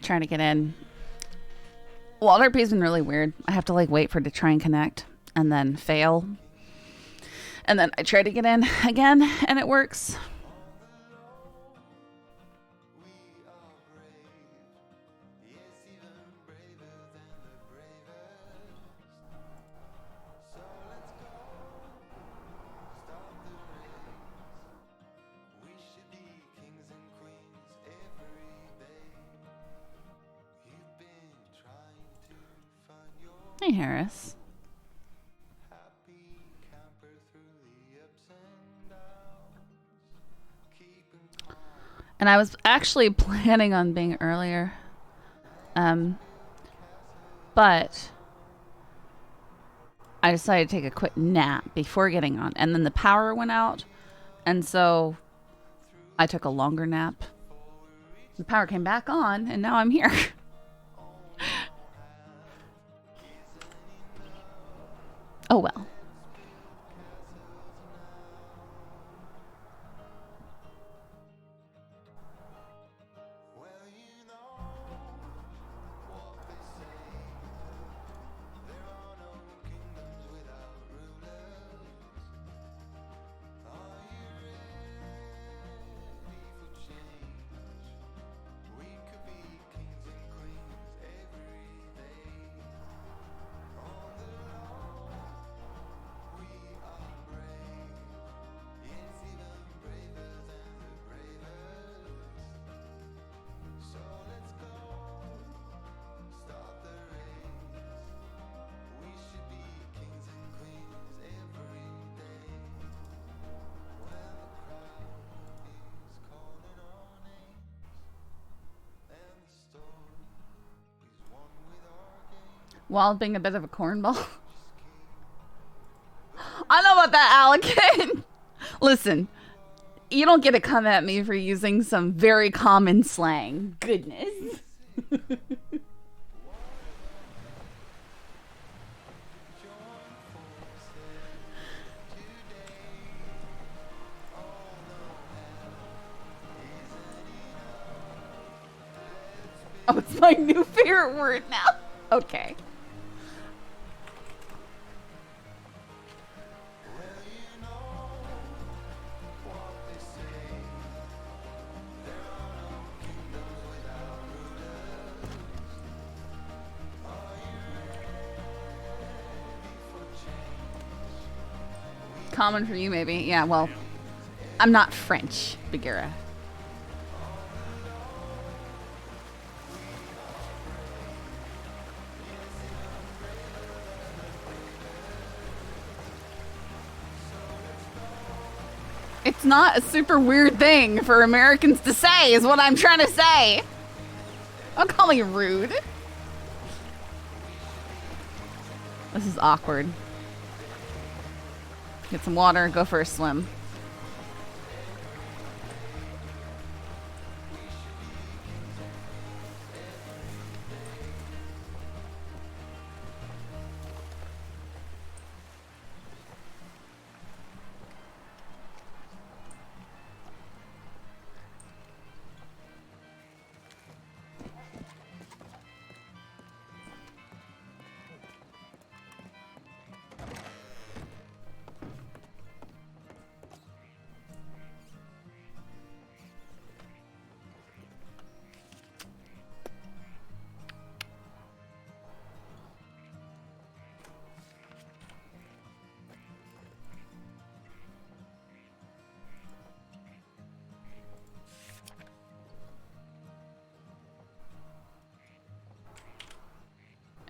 trying to get in. WildRP's been really weird. I have to like wait for it to try and connect and then fail. And then I try to get in again and it works. Hey, Harris. And I was actually planning on being earlier. But I decided to take a quick nap before getting on. And then the power went out. And so I took a longer nap. The power came back on, and now I'm here. Oh well. Wild being a bit of a cornball. I know about that, Alec. Listen, you don't get to come at me for using some very common slang. Goodness. Oh, it's my new favorite word now. Okay. Common for you, maybe. Yeah, well, I'm not French, Bagheera. It's not a super weird thing for Americans to say, is what I'm trying to say. Don't call me rude. This is awkward. Get some water, go for a swim.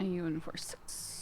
AU and 4-6.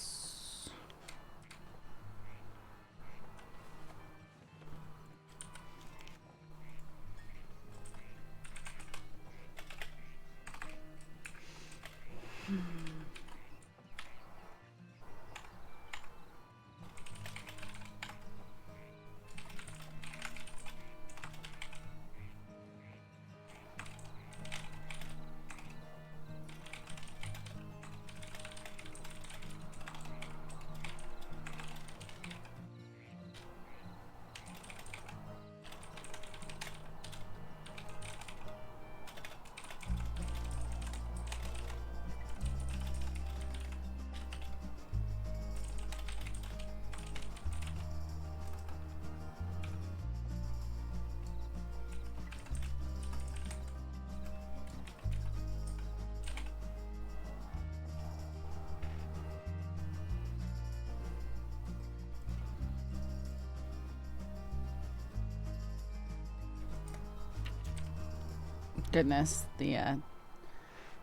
Goodness, the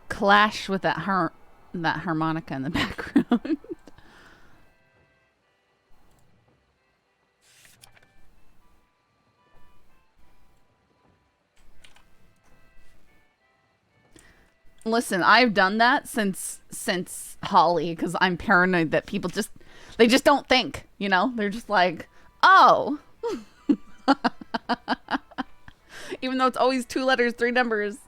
clash with that harmonica in the background. Listen, I've done that since Holly because I'm paranoid that people just don't think, you know? They're just like, "Oh." Even though it's always 2 letters, 3 numbers.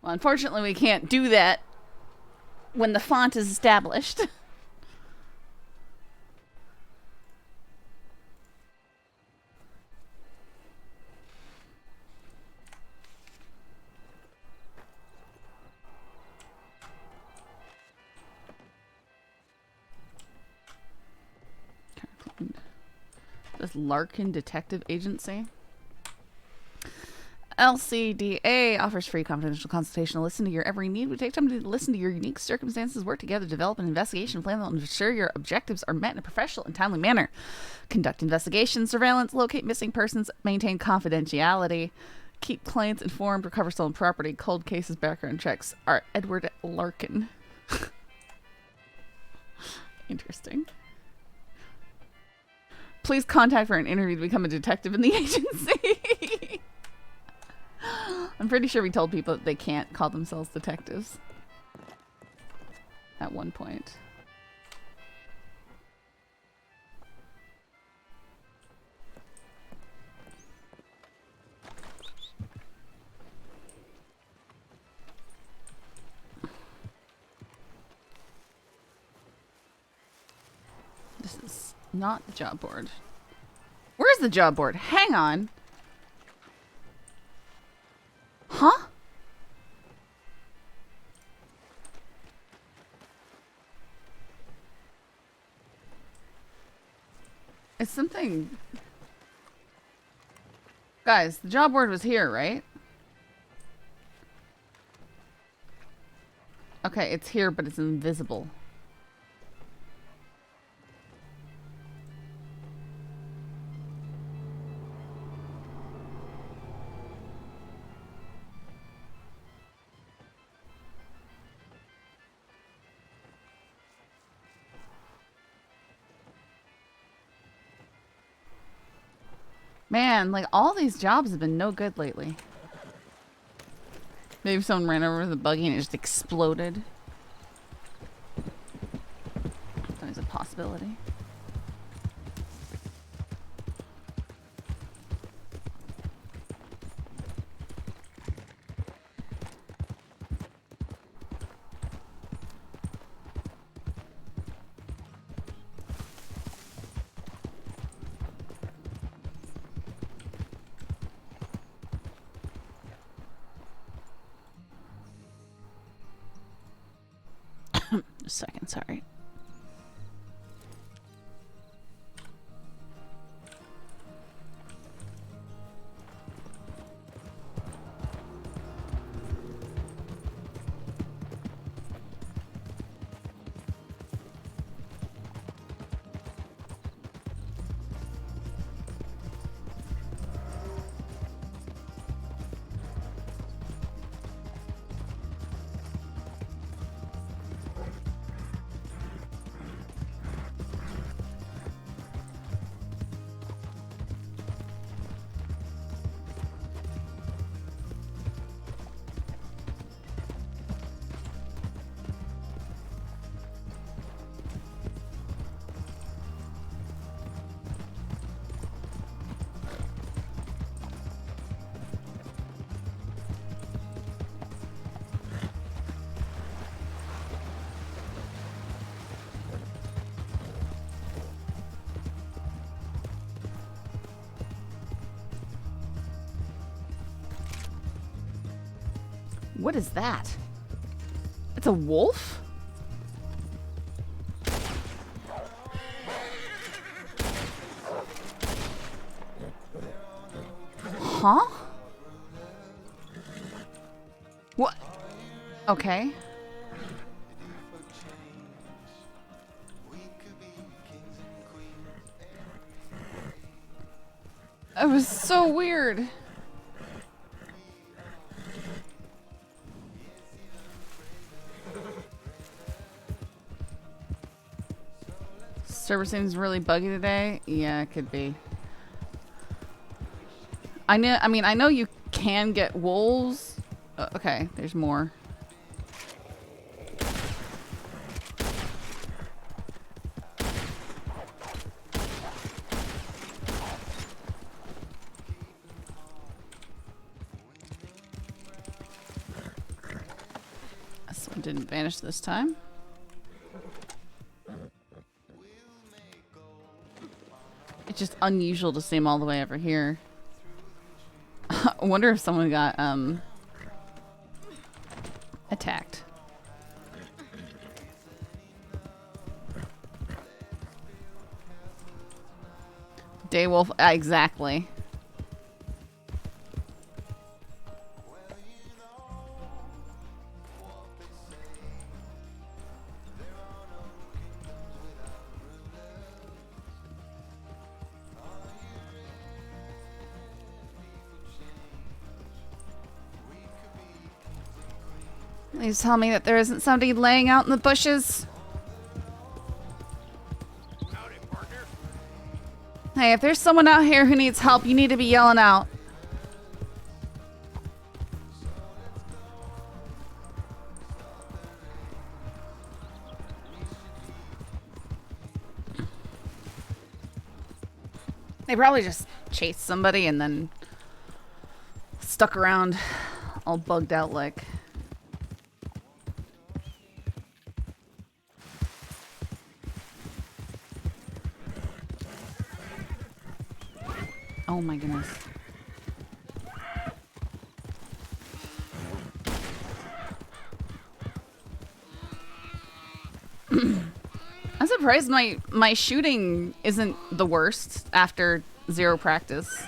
Well, unfortunately, we can't do that when the font is established. This Larkin Detective Agency. LCDA offers free confidential consultation to listen to your every need. We take time to listen to your unique circumstances, work together, develop an investigation plan that will ensure your objectives are met in a professional and timely manner. Conduct investigations, surveillance, locate missing persons, maintain confidentiality, keep clients informed, recover stolen property, cold cases, background checks. Are Edward Larkin. Interesting. Please contact for an interview to become a detective in the agency. I'm pretty sure we told people that they can't call themselves detectives at one point. This is not the job board. Where's the job board? Hang on. Huh? It's something... Guys, the job board was here, right? Okay, it's here, but it's invisible. Man, like, all these jobs have been no good lately. Maybe someone ran over the buggy and it just exploded. That is a possibility. A second, sorry. What is that? It's a wolf? Huh? What? Okay. It was so weird. Server seems really buggy today. Yeah, it could be. I know you can get wolves. Okay, there's more. This one didn't vanish this time. It's just unusual to see him all the way over here. I wonder if someone got attacked. Daywolf, exactly. Please tell me that there isn't somebody laying out in the bushes. Howdy, partner. Hey, if there's someone out here who needs help, you need to be yelling out. They probably just chased somebody and then stuck around all bugged out like. Oh my goodness. I'm surprised my shooting isn't the worst after 0 practice.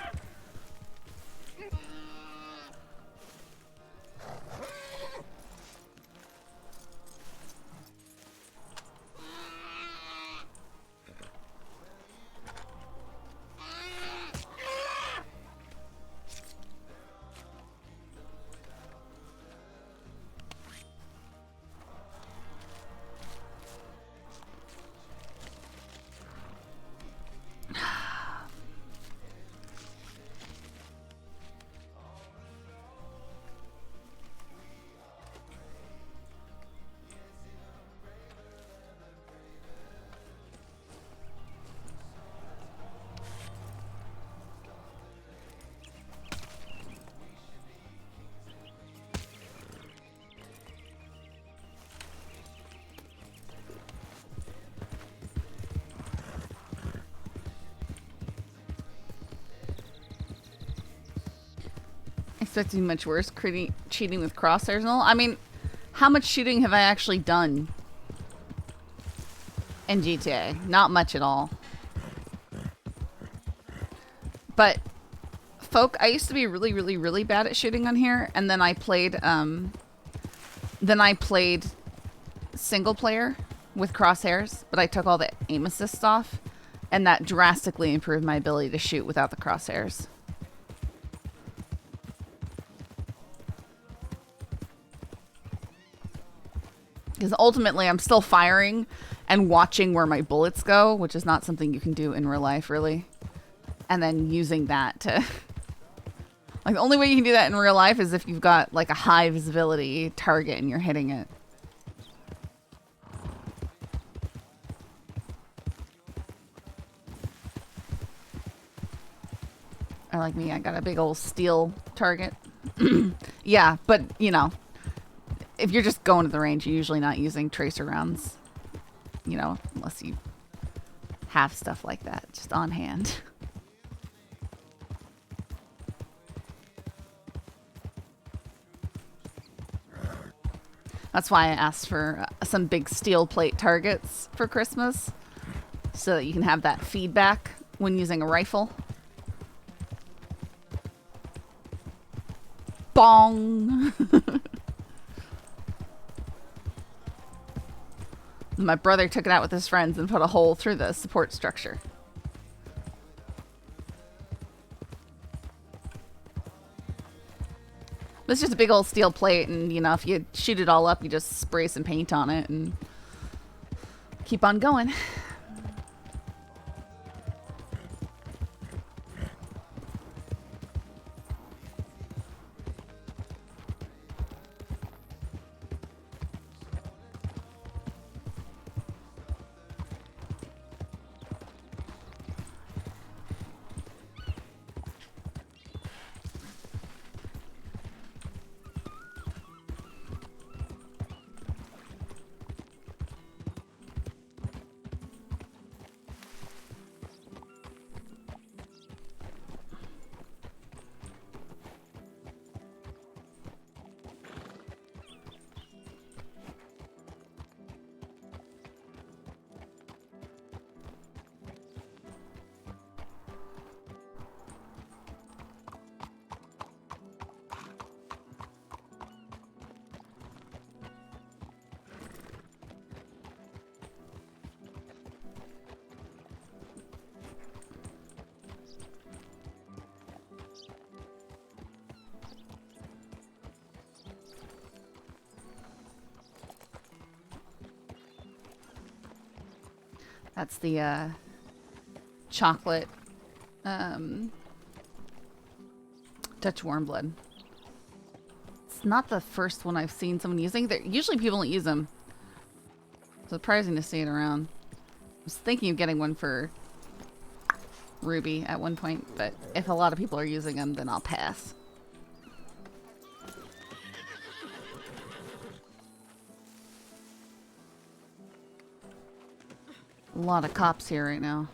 Expecting much worse, cheating with crosshairs and all. I mean, how much shooting have I actually done in GTA? Not much at all. But, folk, I used to be really, really, really bad at shooting on here, and then I played single player with crosshairs, but I took all the aim assist off, and that drastically improved my ability to shoot without the crosshairs. Because ultimately, I'm still firing and watching where my bullets go, which is not something you can do in real life, really. And then using that to... Like, the only way you can do that in real life is if you've got, like, a high visibility target and you're hitting it. Or like me, I got a big old steel target. Yeah, but, you know... If you're just going to the range, you're usually not using tracer rounds, you know, unless you have stuff like that just on hand. That's why I asked for some big steel plate targets for Christmas, so that you can have that feedback when using a rifle. Bong! My brother took it out with his friends and put a hole through the support structure. It's just a big old steel plate, and you know, if you shoot it all up, you just spray some paint on it and keep on going. That's the chocolate Dutch warm blood. It's not the first one I've seen someone using. Usually people don't use them. Surprising to see it around. I was thinking of getting one for Ruby at one point, but if a lot of people are using them, then I'll pass. A lot of cops here right now.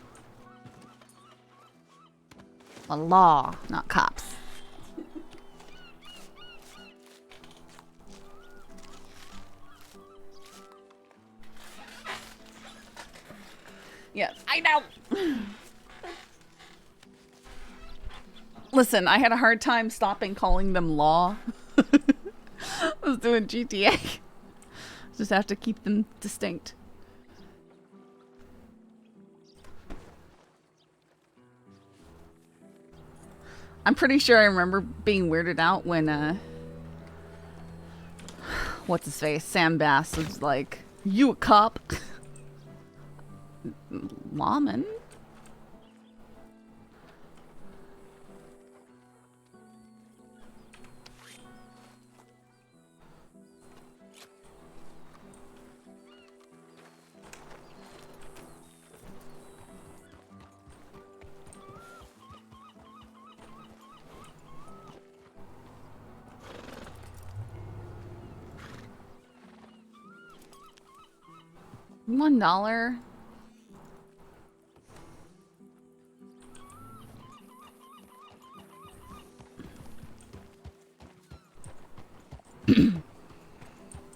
A law, not cops. Yes, I know. Listen, I had a hard time stopping calling them law. I was doing GTA. Just have to keep them distinct. I'm pretty sure I remember being weirded out when, what's his face? Sam Bass was like, "You a cop?" Lawman? $1.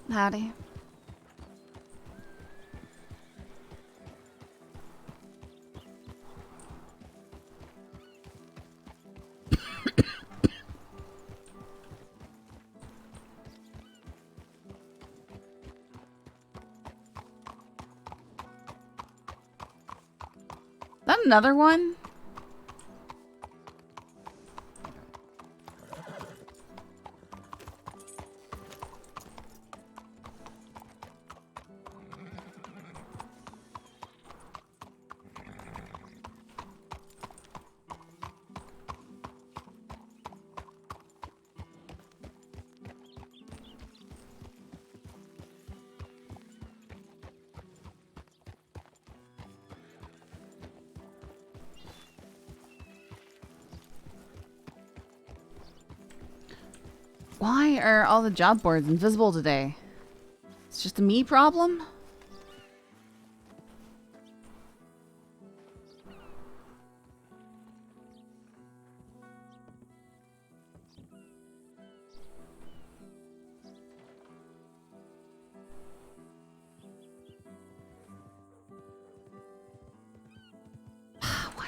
Howdy. That another one? Why are all the job boards invisible today? It's just a me problem?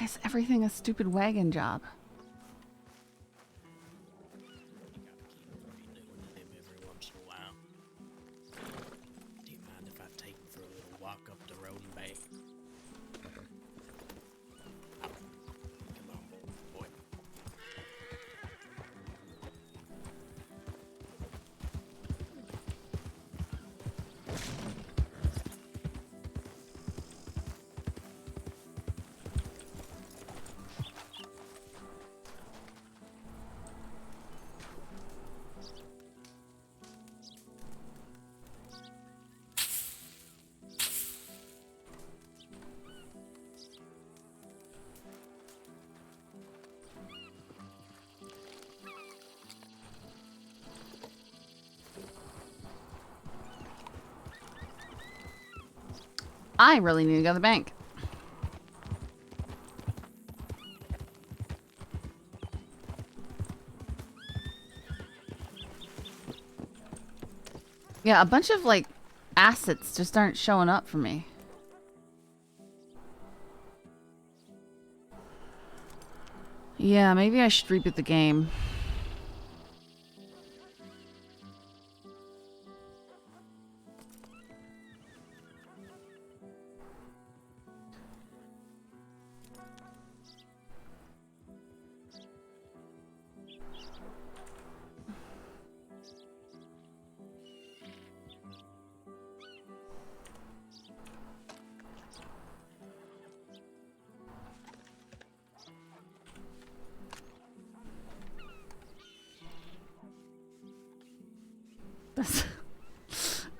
is everything a stupid wagon job? I really need to go to the bank. Yeah, a bunch of like assets just aren't showing up for me. Yeah, maybe I should reboot the game.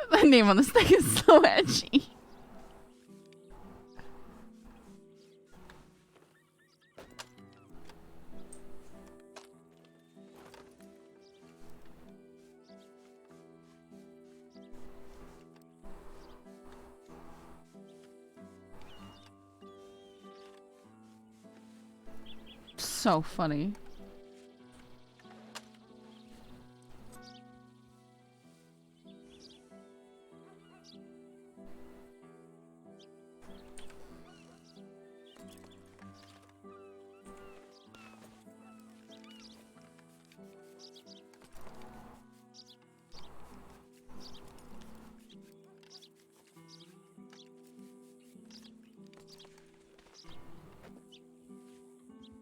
The name on this thing is so edgy. So funny.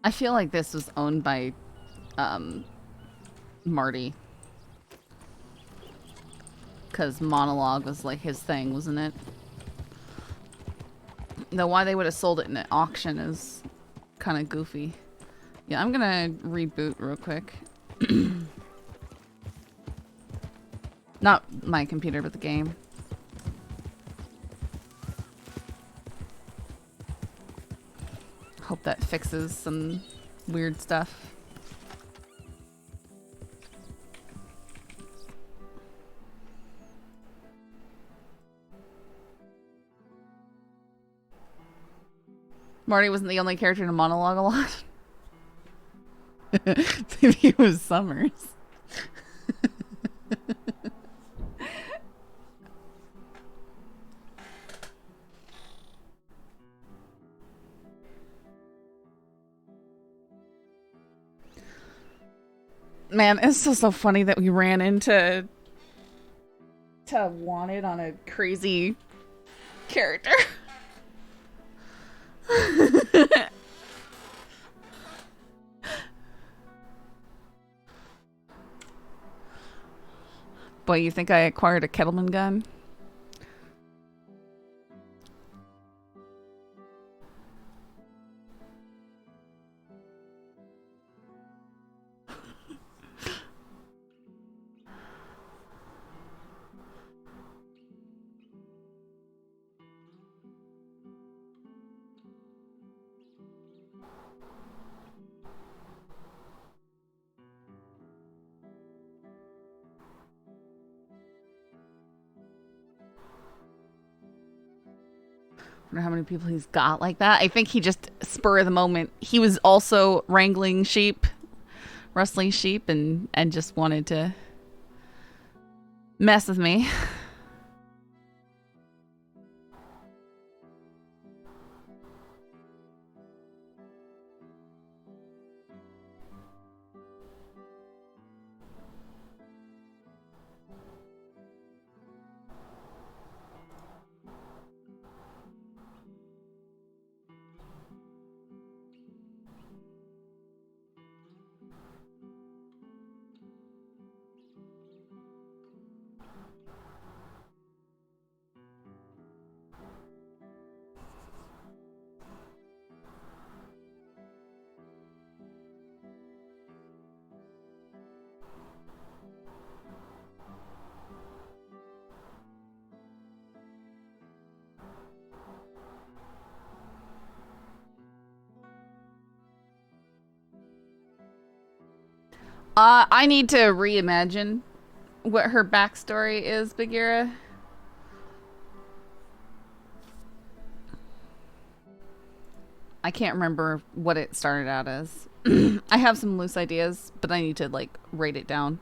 I feel like this was owned by Marty. Because monologue was like his thing, wasn't it? Though why they would have sold it in an auction is kind of goofy. Yeah, I'm gonna reboot real quick. Not my computer, but the game. Hope that fixes some weird stuff. Marty wasn't the only character to monologue a lot. Maybe it was Summers. Man, it's so funny that we ran into Wanted on a crazy character. Boy, you think I acquired a Kettleman gun? I wonder how many people he's got like that. I think he just spur of the moment. He was also wrangling sheep, rustling sheep, and just wanted to mess with me. I need to reimagine what her backstory is, Bagheera. I can't remember what it started out as. I have some loose ideas, but I need to like write it down.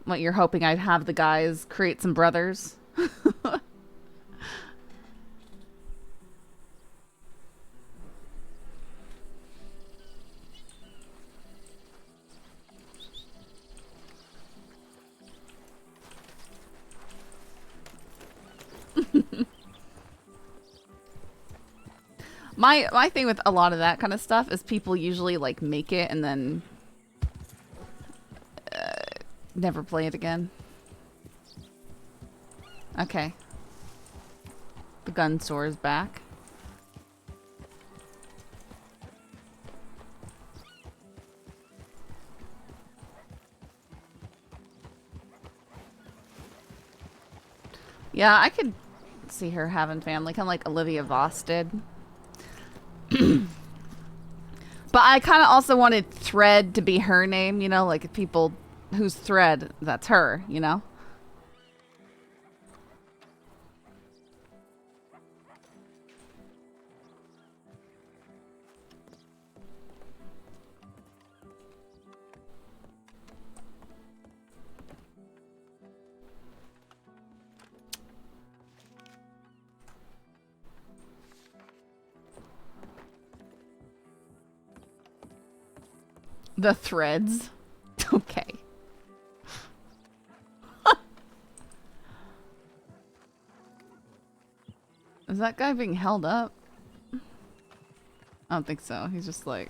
What you're hoping I'd have the guys create some brothers. My thing with a lot of that kind of stuff is people usually like make it and then never play it again. Okay. The gun store is back. Yeah, I could see her having family, kind of like Olivia Voss did. But I kind of also wanted Thread to be her name, you know, like if people who's Thread, that's her, you know? The threads. Okay. Is that guy being held up? I don't think so. He's just like...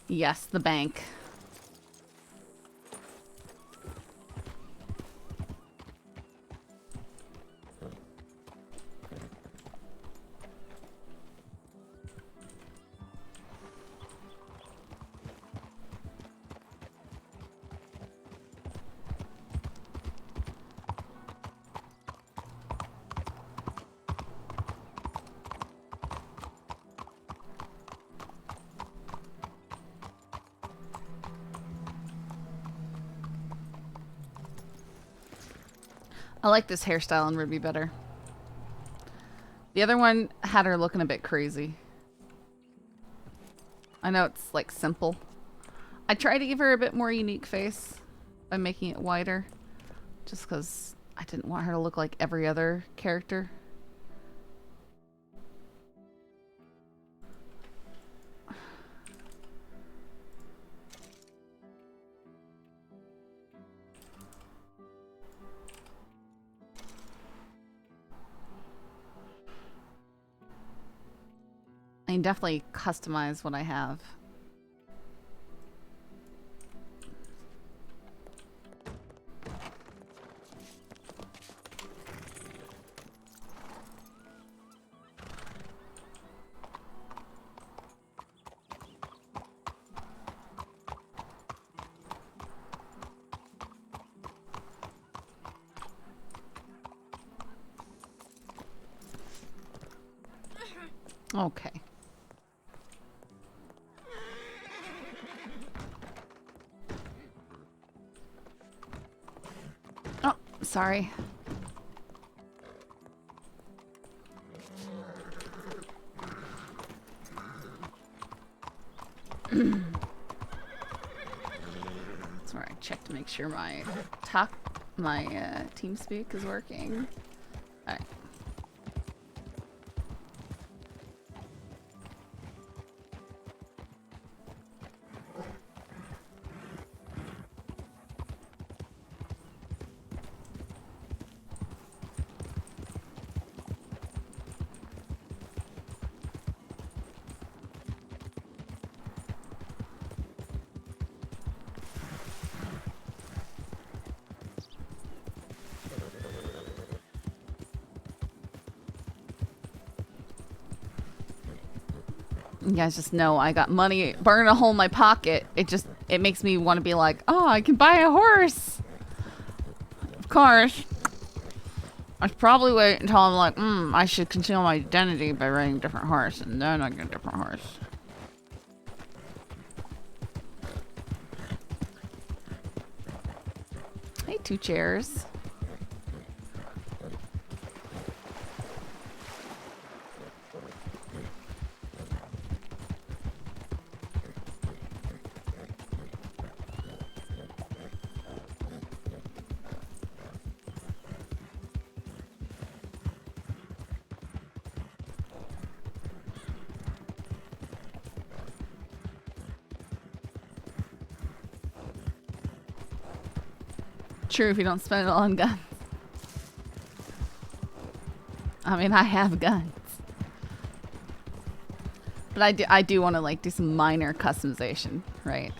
Yes, the bank. I like this hairstyle on Ruby better. The other one had her looking a bit crazy. I know it's like simple. I tried to give her a bit more unique face by making it wider. Just because I didn't want her to look like every other character. I can definitely customize what I have. Okay. Oh, sorry. That's where I check to make sure my TeamSpeak is working. All right. You guys just know I got money burning a hole in my pocket. It makes me want to be like, oh, I can buy a horse. Of course. I should probably wait until I'm like, I should conceal my identity by riding a different horse, and then I get a different horse. Hey, 2 chairs. True, if you don't spend it all on guns. I mean, I have guns. But I do want to like do some minor customization, right?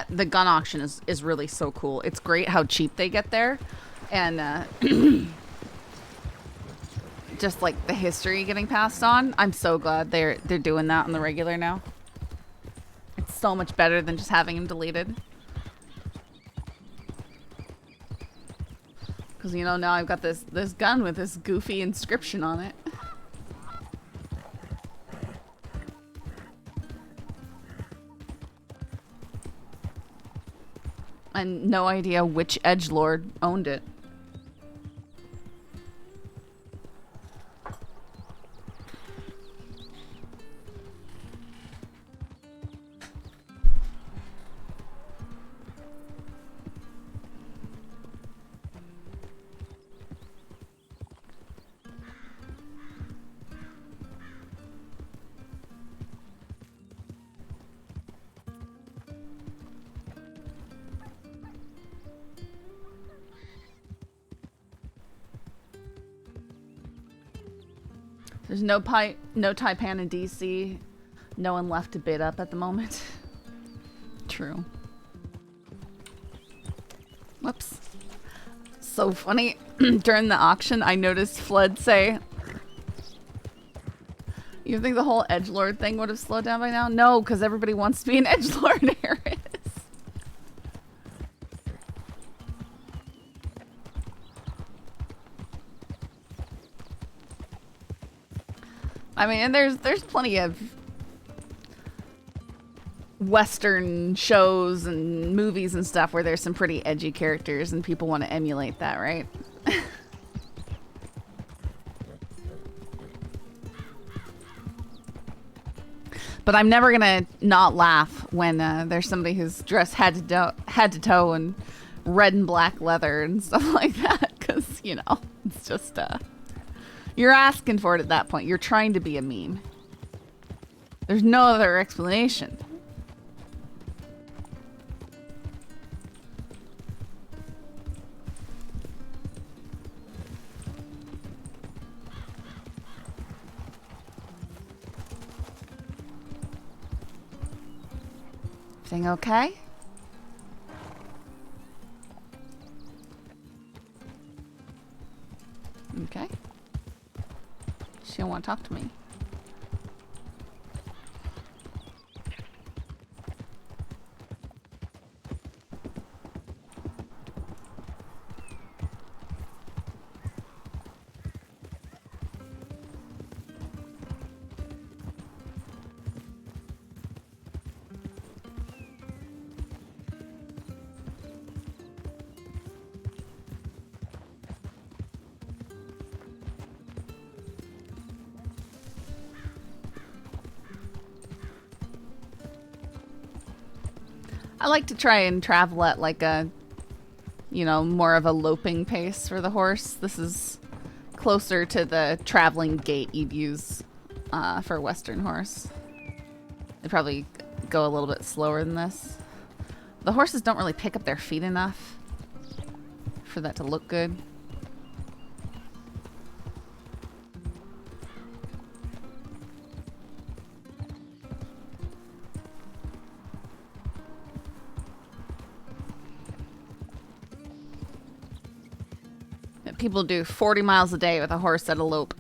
The gun auction is really so cool. It's great how cheap they get there, and just like the history getting passed on. I'm so glad they're doing that on the regular now. It's so much better than just having them deleted. Because you know now I've got this gun with this goofy inscription on it. And no idea which edgelord owned it. There's no Taipan in DC. No one left to bid up at the moment. True. Whoops. So funny. During the auction, I noticed Flood say, "You think the whole edgelord thing would have slowed down by now?" No, because everybody wants to be an edgelord heiress. I mean, and there's plenty of Western shows and movies and stuff where there's some pretty edgy characters and people want to emulate that, right? But I'm never gonna not laugh when there's somebody who's dressed head to toe in red and black leather and stuff like that, because you know it's just you're asking for it at that point. You're trying to be a meme. There's no other explanation. Everything okay? Okay. She don't want to talk to me. I like to try and travel at like a, you know, more of a loping pace for the horse. This is closer to the traveling gait you'd use for a Western horse. They probably go a little bit slower than this. The horses don't really pick up their feet enough for that to look good. People do 40 miles a day with a horse at a lope.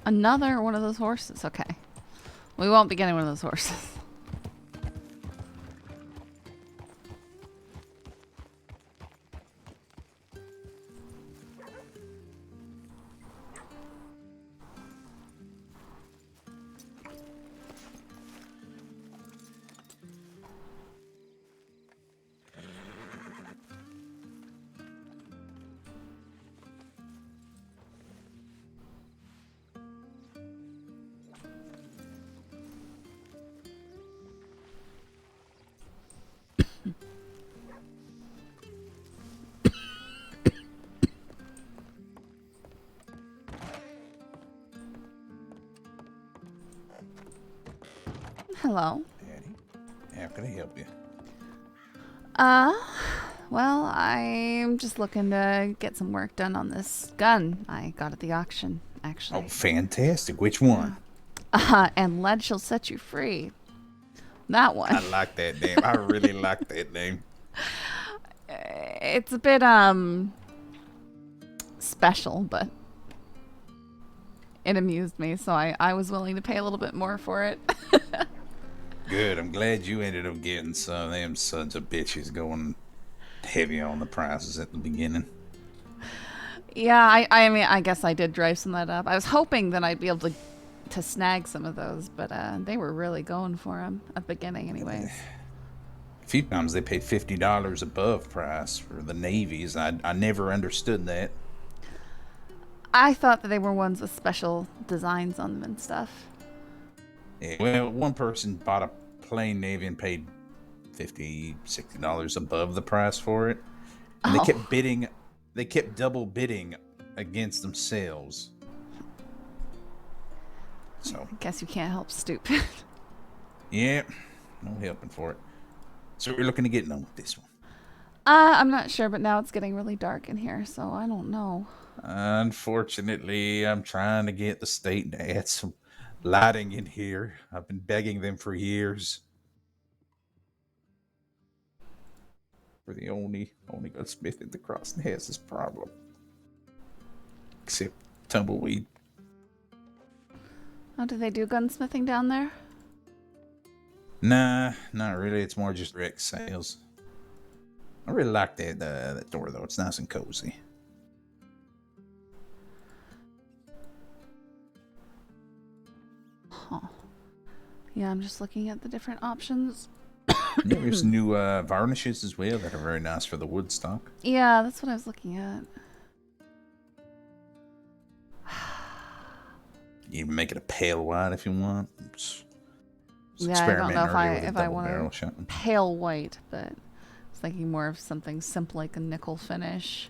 Another one of those horses. Okay. We won't be getting one of those horses. Hello. Daddy, how can I help you? Well, I'm just looking to get some work done on this gun I got at the auction, actually. Oh, fantastic. Which one? And lead shall set you free. That one. I like that name. I really like that name. It's a bit, special, but it amused me, so I was willing to pay a little bit more for it. Good. I'm glad you ended up getting some of them sons of bitches going heavy on the prices at the beginning. Yeah, I mean, I guess I did drive some of that up. I was hoping that I'd be able to snag some of those, but they were really going for them at the beginning anyways. A few times they paid $50 above price for the navies. I never understood that. I thought that they were ones with special designs on them and stuff. Yeah, well, one person bought a plain navy and paid $50, $60 above the price for it. And they kept bidding. They kept double bidding against themselves. So I guess you can't help stupid. Yeah, no helping for it. So we're looking to get on with this one. I'm not sure, but now it's getting really dark in here, so I don't know. Unfortunately, I'm trying to get the state to add some lighting in here. I've been begging them for years. We're the only gunsmith in the crossing has this problem. Except Tumbleweed. Oh, do they do gunsmithing down there? Nah, not really. It's more just direct sales. I really like that door, though. It's nice and cozy. Huh. Yeah, I'm just looking at the different options. Yeah, there's new varnishes as well that are very nice for the wood stock. Yeah, that's what I was looking at. You can make it a pale white if you want. Just Yeah, I don't know if I want a pale white, but I was thinking more of something simple like a nickel finish.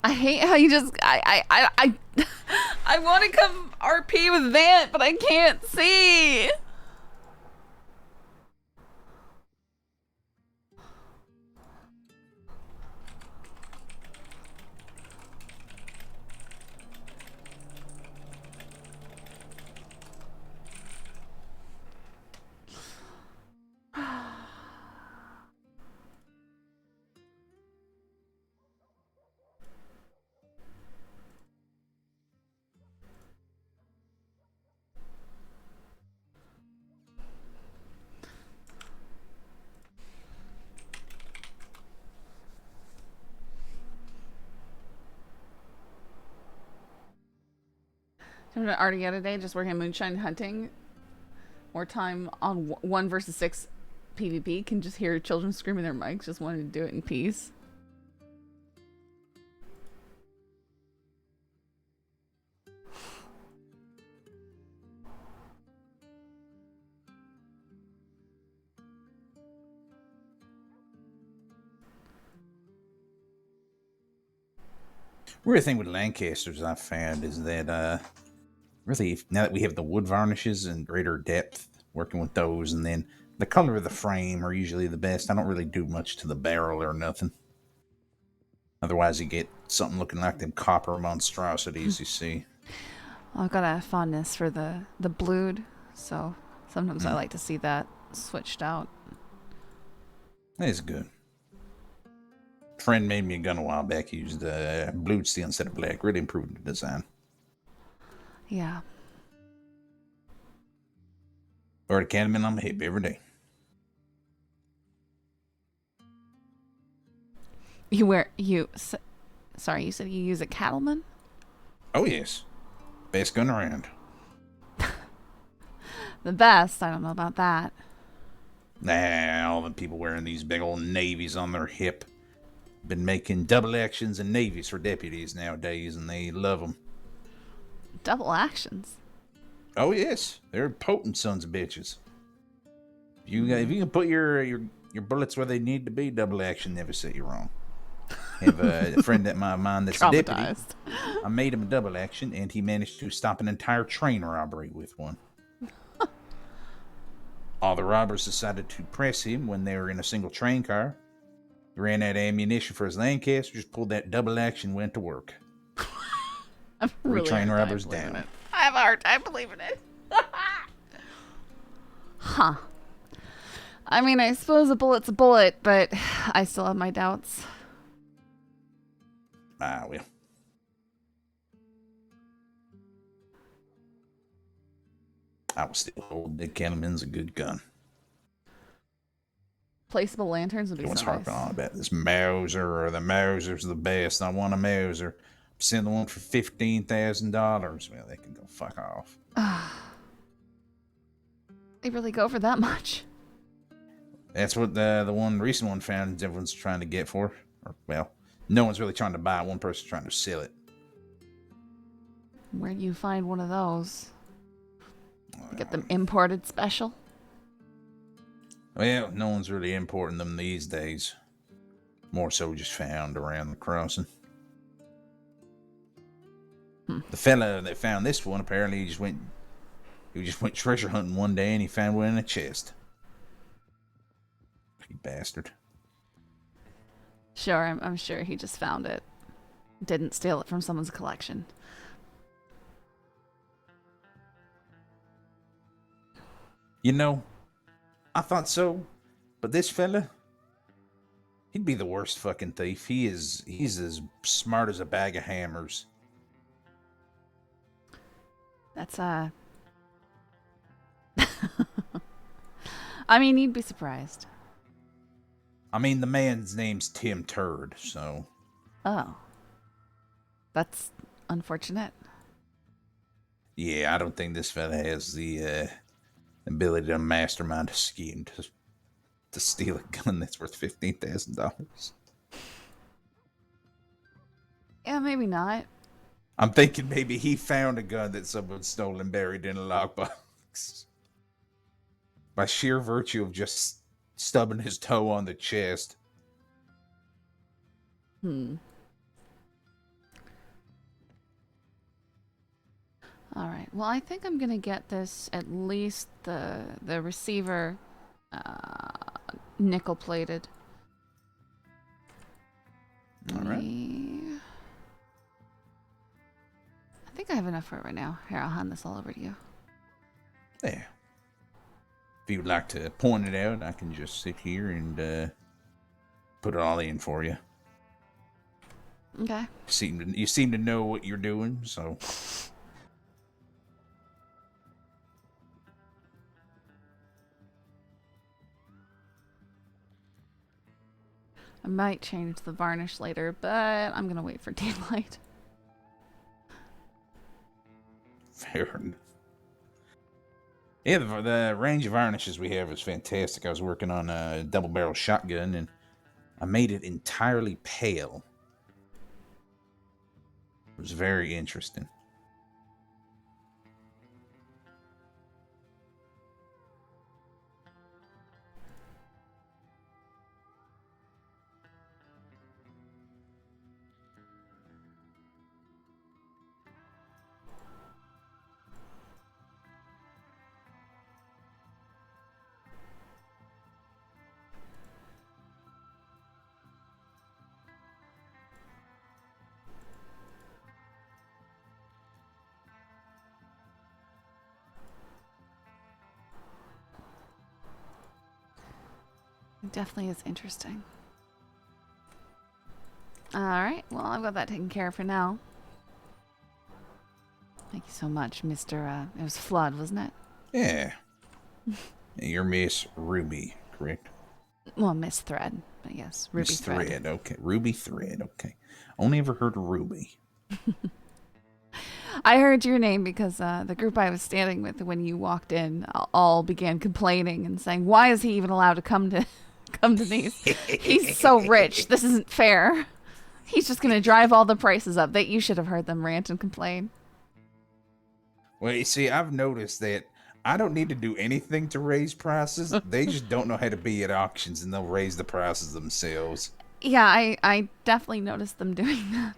I hate how you just I want to come RP with Vant, but I can't see. I'm already the other day just working on moonshine hunting. More time on 1 versus 6 PvP. Can just hear children screaming their mics, just wanting to do it in peace. Weird thing with Lancasters I've found is that really, now that we have the wood varnishes and greater depth working with those, and then the color of the frame are usually the best. I don't really do much to the barrel or nothing. Otherwise, you get something looking like them copper monstrosities you see. Well, I've got a fondness for the blued, so sometimes I like to see that switched out. That is good. Friend made me a gun a while back. He used blue steel instead of black. Really improved the design. Yeah. Or the Cattleman on my hip every day. Sorry, you said you use a Cattleman? Oh, yes. Best gun around. The best? I don't know about that. Nah, all the people wearing these big old navies on their hip. Been making double actions and navies for deputies nowadays, and they love them. Double actions? Oh, yes. They're potent sons of bitches. If you can put your bullets where they need to be, double action never set you wrong. I have a friend at mine that's a deputy. I made him a double action, and he managed to stop an entire train robbery with one. All the robbers decided to press him when they were in a single train car. He ran out of ammunition for his Lancaster, just pulled that double action, went to work. I'm really train robbers down. it. I have a hard time believing it. Huh. I mean, I suppose a bullet's a bullet, but I still have my doubts. Ah, well. I will still hold the Cattleman's a good gun. Placeable lanterns would be so nice. Everyone's harping on about this Mauser, or the Mauser's the best. I want a Mauser. Send the one for $15,000. Well, they can go fuck off. They really go for that much? That's what the recent one found everyone's trying to get for. Or, well, no one's really trying to buy it. One person's trying to sell it. Where do you find one of those? Get them imported special? Well, no one's really importing them these days. More so just found around the crossing. The fella that found this one, apparently he just went treasure hunting one day and he found one in a chest. You bastard. Sure, I'm sure he just found it. Didn't steal it from someone's collection. You know, I thought so, but this fella, he'd be the worst fucking thief. He's as smart as a bag of hammers. That's I mean, you'd be surprised. I mean, the man's name's Tim Turd, so. Oh. That's unfortunate. Yeah, I don't think this fella has the ability to mastermind a scheme to steal a gun that's worth $15,000. Yeah, maybe not. I'm thinking maybe he found a gun that someone stole and buried in a lockbox. By sheer virtue of just stubbing his toe on the chest. Alright, well, I think I'm gonna get this, at least the receiver, nickel plated. Alright. I think I have enough for it right now. Here, I'll hand this all over to you. There. If you'd like to point it out, I can just sit here and put it all in for you. Okay. You seem to know what you're doing, so. I might change the varnish later, but I'm gonna wait for daylight. Fair enough. Yeah, the range of varnishes we have is fantastic. I was working on a double barrel shotgun, and I made it entirely pale. It was very interesting. It definitely is interesting. Alright, well, I've got that taken care of for now. Thank you so much, Mr. It was Flood, wasn't it? Yeah. You're Miss Ruby, correct? Well, Miss Thread, but yes, Ruby Miss Thread. Thread, okay. Ruby Thread, okay. Only ever heard of Ruby. I heard your name because the group I was standing with when you walked in all began complaining and saying, "Why is he even allowed to come to these? He's so rich. This isn't fair. He's just gonna drive all the prices up." That you should have heard them rant and complain. Well, you see, I've noticed that I don't need to do anything to raise prices. They just don't know how to be at auctions, and they'll raise the prices themselves. Yeah, I definitely noticed them doing that.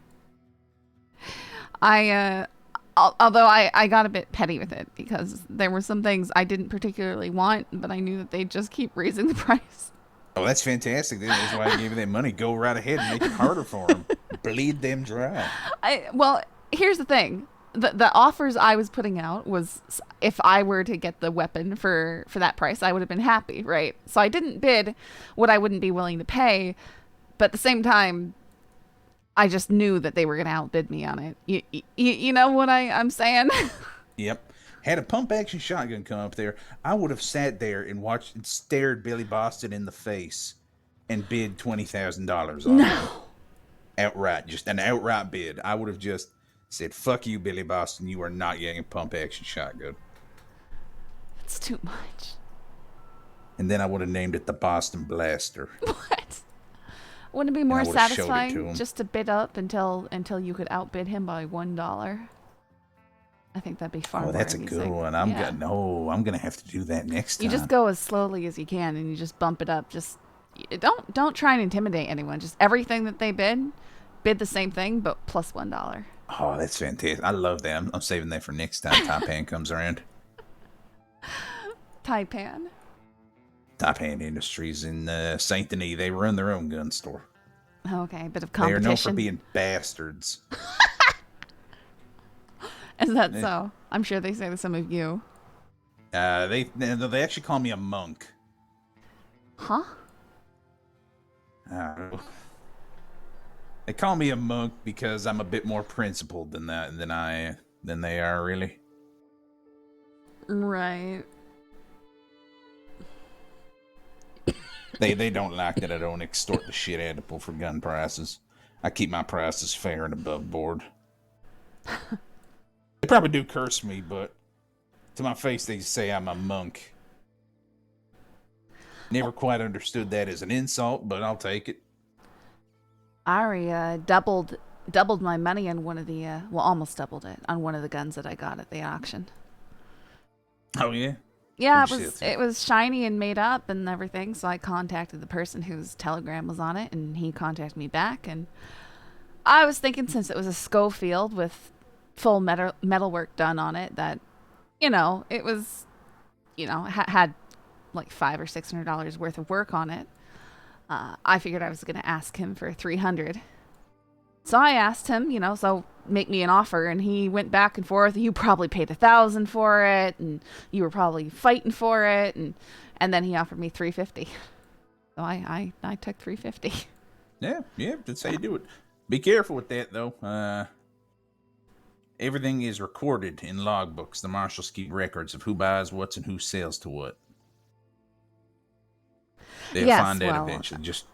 Although I got a bit petty with it because there were some things I didn't particularly want, but I knew that they'd just keep raising the price. Oh, that's fantastic. That's why I gave you that money. Go right ahead and make it harder for them. Bleed them dry. Well, here's the thing. The offers I was putting out was if I were to get the weapon for that price, I would have been happy, right? So I didn't bid what I wouldn't be willing to pay, but at the same time, I just knew that they were going to outbid me on it. You know what I'm saying? Yep. Had a pump action shotgun come up there, I would have sat there and watched and stared Billy Boston in the face and bid $20,000 on it. Outright. Just an outright bid. I would have just said, "Fuck you, Billy Boston. You are not getting a pump action shotgun." It's too much. And then I would have named it the Boston Blaster. What? Wouldn't it be more satisfying just to bid up until you could outbid him by $1? I think that'd be far more that's amusing. A good one. I'm gonna have to do that next time. You just go as slowly as you can and you just bump it up. Just don't try and intimidate anyone. Just everything that they bid the same thing, but plus $1. Oh, that's fantastic. I love that. I'm saving that for next time Taipan comes around. Taipan? Taipan Industries in Saint Denis. They run their own gun store. Okay, a bit of competition. They are known for being bastards. Is that so? I'm sure they say the same of you. They actually call me a monk. Huh? They call me a monk because I'm a bit more principled than they are, really. Right. They don't like that I don't extort the shit out of people for gun prices. I keep my prices fair and above board. They probably do curse me, but to my face they say I'm a monk. Never quite understood that as an insult, but I'll take it. Ari doubled my money on one of the almost doubled it on one of the guns that I got at the auction. Oh yeah? Yeah, it was shiny and made up and everything, so I contacted the person whose telegram was on it, and he contacted me back, and I was thinking since it was a Schofield with full metalwork done on it that, it was, had like $500 or $600 worth of work on it. I figured I was going to ask him for $300. So I asked him, so make me an offer, and he went back and forth. You probably paid $1,000 for it, and you were probably fighting for it, and then he offered me $350. So I took $350. Yeah, that's how you do it. Be careful with that though. Everything is recorded in logbooks. The marshals keep records of who buys what and who sells to what. They'll find out eventually. Just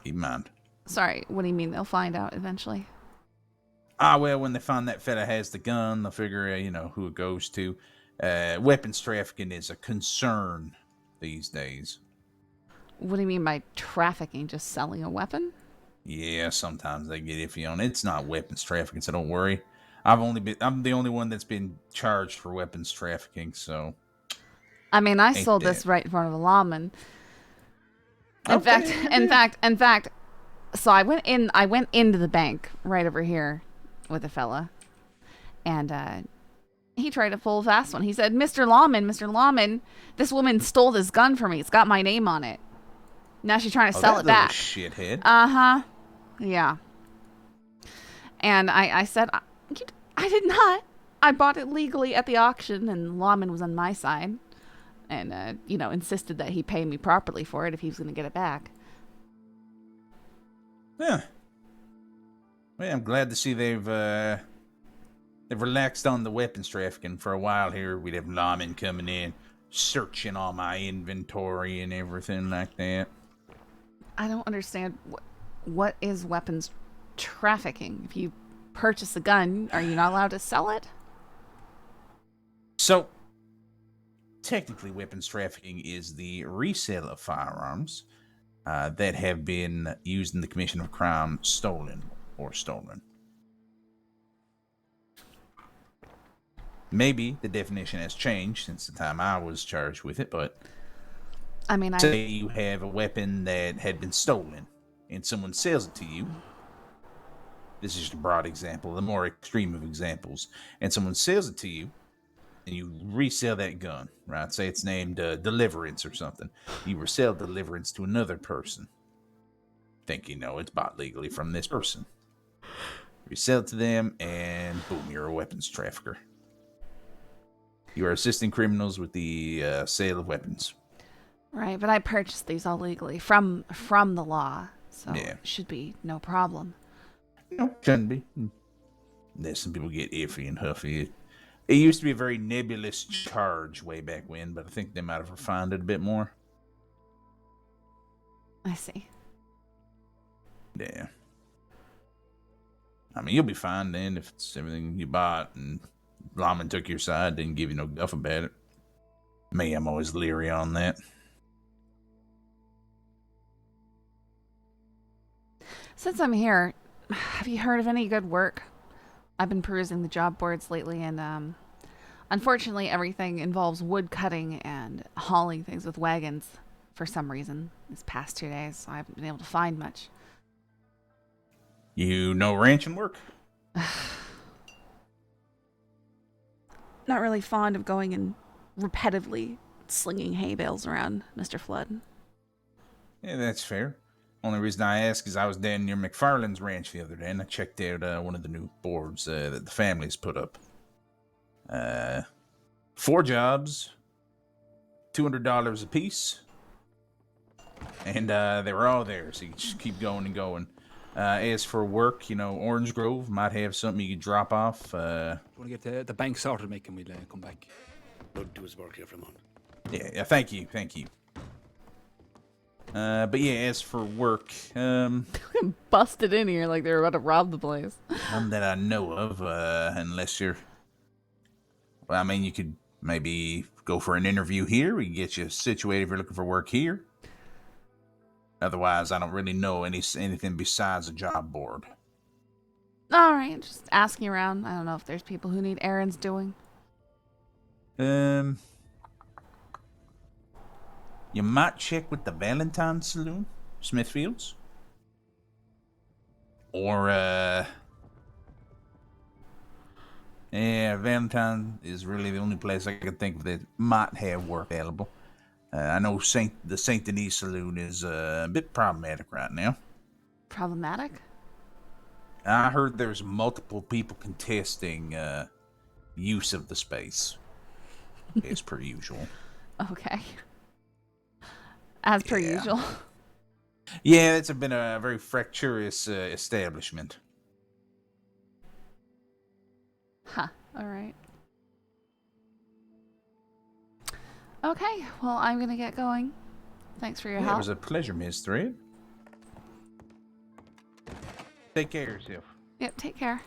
keep in mind. Sorry, what do you mean they'll find out eventually? Well, when they find that fella has the gun, they'll figure, who it goes to. Weapons trafficking is a concern these days. What do you mean by trafficking? Just selling a weapon? Yeah, sometimes they get iffy on it. It's not weapons trafficking, so don't worry. I'm the only one that's been charged for weapons trafficking, so I mean, I ain't sold that. this right in front of a lawman. In fact, Okay, in yeah. fact, in fact, so I went into the bank right over here with a fella, and he tried to pull a fast one. He said, Mr. Lawman, this woman stole this gun from me. It's got my name on it. Now she's trying to Oh, sell that it little back. shithead. Uh-huh. Yeah. And I said, I did not. I bought it legally at the auction, and Lawman was on my side. And, insisted that he pay me properly for it if he was going to get it back. Yeah. Well, I'm glad to see they've relaxed on the weapons trafficking. For a while here, we'd have lawmen coming in, searching all my inventory and everything like that. I don't understand. What is weapons trafficking? If you purchase a gun, are you not allowed to sell it? So, technically, weapons trafficking is the resale of firearms that have been used in the commission of a crime, stolen or stolen. Maybe the definition has changed since the time I was charged with it, but I mean, say you have a weapon that had been stolen and someone sells it to you. This is just a broad example, the more extreme of examples. And someone sells it to you, and you resell that gun, right? Say it's named Deliverance or something. You resell Deliverance to another person. Think it's bought legally from this person. You sell it to them, and boom, you're a weapons trafficker. You are assisting criminals with the sale of weapons. right, but I purchased these all legally from the law, so Yeah. it should be no problem. No, shouldn't be. Unless some people get iffy and huffy. It used to be a very nebulous charge way back when, but I think they might have refined it a bit more. I see. Yeah. I mean, you'll be fine then if it's everything you bought and Lawman took your side, didn't give you no guff about it. Me, I'm always leery on that. Since I'm here, have you heard of any good work? I've been perusing the job boards lately, and unfortunately, everything involves wood cutting and hauling things with wagons for some reason these past 2 days, so I haven't been able to find much. You know ranching work? Not really fond of going and repetitively slinging hay bales around, Mr. Flood. Yeah, that's fair. Only reason I ask is I was down near McFarland's ranch the other day, and I checked out one of the new boards that the family's put up. 4 jobs, $200 a piece, and they were all there, so you just keep going and going. As for work, Orange Grove might have something you could drop off. Want to get the bank sorted, mate, and we'll come back. Don't do his work here, Fremont. Yeah, thank you. But yeah, as for work, Busted in here like they were about to rob the place. none that I know of, unless you're... Well, I mean, you could maybe go for an interview here. We can get you situated if you're looking for work here. Otherwise, I don't really know anything besides a job board. All right, just asking around. I don't know if there's people who need errands doing. You might check with the Valentine Saloon, Smithfields. Or, yeah, Valentine is really the only place I can think of that might have work available. I know the Saint Denis Saloon is a bit problematic right now. Problematic? I heard there's multiple people contesting use of the space, as per usual. Okay. As per usual. Yeah, it's been a very fractious establishment. Huh. All right. Okay. Well, I'm going to get going. Thanks for your It help. was a pleasure, Miss Thread. Take care of yourself. Yep, take care.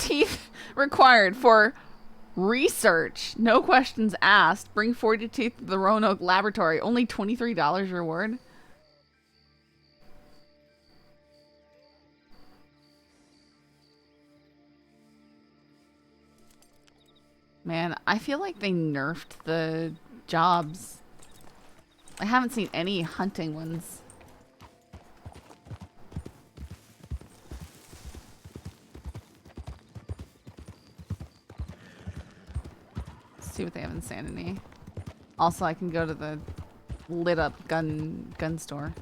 teeth required for research. No questions asked. Bring 40 teeth to the Roanoke laboratory. Only $23 reward. Man, I feel like they nerfed the jobs. I haven't seen any hunting ones. Let's see what they have in Sanity. Also, I can go to the lit up gun store.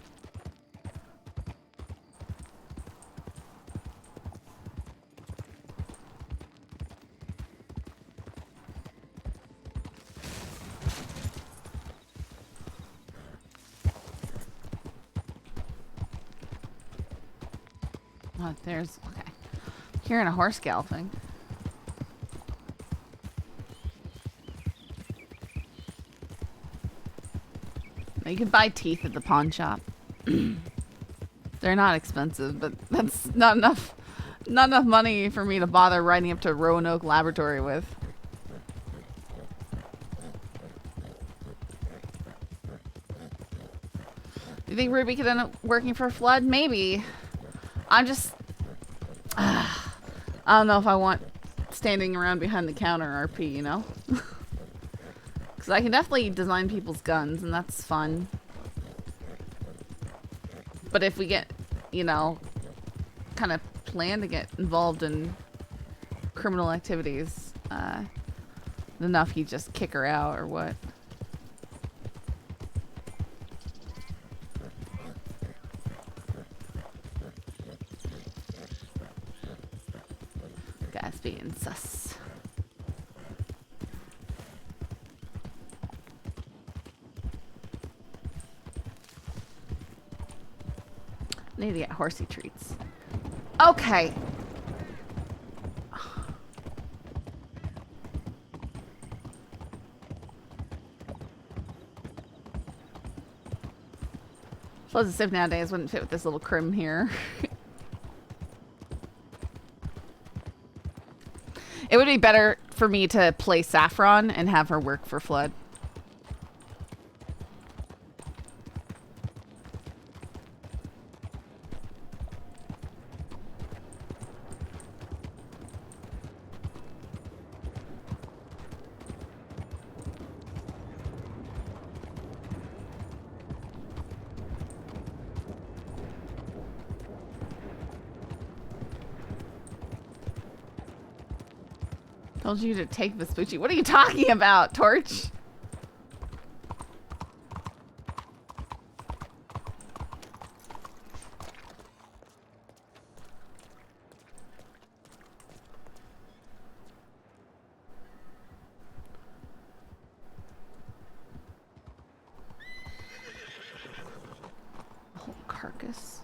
Oh, there's okay. Hearing a horse galloping. You can buy teeth at the pawn shop. They're not expensive, but that's not enough money for me to bother riding up to Roanoke Laboratory with. Do you think Ruby could end up working for Flood? Maybe. I'm just... I don't know if I want standing around behind the counter RP, you know? Because I can definitely design people's guns, and that's fun. But if we get, you know, kind of plan to get involved in criminal activities, enough you just kick her out or what? Guys being sus. Need to get horsey treats. Okay. Flood's a Civ nowadays wouldn't fit with this little crim here. It would be better for me to play Saffron and have her work for Flood. Told you to take Vespucci. What are you talking about, Torch? Whole carcass.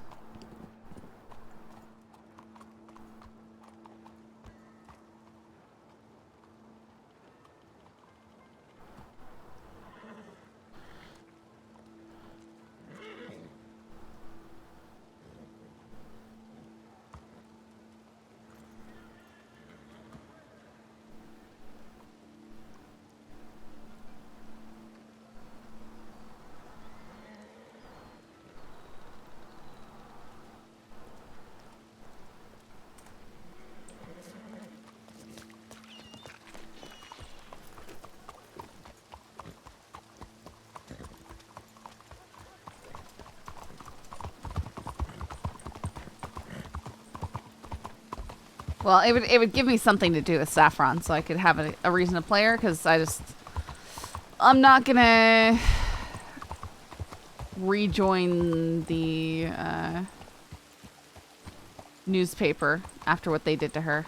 Well, it would give me something to do with Saffron, so I could have a reason to play her. Because I'm not gonna rejoin the newspaper after what they did to her.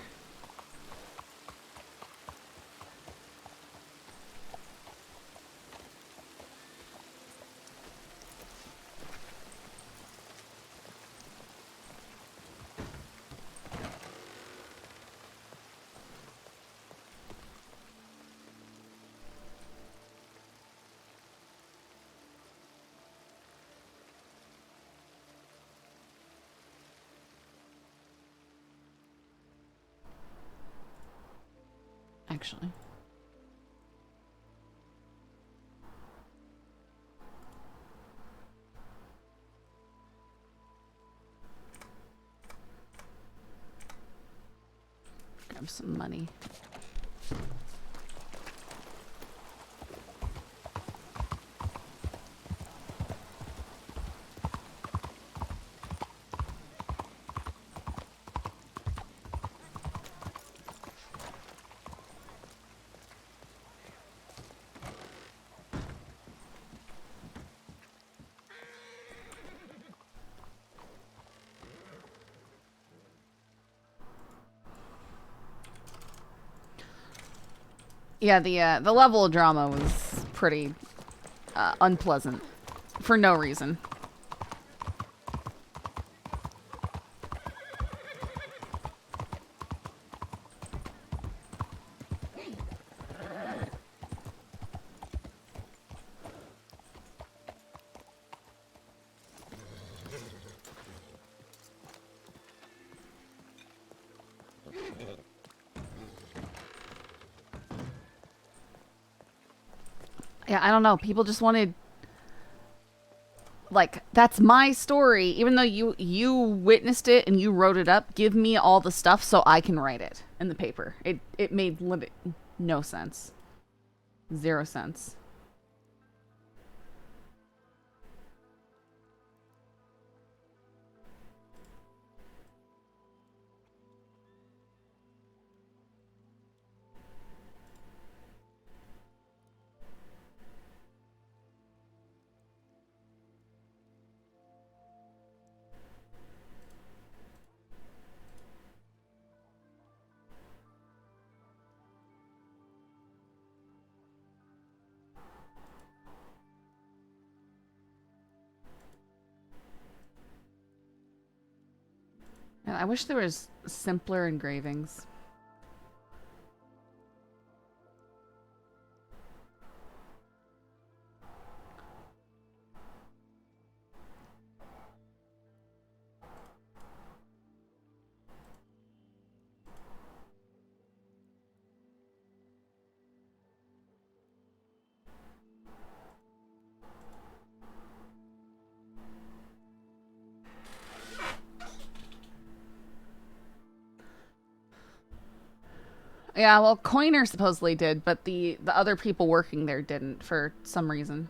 actually. Grab some money. Yeah, the level of drama was pretty unpleasant for no reason. Yeah, I don't know. People just wanted, like, that's my story. Even though you witnessed it and you wrote it up, give me all the stuff so I can write it in the paper. It made no sense. 0 sense. And I wish there was simpler engravings. Yeah, well, Coiner supposedly did, but the other people working there didn't for some reason.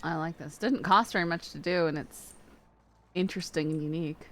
I like this. Didn't cost very much to do, and it's interesting and unique.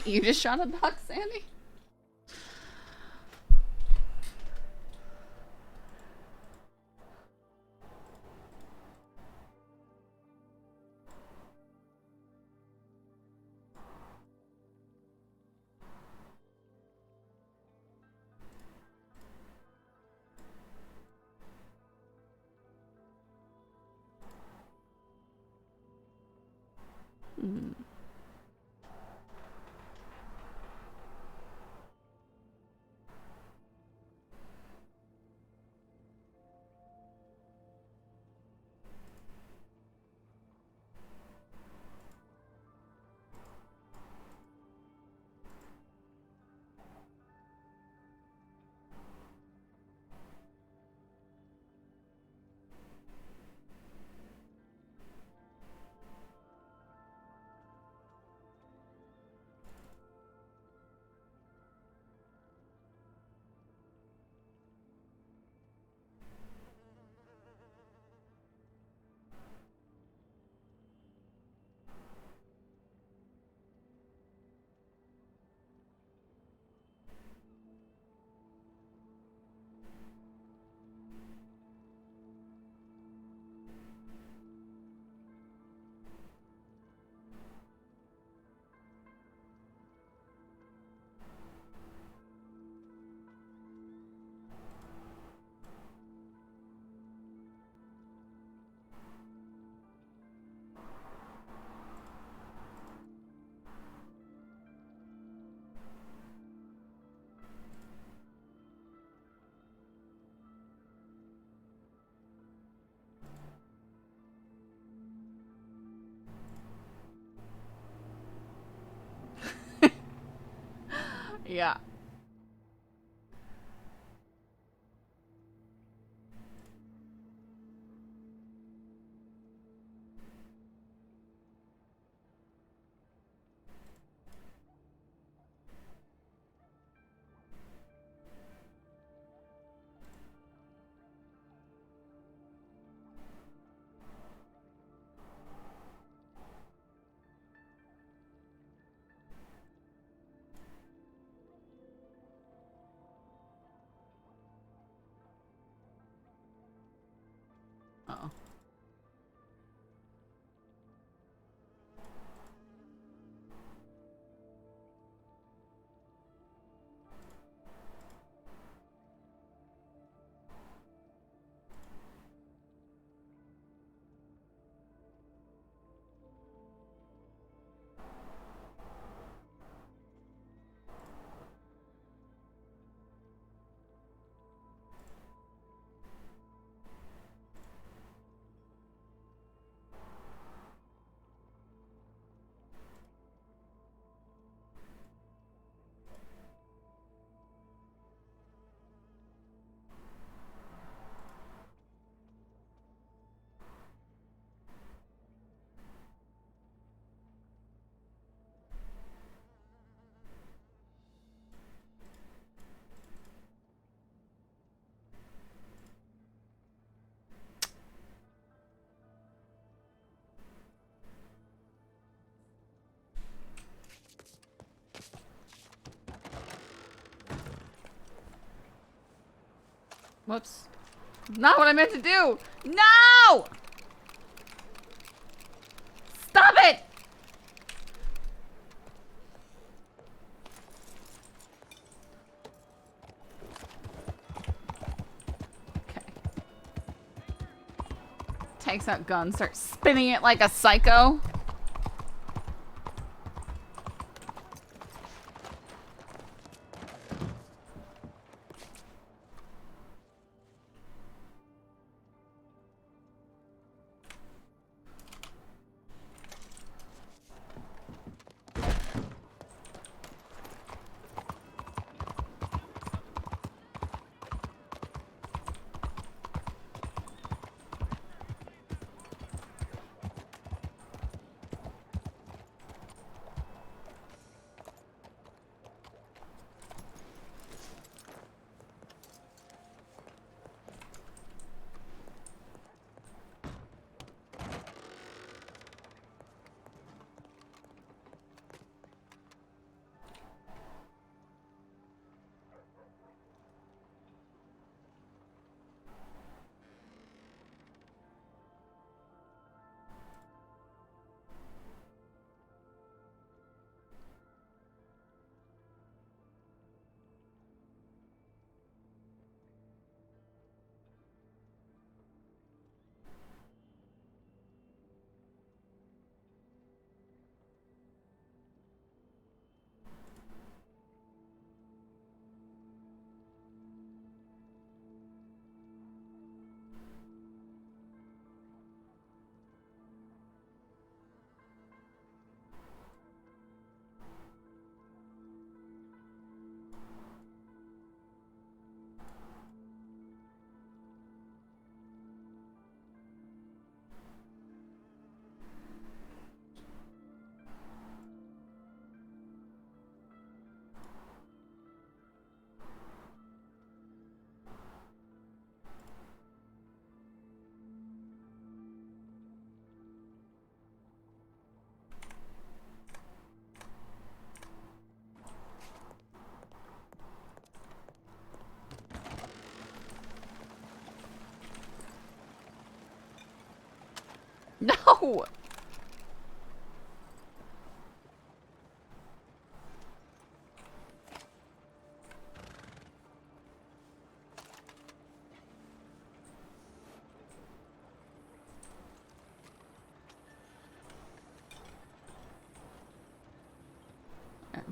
You just shot a duck, Sandy? Hmm. Yeah. Uh-oh. Whoops. Not what I meant to do! No! Stop it! Okay. Takes out gun, starts spinning it like a psycho. No!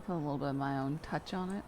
Put a little bit of my own touch on it.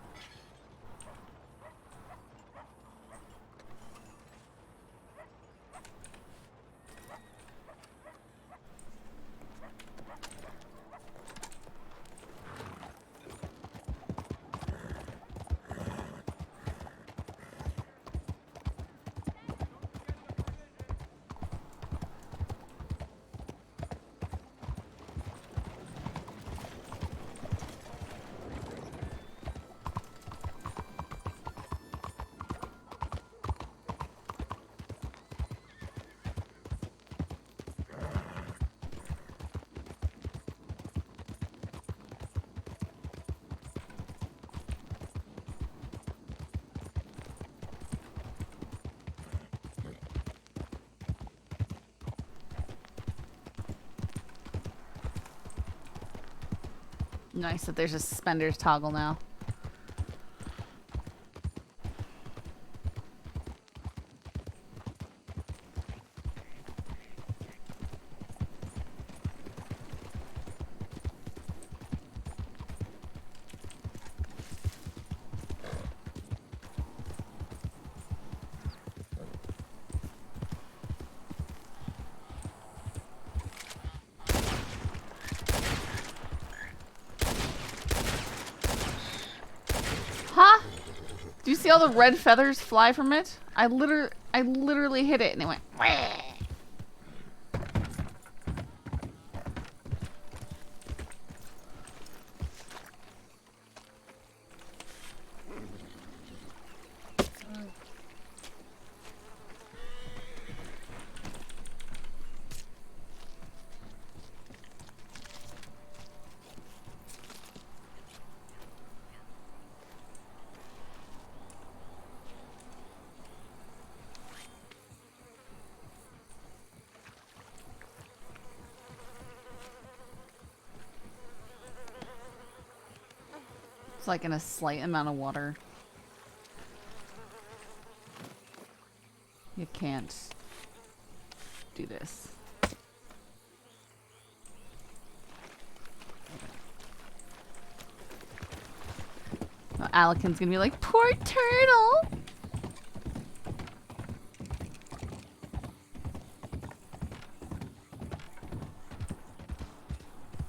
Nice that there's a suspenders toggle now. Huh? Do you see all the red feathers fly from it? I literally hit it and it went. Wah. It's like in a slight amount of water. You can't do this. Well, Alekin's gonna be like, poor turtle!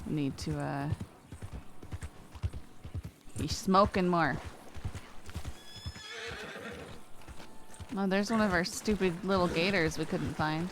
Need to, be smoking more. Oh, there's one of our stupid little gators we couldn't find.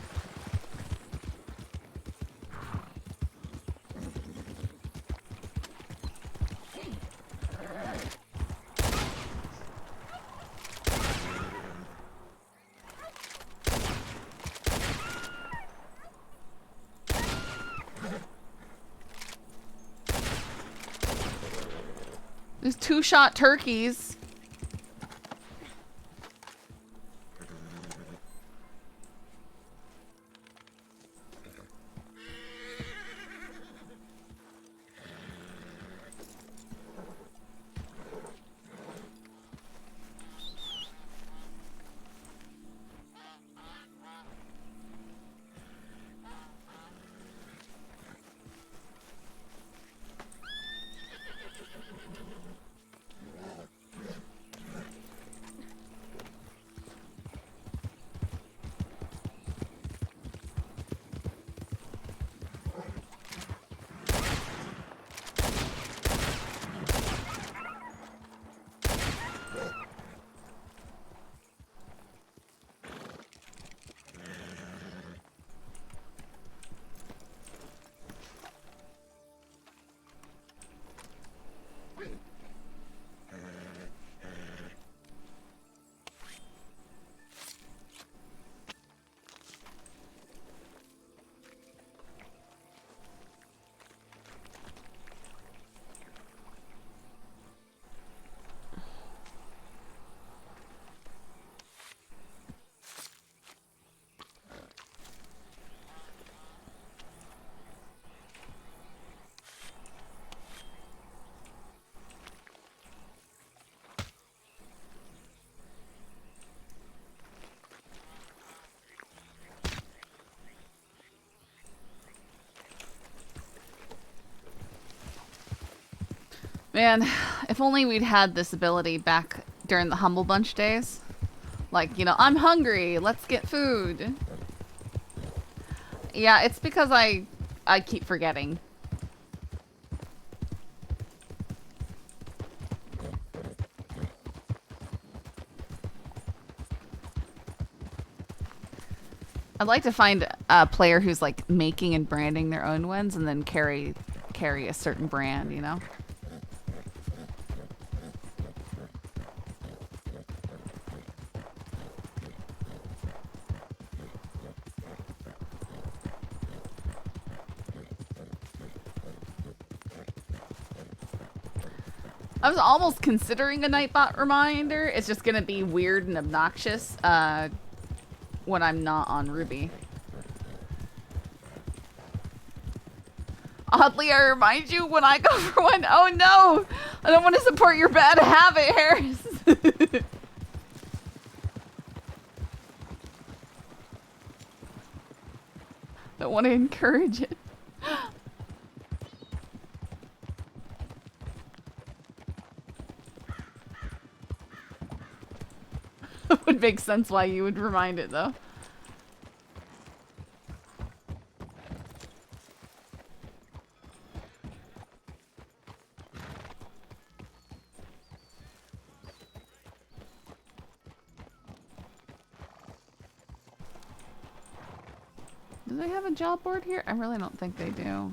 These two-shot turkeys. Man, if only we'd had this ability back during the Humble Bunch days. Like, you know, I'm hungry, let's get food. Yeah, it's because I keep forgetting. I'd like to find a player who's like making and branding their own ones and then carry a certain brand, you know? I was almost considering a Nightbot reminder. It's just gonna be weird and obnoxious when I'm not on Ruby. Oddly, I remind you when I go for one. Oh no! I don't want to support your bad habit, Harris. Don't want to encourage it. It would make sense why you would remind it, though. Do they have a job board here? I really don't think they do.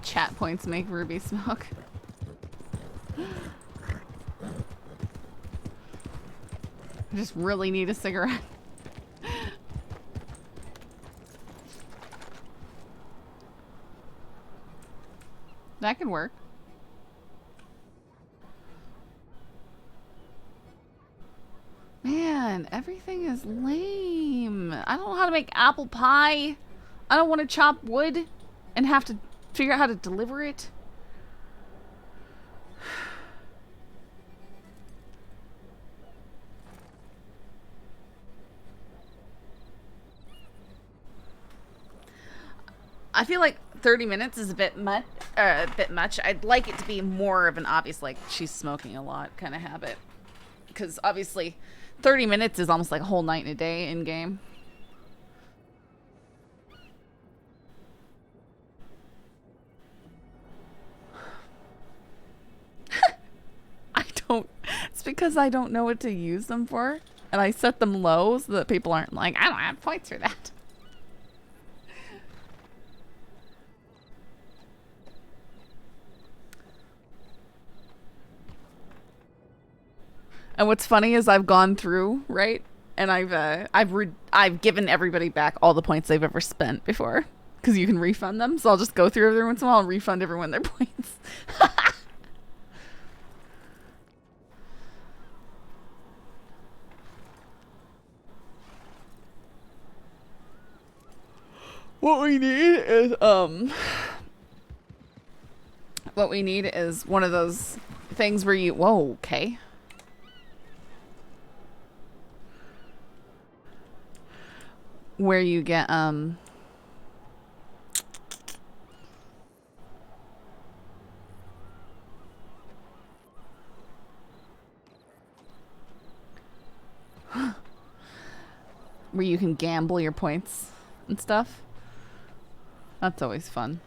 Chat points make Ruby smoke. I just really need a cigarette. That could work. Man, everything is lame. I don't know how to make apple pie. I don't want to chop wood and have to figure out how to deliver it. I feel like 30 minutes is a bit much. I'd like it to be more of an obvious, like, she's smoking a lot kind of habit. Because obviously 30 minutes is almost like a whole night and a day in game. It's because I don't know what to use them for. And I set them low so that people aren't like, I don't have points for that. And what's funny is I've gone through, right? And I've given everybody back all the points they've ever spent before. Because you can refund them. So I'll just go through every once in a while and refund everyone their points. What we need is one of those things where you, whoa, okay. Where you get, where you can gamble your points and stuff. That's always fun.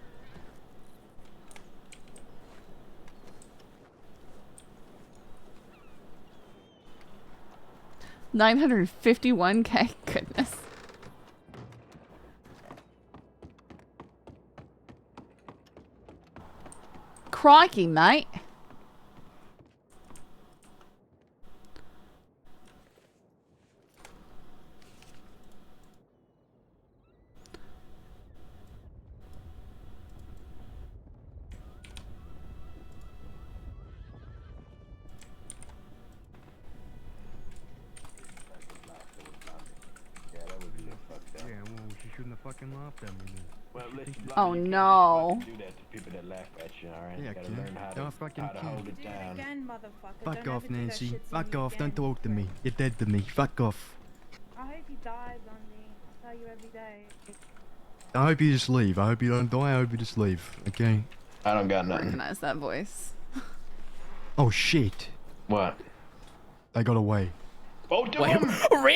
$951K. Goodness. Crikey, mate. Fucking laughed at me. Well, listen, Oh you can't no. just fucking do that to people that laugh at you, all right? Yeah, You gotta kid. learn how No, to, fucking how to hold kid. it Do it down. again, motherfucker. Fuck Don't off, ever do that Nancy. shit to Fuck me off. again. Don't talk to me. You're dead to me. Fuck off. I hope you die, Blondie. I tell you every day. I hope you just leave. I hope you don't die. I hope you just leave. Okay? I don't got nothing. Recognize that voice. Oh, shit. What? They got away. Both of them?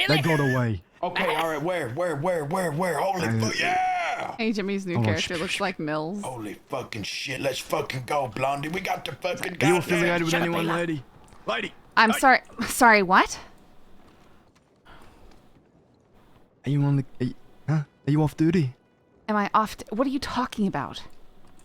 They got away. Okay, all right, where? Holy fuck, yeah! Hey, Jimmy's new Oh, character looks like Mills. Holy fucking shit, let's fucking go, Blondie. We got the fucking Are you goddamn affiliated with shut up, anyone, Ayla. lady? Lady! I'm sorry. Sorry, what? Are you on the... Are you off duty? Am I off? What are you talking about?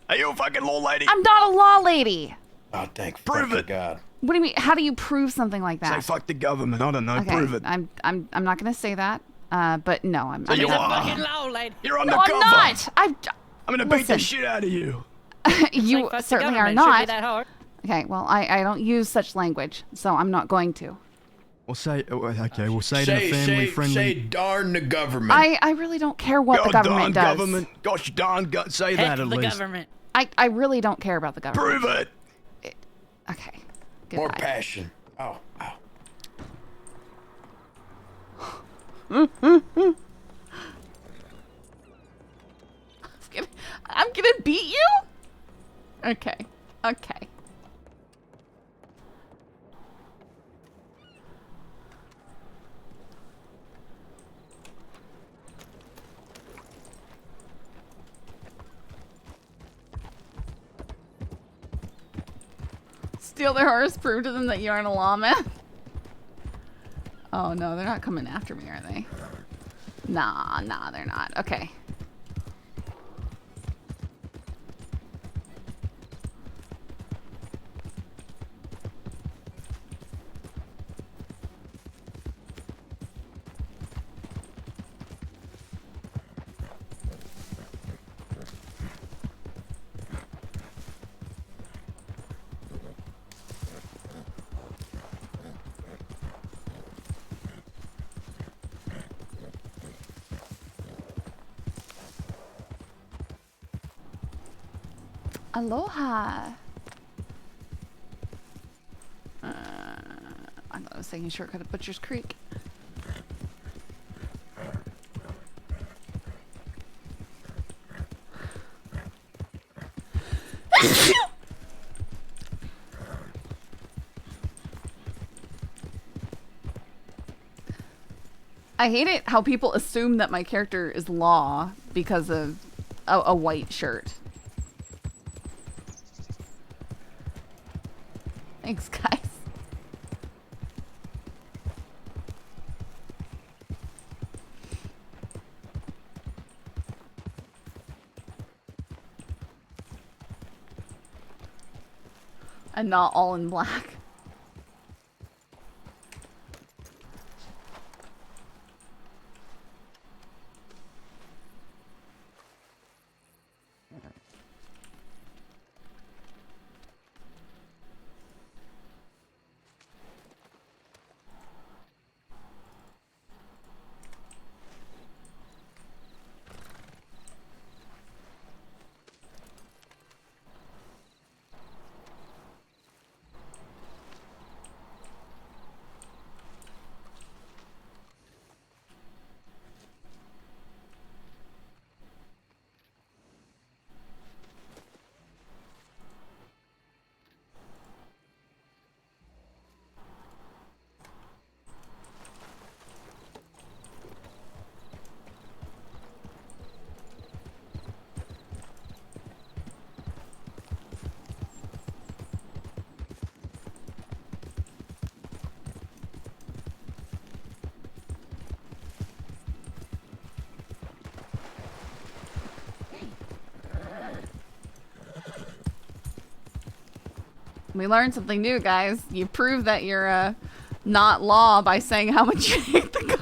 Are you a fucking law lady? I'm not a law lady. Oh, thank Prove fucking it. God. What do you mean? How do you prove something like Say that? fuck the government. I don't know. Okay, Prove it. I'm not gonna say that. But no, I'm. So you gonna- are. law lady. You're No, undercover. I'm not. I'm gonna beat Listen. the shit out of you. You Like, fuck the certainly are government. Shouldn't be not. that hard. Okay, well, I don't use such language, so I'm not going to. We'll say... Okay, we'll say it in a family-friendly... Say darn the government. I really don't care what the God government darn does. government. Gosh darn... Say Heck that at the least. government. I really don't care about the government. Prove it. Okay. More Goodbye. passion. Oh, ow. I'm gonna beat you? Okay. Okay. Steal their horse, prove to them that you aren't a lawman. Oh no, they're not coming after me, are they? Nah, they're not. Okay. Aloha. I thought I was taking a shortcut at Butcher's Creek. I hate it how people assume that my character is law because of a white shirt. Thanks, guys. And not all in black. We learned something new, guys. You prove that you're not law by saying how much you hate the government.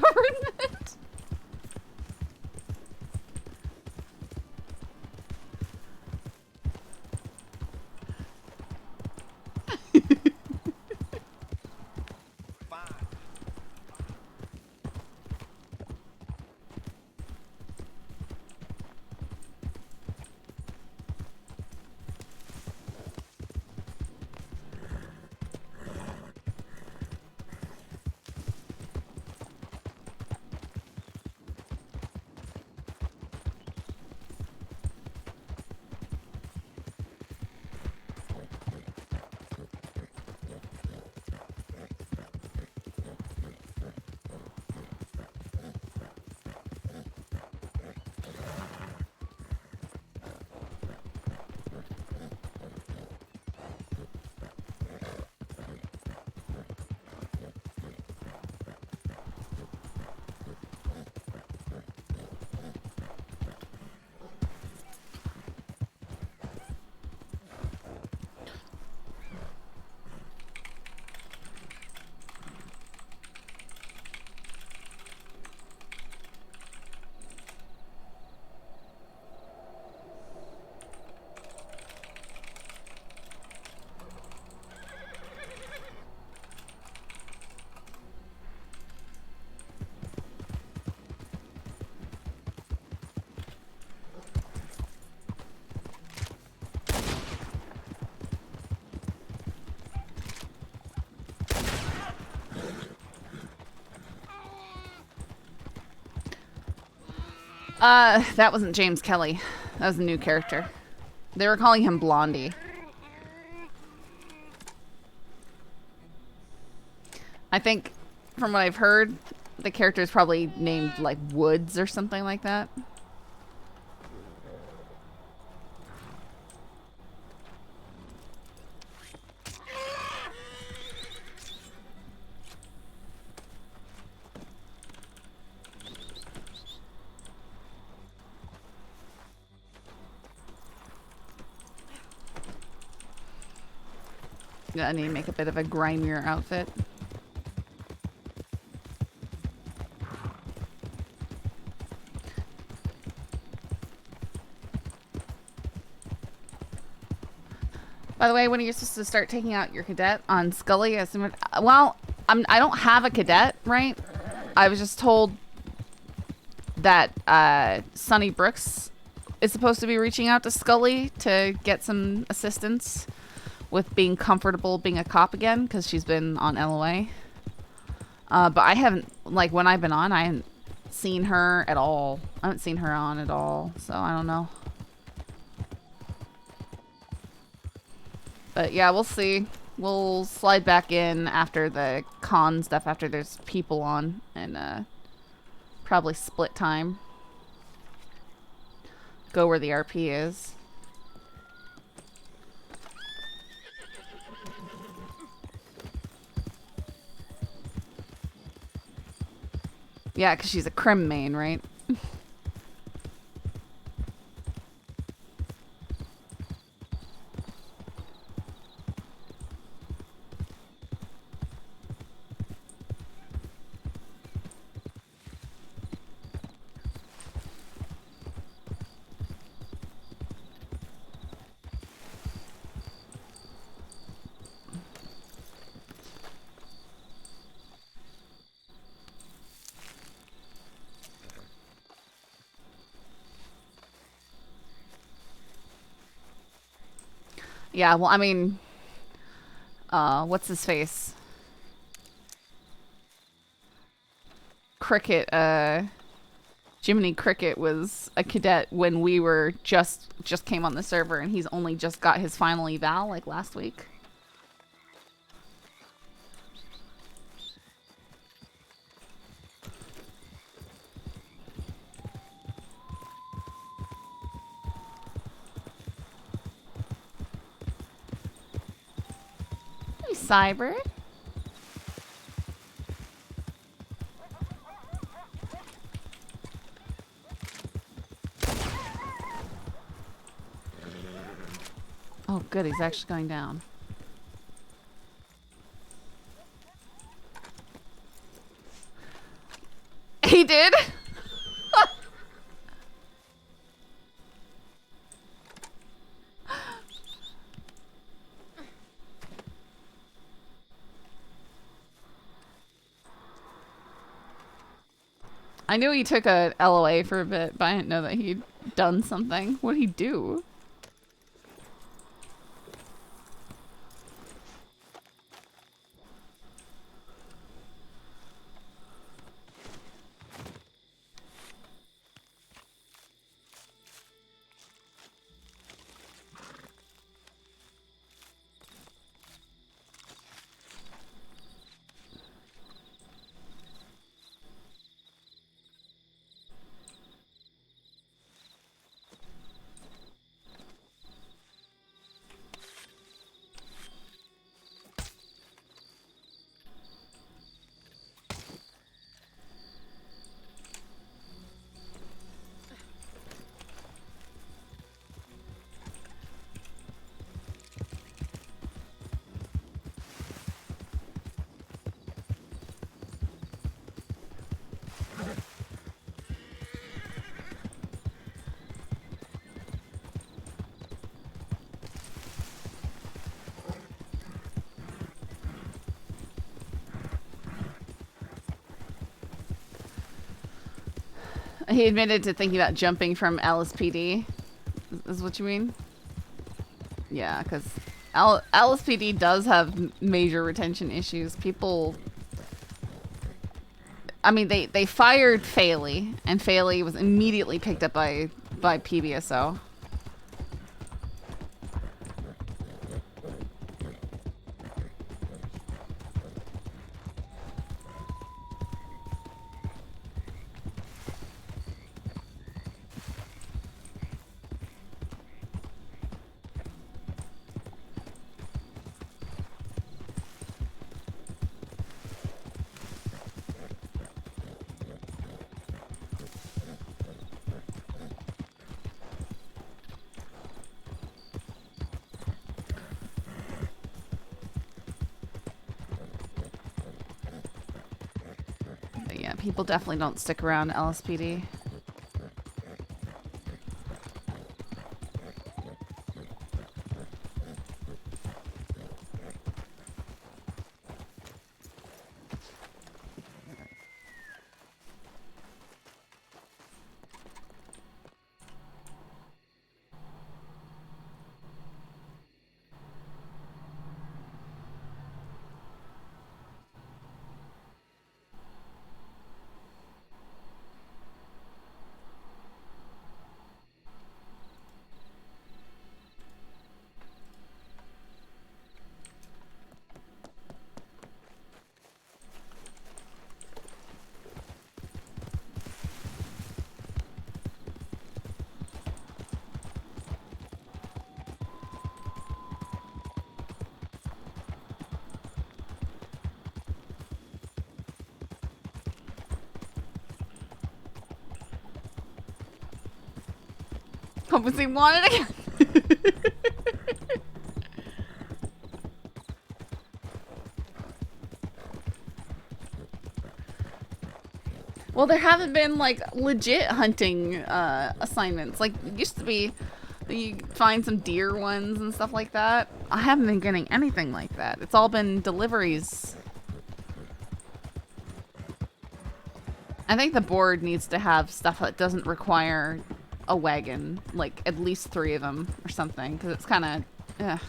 That wasn't James Kelly. That was a new character. They were calling him Blondie. I think, from what I've heard, the character is probably named, like, Woods or something like that. Yeah, I need to make a bit of a grimier outfit. By the way, when are you supposed to start taking out your cadet on Scully? Well, I don't have a cadet, right? I was just told that Sonny Brooks is supposed to be reaching out to Scully to get some assistance with being comfortable being a cop again, because she's been on LOA. But I haven't, like, when I've been on, I haven't seen her at all. I haven't seen her on at all, so I don't know. But yeah, we'll see. We'll slide back in after the con stuff, after there's people on, and probably split time. Go where the RP is. Yeah, because she's a crim main, right? Yeah, well, I mean, what's his face? Cricket, Jiminy Cricket was a cadet when we were just came on the server, and he's only just got his final eval, like, last week. Hey, Cyber. Oh, good. He's actually going down. did. I knew he took a LOA for a bit, but I didn't know that he'd done something. What'd he do? He admitted to thinking about jumping from LSPD. Is what you mean? Yeah, because LSPD does have major retention issues. People... I mean, they fired Faley, and Faley was immediately picked up by PBSO. People definitely don't stick around LSPD. Hoping he wanted again. Well, there haven't been like legit hunting assignments. Like it used to be, you find some deer ones and stuff like that. I haven't been getting anything like that. It's all been deliveries. I think the board needs to have stuff that doesn't require a wagon, like at least 3 of them or something, because it's kind of, ugh.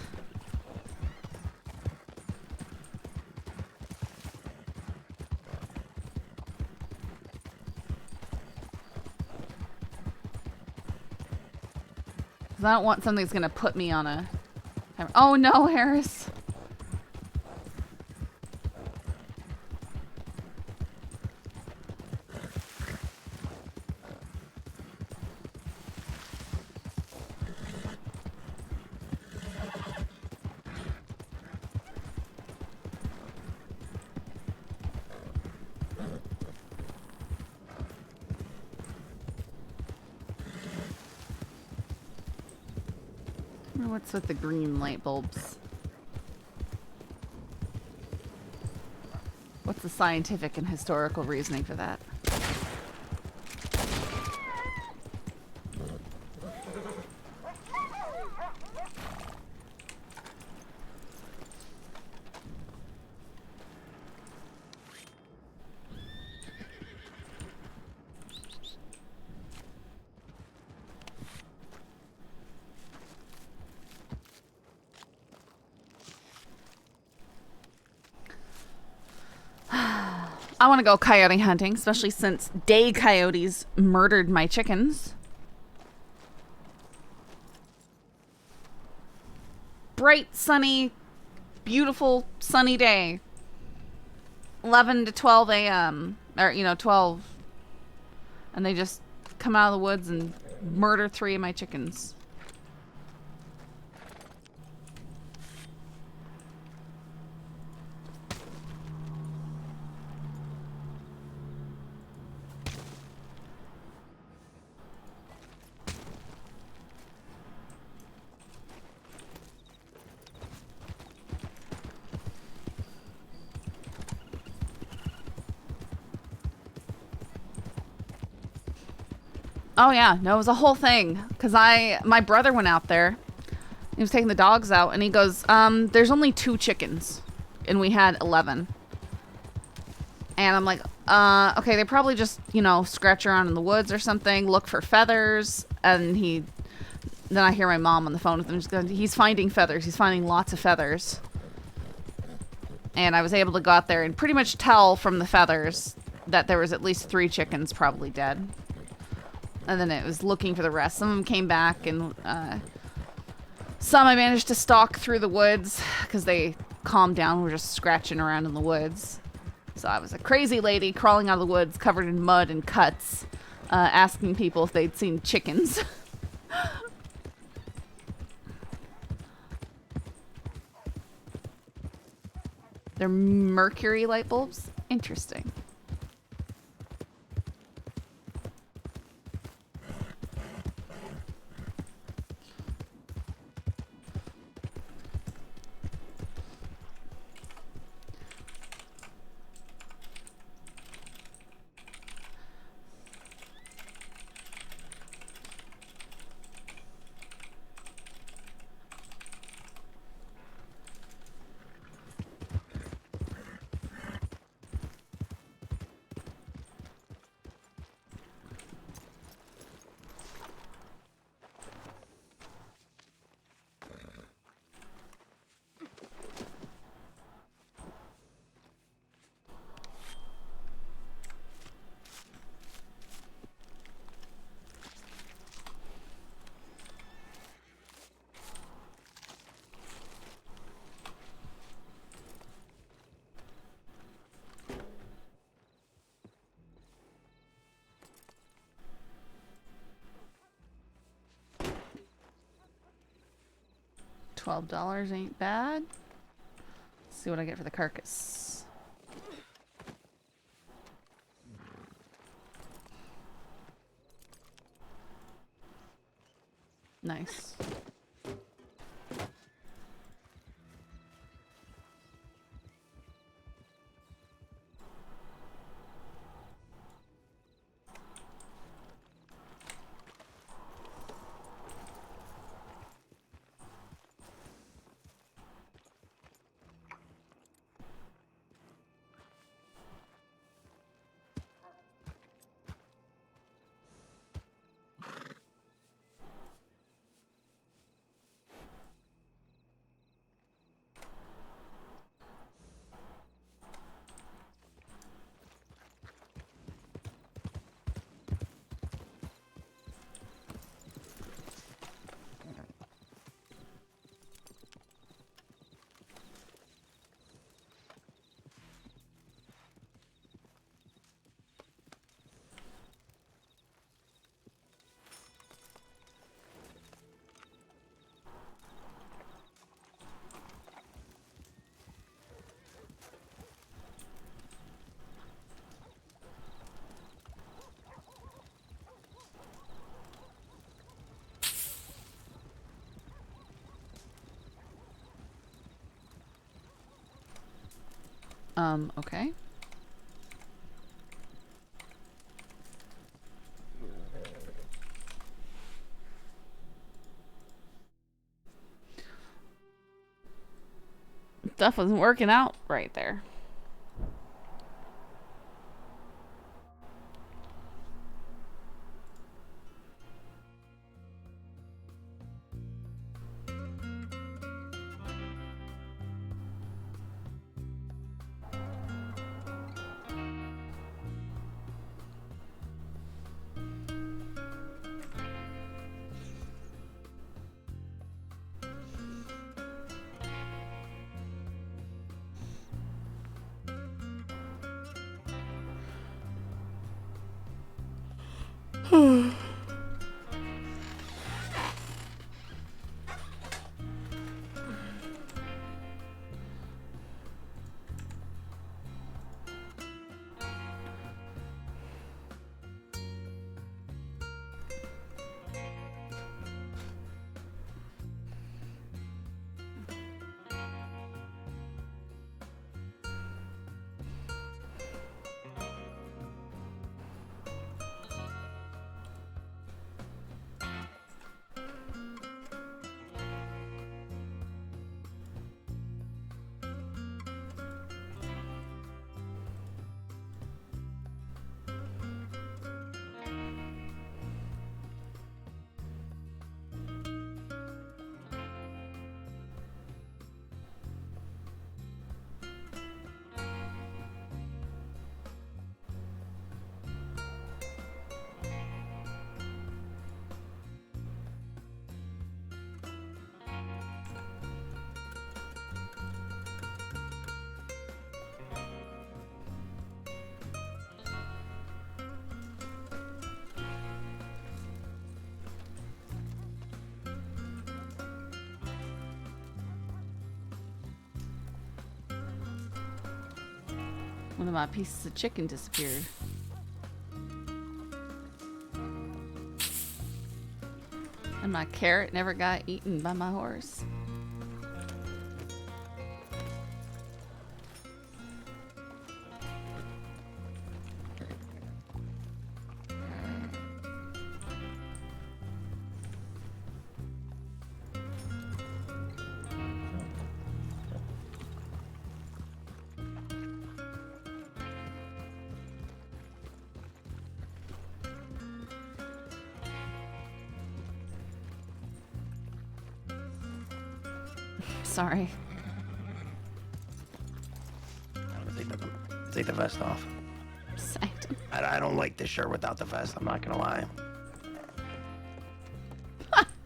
Because I don't want something that's going to put me on a... Oh no, Harris. What's with the green light bulbs? What's the scientific and historical reasoning for that? I want to go coyote hunting, especially since day coyotes murdered my chickens. Bright, sunny, beautiful, sunny day. 11 to 12 a.m. Or, 12. And they just come out of the woods and murder 3 of my chickens. Oh yeah, no, it was a whole thing. Cause my brother went out there. He was taking the dogs out, and he goes, "There's only 2 chickens, and we had 11." And I'm like, okay, they probably just, scratch around in the woods or something, look for feathers." And then I hear my mom on the phone with him, just going, "He's finding feathers. He's finding lots of feathers." And I was able to go out there and pretty much tell from the feathers that there was at least 3 chickens probably dead. And then it was looking for the rest. Some of them came back, and some I managed to stalk through the woods because they calmed down. We're just scratching around in the woods. So I was a crazy lady crawling out of the woods covered in mud and cuts, asking people if they'd seen chickens. They're mercury light bulbs? Interesting. $12 ain't bad. Let's see what I get for the carcass. Nice. Okay. Stuff wasn't working out right there. One of my pieces of chicken disappeared. And my carrot never got eaten by my horse. Sorry. Take the vest off. Sanctum. I don't like this shirt without the vest. I'm not gonna lie.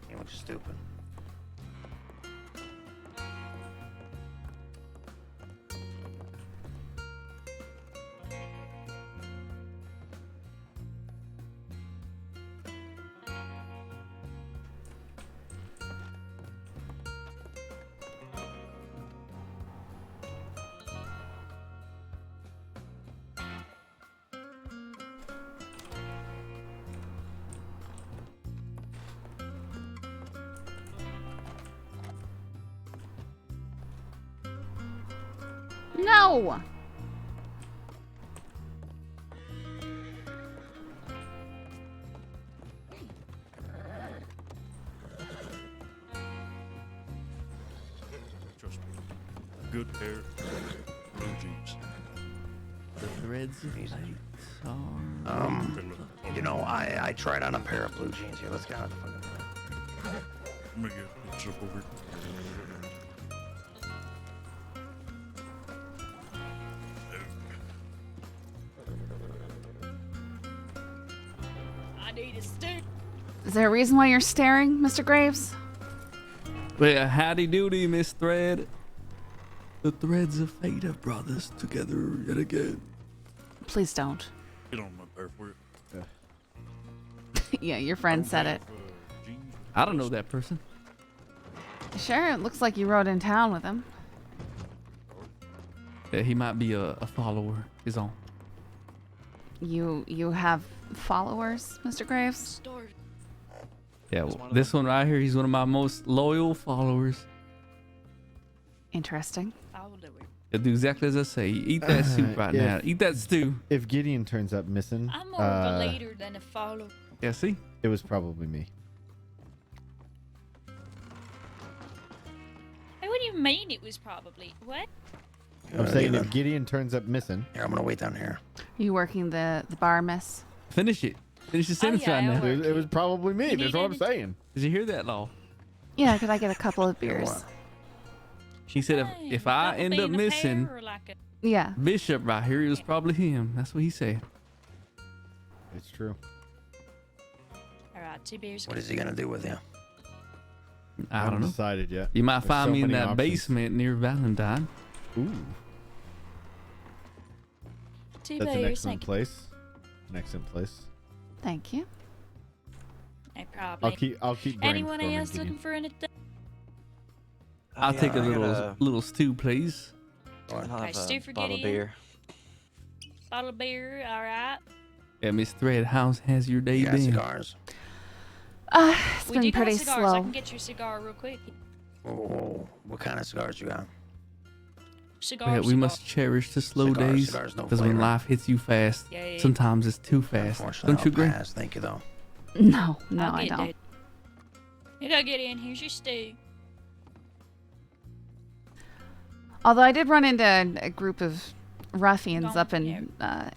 You look stupid. No! Trust me. A good pair of blue jeans. The threads of fate are... You know, I tried on a pair of blue jeans here. Let's get out of the fucking room. I'm gonna get a jump over. Is there a reason why you're staring, Mr. Graves? Well, howdy doody, Miss Thread. The threads of fate have brought us together yet again. Please don't. Get on my pair for you. Yeah, your friend said it. Jeans. I don't know that person. Sure, it looks like you rode in town with him. Yeah, he might be a follower. His own. You have followers, Mr. Graves? Yeah, well, this one right here, he's one of my most loyal followers. Interesting. He'll do exactly as I say. Eat that soup right now. Eat that stew. If Gideon turns up missing, I'm more of a leader than a follower. Yeah, see? it was probably me. Hey, what do you mean it was probably? What? I'm saying if Gideon turns up missing. Here, I'm gonna wait down here. Are you working the bar, miss? Finish it. Finish the sentence right now. It was probably me. You That's need what I'm anything? saying. Did you hear that, Law? Yeah, could I get a couple of beers? She said if I end up missing Yeah. Bishop right here, it was probably him. That's what he said. It's true. All right, 2 beers. What is he gonna do with you? I haven't don't know. decided yet. You might There's find so me in many that options. basement near Valentine. Ooh, 2 that's an beers. excellent Thank you. place. An excellent place. Thank you. No problem. I'll keep. Anyone brainstorming, else Gideon. looking for anything? I'll take a little stew, please. I'll Okay, have stew a for bottle of Gideon. beer. Bottle of beer, all right. Yeah, Miss Thread, how's has your day You got been? cigars? It's We been do pretty got cigars. I slow. can get your cigar real quick. Oh, what kind of cigars you got? Cigar. Yeah, we must cherish the slow days Cigars, no because when flavor. life hits you fast, Yeah. sometimes it's too fast. Unfortunately, Don't you I'll agree? pass. Thank you, though. No, I'll I get don't. it. You gotta get in. Here's your stew. Although I did run into a group of ruffians Don't up in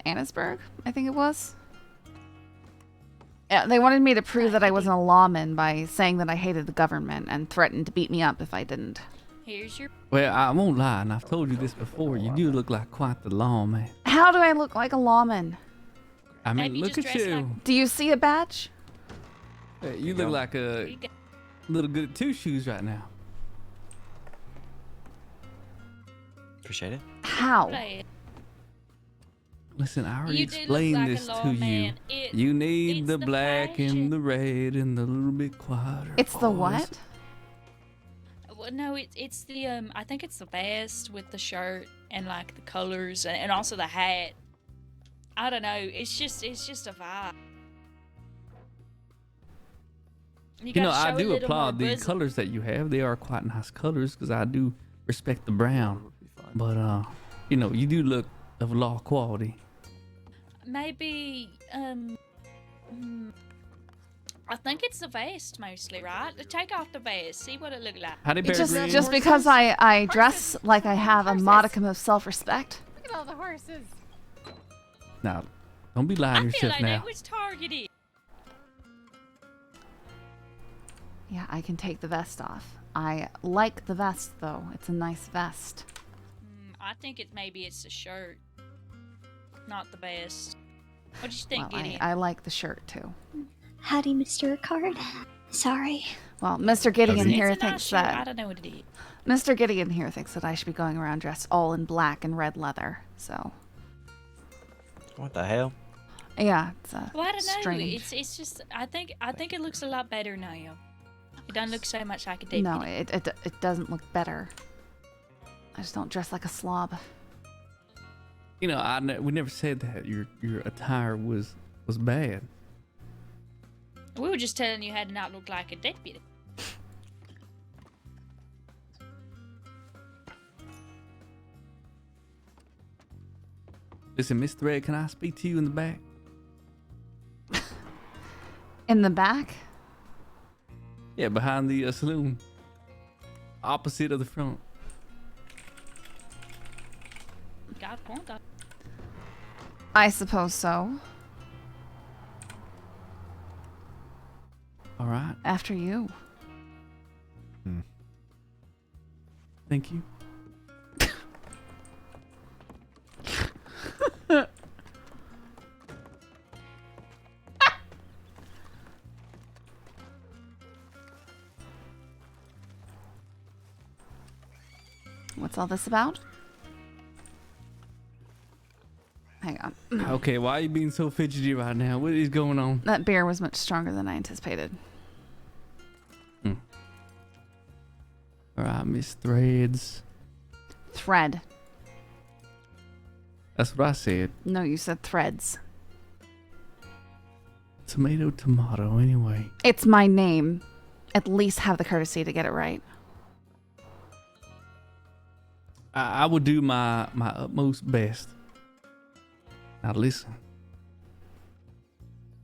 Annisburg, I think it was. Yeah, they wanted me to prove that I wasn't a lawman by saying that I hated the government and threatened to beat me up if I didn't. Here's your. Well, I won't lie, and I've told you this before. You do look like quite the lawman. How do I look like a lawman? I mean, Maybe look just at dress you. like- Do you see a badge? You look like a You got- little good at two shoes right now. Appreciate it. How? Play it. Listen, I already You do look explained like a this to you. lawman. It- You need it's the the black fashion. and the red and the little bit quieter. It's the voice. what? Well, no, it's the I think it's the vest with the shirt and like the colors and also the hat. I don't know. It's just a vibe. You know, gotta I show a do little applaud more the bosom. colors that you have. They are quite nice colors because I do respect the brown. But you know, you do look of law quality. Maybe I think it's the vest mostly, right? Take off the vest. See what it look like. Howdy, Peregrine. Just because I dress like I have a modicum of self-respect. Look at all the horses. Now, don't be lying I to feel yourself like now. that was targeted. Yeah, I can take the vest off. I like the vest though. It's a nice vest. I think maybe it's the shirt, not the vest. What do you think, Well, Gideon? I like the shirt too. Howdy, Mr. Ricard. Sorry. Well, Mr. Gideon here it's a nice thinks shirt. I that don't know what it is. Mr. Gideon here thinks that I should be going around dressed all in black and red leather. So What the hell? yeah, it's Well, I don't know. strange. It's just I think it looks a lot better now. It doesn't look so much like a deputy. No, it doesn't look better. I just don't dress like a slob. You know, we never said that your attire was bad. We were just telling you how to not look like a deputy. Listen, Miss Thread, can I speak to you in the back? In the back? Yeah, behind the saloon, opposite of the front. Got point. I suppose so. All right. After you. Thank you. What's all this about? Hang on. Okay, why are you being so fidgety right now? What is going on? That beer was much stronger than I anticipated. All right, Miss Threads. Thread. That's what I said. No, you said threads. Tomato, tomato, anyway. It's my name. At least have the courtesy to get it right. I will do my utmost best. Now listen.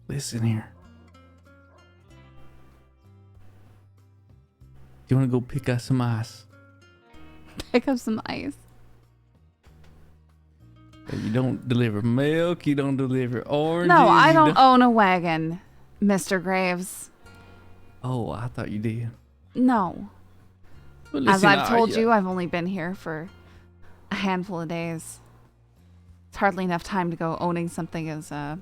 Listen here. You want to go pick up some ice? Pick up some ice. You don't deliver milk. You don't deliver oranges. No, I you don't own a wagon, Mr. Graves. Oh, I thought you did. No. Well, As listen, I've told you, I've only been here for a handful of days. It's hardly enough time to go owning something as, well,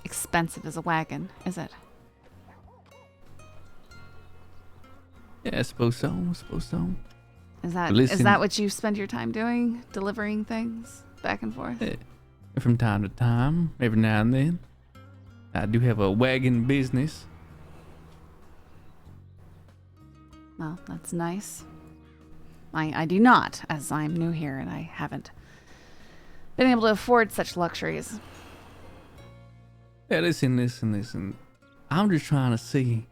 expensive as a wagon, is it? Yeah, I suppose so. I suppose so. Is that Listen. is that what you spend your time doing? Delivering things back and forth? Yeah. From time to time, every now and then. I do have a wagon business. Well, that's nice. I do not, as I'm new here and I haven't been able to afford such luxuries. Yeah, listen. I'm just trying to see,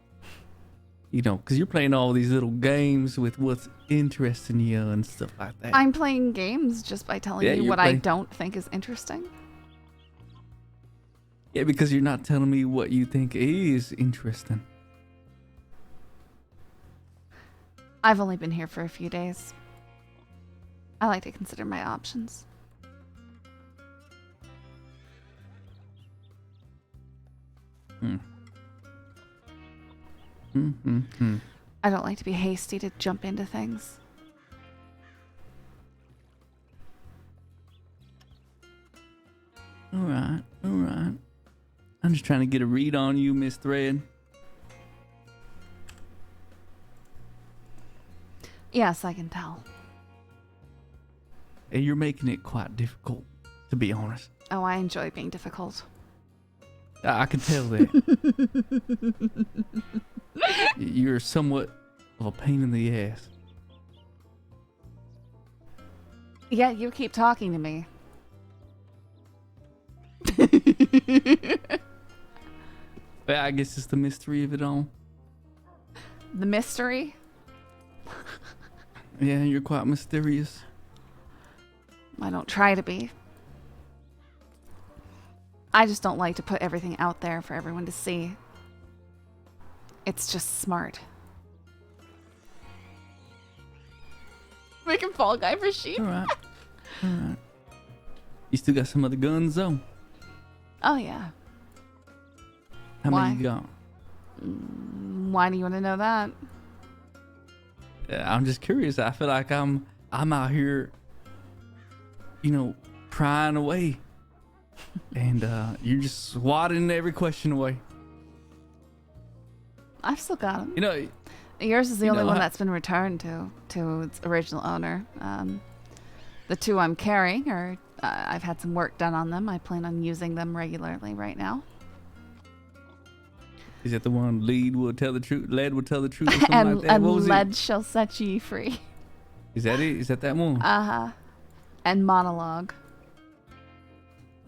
you know, because you're playing all these little games with what's interesting you and stuff like that. I'm playing games just by telling you what I don't think is interesting. Yeah, because you're not telling me what you think is interesting. I've only been here for a few days. I like to consider my options. I don't like to be hasty to jump into things. All right. I'm just trying to get a read on you, Miss Thread. Yes, I can tell. And you're making it quite difficult, to be honest. Oh, I enjoy being difficult. I can tell that. You're somewhat of a pain in the ass. Yeah, you keep talking to me. Well, I guess it's the mystery of it all. The mystery? Yeah, you're quite mysterious. I don't try to be. I just don't like to put everything out there for everyone to see. It's just smart. Making Fall Guy for sheep. All right. You still got some other guns, though? Oh, yeah. How Why? many you got? Why do you want to know that? I'm just curious. I feel like I'm out here, you know, prying away. And you're just swatting every question away. I've still got them. You know, yours is the only one that's been returned to its original owner. The two I'm carrying are I've had some work done on them. I plan on using them regularly right now. Is that the one lead will tell the truth? Lead will tell the truth, or something like that? And What was lead it? shall set ye free. Is that it? Is that one? And monologue.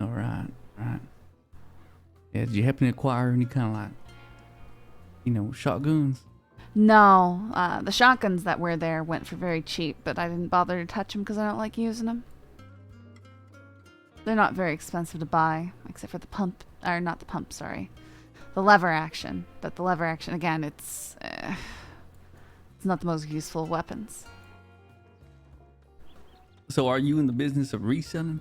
All right. Yeah, did you happen to acquire any kind of like, you know, shotguns? No, the shotguns that were there went for very cheap, but I didn't bother to touch them because I don't like using them. They're not very expensive to buy, except for the pump, or not the pump, sorry. The lever action. But the lever action, again, it's not the most useful of weapons. So are you in the business of reselling?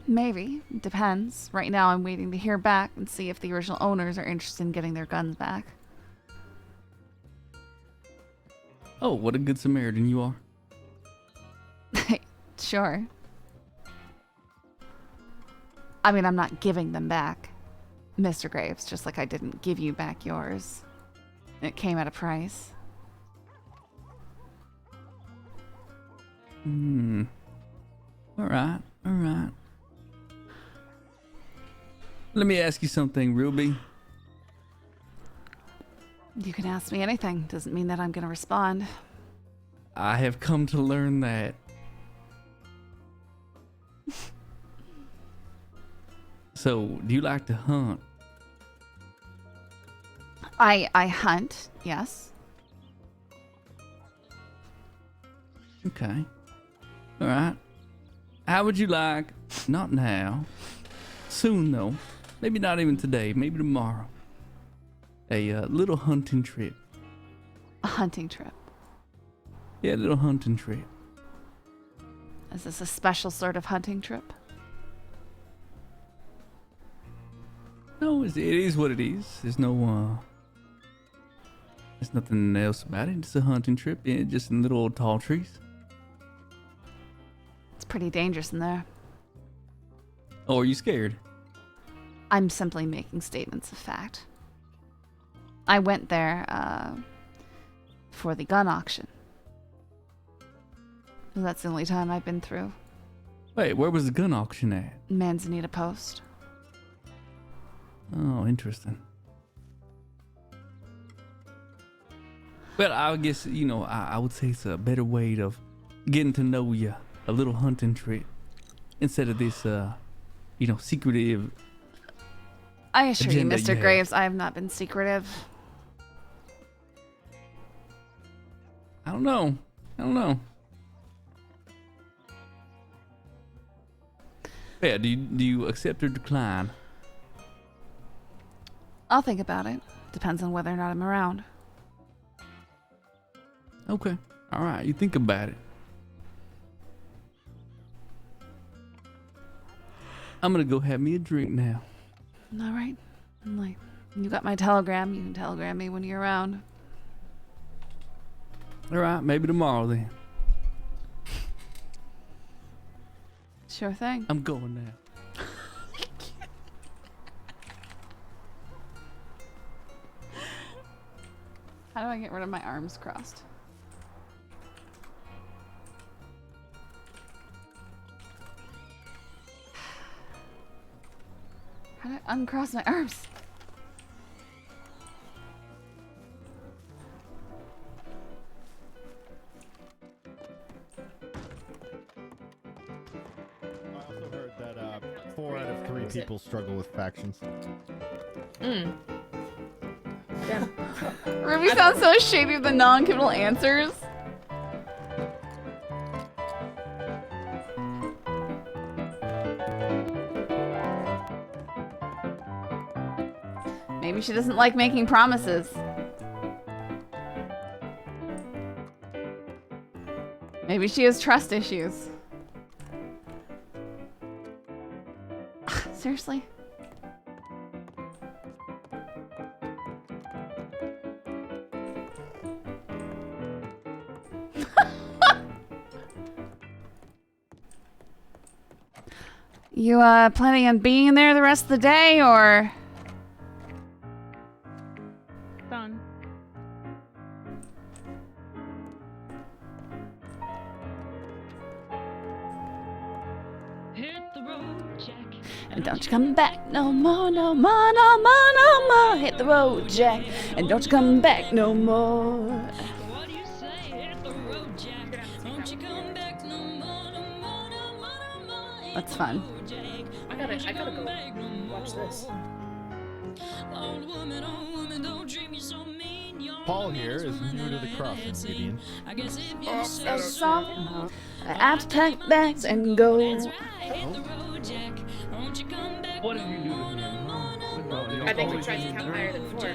Maybe. Depends. Right now I'm waiting to hear back and see if the original owners are interested in getting their guns back. Oh, what a good Samaritan you are. Sure. I mean, I'm not giving them back, Mr. Graves, just like I didn't give you back yours. It came at a price. All right. Let me ask you something, Ruby. You can ask me anything. Doesn't mean that I'm going to respond. I have come to learn that. So, do you like to hunt? I hunt, yes. Okay. All right. How would you like, not now, soon though, maybe not even today, maybe tomorrow, a little hunting trip? A hunting trip. Yeah, a little hunting trip. Is this a special sort of hunting trip? No, it is what it is. There's no, there's nothing else about it. It's a hunting trip, yeah, just in little old tall trees. It's pretty dangerous in there. Oh, are you scared? I'm simply making statements of fact. I went there for the gun auction. That's the only time I've been through. Wait, where was the gun auction at? Manzanita Post. Oh, interesting. Well, I guess, you know, I would say it's a better way of getting to know you. A little hunting trip. Instead of this, you know, secretive. I assure you, agenda Mr. you have. Graves, I have not been secretive. I don't know. Yeah, do you accept or decline? I'll think about it. Depends on whether or not I'm around. Okay. All right, you think about it. I'm gonna go have me a drink now. All right. I'm like, you got my telegram. You can telegram me when you're around. All right, maybe tomorrow then. Sure thing. I'm going now. How do I get rid of my arms crossed? How do I uncross my arms? I also heard that 4 out of 3 people struggle with factions. Mm. Yeah. Ruby sounds so shady with the non-committal answers. Maybe she doesn't like making promises. Maybe she has trust issues. Seriously? You planning on being there the rest of the day, or? Done. And don't you come back no more, no more, no more, no more. Hit the road, Jack, and don't you come back no more. That's fun. I gotta go watch this. Paul here is new to the crossing, Gideon. I have to pack bags and go. What did you do with him? I think we tried to count higher than 4.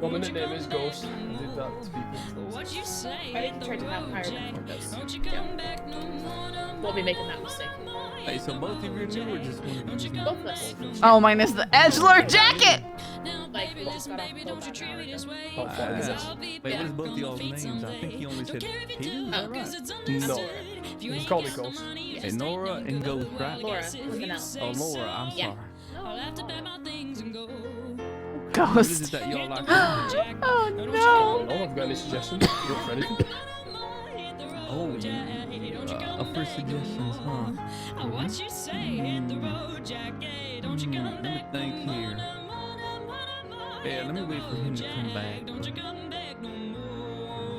Well, the name is Ghost. I did that to people. I think you tried to count higher than 4 ghosts. Yeah. We'll be making that mistake. Hey, so both of you are new or just one of you? Both of us. Oh, mine is the Edgelord jacket. Like, both got off the boat about an hour ago. Wait, what is both y'all's names? I think he only said Peter. Is that right? No. He's called me Ghost. Hey, Nora and Ghost, right? Laura, with an L. Oh, Laura, I'm Yeah. sorry. Ghost. What is it that y'all like? Oh No, no. I've got any suggestions. You're ready. Oh, up for suggestions, huh? Let me think here. Yeah, let me wait for him to come back.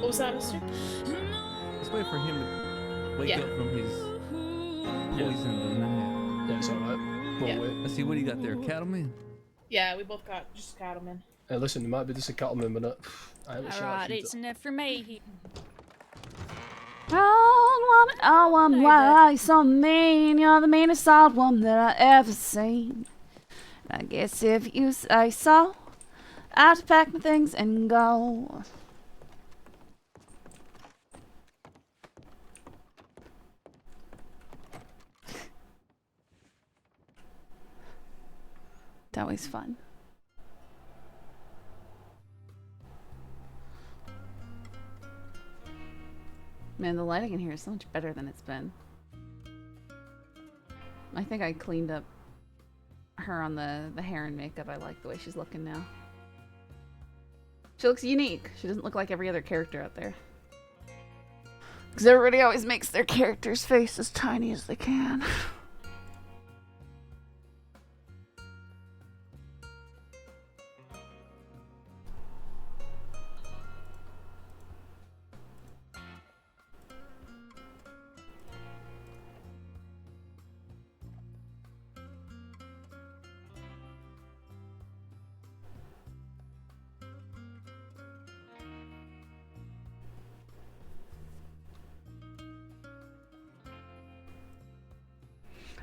What was that, mister? Let's wait for him to wake Yeah. up from his poison tonight. Yeah, it's alright. We'll Yeah. wait. Let's see, what do you got there? Cattleman? Yeah, we both got just cattlemen. Hey, listen, it might be just a cattleman, but I haven't shot Alright, a it's enough for me. Oh woman, why are you so mean? You're the meanest old woman that I ever seen. I guess if you say so, I have to pack my things and go. It's always fun. Man, the lighting in here is so much better than it's been. I think I cleaned up her on the hair and makeup. I like the way she's looking now. She looks unique. She doesn't look like every other character out there. Because everybody always makes their character's face as tiny as they can.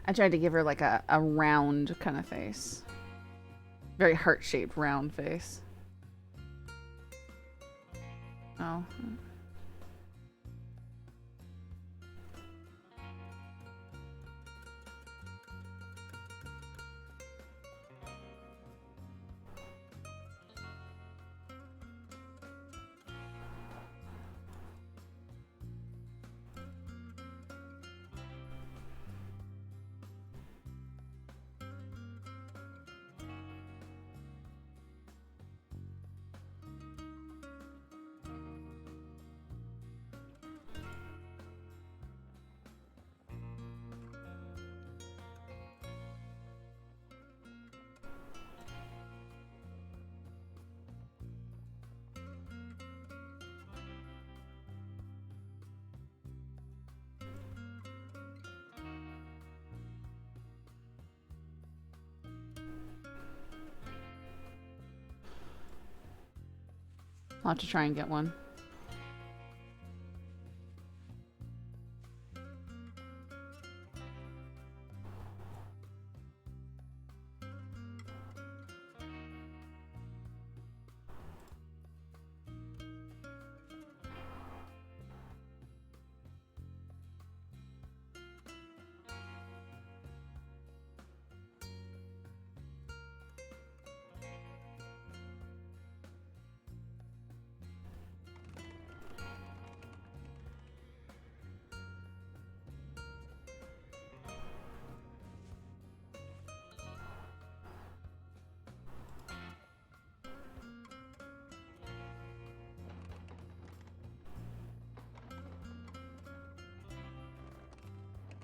I tried to give her like a round kind of face. Very heart-shaped round face. Oh. I'll have to try and get one.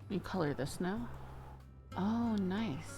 You color this now? Oh, nice.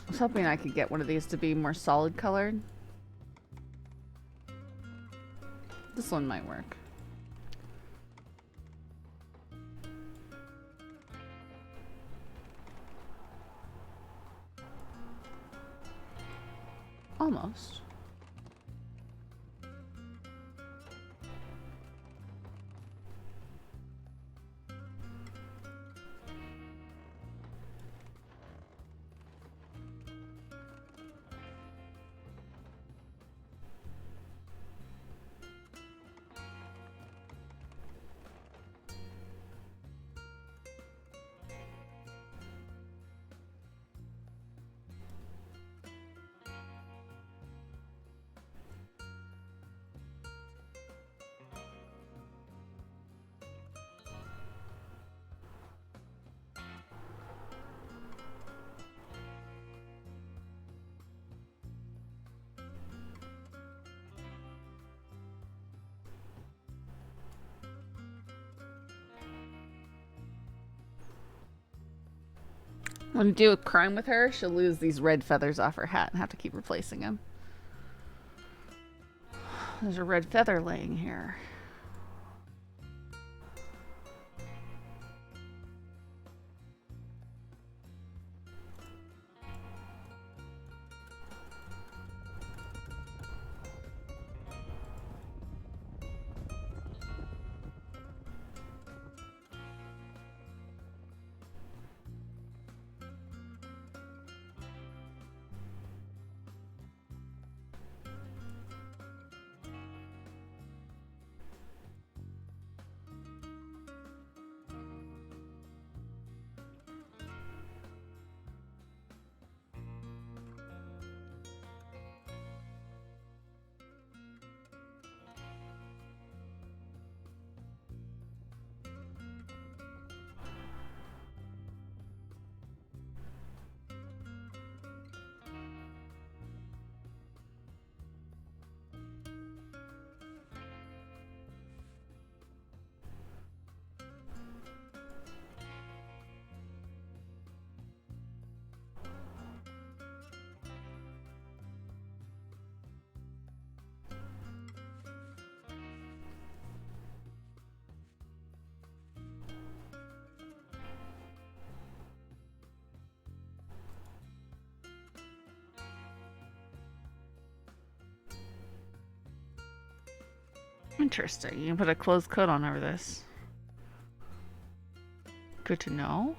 I was hoping I could get one of these to be more solid colored. This one might work. Almost. When you do a crime with her, she'll lose these red feathers off her hat and have to keep replacing them. There's a red feather laying here. Interesting. You can put a closed coat on over this. Good to know.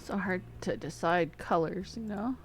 So hard to decide colors, you know?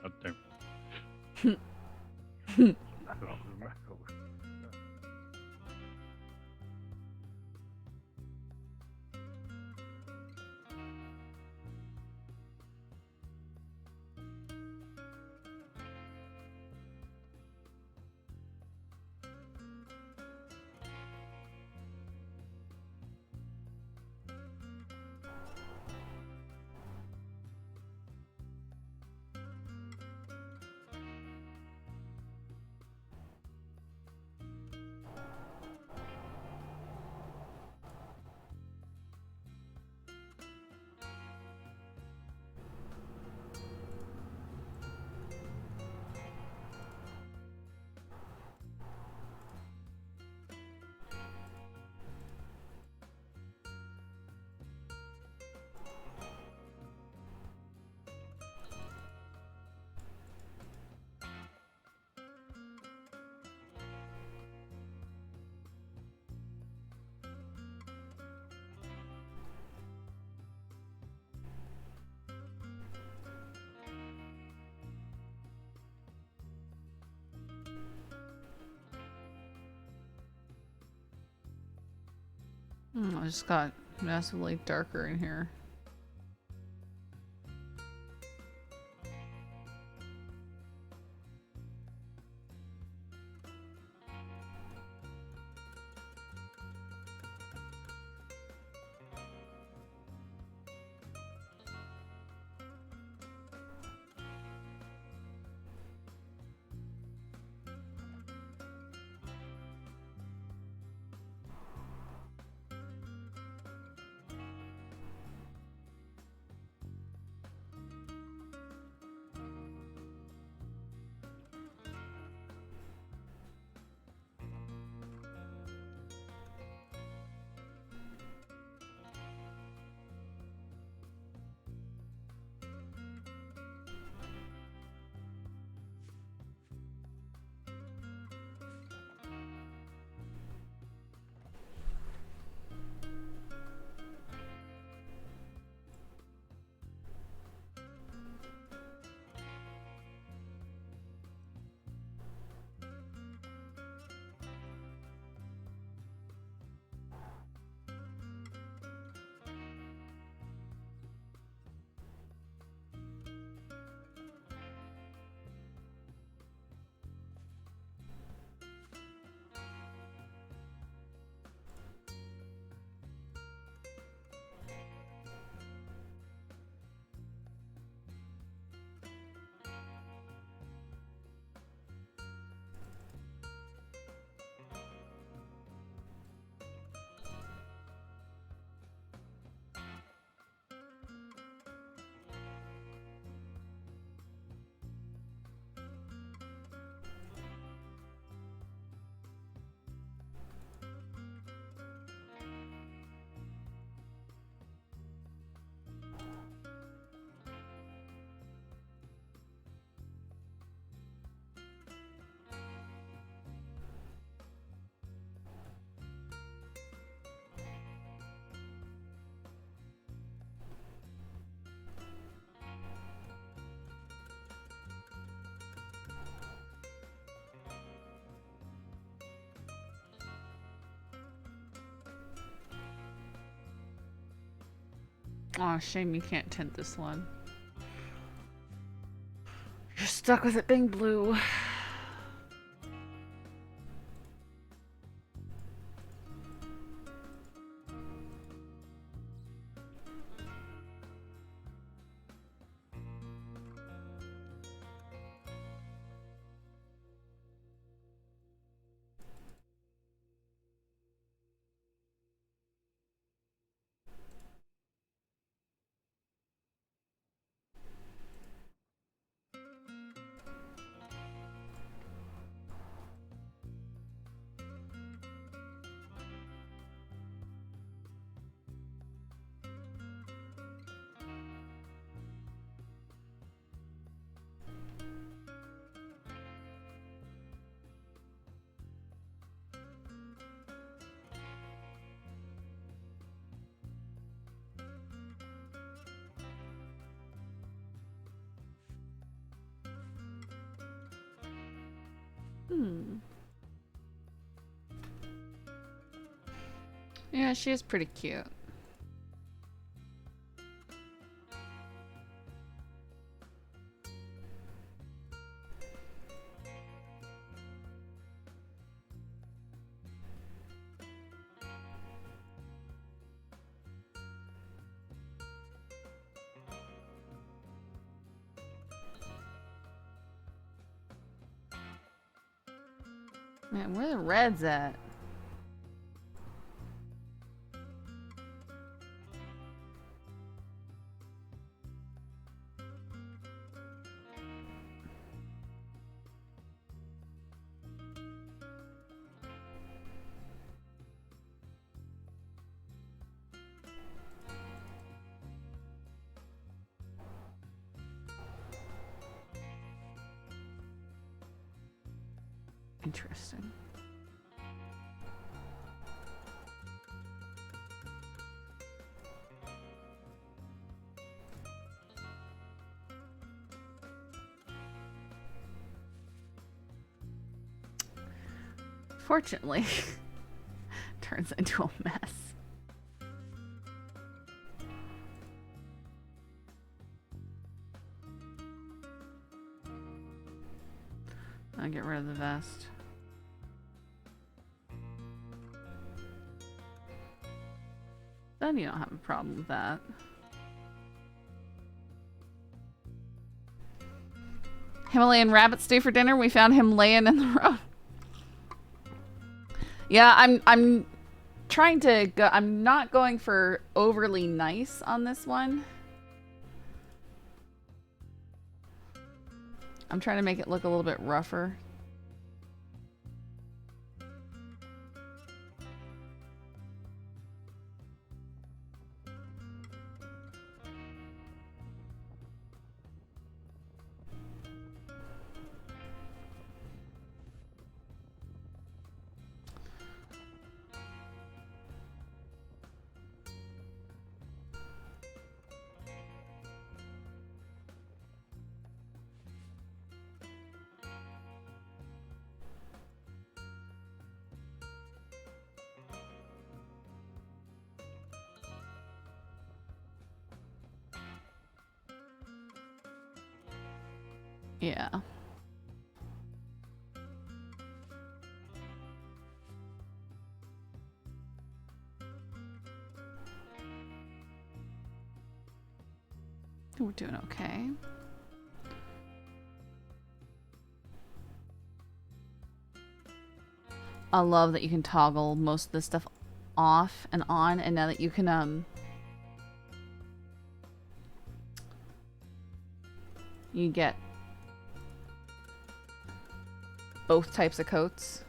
Up there. I just got massively darker in here. Oh, shame you can't tint this one. You're stuck with it being blue. Yeah, she is pretty cute. Man, where are the reds at? Interesting. Fortunately, turns into a mess. I'll get rid of the vest. Then you don't have a problem with that. Himalayan rabbit stay for dinner. We found him laying in the road. Yeah, I'm trying to go. I'm not going for overly nice on this one. I'm trying to make it look a little bit rougher. Yeah. We're doing okay. I love that you can toggle most of this stuff off and on, and now that you can you get both types of coats.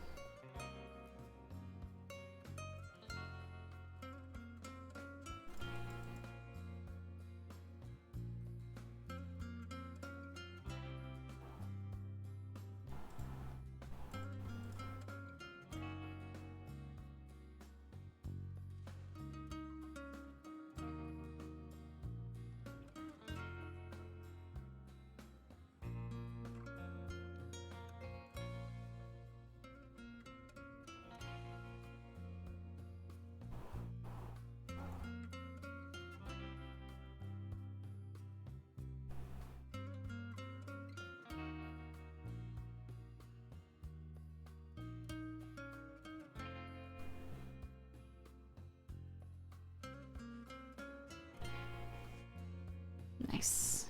Nice.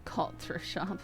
Call it thrift shop.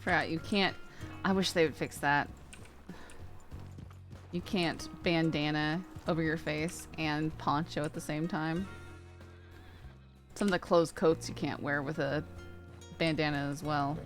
Forgot you can't. I wish they would fix that. You can't bandana over your face and poncho at the same time. Some of the closed coats you can't wear with a bandana as well.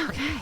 Okay.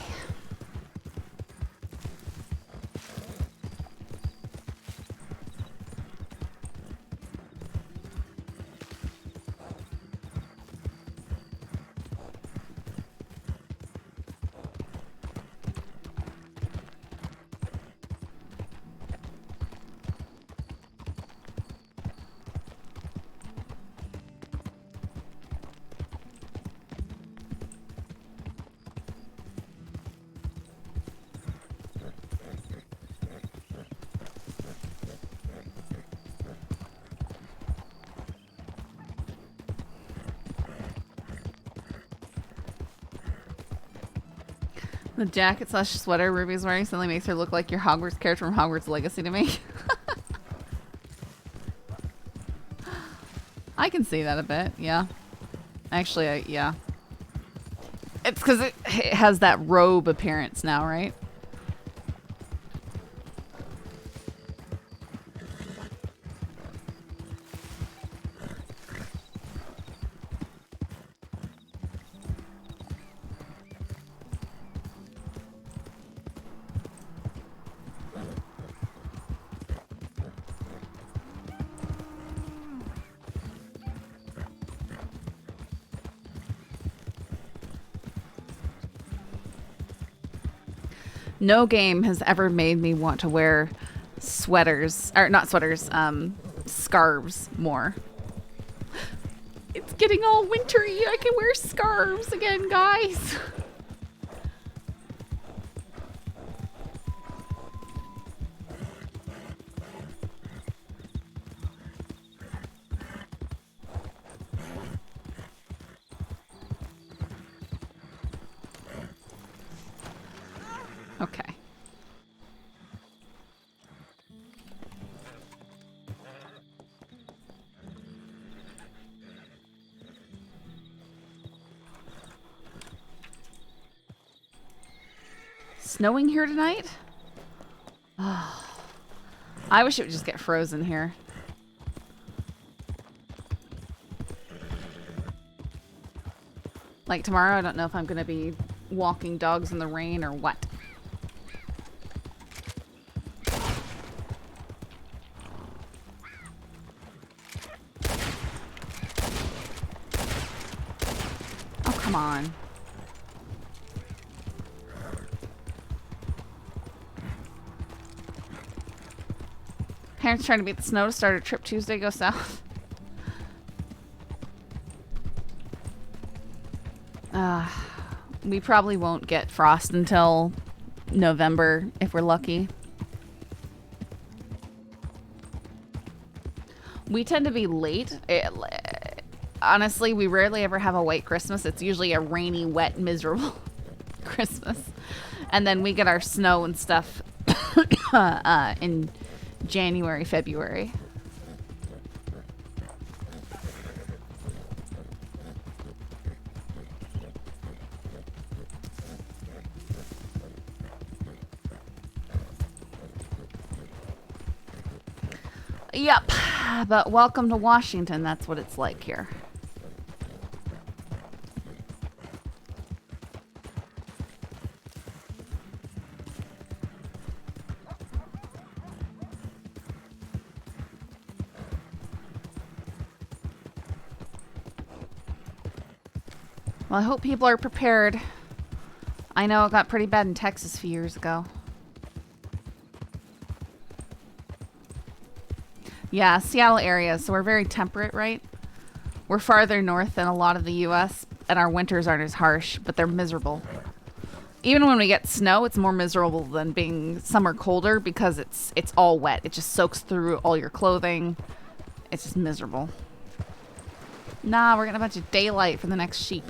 The jacket slash sweater Ruby's wearing suddenly makes her look like your Hogwarts character from Hogwarts Legacy to me. can see that a bit. Yeah. Actually, yeah. It's because it has that robe appearance now, right? No game has ever made me want to wear sweaters, or not sweaters, scarves more. It's getting all wintry. I can wear scarves again, guys. Okay. Snowing here tonight? Oh, I wish it would just get frozen here. Like tomorrow, I don't know if I'm going to be walking dogs in the rain or what. Oh, come on. Parents trying to beat the snow to start a trip Tuesday, go south. We probably won't get frost until November if we're lucky. We tend to be late. Honestly, we rarely ever have a white Christmas. It's usually a rainy, wet, miserable Christmas. And then we get our snow and stuff in January, February. Yep, but welcome to Washington. That's what it's like here. Well, I hope people are prepared. I know it got pretty bad in Texas a few years ago. Yeah, Seattle area, so we're very temperate, right? We're farther north than a lot of the U.S., and our winters aren't as harsh, but they're miserable. Even when we get snow, it's more miserable than being summer colder because it's all wet. It just soaks through all your clothing. It's just miserable. Nah, we're getting a bunch of daylight for the next sheep.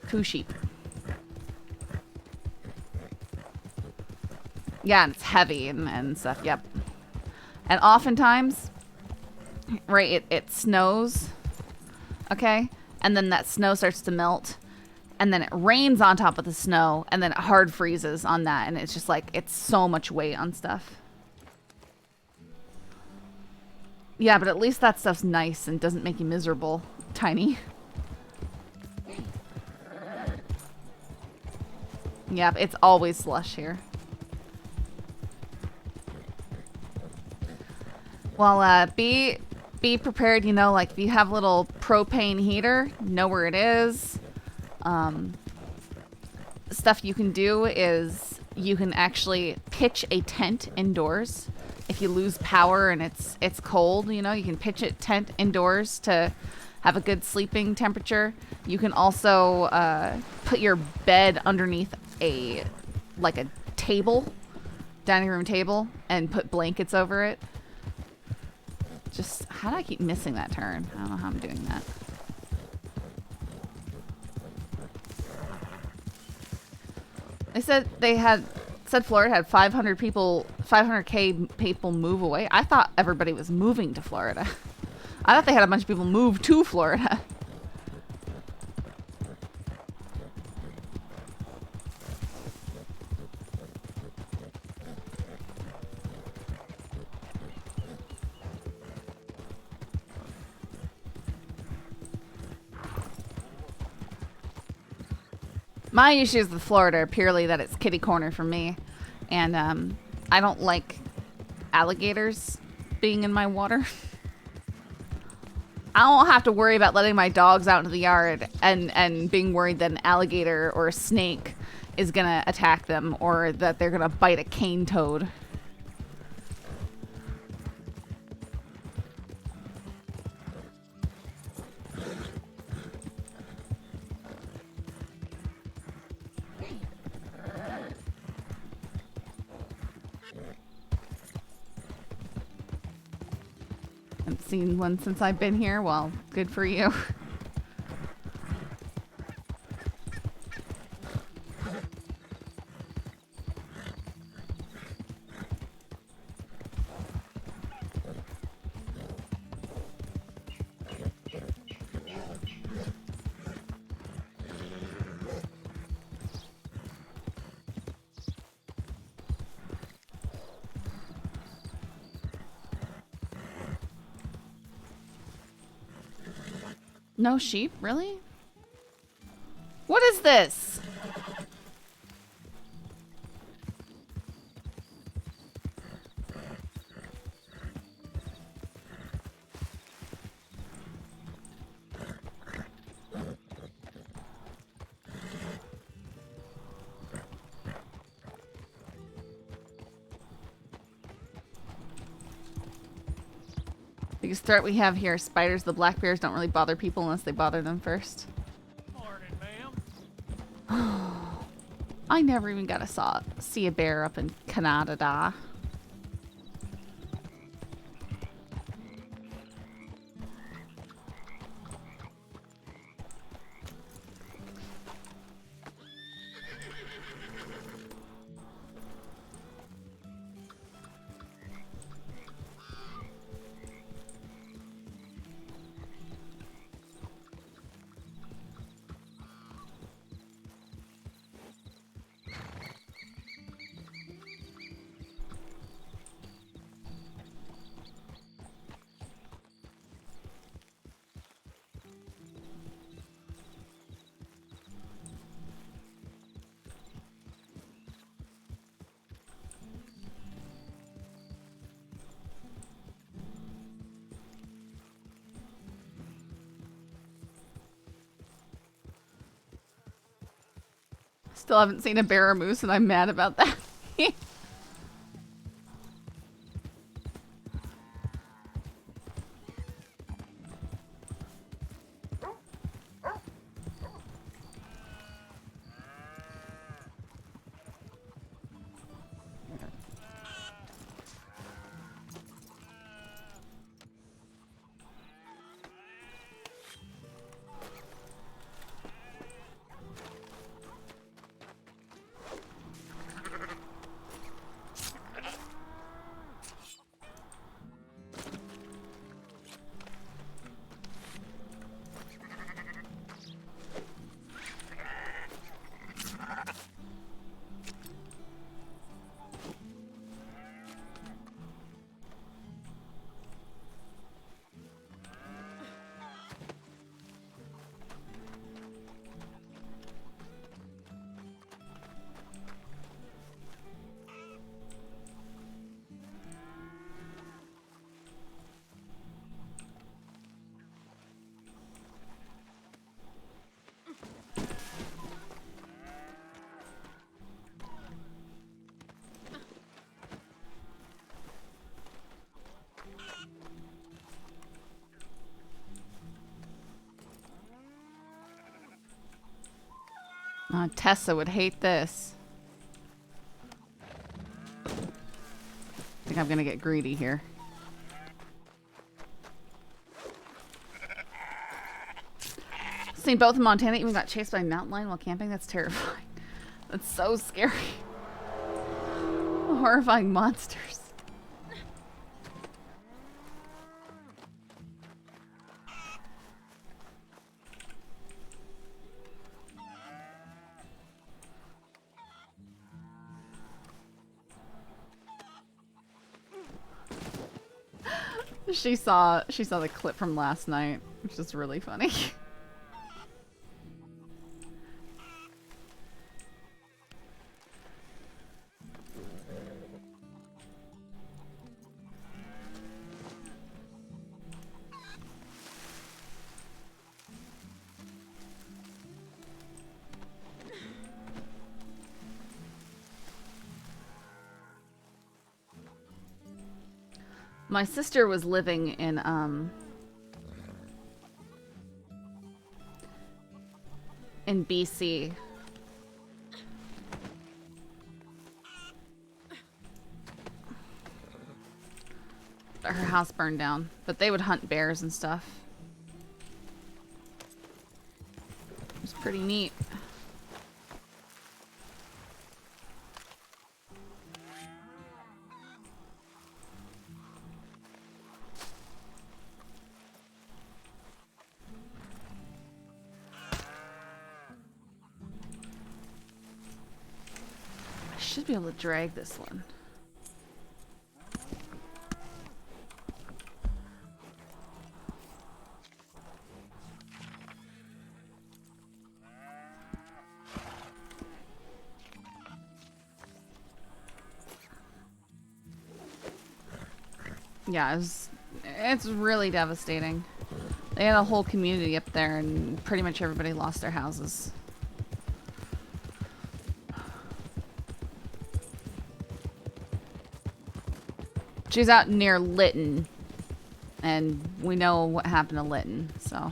Coo sheep. Yeah, and it's heavy and stuff, yep. And oftentimes, right, it snows, okay? And then that snow starts to melt. And then it rains on top of the snow. And then it hard freezes on that. And it's just like, it's so much weight on stuff. Yeah, but at least that stuff's nice and doesn't make you miserable, Tiny. Yep, it's always slush here. Well, be prepared, you know, like if you have a little propane heater, know where it is. Stuff you can do is you can actually pitch a tent indoors. If you lose power and it's cold, you know, you can pitch a tent indoors to have a good sleeping temperature. You can also put your bed underneath a table, dining room table, and put blankets over it. Just, how do I keep missing that turn? I don't know how I'm doing that. They said Florida had 500K people move away. I thought everybody was moving to Florida. I thought they had a bunch of people move to Florida. My issues with Florida are purely that it's kitty corner for me. And I don't like alligators being in my water. I don't have to worry about letting my dogs out into the yard and being worried that an alligator or a snake is going to attack them or that they're going to bite a cane toad. Haven't seen one since I've been here. Well, good for you. No sheep? Really? What is this? Biggest threat we have here, spiders. The black bears don't really bother people unless they bother them first. Morning, ma'am. I never even got to see a bear up in Canada. Still haven't seen a bear or moose, and I'm mad about that. Tessa would hate this. I think I'm gonna get greedy here. Seen both in Montana, even got chased by a mountain lion while camping. That's terrifying. That's so scary. Horrifying monsters. She saw the clip from last night, which is really funny. My sister was living in BC. Her house burned down, but they would hunt bears and stuff. It was pretty neat. Should be able to drag this one. Yeah, it's really devastating. They had a whole community up there and pretty much everybody lost their houses. She's out near Lytton, and we know what happened to Lytton, so.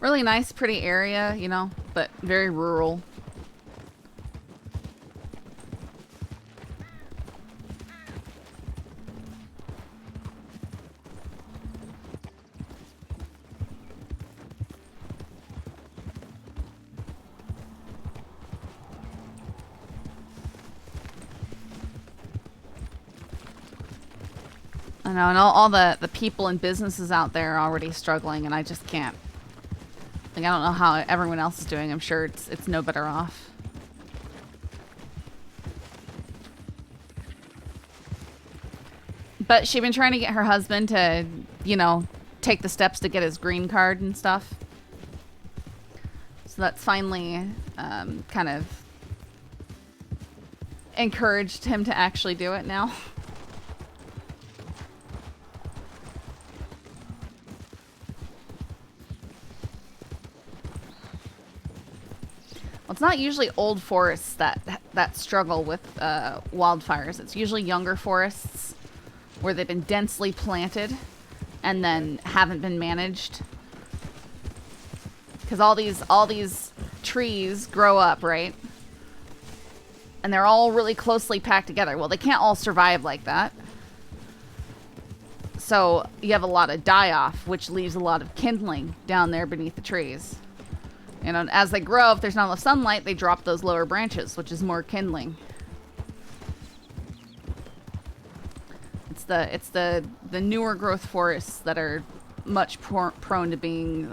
Really nice, pretty area, you know, but very rural. I know, and all the people and businesses out there are already struggling, and I just can't. Like, I don't know how everyone else is doing. I'm sure it's no better off. But she'd been trying to get her husband to, you know, take the steps to get his green card and stuff. So that's finally kind of encouraged him to actually do it now. Well, it's not usually old forests that struggle with wildfires. It's usually younger forests where they've been densely planted and then haven't been managed. Because all these trees grow up, right? And they're all really closely packed together. Well, they can't all survive like that. So you have a lot of die-off, which leaves a lot of kindling down there beneath the trees. And as they grow, if there's not enough sunlight, they drop those lower branches, which is more kindling. It's the newer growth forests that are much prone to being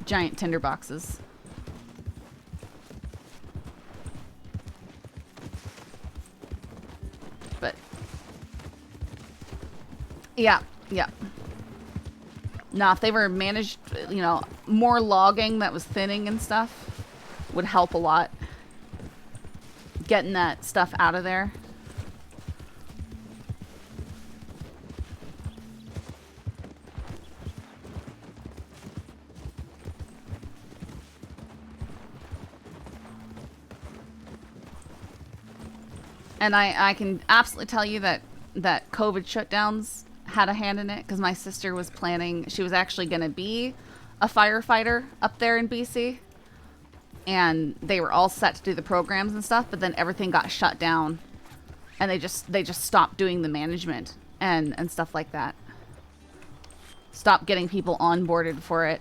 giant tinderboxes. But yeah. Now, if they were managed, you know, more logging that was thinning and stuff would help a lot. Getting that stuff out of there. And I can absolutely tell you that COVID shutdowns had a hand in it, because my sister was planning, she was actually going to be a firefighter up there in BC, and they were all set to do the programs and stuff, but then everything got shut down, and they just stopped doing the management, and stuff like that. Stop getting people onboarded for it.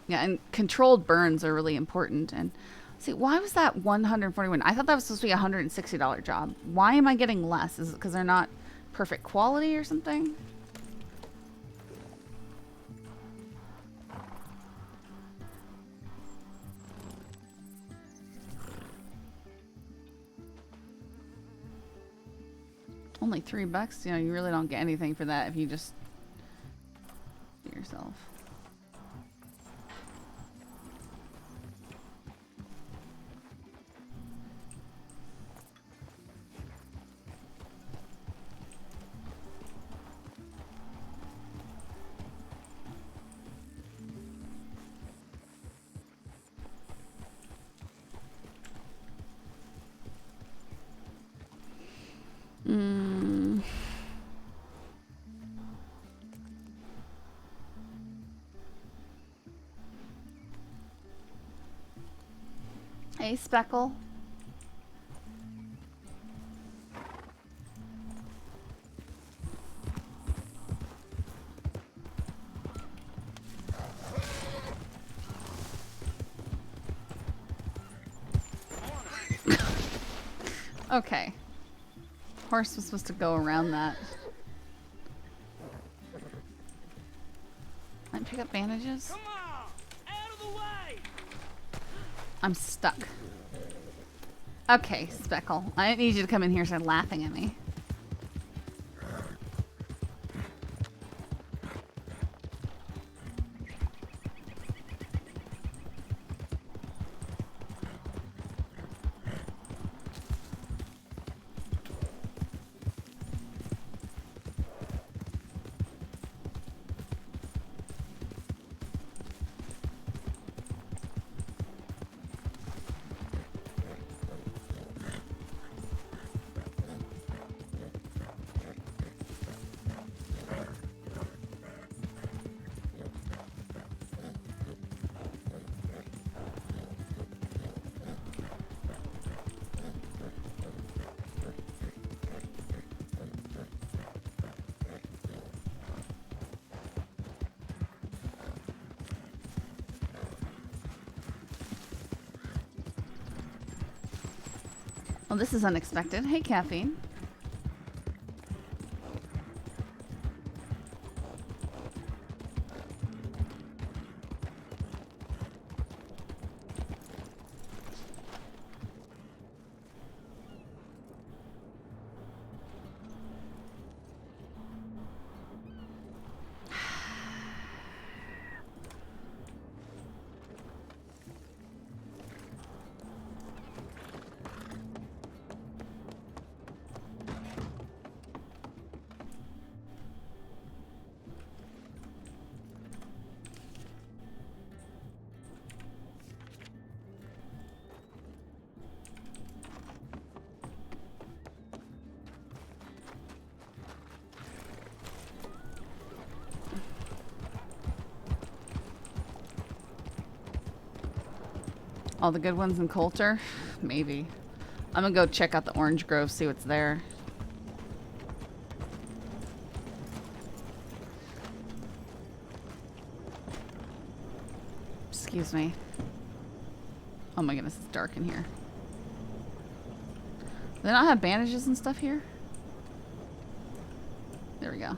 Yeah, and controlled burns are really important. And see, why was that 141? I thought that was supposed to be a $160 job. Why am I getting less? Is it because they're not perfect quality or something? Only $3. You know, you really don't get anything for that if you just do yourself. Hey, Speckle. Okay. Horse was supposed to go around that. I pick up bandages. Come on, out of the way. I'm stuck. Okay, Speckle. I didn't need you to come in here and start laughing at me. Well, this is unexpected. Hey, Caffeine. All the good ones in Coulter? Maybe. I'm gonna go check out the Orange Grove, see what's there. Excuse me. Oh my goodness, it's dark in here. Do they not have bandages and stuff here? There we go.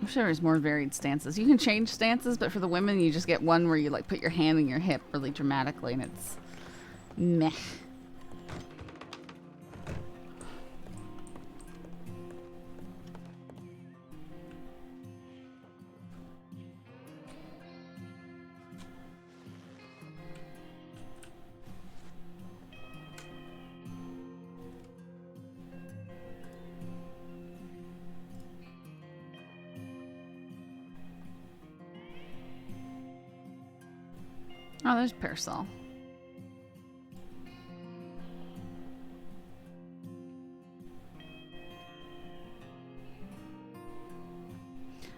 sure there's more varied stances. You can change stances, but for the women, you just get one where you like put your hand in your hip really dramatically, and it's meh. Oh, there's Parasol.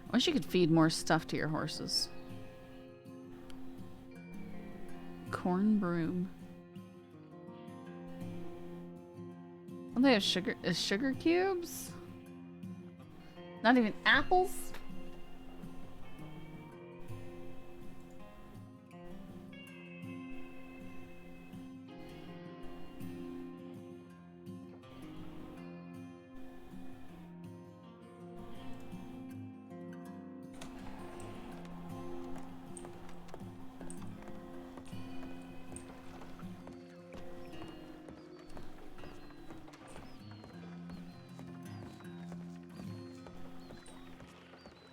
I wish you could feed more stuff to your horses. Corn broom. Oh, they have sugar cubes? Not even apples?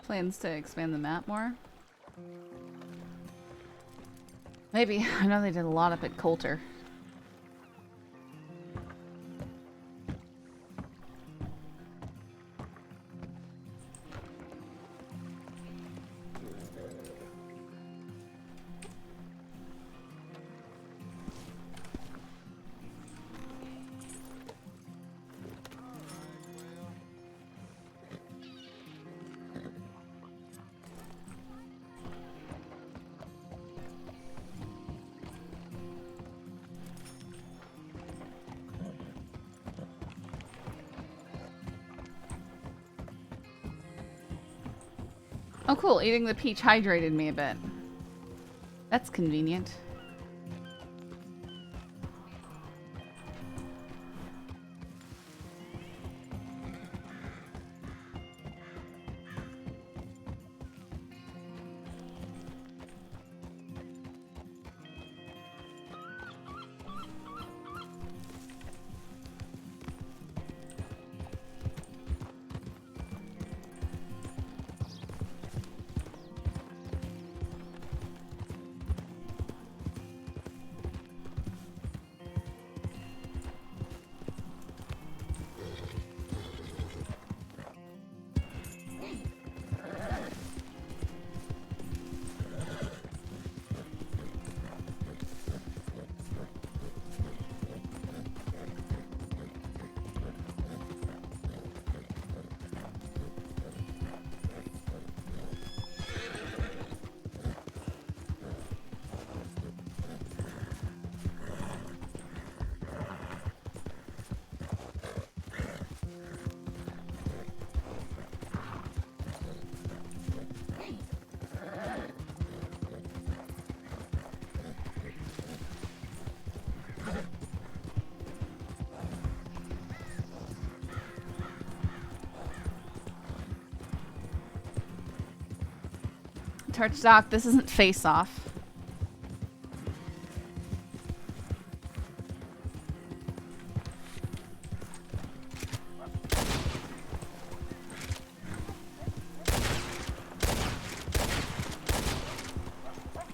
Plans to expand the map more? Maybe. I know they did a lot up at Coulter. Oh cool, eating the peach hydrated me a bit. That's convenient. Torch Doc, this isn't Face Off.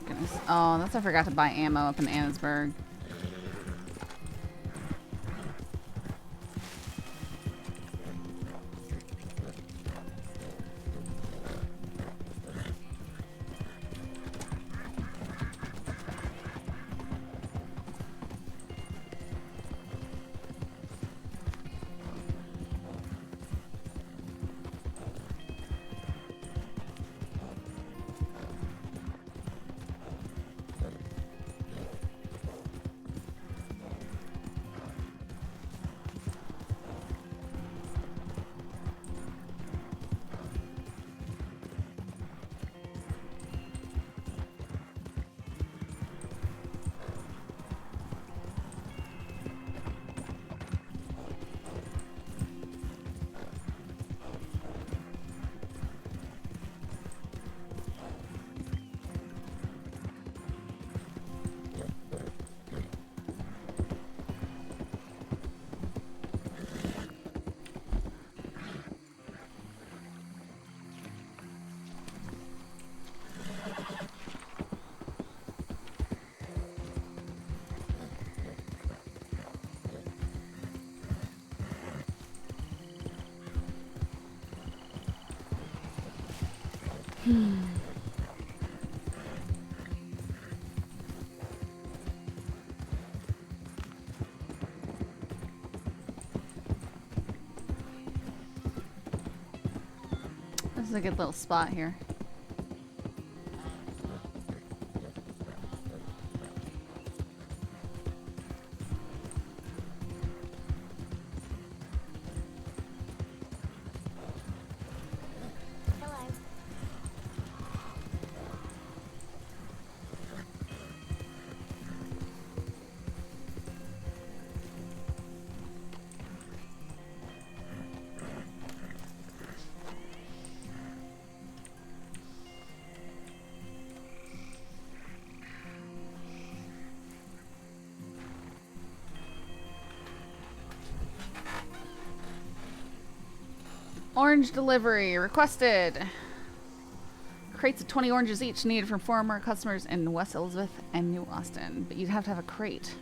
Goodness. Oh, that's I forgot to buy ammo up in Annesburg. This is a good little spot here. Orange delivery requested. Crates of 20 oranges each needed from 4 or more customers in West Elizabeth and New Austin. But you'd have to have a crate.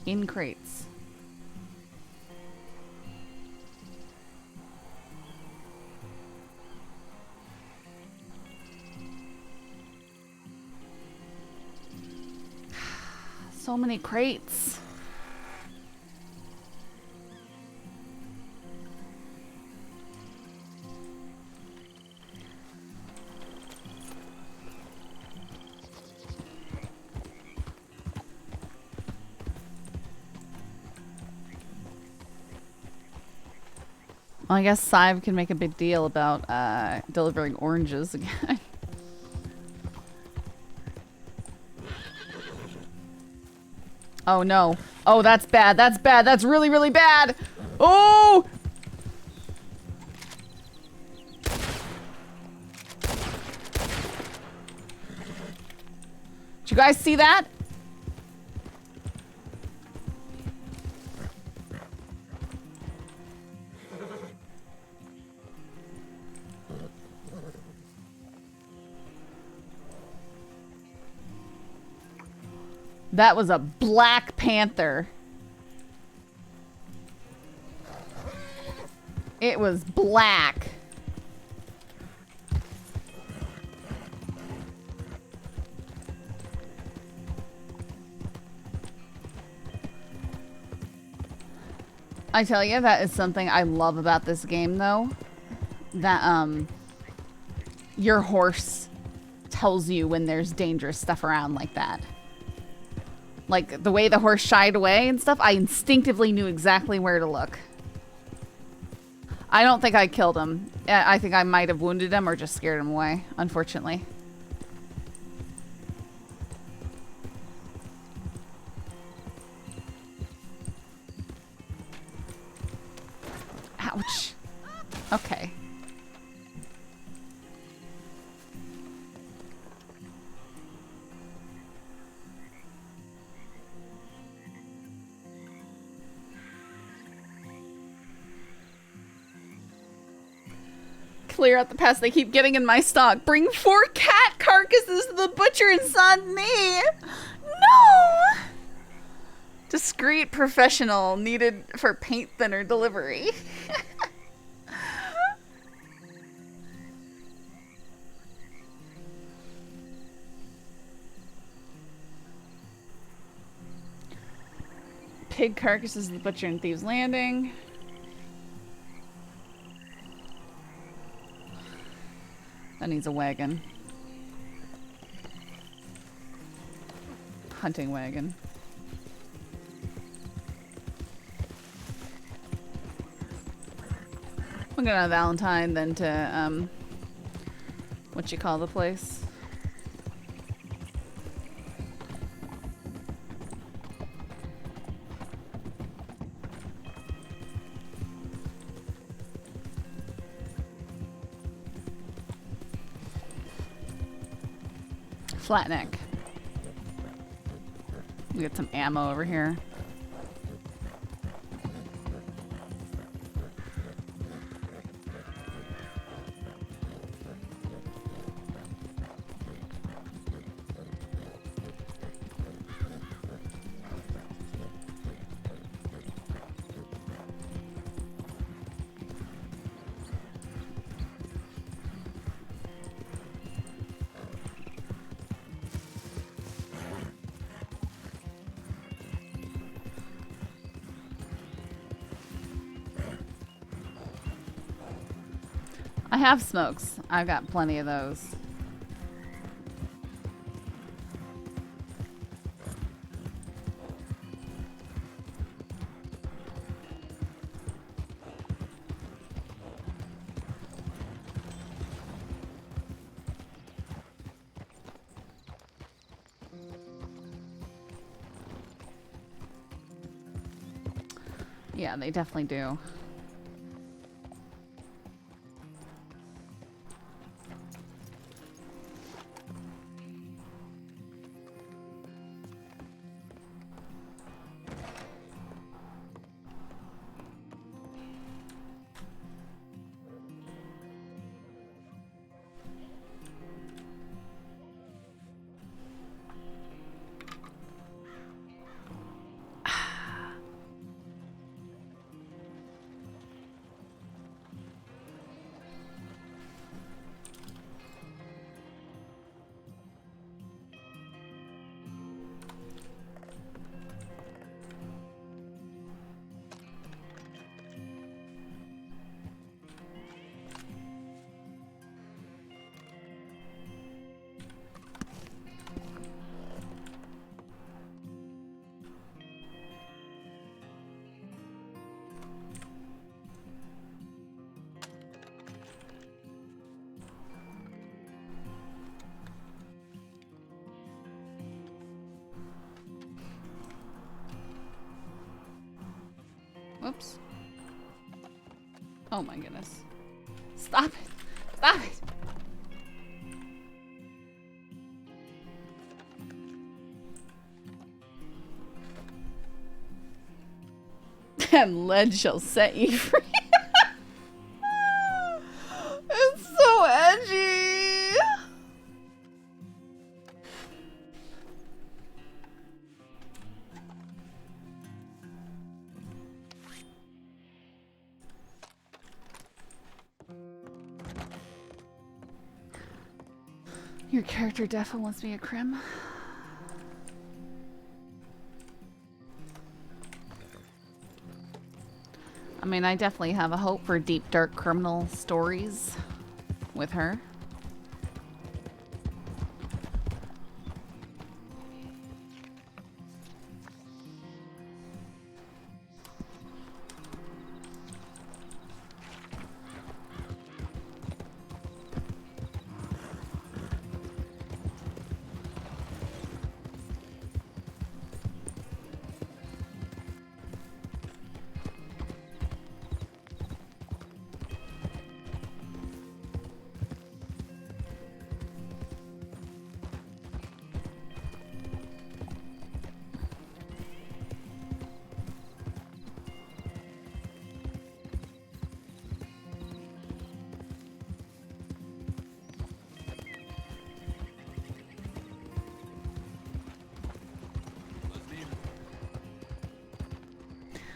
In crates. So many crates. Well, I guess Sive can make a big deal about delivering oranges again. Oh no. Oh, that's bad. That's bad. That's really, really bad. Oh! Did you guys see that? That was a Black Panther. It was black. I tell you, that is something I love about this game, though. That, your horse tells you when there's dangerous stuff around like that. Like, the way the horse shied away and stuff, I instinctively knew exactly where to look. I don't think I killed him. I think I might have wounded him or just scared him away, unfortunately. Ouch. Okay. Clear out the pest. They keep getting in my stock. Bring 4 cat carcasses to the butcher in Saint-Denis. No! Discreet professional needed for paint thinner delivery. Pig carcasses to the butcher in Thieves Landing. That needs a wagon. Hunting wagon. We're gonna Valentine then to what you call the place? Flatneck. We get some ammo over here. I have smokes. I've got plenty of those. Yeah, they definitely do. Whoops. Oh my goodness. Stop it. Stop it. And lead shall set you free. It's so edgy. Your character definitely wants to be a crim. I mean, I definitely have a hope for deep, dark criminal stories with her.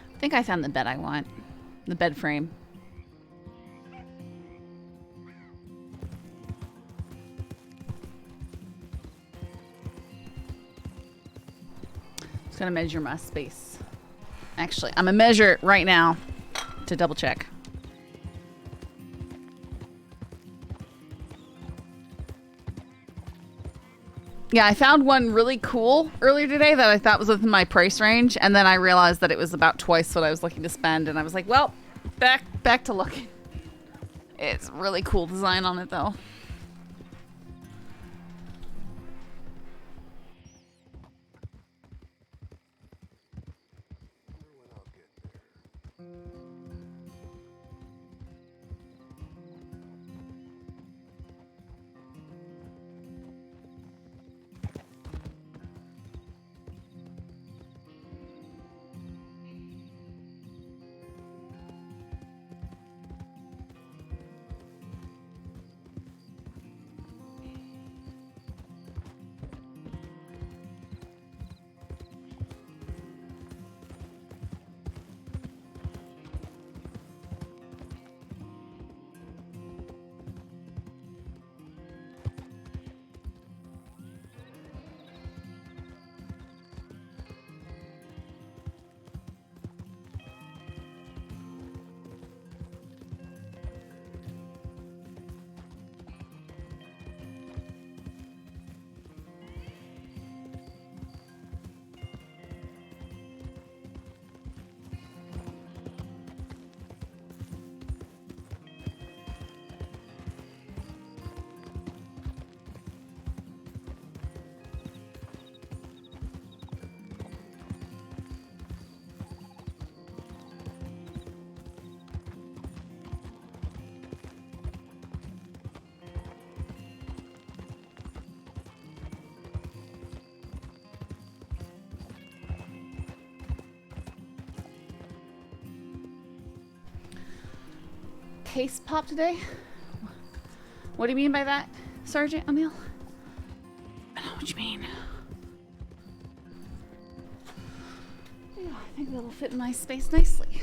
I think I found the bed I want. The bed frame. Just gonna measure my space. Actually, I'm gonna measure it right now to double check. Yeah, I found one really cool earlier today that I thought was within my price range, and then I realized that it was about twice what I was looking to spend, and I was like, well, back to looking. It's really cool design on it, though. case pop today? What do you mean by that, Sergeant Emil? I know what you mean. Yeah, I think that'll fit in my space nicely.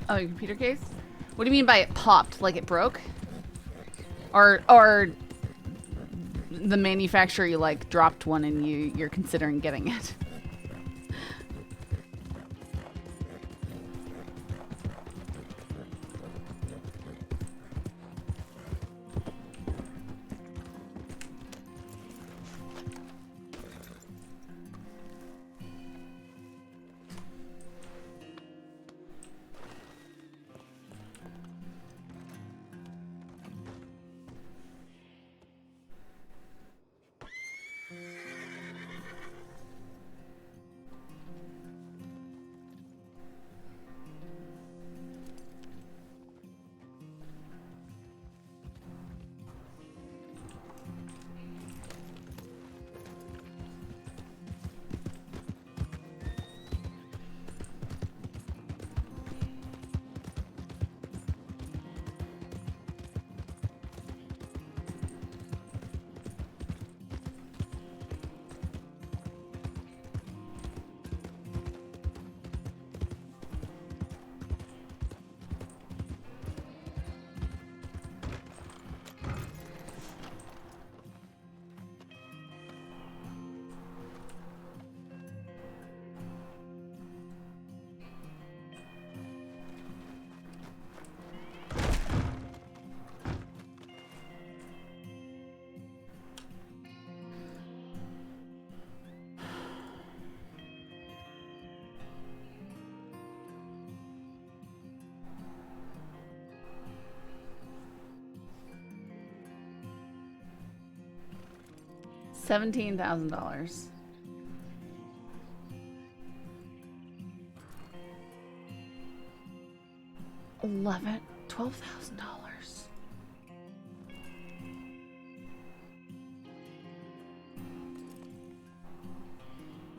Oh, your computer case? What do you mean by it popped? Like it broke? Or the manufacturer you like dropped one and you're considering getting it? $17,000. $12,000.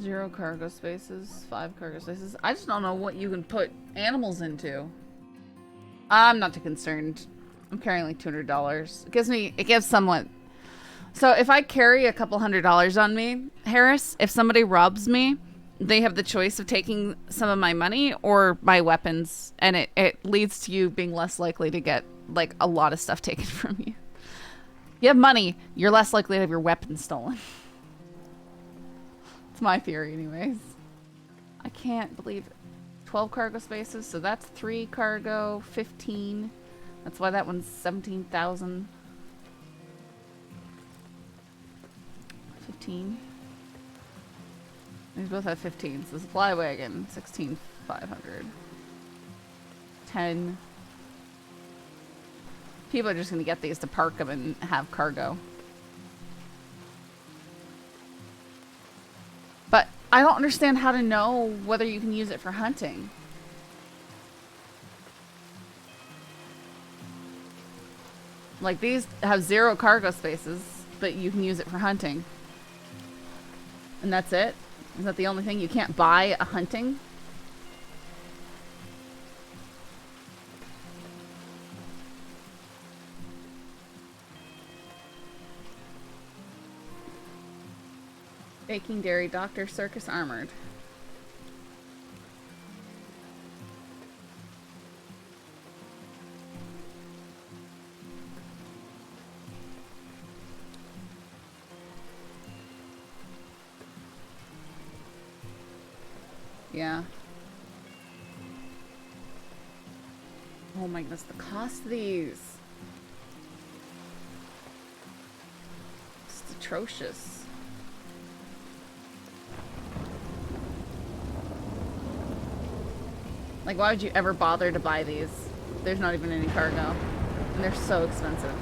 Zero cargo spaces, 5 cargo spaces. I just don't know what you can put animals into. I'm not too concerned. I'm carrying like $200. It gives somewhat. So if I carry a couple $100s on me, Harris, if somebody robs me, they have the choice of taking some of my money or my weapons, and it leads to you being less likely to get like a lot of stuff taken from you. If you have money, you're less likely to have your weapons stolen. It's my theory anyways. I can't believe it. 12 cargo spaces, so that's 3 cargo, 15. That's why that one's 17,000. 15. These both have 15. So the supply wagon, 16,500. 10. People are just gonna get these to park them and have cargo. But I don't understand how to know whether you can use it for hunting. Like these have 0 cargo spaces, but you can use it for hunting. And that's it? Is that the only thing? You can't buy a hunting? Baking Dairy Doctor Circus Armored. Yeah. Oh my goodness, the cost of these. It's atrocious. Like, why would you ever bother to buy these? There's not even any cargo. And they're so expensive.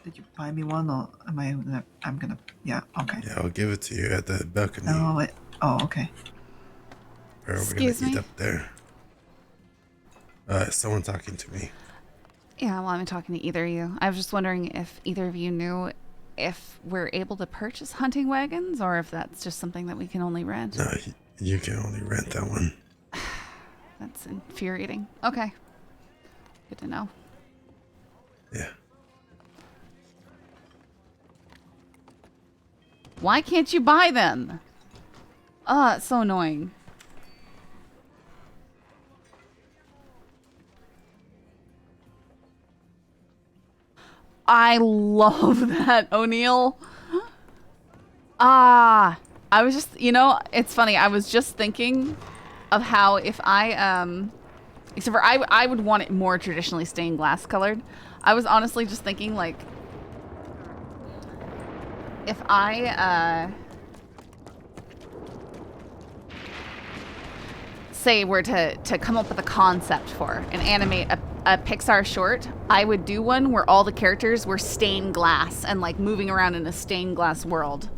Did you buy me one, or am I gonna? I'm gonna. Yeah. Okay. Yeah, I'll give it to you at the balcony. Oh. Okay. Or are we Excuse gonna eat me? up there? Someone talking to me. Yeah, well, I'm talking to either of you. I was just wondering if either of you knew if we're able to purchase hunting wagons, or if that's just something that we can only rent. No, you can only rent that one. That's infuriating. Okay. Good to know. Yeah. Why can't you buy them? Oh, it's so annoying. I love that, O'Neill. I was just, it's funny. I was just thinking of how if except for I would want it more traditionally stained glass colored. I was honestly just thinking, like, if I, say were to come up with a concept for and animate a Pixar short, I would do one where all the characters were stained glass and like moving around in a stained glass world.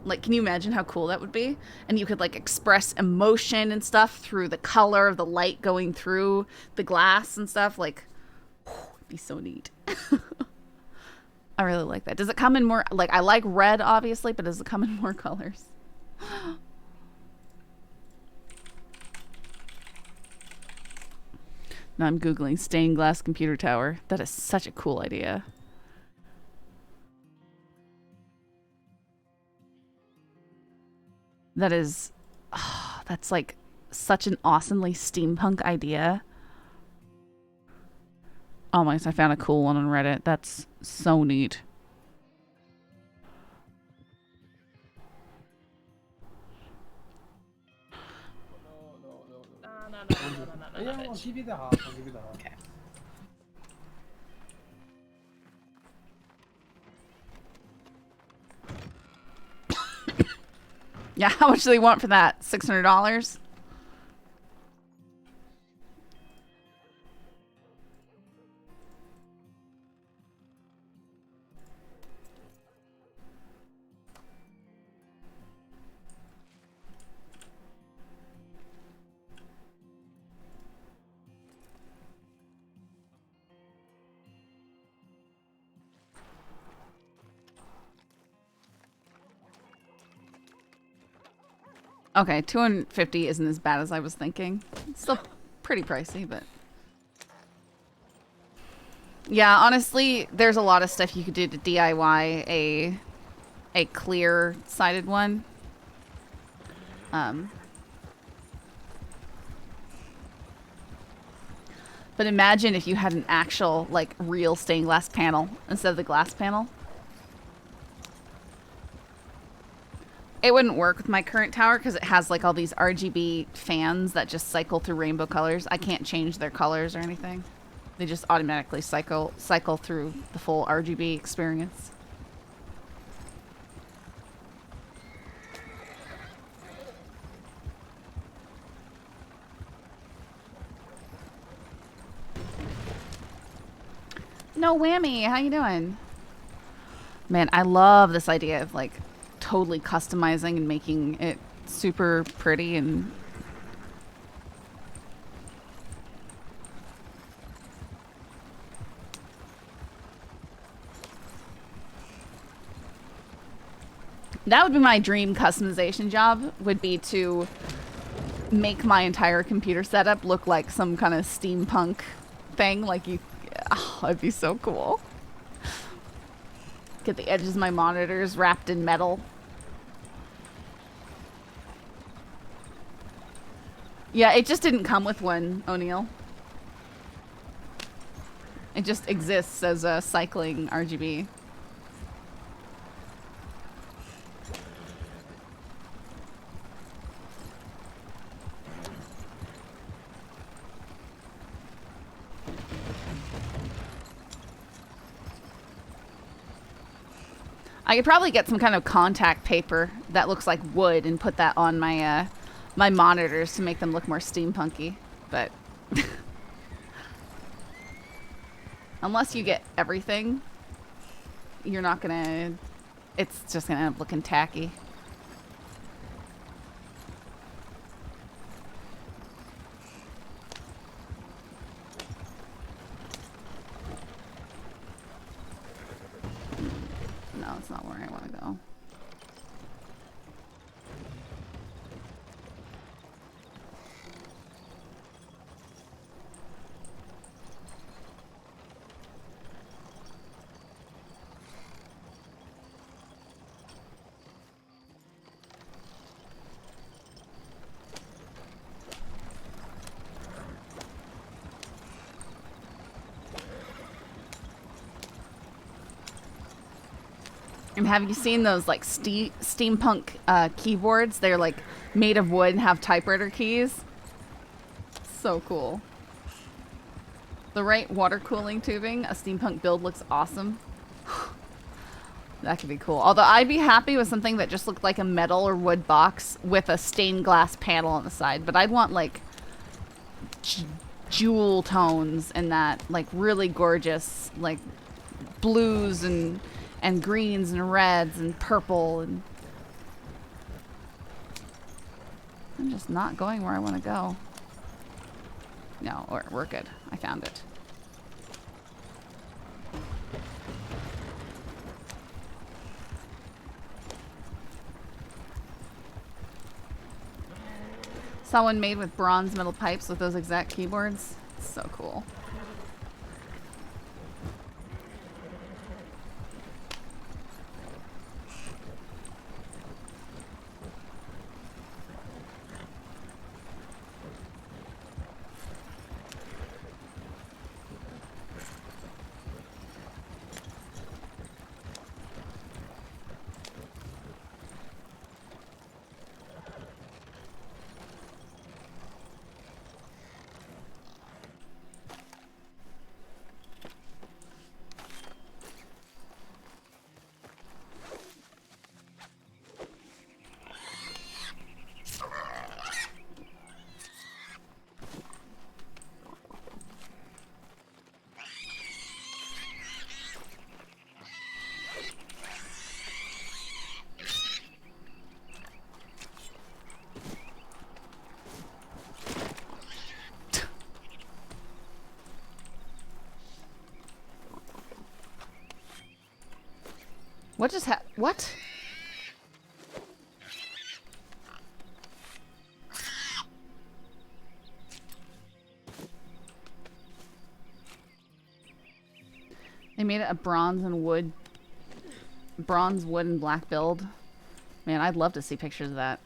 Like, can you imagine how cool that would be? And you could like express emotion and stuff through the color of the light going through the glass and stuff. Like, it'd be so neat. I really like that. Does it come in more, like, I like red obviously, but does it come in more colors? Now I'm Googling stained glass computer tower. That is such a cool idea. That is, that's like such an awesomely steampunk idea. Oh my gosh, I found a cool one on Reddit. That's so neat. Okay. Yeah, how much do they want for that? $600? Okay, 250 isn't as bad as I was thinking. It's still pretty pricey, but yeah, honestly, there's a lot of stuff you could do to DIY a clear sided one. But imagine if you had an actual, like, real stained glass panel instead of the glass panel. It wouldn't work with my current tower because it has like all these RGB fans that just cycle through rainbow colors. I can't change their colors or anything. They just automatically cycle through the full RGB experience. No whammy. How you doing? Man, I love this idea of like totally customizing and making it super pretty and that would be my dream customization job, would be to make my entire computer setup look like some kind of steampunk thing. Like you, oh, it'd be so cool. Get the edges of my monitors wrapped in metal. Yeah, it just didn't come with one, O'Neill. It just exists as a cycling RGB. I could probably get some kind of contact paper that looks like wood and put that on my my monitors to make them look more steampunky, but unless you get everything, you're not gonna, it's just gonna end up looking tacky. No, it's not where I want to go. And have you seen those like steampunk keyboards? They're like made of wood and have typewriter keys. So cool. The right water cooling tubing, a steampunk build looks awesome. That could be cool. Although I'd be happy with something that just looked like a metal or wood box with a stained glass panel on the side. But I'd want like jewel tones and that, like really gorgeous, like blues and greens and reds and purple, and I'm just not going where I want to go. No, we're good. I found it. Saw one made with bronze metal pipes with those exact keyboards. So cool. What just what? They made it a bronze, wood, and black build. Man, I'd love to see pictures of that.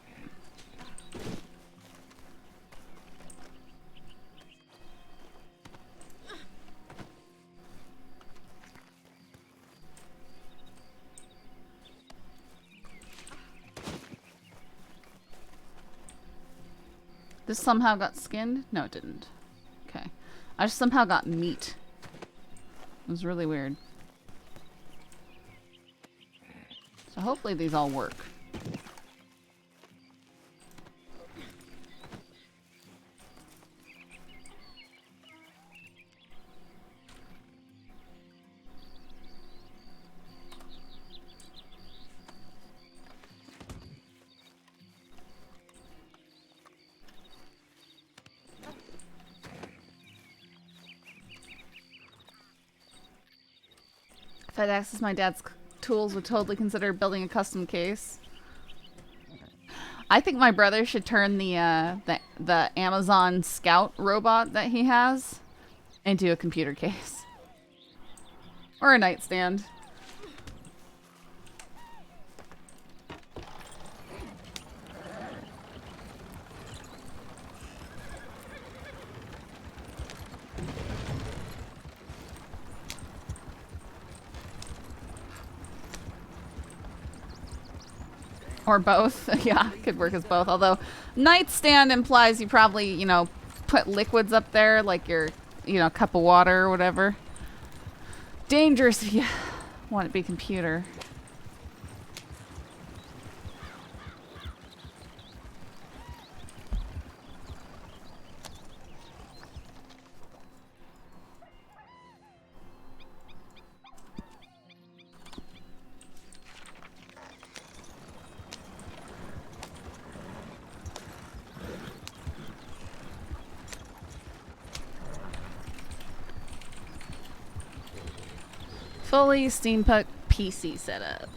This somehow got skinned? No, it didn't. Okay. I just somehow got meat. It was really weird. So hopefully these all work. If I'd access my dad's tools, would totally consider building a custom case. I think my brother should turn the Amazon Scout robot that he has into a computer case. Or a nightstand. Or both. Yeah, could work as both. Although nightstand implies you probably, you know, put liquids up there, like your, you know, cup of water or whatever. Dangerous if you want it to be computer. Fully steampunk PC setup.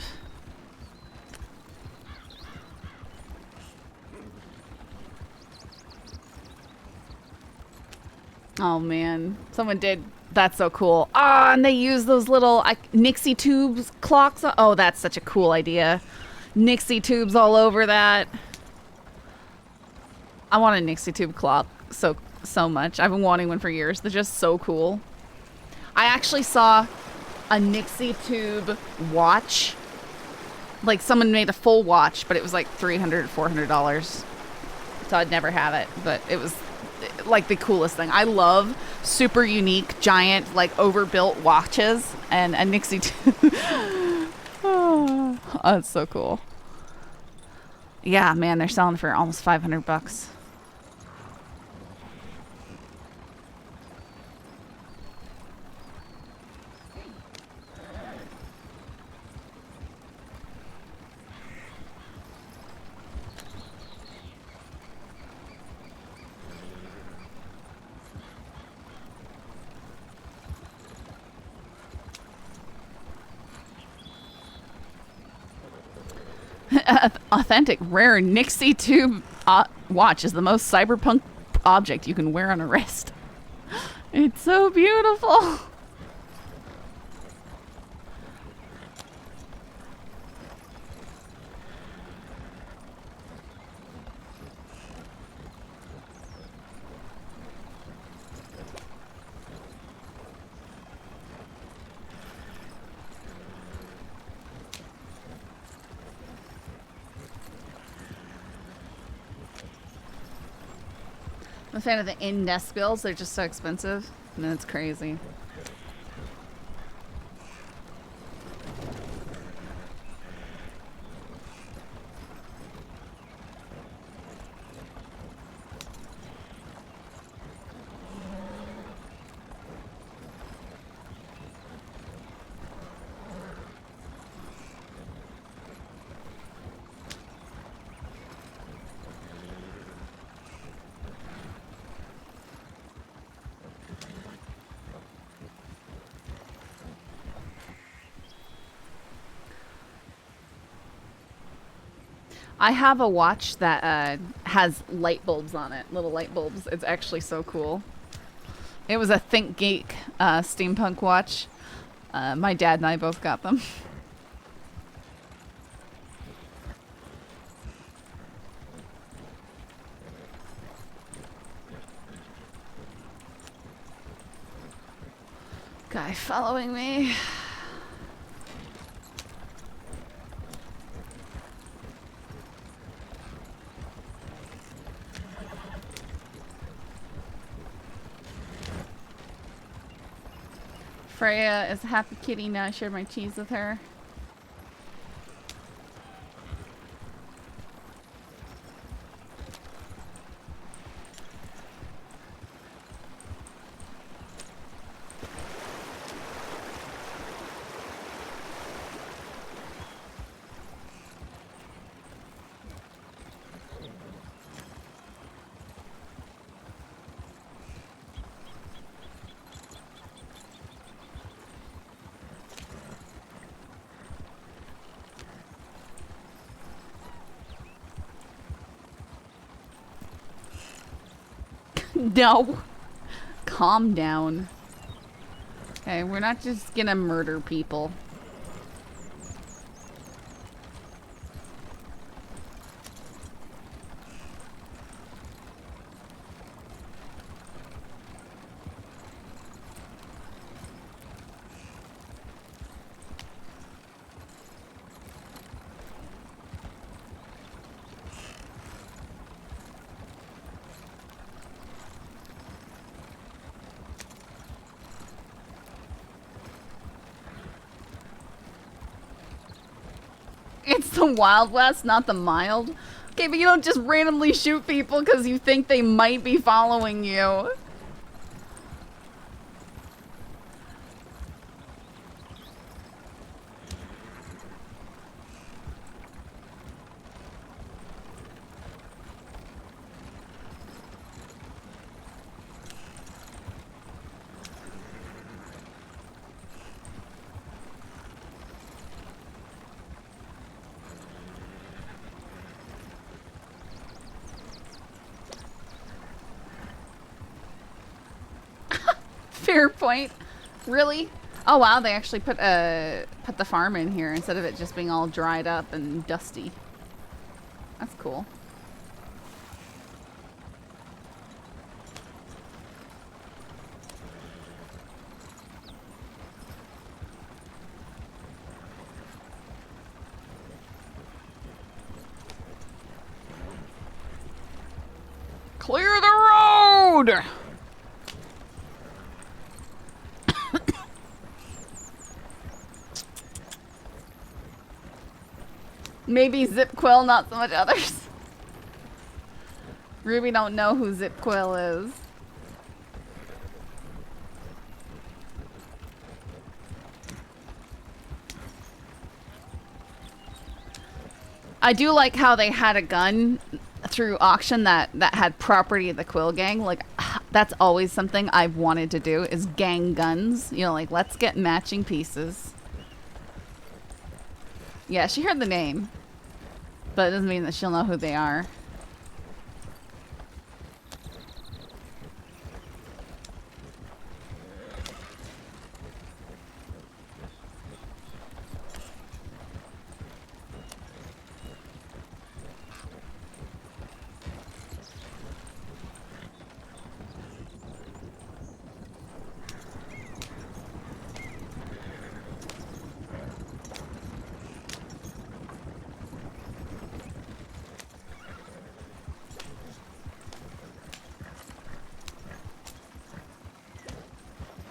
Oh man, someone did. That's so cool. Ah, and they use those little Nixie tubes clocks. Oh, that's such a cool idea. Nixie tubes all over that. I want a Nixie tube clock so much. I've been wanting one for years. They're just so cool. I actually saw a Nixie tube watch. Like someone made a full watch, but it was like $300, $400. So I'd never have it, but it was like the coolest thing. I love super unique, giant, like overbuilt watches, and a Nixie tube. Oh, that's so cool. Yeah, man, they're selling for almost $500. Authentic, rare Nixie tube watch is the most cyberpunk object you can wear on a wrist. It's so beautiful. I'm a fan of the in-desk bills. They're just so expensive. And it's crazy. I have a watch that has light bulbs on it, little light bulbs. It's actually so cool. It was a Think Geek steampunk watch. My dad and I both got them. Guy following me. Freya is a happy kitty now. I shared my cheese with her. No. Calm down. Okay, we're not just gonna murder people. It's the Wild West, not the mild. Okay, but you don't just randomly shoot people because you think they might be following you. Fair point. Really? Oh wow, they actually put the farm in here instead of it just being all dried up and dusty. That's cool. Clear the road! Maybe Zip Quill, not so much others. Ruby don't know who Zip Quill is. I do like how they had a gun through auction that had property of the Quill gang. Like, that's always something I've wanted to do, is gang guns. You know, like, let's get matching pieces. Yeah, she heard the name. But it doesn't mean that she'll know who they are.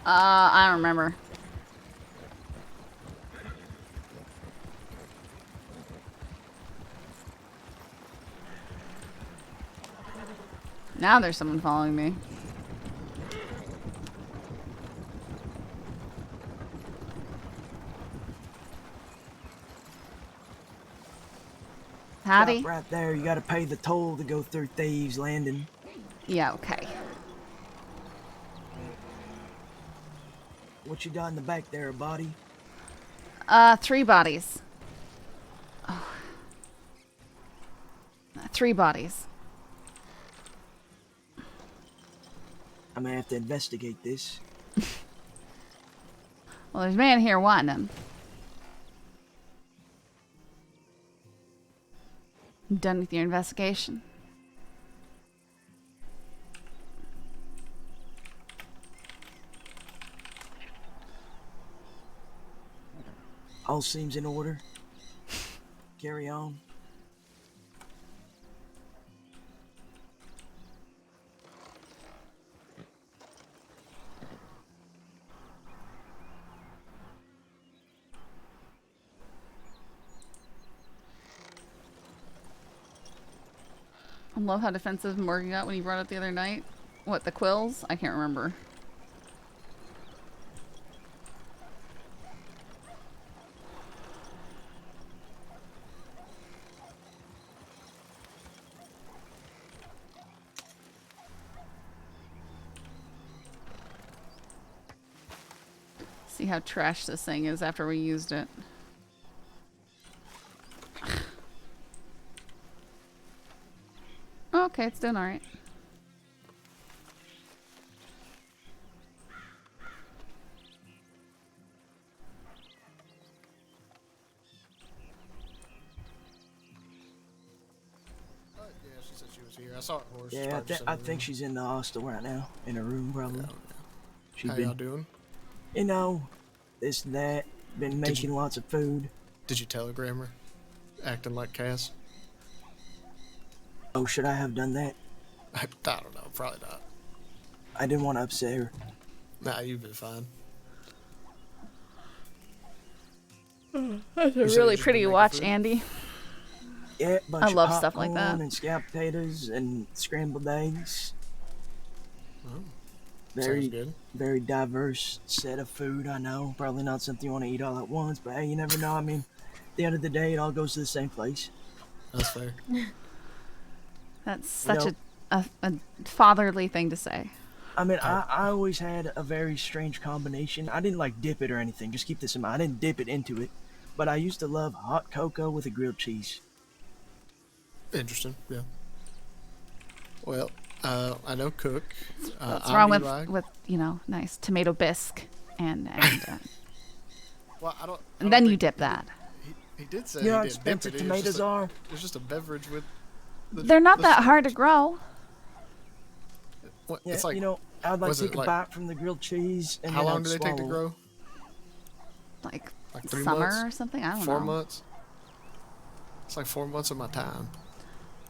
I don't remember. Now there's someone following me. Howdy. Stop right there. You gotta pay the toll to go through Thieves Landing. Yeah, okay. What you got in the back there, a body? 3 bodies. Oh. 3 bodies. I'm gonna have to investigate this. Well, there's a man here wanting them. You done with your investigation? All seems in order. Carry on. I love how defensive Morgan got when he brought it the other night. What, the quills? I can't remember. See how trash this thing is after we used it. Okay, it's doing alright. Yeah, she said she was here. I saw her horse. Yeah, I think she's in the hostel right now, in her room probably. She's How been, y'all doing? you know, this and that. Been making lots of food. Did you telegram her? Acting like Cass? Oh, should I have done that? I don't know. Probably not. I didn't want to upset her. Nah, you've been fine. That's a really pretty watch, Andy. Yeah, bunch I love of stuff like that. popcorn and scalloped potatoes and scrambled eggs. Oh, Very sounds good. Very diverse set of food, I know. Probably not something you want to eat all at once, but hey, you never know. I mean, at the end of the day, it all goes to the same place. That's fair. That's such a fatherly thing to say. I mean, I always had a very strange combination. I didn't like dip it or anything. Just keep this in mind. I didn't dip it into it. But I used to love hot cocoa with a grilled cheese. Interesting, yeah. Well, I know cook. What's wrong with you know, nice tomato bisque and well, I don't and then you dip that. He did say You know how he didn't dip expensive it. tomatoes are? It's just a beverage with. They're not that hard to grow. What, Yeah, it's like, you know, I'd like was to it take a like- bite from the grilled cheese and How then long I'd do they take to swallow. grow? Like 3 summer months? or something. I don't know. 4 months. It's like 4 months of my time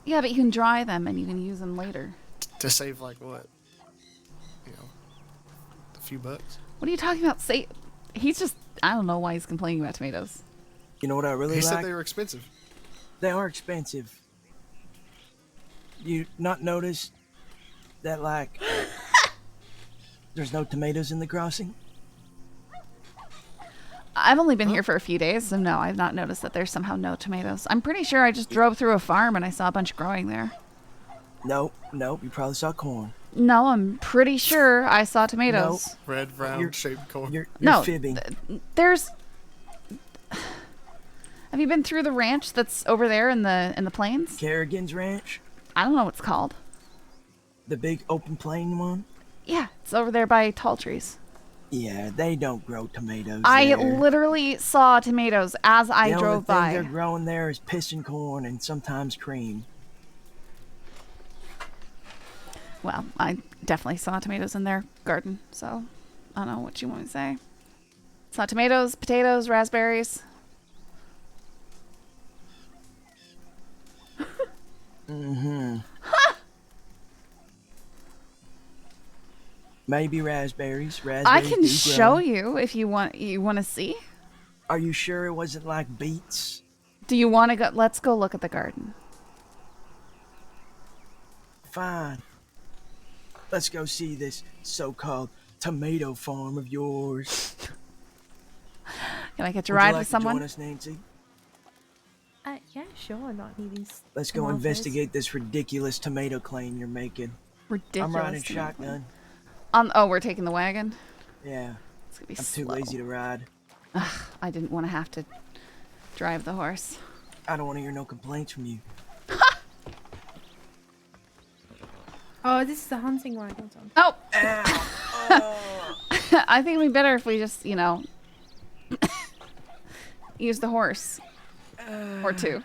Yeah, but you can dry them and you can use them later. to save like what? You know, a few bucks. What are you talking about? He's just, I don't know why he's complaining about tomatoes. You know what I really He like? said they were expensive. They are expensive. You not notice that, like, there's no tomatoes in the crossing? I've only been here for a few days, so no, I've not noticed that there's somehow no tomatoes. I'm pretty sure I just drove through a farm and I saw a bunch growing there. Nope, you probably saw corn. No, I'm pretty sure I saw tomatoes. Red, round, shaped corn. You're No, fibbing. There's. Have you been through the ranch that's over there in the plains? Kerrigan's Ranch? I don't know what it's called. The big open plain one? Yeah, it's over there by tall trees. Yeah, they don't grow tomatoes I there. literally saw tomatoes as I the drove only thing by. they're growing there is piston corn and sometimes cream. Well, I definitely saw tomatoes in their garden, so I don't know what you want to say. Saw tomatoes, potatoes, raspberries. Mm-hmm. Maybe raspberries. I can do show grow. you if you want. You want to see? Are you sure it wasn't like beets? Do you want to go? Let's go look at the garden. Fine. Let's go see this so-called tomato farm of yours. Can I get to Would ride you like with someone? To join us, Nancy? Yeah, sure. Not needing. Let's go investigate this ridiculous tomato claim you're making. Ridiculous. I'm riding tomato shotgun. Oh, we're taking the wagon. Yeah. It's gonna be I'm slow. too lazy to ride. Ugh, I didn't want to have to drive the horse. I don't want to hear no complaints from you. Oh, this is the hunting wagon. Oh. I think it'd be better if we just, you know, use the horse. Or two.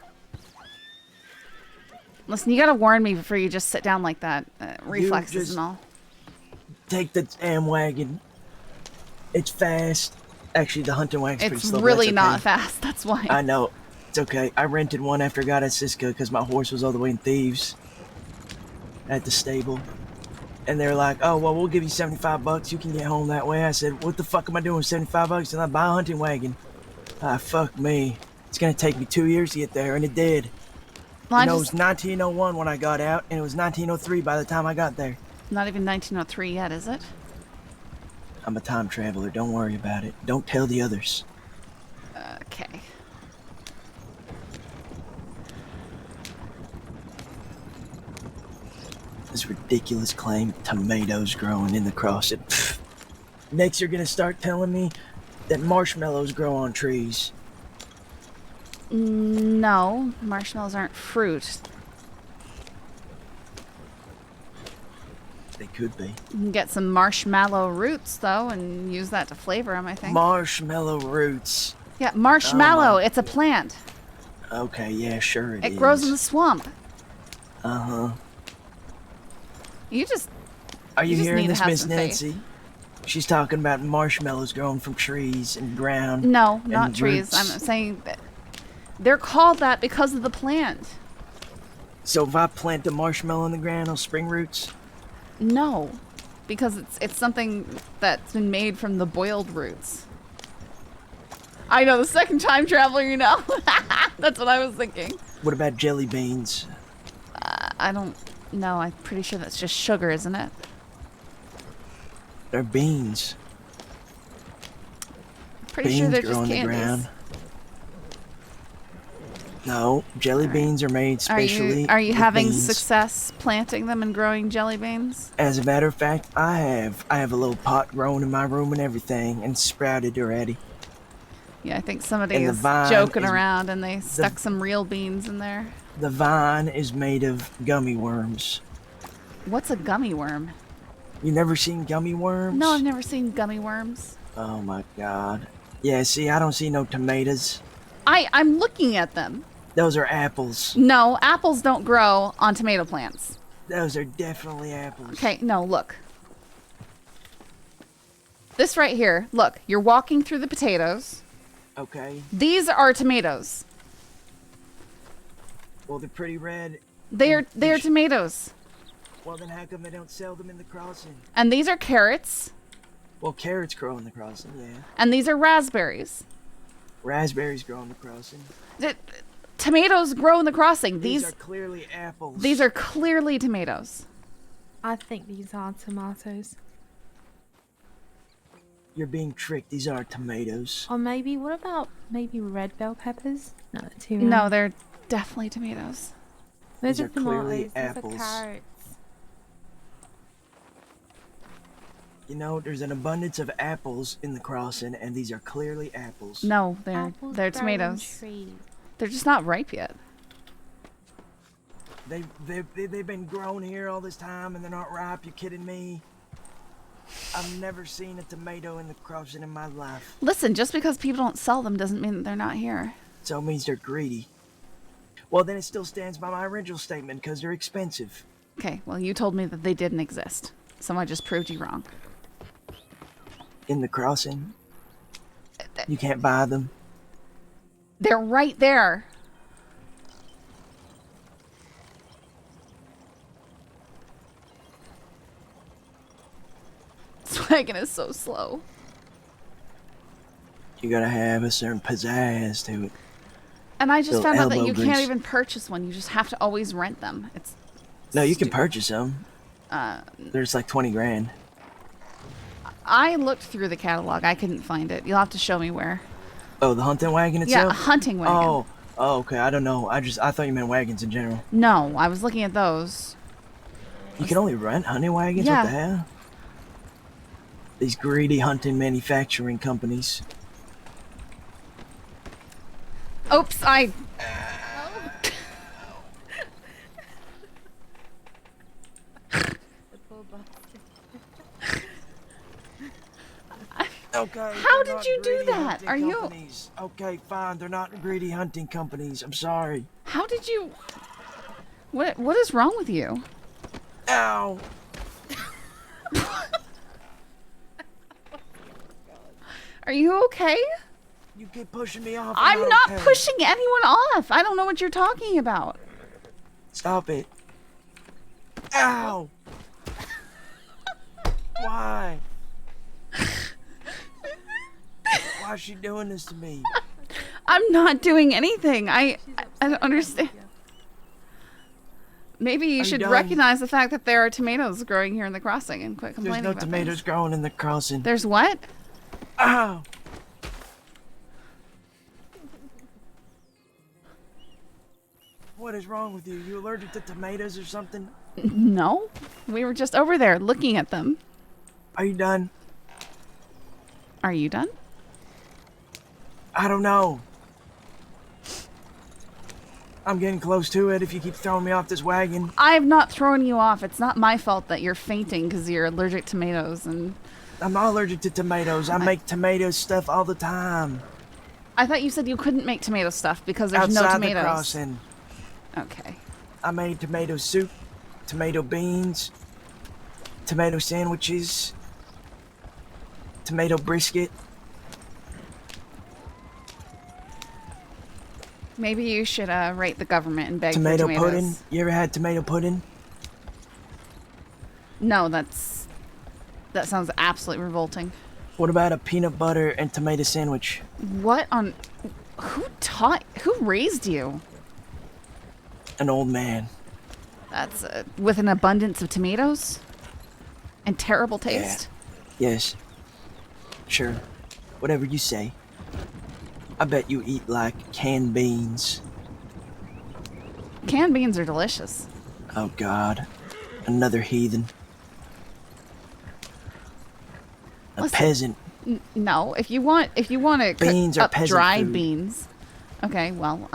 Listen, you gotta warn me before you just sit down like that. Reflexes just and all. Take the damn wagon. It's fast. Actually, the hunting wagon's pretty It's slow. but really that's not okay. fast. That's why. I know. It's okay. I rented one after I got at Cisco because my horse was all the way in Thieves at the stable. And they were like, oh, well, we'll give you $75. You can get home that way. I said, what the fuck am I doing with $75 and I buy a hunting wagon? Ah, fuck me. It's going to take me 2 years to get there, and it did. Well, You know, it was 1901 when I got out, and it was 1903 by the time I got there. Not even 1903 yet, is it? I'm a time traveler. Don't worry about it. Don't tell the others. Okay. This ridiculous claim, tomatoes growing in the crossing. Pfft. Next, you're gonna start telling me that marshmallows grow on trees. No, marshmallows aren't fruit. They could be. You can get some marshmallow roots, though, and use that to flavor them, I think. Marshmallow roots. Yeah, marshmallow. Oh my- It's a plant. Okay, yeah, sure it is. It grows in the swamp. Uh-huh. You just... Are you just hearing need to this, have Miss some faith. Nancy? She's talking about marshmallows growing from trees and ground. No, and not trees. roots. I'm saying that they're called that because of the plant. So if I plant a marshmallow in the ground, it'll spring roots? No, because it's something that's been made from the boiled roots. I know, the second time traveler, you know. That's what I was thinking. What about jelly beans? I don't know. I'm pretty sure that's just sugar, isn't it? They're beans. Pretty beans sure they're grow just on the candies. ground. No, jelly beans are made specially. Are you with having beans. success planting them and growing jelly beans? As a matter of fact, I have a little pot growing in my room and everything, and sprouted already. Yeah, I think somebody And the is vine joking is- around and they stuck some real beans in there. The vine is made of gummy worms. What's a gummy worm? You never seen gummy worms? No, I've never seen gummy worms. Oh my god. Yeah, see, I don't see no tomatoes. I'm looking at them. Those are apples. No, apples don't grow on tomato plants. Those are definitely apples. Okay, no, look. This right here, look, you're walking through the potatoes. Okay. These are tomatoes. Well, they're pretty red. They're tomatoes. Well, then how come they don't sell them in the crossing? And these are carrots. Well, carrots grow in the crossing, yeah. And these are raspberries. Raspberries grow in the crossing. Tomatoes grow in the crossing. These are clearly apples. These are clearly tomatoes. I think these are tomatoes. You're being tricked. These are tomatoes. Or maybe, what about maybe red bell peppers? No, they're too No, round. they're definitely tomatoes. Those These are are clearly tomatoes. Those apples. are carrots. You know, there's an abundance of apples in the crossing, and these are clearly apples. No, they're Apples they're grow on tomatoes. trees. They're just not ripe yet. They've been grown here all this time, and they're not ripe. You kidding me? I've never seen a tomato in the crossing in my life. Listen, just because people don't sell them doesn't mean that they're not here. So it means they're greedy. Well, then it still stands by my original statement, because they're expensive. Okay, well, you told me that they didn't exist, so I just proved you wrong. In the crossing, you can't buy them. They're right there. This wagon is so slow. You gotta have a certain pizzazz to it. And I just Little found out that elbow you grease. can't even purchase one. You just have to always rent them. It's No, you can purchase them. There's like 20 grand. I looked through the catalog. I couldn't find it. You'll have to show me where. Oh, the hunting wagon Yeah, itself? a hunting wagon. Oh, okay. I don't know. I thought you meant wagons in general. No, I was looking at those. You can only rent hunting wagons? Yeah. What the hell? These greedy hunting manufacturing companies. Oops, I... Okay. How they're did not you do greedy that? hunting Are you... companies. Okay, fine. They're not greedy hunting companies. I'm sorry. How did you... What is wrong with you? Ow! Are you okay? You keep pushing me off. I'm not okay. pushing anyone off. I don't know what you're talking about. Stop it. Ow! Why? Why is she doing this to me? I'm not doing anything. I don't understand. Maybe you Are should done? recognize the fact that there are tomatoes growing here in the crossing and quit There's complaining no about tomatoes things. growing in the crossing. There's what? Ow! What is wrong with you? You allergic to tomatoes or something? No. We were just over there looking at them. Are you done? Are you done? I don't know. I'm getting close to it if you keep throwing me off this wagon. I have not thrown you off. It's not my fault that you're fainting because you're allergic to tomatoes. And I'm not allergic to tomatoes. I make tomato stuff all the time. I thought you said you couldn't make tomato stuff because there's Outside no the tomatoes. crossing. Okay. I made tomato soup, tomato beans, tomato sandwiches, tomato brisket. Maybe you should rate the government and beg Tomato for tomatoes. pudding. You ever had tomato pudding? No, that sounds absolutely revolting. What about a peanut butter and tomato sandwich? What on? Who raised you? An old man. That's with an abundance of tomatoes and terrible taste. Yeah. Yes. Sure. Whatever you say. I bet you eat like canned beans. Canned beans are delicious. Oh God. Another heathen. A Listen, peasant. No, if you want to Beans cook are up peasant dried food. beans. Okay, well,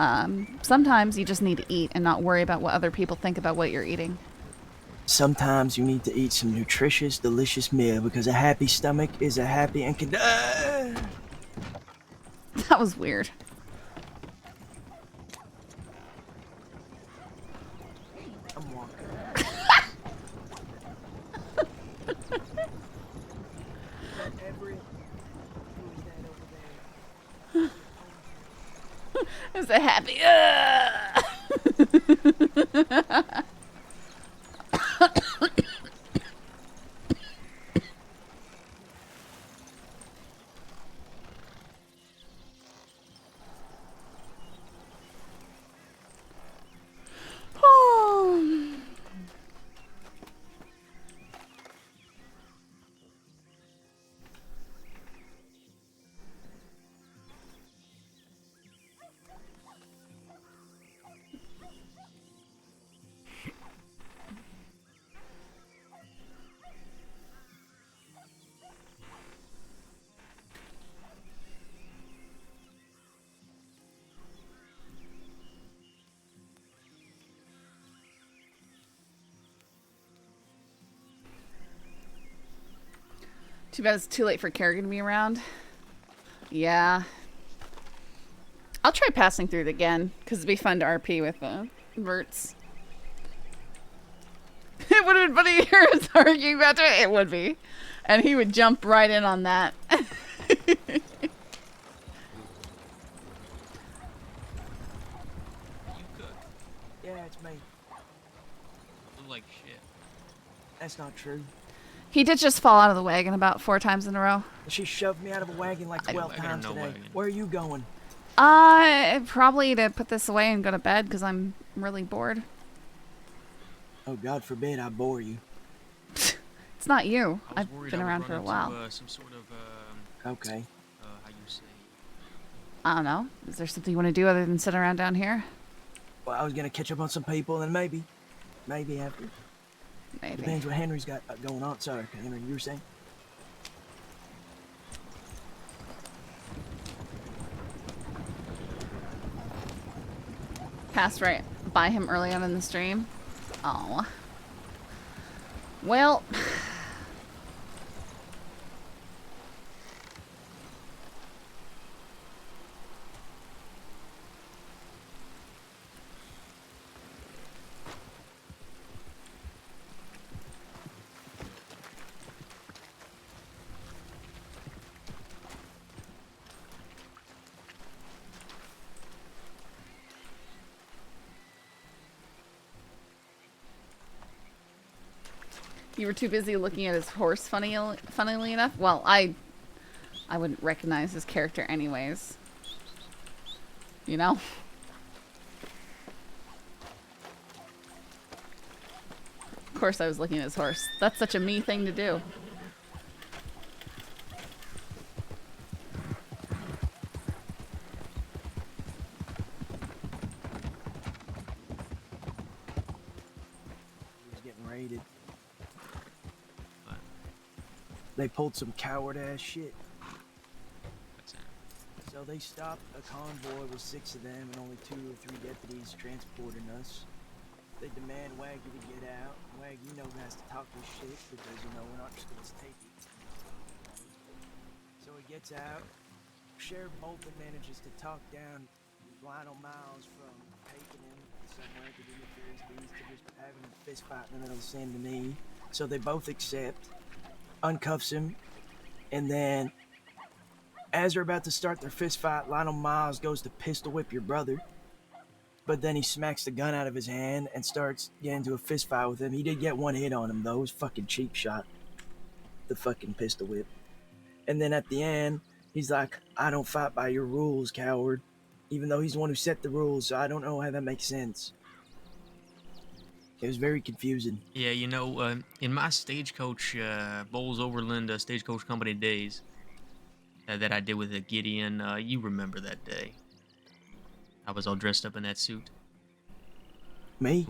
sometimes you just need to eat and not worry about what other people think about what you're eating. Sometimes you need to eat some nutritious, delicious meal because a happy stomach is a happy and can. That was weird. I'm walking. It was a happy. Too bad it's too late for Kerrigan to be around. Yeah. I'll try passing through it again, because it'd be fun to RP with Verts. It would have been funny to hear us arguing about it. It would be. And he would jump right in on that. Yeah, it's me. Look like shit. That's not true. He did just fall out of the wagon about 4 times in a row. She shoved me out of a wagon like 12 times today. Where are you going? Probably to put this away and go to bed because I'm really bored. Oh, God forbid I bore you. It's not you. I was I've worried been I would around run for a into, while. some sort of, Okay. how you say? I don't know. Is there something you want to do other than sit around down here? Well, I was gonna catch up on some people, and maybe after. Maybe. Depends what Henry's got going on. Sorry, Henry, you were saying? Passed right by him early on in the stream. Oh. Well. You were too busy looking at his horse, funnily enough. Well, I wouldn't recognize his character anyways. You know? Of course I was looking at his horse. That's such a me thing to do. He was getting raided. They pulled some coward ass shit. So they stopped a convoy with 6 of them and only 2 or 3 deputies transporting us. They demand Waggy to get out. Waggy, has to talk this shit because, we're not just gonna take it. So he gets out. Sheriff Bolton manages to talk down Lionel Miles from taking him somewhere to do nefarious deeds to just having a fist fight in the middle of Saint Denis. So they both accept, uncuffs him, and then as they're about to start their fist fight, Lionel Miles goes to pistol whip your brother. But then he smacks the gun out of his hand and starts getting into a fist fight with him. He did get 1 hit on him, though. It was fucking cheap shot. The fucking pistol whip. And then at the end, he's like, I don't fight by your rules, coward. Even though he's the one who set the rules, so I don't know how that makes sense. It was very confusing. Yeah, in my Stagecoach, Bowles Overland Stagecoach Company days that I did with Gideon, you remember that day. I was all dressed up in that suit. Me?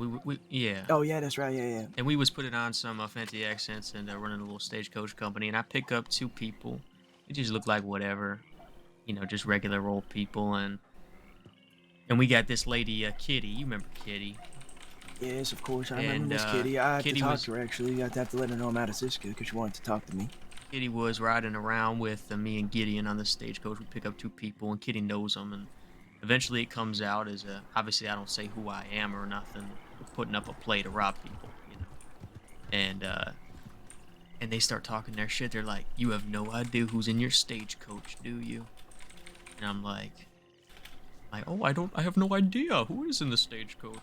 Yeah. Oh, yeah, that's right, yeah. And we was putting on some fancy accents and running a little Stagecoach Company, and I pick up 2 people. They just look like whatever, just regular old people, and we got this lady, Kitty. You remember Kitty? Yes, of course. I remember Miss Kitty. I had to talk to her, actually. I have to let her know I'm out of Cisco because she wanted to talk to me. Kitty was riding around with me and Gideon on the Stagecoach. We pick up 2 people, and Kitty knows them, and eventually it comes out as obviously I don't say who I am or nothing. We're putting up a play to rob people, and they start talking their shit. They're like, "You have no idea who's in your Stagecoach, do you?" And I'm like, "Oh, I have no idea who is in the Stagecoach."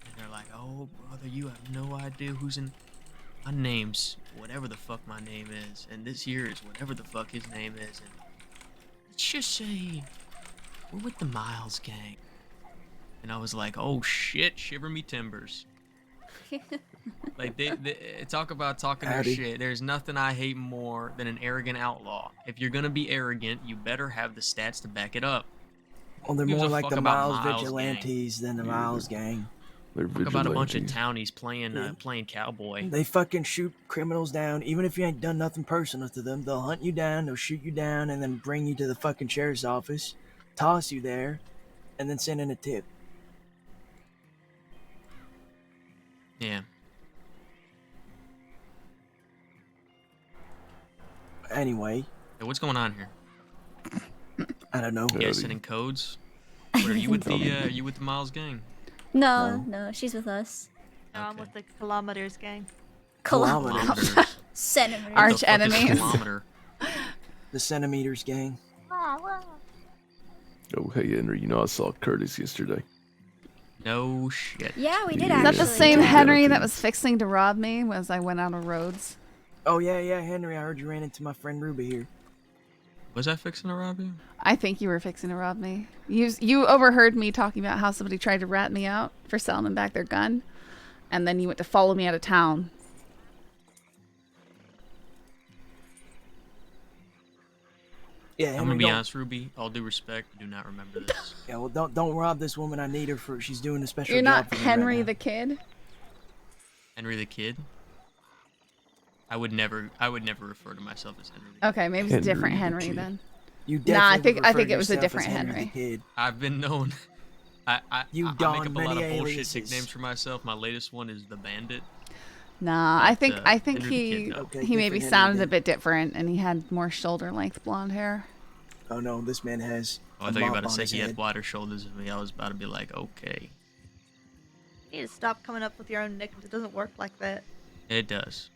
And they're like, "Oh, brother, you have no idea who's in. My name's whatever the fuck my name is, and this here is whatever the fuck his name is, and let's just say we're with the Miles gang." And I was like, "Oh shit, shiver me timbers." Like they talk about talking their shit. There's nothing I hate more than an arrogant outlaw. If you're gonna be arrogant, you better have the stats to back it up. Well, they're more like the Miles Vigilantes than the Miles gang. Talk about a bunch of townies playing cowboy. They fucking shoot criminals down. Even if you ain't done nothing personal to them, they'll hunt you down, they'll shoot you down, and then bring you to the fucking sheriff's office, toss you there, and then send in a tip. Yeah. Anyway. Hey, what's going on here? I don't know. You guys sending codes? What, are you with the Miles gang? No, she's with us. No, I'm with the Kilometers gang. Kilometers. Centimeters. Arch enemies. The Centimeters gang. Oh, hey, Henry, I saw Curtis yesterday. No shit. Yeah, we did Is actually. that the same Henry that was fixing to rob me as I went out of roads? Oh, yeah, Henry, I heard you ran into my friend Ruby here. Was I fixing to rob you? I think you were fixing to rob me. You overheard me talking about how somebody tried to rat me out for selling them back their gun, and then you went to follow me out of town. Yeah, I'm gonna be honest, Ruby. All due respect, I do not remember this. Yeah, well, don't rob this woman. I need her for. She's doing a special You're job not for me Henry right now. the Kid? Henry the Kid? I would never refer to myself as Henry. Okay, maybe it's a different Henry then. You I definitely think it was a referred different yourself as Henry. the Kid. I've been known. I make up a lot of bullshit aliases. nicknames for myself. My latest one is the Bandit. Nah, I think Henry the he Kid, no. Okay, he maybe different Henry sounded then. a bit different, and he had more shoulder length blonde hair. Oh no, this man has. Oh, I thought you were about to say he had wider shoulders than me. I was about to be like, okay. You need to stop coming up with your own nicknames. It doesn't work like that. It does.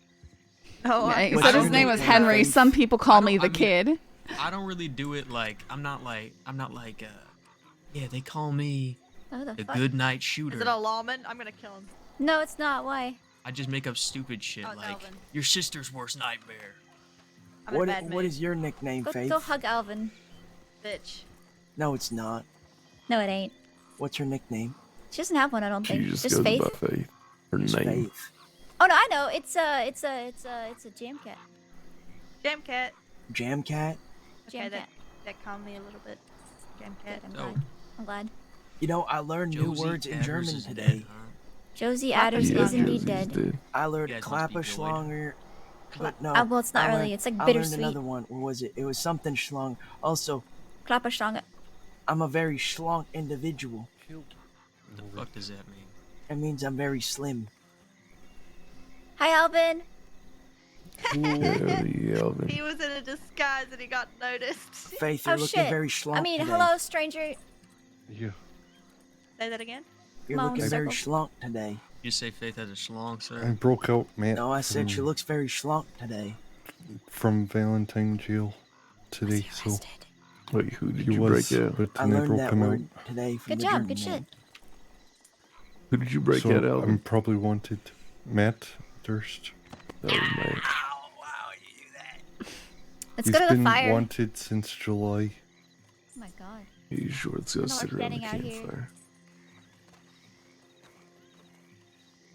Oh, Yeah, he What's said his your name was nickname? Henry. Some people call me I the mean, Kid. I don't really do it like I'm not like yeah, they call me Oh, the the fuck? good night shooter. Is it a lawman? I'm gonna kill him. No, it's not. Why? I just make up stupid shit Oh, it's like Alvin. your sister's worst nightmare. I'm in a bad What mood. is your nickname, Faith? Go hug Alvin. Bitch. No, it's not. No, it ain't. What's your nickname? She doesn't have one, I don't She think. just Just goes Faith. by Faith. Her It's name. Faith. Oh no, I know. It's a jam cat. Jam cat. Jam cat? Okay, that calmed me a little bit. Jam cat. I'm glad. I'm glad. You know, I learned new Josie words in Adders German is today. dead, huh? Josie Adders Yeah, is indeed Josie's dead. dead. I learned You guys must be Klapperschlanger, but no. Well, it's not I really. learned- It's like I bittersweet. learned another one. What was it? It was something schlong. Also, Klapperschlange. I'm a very schlong individual. What the fuck does that mean? It means I'm very slim. Hi, Alvin. Yeah, Alvin. He was in a disguise and he got noticed. Faith, you're looking shit. very schlong I mean, today. hello, stranger. Yeah. Say that again. You're Come on, looking very circle. schlong today. You say Faith has a schlong, sir? I broke out, man. No, I said she from- looks very schlong today. from Valentine jail today, so Wait, who did he you was, break out? but I then I learned broke that him word out. today from Good the job. German Good shit. man. Who did you break so out, Alvin? I'm probably wanted. Matt Durst. Oh, man. Let's He's go to the been fire. wanted since July. Oh my god. You sure? Let's go No, sit we're around the standing out here. campfire.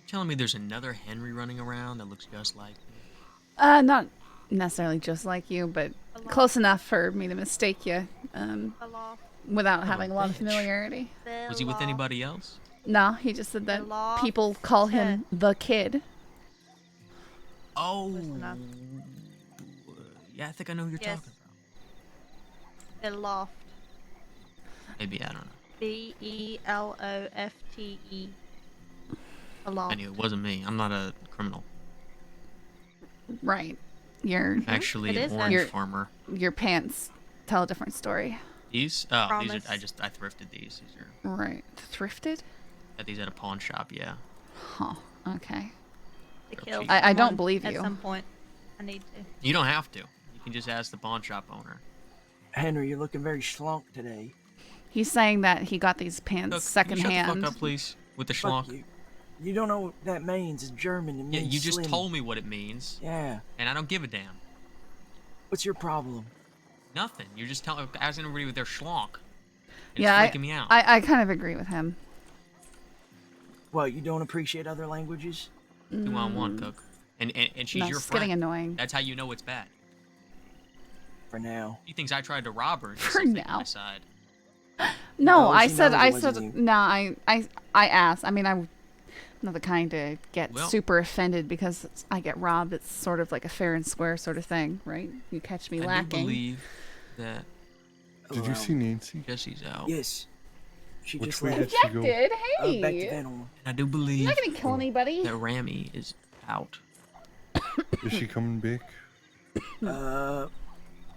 You telling me there's another Henry running around that looks just like me? Not necessarily just like you, but close enough for me to mistake you. Without having a lot of familiarity. Was he with anybody else? No, he just said that people call him the kid. Oh. Yeah, I think I know who you're Yes. talking The loft. about. Maybe, I don't know. Belofte. A loft. I knew it wasn't me. I'm not a criminal. Right. Your Actually, It an is orange your, farmer. your pants tell a different story. These? Oh, Promise. these are. I thrifted these. These are. Right. Thrifted? Got these at a pawn shop. Yeah. Huh. Okay. To kill I don't someone believe at you. some point. I need to. You don't have to. You can just ask the pawn shop owner. Henry, you're looking very schlonk today. He's saying that he got these pants Look, secondhand. Shut the fuck up, please, with the Fuck schlonk. you. You don't know what that means. It's German. It Yeah, means you just slim. told me what it means. Yeah. And I don't give a damn. What's your problem? Nothing. You're just asking everybody with their schlonk. It's Yeah, freaking me out. I kind of agree with him. Well, you don't appreciate other languages? 2-on-1, Cook. And she's No, your it's friend. getting annoying. That's how you know it's bad. For now. He thinks I tried to rob her. And she's For still taking now. my side. No, No, I she said, knows it wasn't you. no, I asked. I mean, I'm not the kind to get Well- super offended because I get robbed. It's sort of like a fair and square sort of thing, right? You catch me I do lacking. believe that Did you see Nancy? Jesse's out. Yes. She Which just way left. did she go? Injected? Hey! Back to Venable. I do believe You're not gonna kill anybody. that Rami is out. Is she coming back?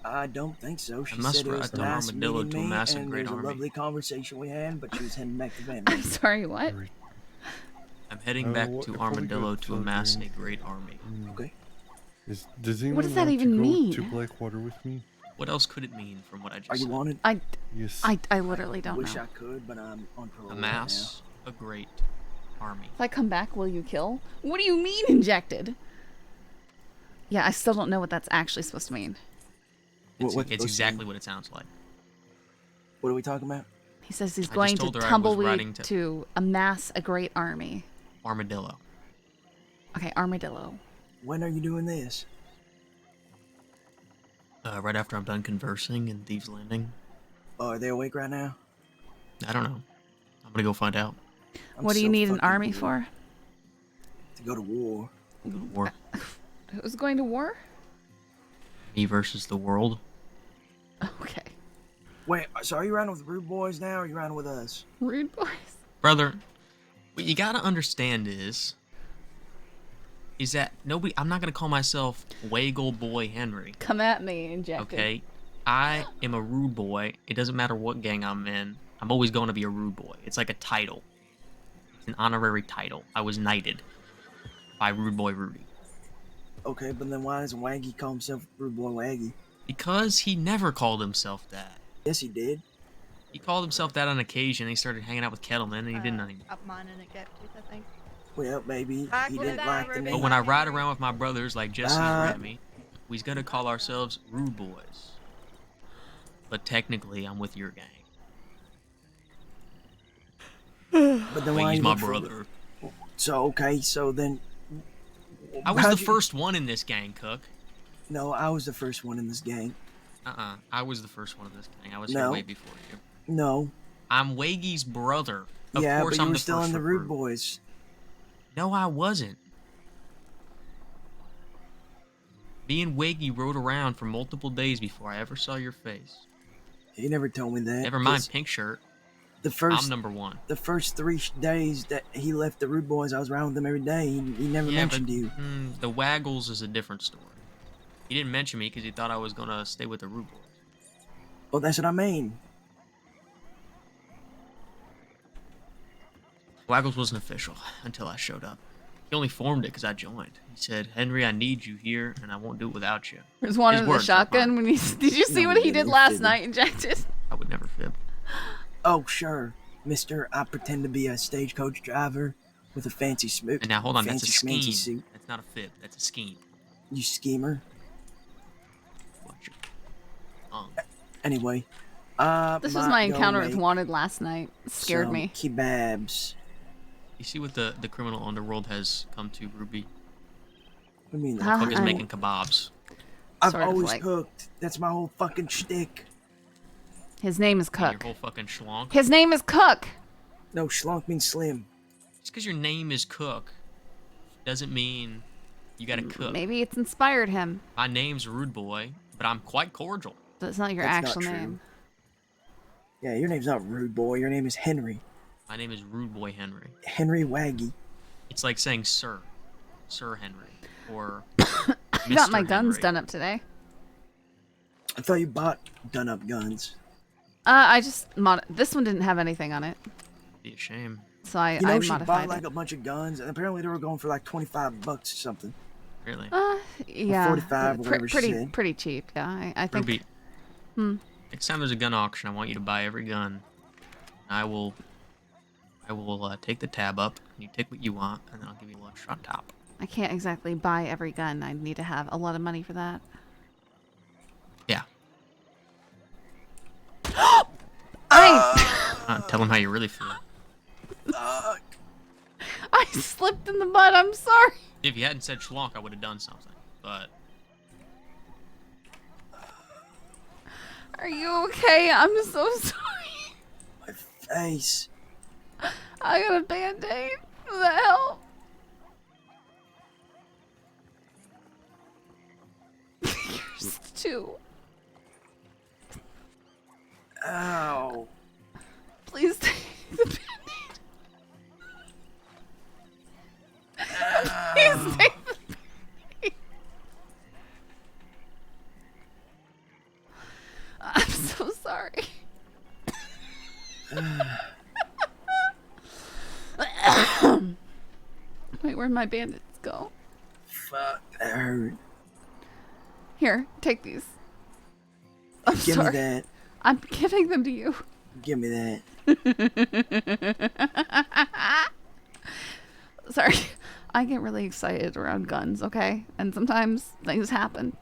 I don't think so. She must said it I was told nice Armadillo meeting to me, amass a and great it was army. a lovely conversation we had, but she was heading back to I'm Venable. sorry, what? I'm heading back what- to probably Armadillo good to for amass a dreams. great army. Okay. Does anyone does that want even to go mean? to Blackwater with me? What else could it mean from what I just Are you said? wanted? Yes. I literally don't Wish know. I could, but I'm on parole Amass a great army. If I come back, will you kill? What do you mean injected? Yeah, I still don't know what that's actually supposed to mean. It's, what's it's supposed to exactly mean? what it sounds like. What are we talking about? He says he's I just going to told her I was riding tumbleweed to- to amass a great army. Armadillo. Okay, armadillo. When are you doing this? Right after I'm done conversing in Thieves Landing. Oh, are they awake right now? I don't know. I'm gonna go find out. What do you so need an fucking army bored. for? To go to war. Go to war. Who's going to war? Me versus the world. Okay. Wait, so are you riding with Rude Boys now, or are you riding with us? Rude boys. Brother, what you gotta understand is that nobody. I'm not gonna call myself Waggle Boy Henry. Come at me, injected. Okay, I am a rude boy. It doesn't matter what gang I'm in. I'm always going to be a rude boy. It's like a title. It's an honorary title. I was knighted by Rude Boy Rudy. Okay, but then why doesn't Waggy call himself Rude Boy Waggy? Because he never called himself that. Yes, he did. He called himself that on occasion. He started hanging out with Kettleman, and he didn't. Up mine in a gap tooth, I think. Well, maybe Back he with didn't that, like the Ruby. But name. when I ride around with my brothers like Jesse Ah. and Remy, we's gonna call ourselves Rude Boys. But technically, I'm with your gang. But then But why he's you my look for- brother. So okay, so then I was How'd the you- first one in this gang, Cook. No, I was the first one in this gang. I was the first one in this gang. I was No. here way before you. No. I'm Waggy's brother. Of Yeah, course but you I'm were the still first in the Rude recruit. Boys. No, I wasn't. Me and Waggy rode around for multiple days before I ever saw your face. You never told me that. Never mind 'cause pink shirt. The first, I'm number one. The first 3 days that he left the Rude Boys, I was around with them every day. He never mentioned you. The Waggles is a different story. He didn't mention me because he thought I was gonna stay with the Rude Boys. Well, that's what I mean. Waggles wasn't official until I showed up. He only formed it because I joined. He said, "Henry, I need you here, and I won't do it without you." There's one His in the words, not shotgun. When did you see No, what he you did didn't. last Didn't. night? Injected. I would never fib. Oh, sure, mister. I pretend to be a stagecoach driver with a fancy smoke. And now hold on, that's a fancy schmancy scheme. suit. That's not a fib. That's a scheme. You schemer. Watch your Anyway, This was my encounter with Wanted last night. It scared me. Kebabs. You see what the criminal underworld has come to, Ruby? I mean, Cook is making kebabs. I've Sort of always like- cooked. That's my whole fucking shtick. His name is And your Cook. whole fucking schlonk. His name is Cook. No, schlonk means slim. Just because your name is Cook doesn't mean you gotta cook. Maybe it's inspired him. My name's Rude Boy, but I'm quite cordial. That's not your That's not actual true. name. Yeah, your name's not Rude Boy. Your name is Henry. My name is Rude Boy Henry. Henry Waggy. It's like saying Sir. Sir Henry. Or I got my Mr. guns Henry. done up today. I thought you bought done-up guns. I just this one didn't have anything on it, Be a shame. so I You know, she modified bought it. like a bunch of guns, and apparently they were going for like $25 or something. Really? Yeah, 45, whatever she pretty said. pretty cheap. Yeah, I think. Ruby, Hmm. next time there's a gun auction, I want you to buy every gun. I will take the tab up, and you take what you want, and then I'll give you a lunch on top. I can't exactly buy every gun. I need to have a lot of money for that. Yeah. Tell them how you really feel. I slipped in the mud. I'm sorry. If you hadn't said schlonk, I would have done something. But Are you okay? I'm so sorry. Face. I got a band-aid. Does that help? Yours too. Ow. Please take the band-aid. Please take the band-aid. I'm so sorry. Wait, where'd my bandits go? Fuck, that hurt. Here, take these. I'm Give sorry. me that. I'm giving them to you. Give me that. Sorry. I get really excited around guns, okay? And sometimes things happen.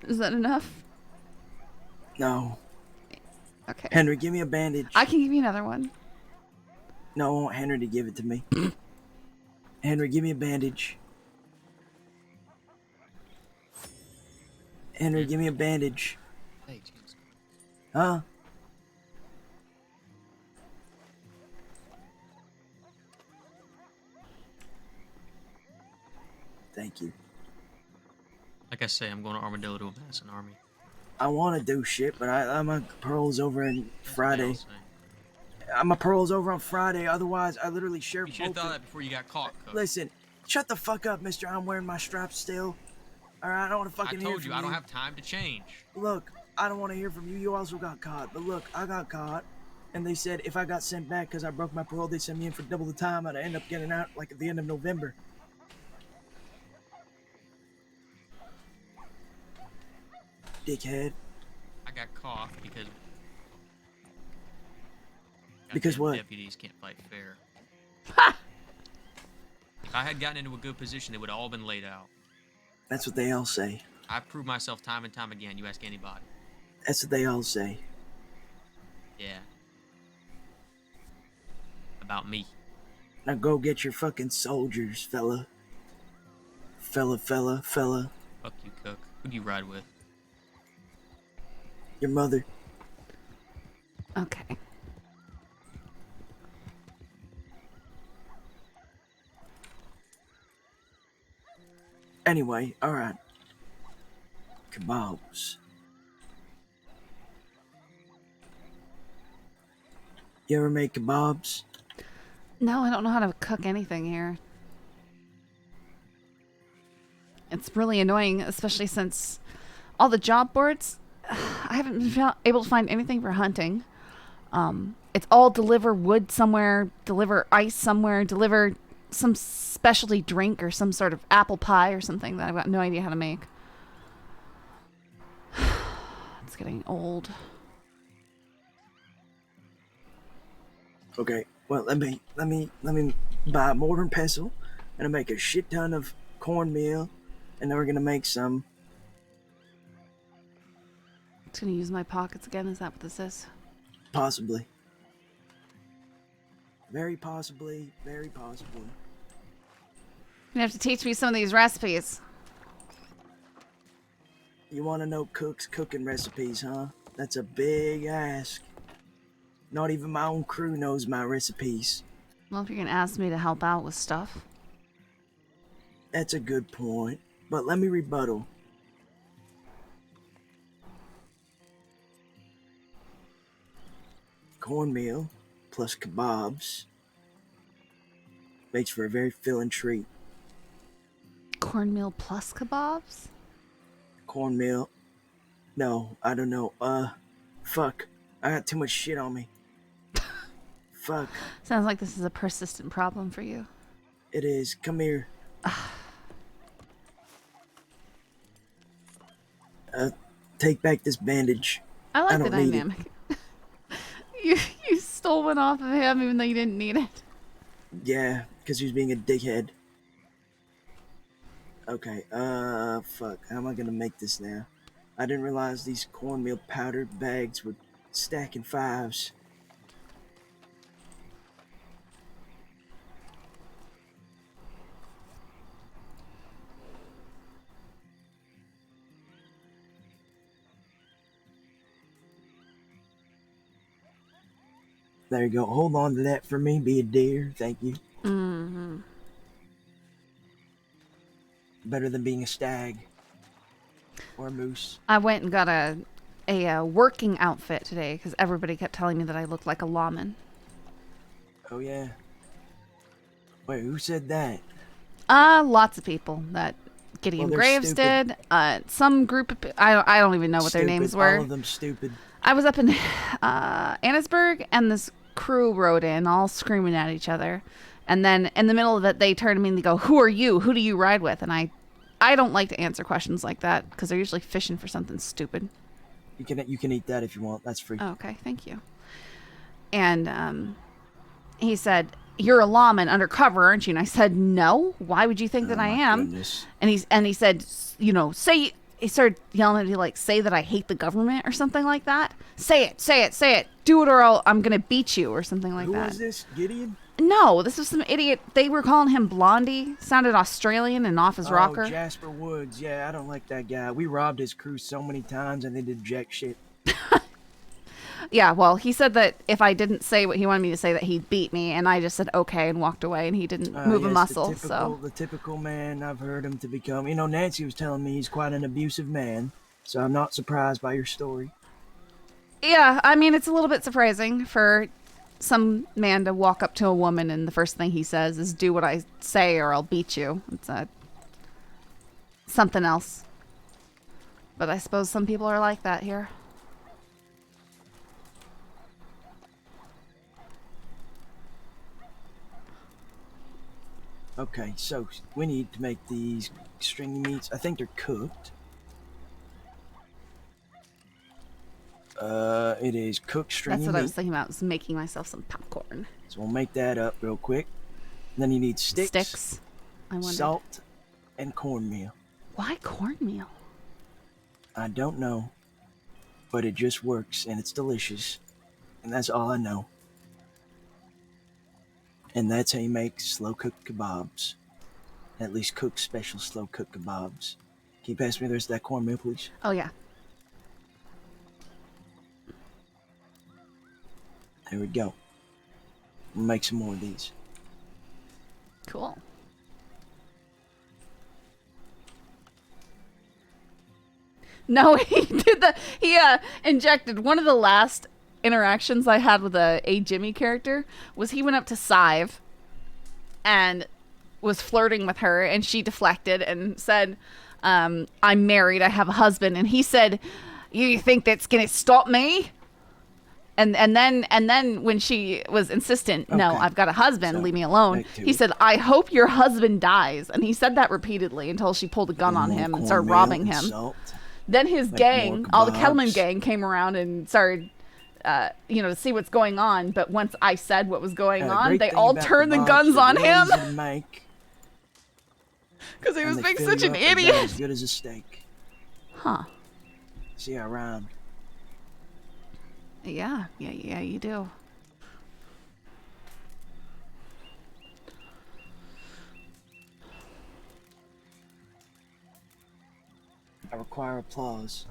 Is that enough? No. Okay. Henry, give me a bandage. I can give you another one. No, I want Henry to give it to me. Henry, give me a bandage. Henry, give me a bandage. hey, James. Huh? Thank you. Like I say, I'm going to Armadillo to amass an army. I want to do shit, but my parole's over on Friday. Else, My parole's over on Friday. Otherwise, I literally share You should have both. thought that before you got caught, Cook. Listen, shut the fuck up, mister. I'm wearing my strap still. Alright, I don't want to I fucking hear told from you, I don't have time to change. Look, I don't want to hear from you. You also got caught. But look, I got caught. And they said if I got sent back because I broke my parole, they sent me in for double the time. I'd end up getting out like at the end of November. Dickhead. I got caught because Because goddamn what? Deputies can't fight fair. If I had gotten into a good position, they would have all been laid out. That's what they all say. I've proved myself time and time again. You ask anybody. That's what they all say. Yeah. About me. Now go get your fucking soldiers, fella. Fella. Fuck you, Cook. Who do you ride with? Your mother. Okay. Anyway, alright. Kebabs. You ever make kebabs? No, I don't know how to cook anything here. It's really annoying, especially since all the job boards, I haven't been able to find anything for hunting. It's all deliver wood somewhere, deliver ice somewhere, deliver some specialty drink or some sort of apple pie or something that I've got no idea how to make. It's getting old. Okay, well, let me buy a mortar and pestle, and I'll make a shit ton of cornmeal, and then we're gonna make some. It's gonna use my pockets again. Is that what this is? Possibly. Very possibly. Very possibly. You have to teach me some of these recipes. You want to know Cook's cooking recipes, huh? That's a big ask. Not even my own crew knows my recipes. Well, if you're gonna ask me to help out with stuff. That's a good point, but let me rebuttal. Cornmeal plus kebabs makes for a very filling treat. Cornmeal plus kebabs? Cornmeal. No, I don't know. Fuck. I got too much shit on me. Fuck. Sounds like this is a persistent problem for you. It is. Come here. Take back this bandage. I like the don't need it. dynamic. You stole one off of him even though you didn't need it. Yeah, because he was being a dickhead. Okay, fuck. How am I gonna make this now? I didn't realize these cornmeal powder bags would stack in fives. There you go. Hold on to that for me. Be a dear. Thank you. Mm-hmm. Better than being a stag. Or a moose. I went and got a working outfit today because everybody kept telling me that I looked like a lawman. Oh, yeah. Wait, who said that? Lots of people. That Gideon Well, they're Graves stupid. did. Some group of I don't even know what their names were. All of them stupid. I was up in Annisburg, and this crew rode in, all screaming at each other. And then in the middle of it, they turn to me and they go, "Who are you? Who do you ride with?" And I don't like to answer questions like that because they're usually fishing for something stupid. You can eat that if you want. That's free. Oh, okay, thank you. And he said, "You're a lawman undercover, aren't you?" And I said, "No. Why would you think that I am?" Goodness. And he said, say. He started yelling at me like, "Say that I hate the government" or something like that. Say it. Do it or I'm gonna beat you or something like Who that. was this? Gideon? No, this was some idiot. They were calling him Blondie. Sounded Australian and off his rocker. Oh, Jasper Woods. Yeah, I don't like that guy. We robbed his crew so many times and they did jack shit. Yeah, well, he said that if I didn't say what he wanted me to say, that he'd beat me, and I just said okay and walked away, and he didn't move a Yes, muscle. the typical man I've heard him to become. You know, Nancy was telling me he's quite an abusive man, so I'm not surprised by your story. Yeah, I mean, it's a little bit surprising for some man to walk up to a woman and the first thing he says is, "Do what I say or I'll beat you." It's something else. But I suppose some people are like that here. Okay, so we need to make these stringy meats. I think they're cooked. It is cooked stringy That's what meat. I was thinking about, was making myself some popcorn. So we'll make that up real quick. Then you need sticks. I wondered. Salt, and cornmeal. Why cornmeal? I don't know, but it just works and it's delicious, and that's all I know. And that's how you make slow-cooked kebabs. At least cooked special slow-cooked kebabs. Can you pass me the rest of that cornmeal, please? Oh, yeah. There we go. We'll make some more of these. Cool. No, he injected one of the last interactions I had with a Jimmy character was he went up to Sive and was flirting with her, and she deflected and said, I'm married, I have a husband, and he said, you think that's gonna stop me? And then when she was insistent, no, I've got a husband, leave me alone, he said, I hope your husband dies. And he said that repeatedly until she pulled a gun on him and started robbing him. Then his gang, all the Kettleman gang, came around and started, to see what's going on. But once I said what was going on, they all turned the guns on him. Because he was being such an idiot. As good as a steak. Huh. See you around. Yeah, you do. I require applause.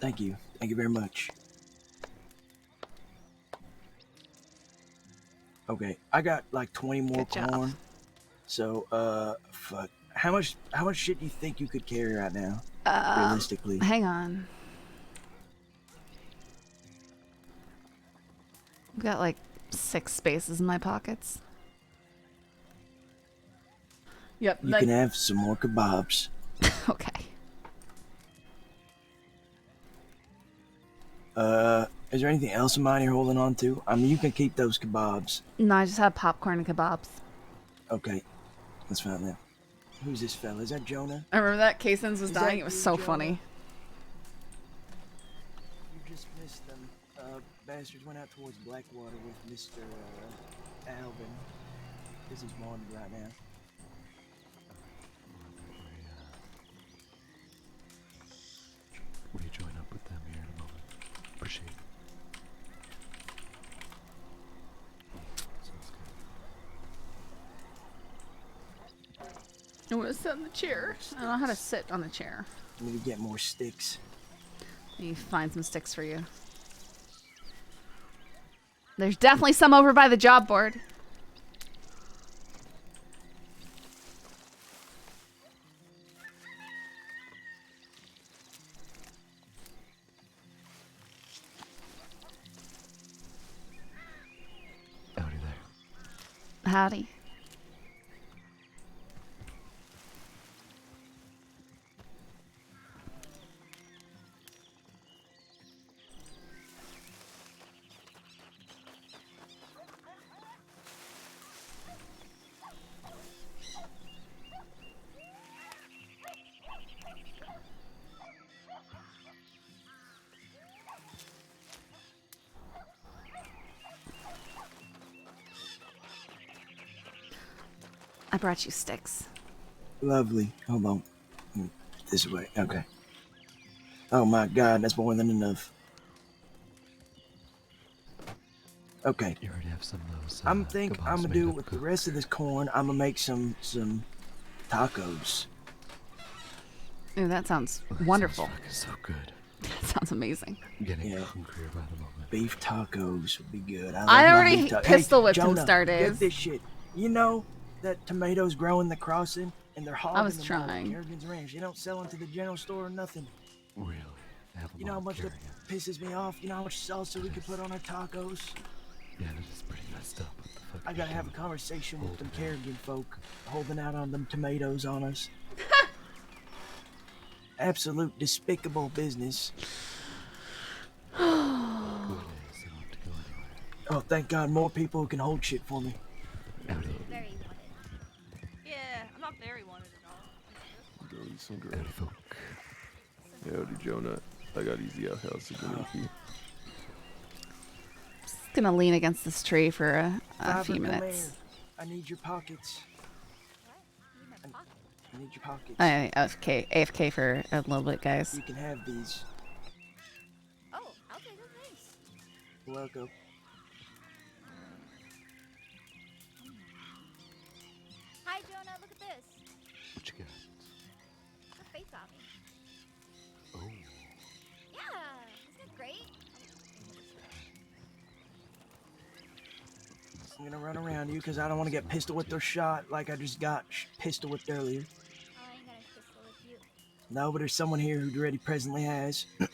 Thank you. Thank you very much. Okay, I got like 20 more corn. So, fuck. How much shit do you think you could carry right now? Realistically. Hang on. I've got like 6 spaces in my pockets. Yep. You can have some more kebabs. Okay. Is there anything else of mine you're holding on to? I mean, you can keep those kebabs. No, I just have popcorn and kebabs. Okay. That's fine then. Who's this fella? Is that Jonah? I remember that Casons was dying. It was so funny. You just missed them. Bastards went out towards Blackwater with Mr. Alvin. This is wanted right now. Will you join up with them here in a moment? Appreciate it. Sounds good. I want to sit on the chair. I don't know how to sit on the chair. I need to get more sticks. Let me find some sticks for you. There's definitely some over by the job board. Howdy there. Howdy. I brought you sticks. Lovely. Hold on. This way. Okay. Oh my god, that's more than enough. Okay. You already have some of those. I'm gonna do with the rest of this corn. I'm gonna make some tacos. Ooh, that sounds wonderful. So good. That sounds amazing. I'm getting hungrier by the moment. Beef tacos would be good. I already pistol whipped Jonah, some Star Days. Get this shit. You know that tomatoes grow in the crossing and they're hogging I was them trying. all at Kerrigan's Ranch. They don't sell them to the general store or nothing. Really? They have them You know how all much that carrying. pisses me off? You know how much salsa we could put on our tacos? Yeah, that is pretty messed up. What the fuck I is gotta have a doing? conversation with them Kerrigan folk holding out on them tomatoes on us. Absolute despicable business. Oh, thank God, more people who can hold shit for me. Very wanted. Yeah, I'm not very wanted at all. Those Awesome girl. Howdy, Jonah. I got easy out house again. Just gonna lean against this tree for a Driver, few come minutes. here. I need your pockets. I need your pockets. AFK for a little bit, guys. You can have these. Oh, I'll take them, thanks. You're welcome. Hi, Jonah, look at this. What you got? Her face got me. Oh. Yeah, isn't it great? I'm gonna run around you because I don't want to get pistol whipped or shot like I just got pistol whipped earlier. Oh, I ain't gonna pistol with you. No, but there's someone here who already presently has. Okay.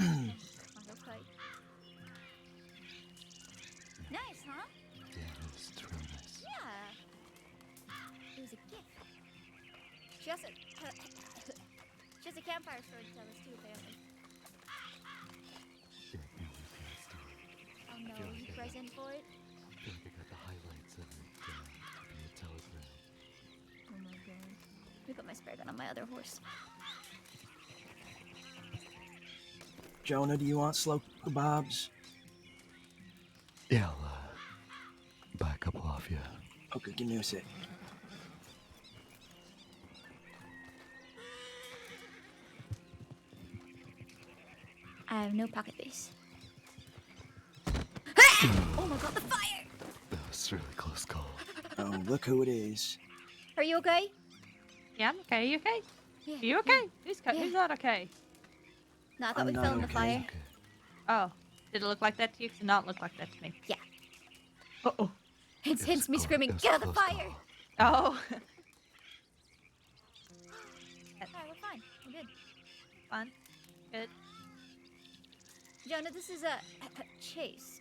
Nice, huh? Yeah, it's really nice. Yeah. It was a gift. She has a she has a campfire story to tell us too, apparently. Oh no, are you present for it? I feel like I got the highlights of it via telegram. Oh my god. Let me put my spare gun on my other horse. Jonah, do you want slow kebabs? Yeah, I'll buy a couple off you. Okay, give me a sec. I have no pocket base. Oh my god, the fire! That was a really close call. Oh, look who it is. Are you okay? Yeah, I'm okay. Are you okay? Yeah. Are you okay? Who's not okay? No, I thought I'm we not fell in the okay. fire. Oh, did it look like that to you? It did not look like that to me. Yeah. Uh-oh. It's hence me screaming, get out of the fire! Oh. Alright, we're fine. We're good. Fun. Good. Jonah, this is a Chase.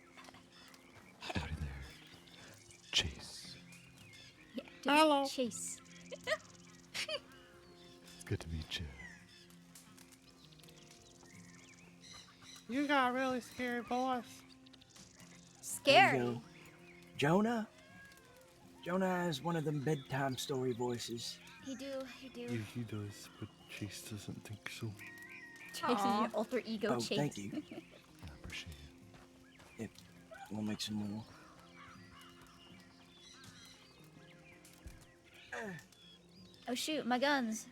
Howdy there. Chase. Yeah, Hello. Chase. It's good to meet you. You got a really scary voice. There Scary. you go. Jonah? Jonah has one of them bedtime story voices. He do. Yeah, he does, but Chase doesn't think so. Chase is your alter ego, Oh, Chase. thank you. I appreciate it. Yep. We'll make some more. Oh shoot, my guns.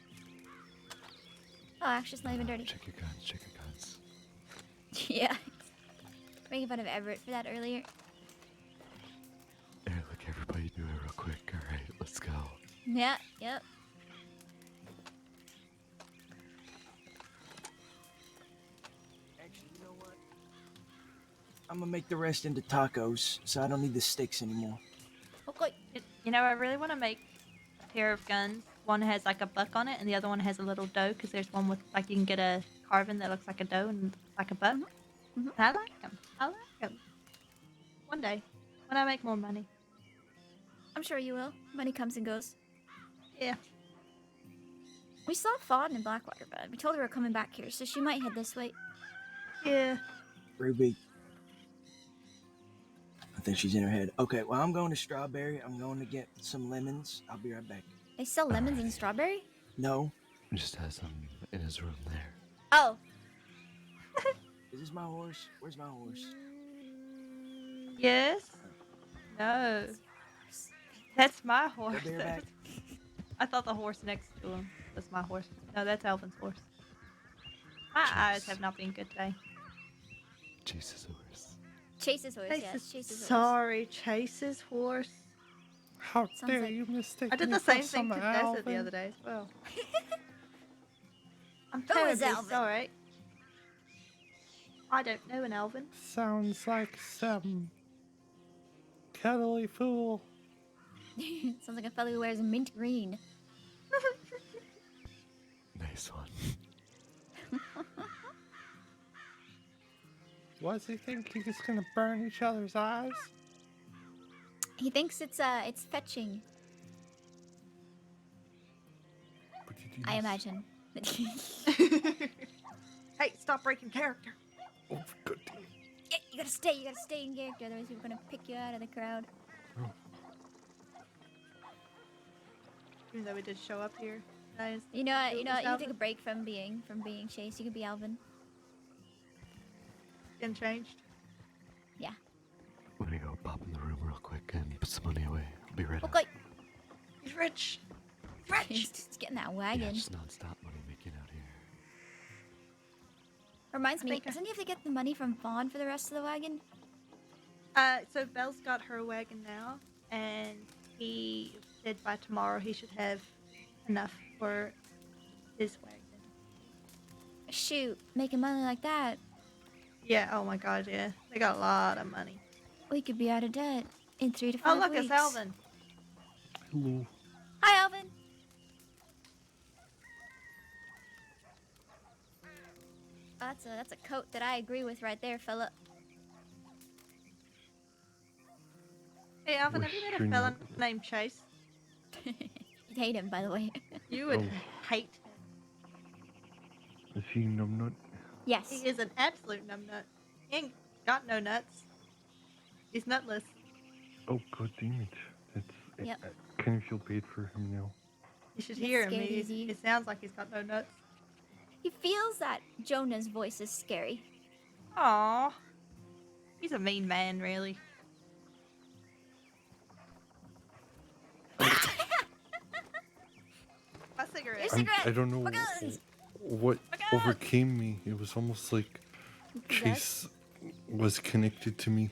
Oh, actually, it's not even dirty. Check your guns, check your guns. Yeah. Making fun of Everett for that earlier. Here, look, everybody do it real quick. Alright, let's go. Yeah, yep. Actually, you know what? I'm gonna make the rest into tacos, so I don't need the sticks anymore. Okay. You know, I really want to make a pair of guns. One has like a buck on it, and the other one has a little doe. Because there's one with like you can get a carving that looks like a doe and like a buck. Mhm. I like them. I like them. One day, when I make more money. I'm sure you will. Money comes and goes. Yeah. We saw Fawn in Blackwater, but we told her we're coming back here, so she might head this way. Yeah. Ruby. I think she's in her head. Okay, well, I'm going to Strawberry. I'm going to get some lemons. I'll be right back. They sell lemons in Strawberry? No. He just has them in his room there. Oh. Is this my horse? Where's my horse? Yes. No. That's my horse. Go bareback. I thought the horse next to him was my horse. No, that's Elvin's horse. My eyes have not been good today. Chase's horse. Chase's horse, yes. Chase's horse. Sorry, Chase's horse. How Sounds dare like- you mistake I did me the for same thing some to Tessa the Alvin? other day as well. I'm Who is terribly Alvin? sorry. I don't know an Alvin. Sounds like some cuddly fool. Sounds like a fellow who wears mint green. Nice one. What does he think? He's just gonna burn each other's eyes? He thinks it's fetching. I imagine. Hey, stop breaking character. Oh, good. Yeah, you gotta stay in character, otherwise people are gonna pick you out of the crowd. Even though we did show up here. Guys, You know what? You Alvin? take a break from being Chase. You could be Alvin. Getting changed. Yeah. I'm gonna go pop in the room real quick and put some money away. I'll be right out. Okay. He's rich. He's just getting that Yeah, wagon. just non-stop money making out here. Reminds me, doesn't he have to get the money from Fawn for the rest of the wagon? So Belle's got her wagon now, and he said by tomorrow he should have enough for his wagon. Shoot, making money like that, Yeah, oh my god, yeah. They got a lot of money. we could be out of debt in 3 to 5 Oh, look, weeks. it's Alvin. Hello. Hi, Alvin. That's a coat that I agree with right there, fella. Hey, Alvin, have you met a fella named Chase? You'd hate him, by the way. You would hate him. Is he numbnut? Yes. He is an absolute numbnut. He ain't got no nuts. He's nutless. Oh, god damn it. It's, Yep. I kind of feel bad for him now. You should Get hear him. scared easy. It sounds like he's got no nuts. He feels that Jonah's voice is scary. Aww. He's a mean man, really. My cigarette. I don't know what overcame me. It was almost like Chase was connected to me.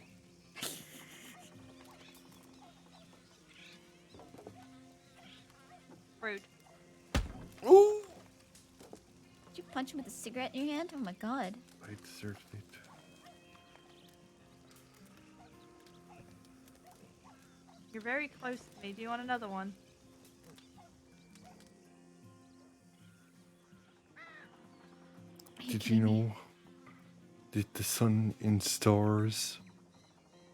Rude. Ooh! Did you punch him with a cigarette in your hand? Oh my god. I deserved it. You're very close to me. Do you want another one? Did you know that the sun and stars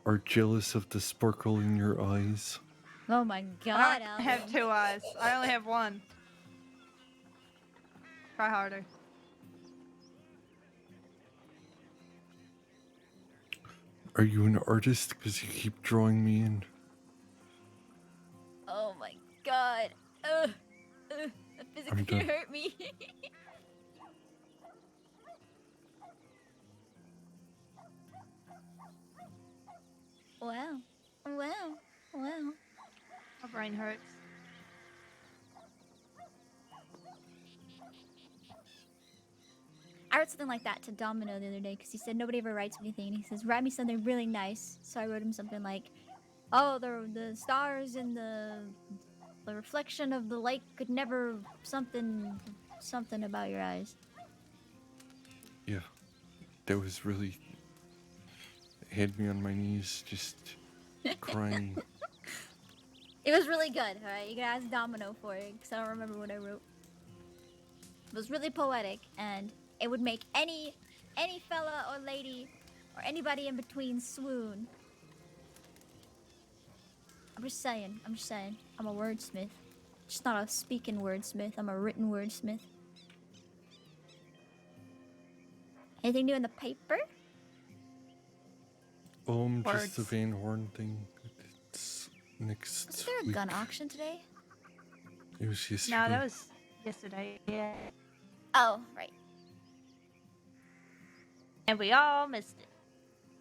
are jealous of the sparkle in your eyes? Oh my god, I Alvin. have 2 eyes. I only have 1. Try harder. Are you an artist? Because you keep drawing me in. Oh my god. Ugh. Ugh. That physically done. hurt me. Wow. Wow. Wow. My brain hurts. I wrote something like that to Domino the other day because he said nobody ever writes me anything. And he says, write me something really nice. So I wrote him something like, oh, the stars and the reflection of the lake could never something about your eyes. Yeah. That was really... had me on my knees, just crying. It was really good, alright? You can ask Domino for it because I don't remember what I wrote. It was really poetic and it would make any fella or lady or anybody in between swoon. I'm just saying. I'm a wordsmith. Just not a speaking wordsmith. I'm a written wordsmith. Anything new in the paper? Just the Van Horn thing. It's next Was there a week. gun auction today? It was yesterday. No, that was yesterday. Yeah. Oh, right. And we all missed it.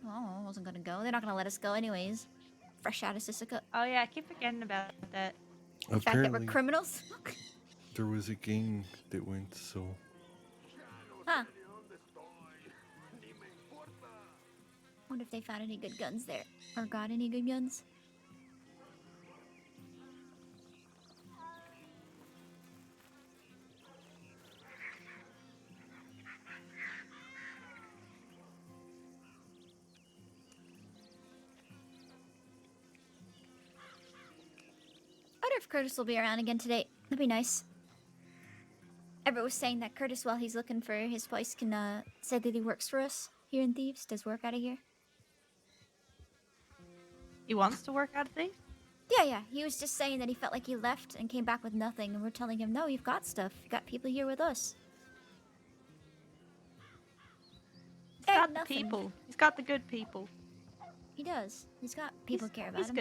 Oh, I wasn't gonna go. They're not gonna let us go anyways. Fresh out of Sisika. Oh yeah, I keep forgetting about that. The fact that we're Apparently, criminals? there was a gang that went, so... Huh. Wonder if they found any good guns there. Or got any good guns. I wonder if Curtis will be around again today. That'd be nice. Everett was saying that Curtis, while he's looking for his place, can say that he works for us here in Thieves. Does work out of here. He wants to work out of things? Yeah. He was just saying that he felt like he left and came back with nothing, and we're telling him, no, you've got stuff. You got people here with us. He's got the people. He's got the good people. He does. He's got people care about He's him.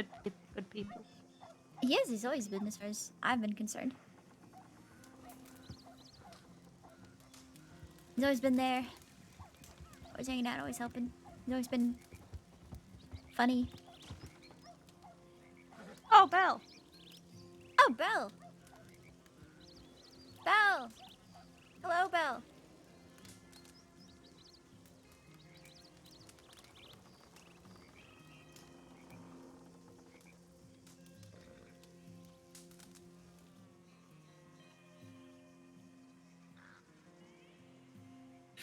good people. He is. He's always been, as far as I've been concerned. He's always been there. Always hanging out, always helping. He's always been funny. Oh, Belle. Oh, Belle. Belle. Hello, Belle.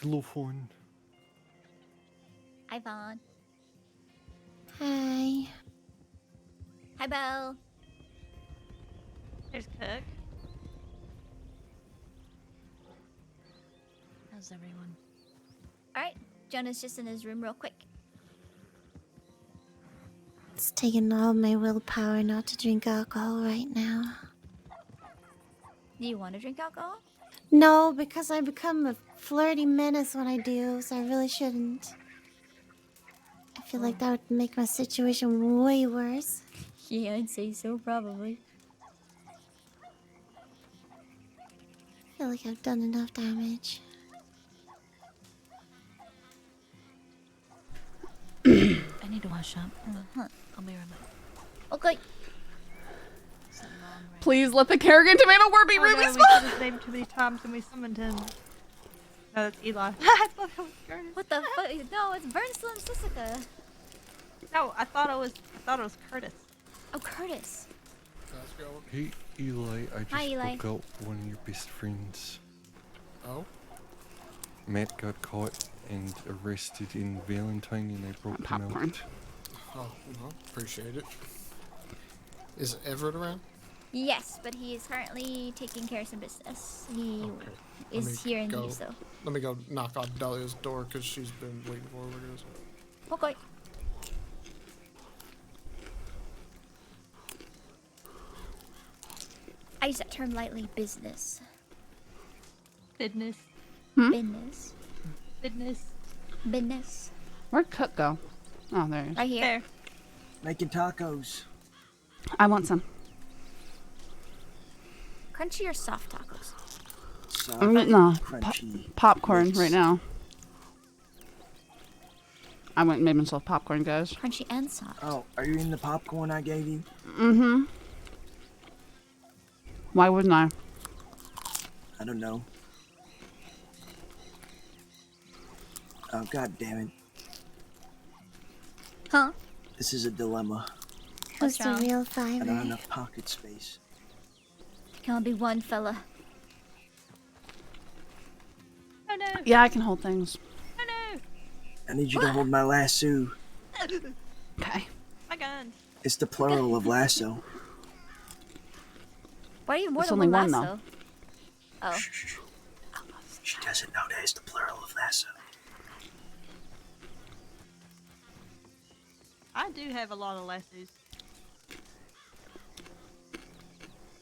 Hello, Fawn. Hi, Vaughn. Hi. Hi, Belle. There's Cook. How's everyone? Alright, Jonah's just in his room real quick. It's taking all my willpower not to drink alcohol right now. Do you want to drink alcohol? No, because I become a flirty menace when I do, so I really shouldn't. I feel like that would make my situation way worse. Yeah, I'd say so, probably. I feel like I've done enough damage. I need to wash up. I'll be right back. Okay. Please let the Kerrigan tomato word be Ruby's We said his name too many times and we summoned him. No, that's Eli. I thought it was Curtis. What the fuck? No, it's Burn Slim Sissica. No, I thought it was Curtis. Oh, Curtis. Hey, Eli, I just Hi, Eli. broke out one of your best friends. Oh? Matt got caught and arrested in Valentine, and I broke him out. Oh, well, appreciate it. Is Everett around? Yes, but he is currently taking care of some business. He Let is me here in go- Uso. Let me go knock on Dahlia's door because she's been waiting for her. I guess. Okay. I use that term lightly. Business. Business. Business. Business. Business. Where'd Cook go? Oh, there he is. Right here. There. Making tacos. I want some. Crunchy or soft tacos? I'm getting crunchy popcorn mix. right now. I went and made myself popcorn, guys. Crunchy and soft. Oh, are you eating the popcorn I gave you? Mm-hmm. Why wouldn't I? I don't know. Oh, god damn it. Huh? This is a dilemma. Who's the real I don't have fiver? enough pocket space. Can only be one fella. Oh no. Yeah, I can hold things. Oh no. I need you to hold my lasso. Okay. My gun. It's the plural of lasso. Why are you more It's than only one one, lasso? Oh. She doesn't know that it's the plural of lasso. I do have a lot of lassos.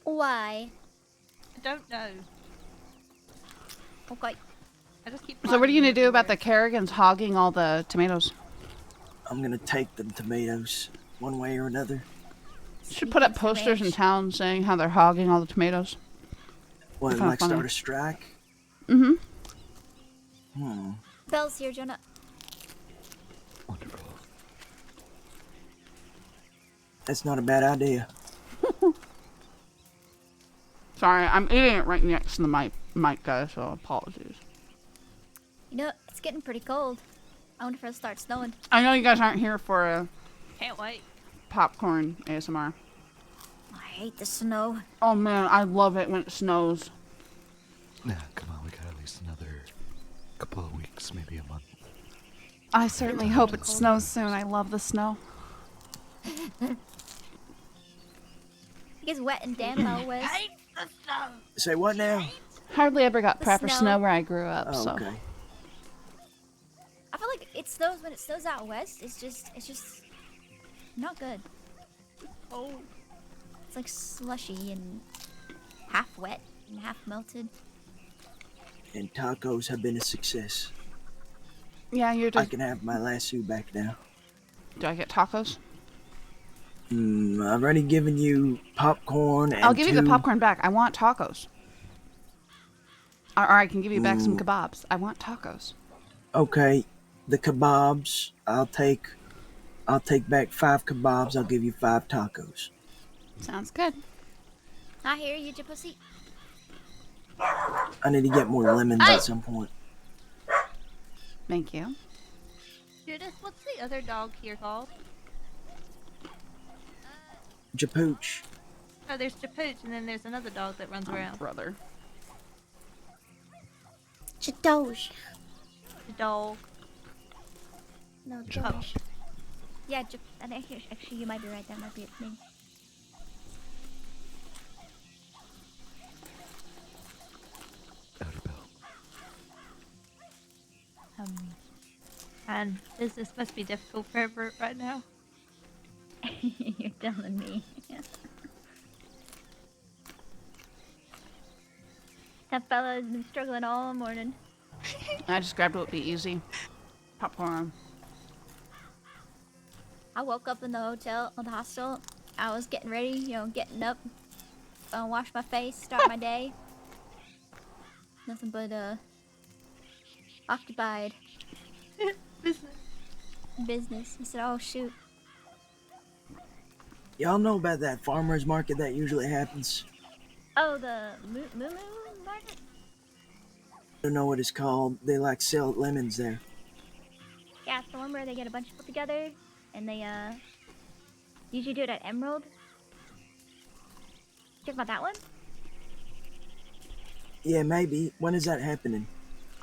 Why? I don't know. Okay. I just keep. So what are you finding gonna do about the Kerrigans hogging all the tomatoes? I'm gonna take them tomatoes, one way or another. You should put up posters in town saying how they're hogging all the tomatoes. What, Kinda like funny. start a strike? Mm-hmm. Hmm. Belle's here, Jonah. That's not a bad idea. Sorry, I'm eating it right next to the mic, guys, so apologies. You know, it's getting pretty cold. I wonder if it'll start snowing. I know you guys aren't here for a Can't wait. popcorn ASMR. I hate the snow. Oh man, I love it when it snows. Nah, come on, we got at least another couple of weeks, maybe a month. I certainly hope it snows soon. I love the snow. It gets wet and damp out west. Say what now? Hardly ever got The proper snow. snow where I grew up, Oh, so. okay. I feel like it snows when it snows out west. It's just not good. Oh. It's like slushy and half wet and half melted. And tacos have been a success. Yeah, you're I just. can have my lasso back now. Do I get tacos? I've already given you popcorn and I'll give you the two- popcorn back. I want tacos. Or I can give you back some Ooh. kebabs. I want tacos. Okay, the kebabs. I'll take back 5 kebabs. I'll give you 5 tacos. Sounds good. I hear you, pussy. I need to get more lemons at some point. Thank you. Judas, what's the other dog here called? Japooch. Oh, there's Japooch, and then there's another dog that runs around. Brother. Jadoge. Dog. No, Jap- Josh. Yeah, and actually, you might be right. That might be its name. And business must be difficult for Everett right now. You're telling me. That fella has been struggling all morning. I just grabbed what would be easy. Popcorn. I woke up in the hotel, or the hostel. I was getting ready, getting up. Wash my face, start my day. Nothing but, occupied. Business. He said, oh, shoot. Y'all know about that farmer's market that usually happens? Oh, the moo market? I don't know what it's called. They sell lemons there. Yeah, it's the one where they get a bunch of people together, and they, usually do it at Emerald. Talk about that one? Yeah, maybe. When is that happening?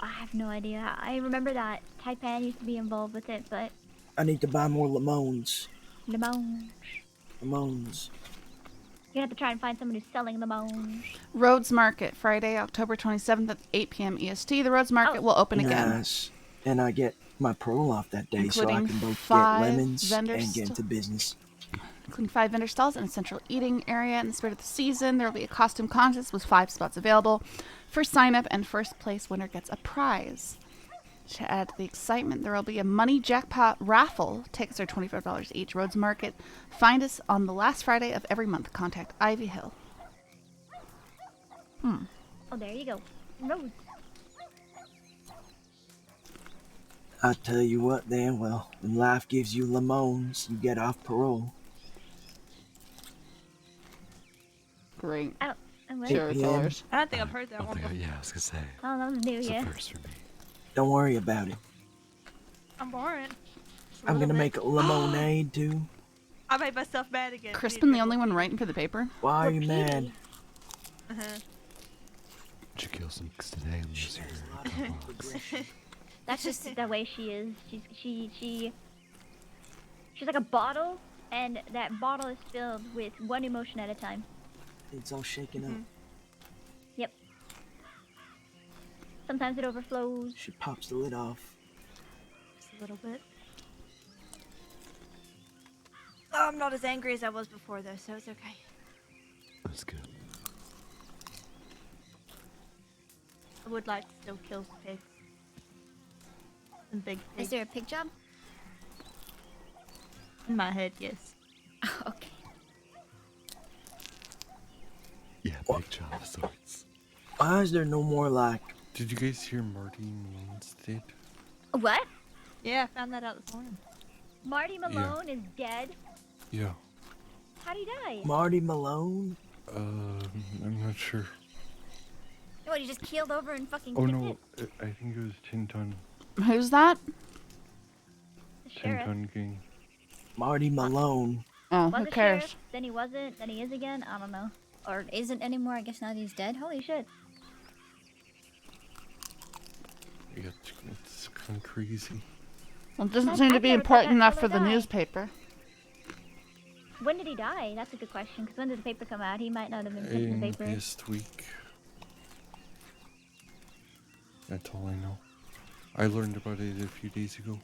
I have no idea. I remember that Taipan used to be involved with it, but... I need to buy more lemons. Lemons. Lemons. You have to try and find someone who's selling lemons. Rhodes Market, Friday, October 27th at 8 p.m. EST. The Rhodes Market will open again. Nice. And I get my parole off that day, so I Including can both get 5 lemons and vendors get into business. Including 5 vendor stalls and a central eating area. In the spirit of the season, there will be a costume contest with 5 spots available. First sign up and first place winner gets a prize. To add to the excitement, there will be a money jackpot raffle. Tickets are $25 each. Rhodes Market. Find us on the last Friday of every month. Contact Ivy Hill. Oh, there you go. Rhodes. I tell you what, then, well, when life gives you lemons, you get off parole. Great. I don't Serial killers. I don't think I've heard that one before. Yeah, I was gonna say. Oh, that was new, It's yeah. a first for me. Don't worry about it. I'm boring. I'm gonna make a lemonade, too. I made myself mad again. Crispin, the only one writing for the paper? Why are you mad? Did you kill some today? I'm losing her. That's just the way she is. She's like a bottle, and that bottle is filled with one emotion at a time. It's all shaken up. Yep. Sometimes it overflows. She pops the lid off. Just a little bit. Oh, I'm not as angry as I was before, though, so it's okay. That's good. I would like to still kill some pigs. Some big pigs. Is there a pig job? In my head, yes. Okay. Yeah, big job of sorts. Why is there no more Did you guys hear Marty Malone's dead? What? Yeah, I found that out this morning. Marty Malone is dead? Yeah. How'd he die? Marty Malone? I'm not sure. What, he just keeled over and fucking Oh kicked no, it? I think it was 10 Ton. Who's that? The 10 sheriff. Ton Gang. Marty Malone. Oh, Was who a cares? sheriff, then he wasn't, then he is again? I don't know. Or isn't anymore, I guess now that he's dead? Holy shit. Yeah, it's kind of crazy. Well, it doesn't I've seem to never be thought important that enough till for I the die. newspaper. When did he die? That's a good question, because when did the paper come out? He might not have been put in the paper. Last week. That's all I know. I learned about it a few days ago.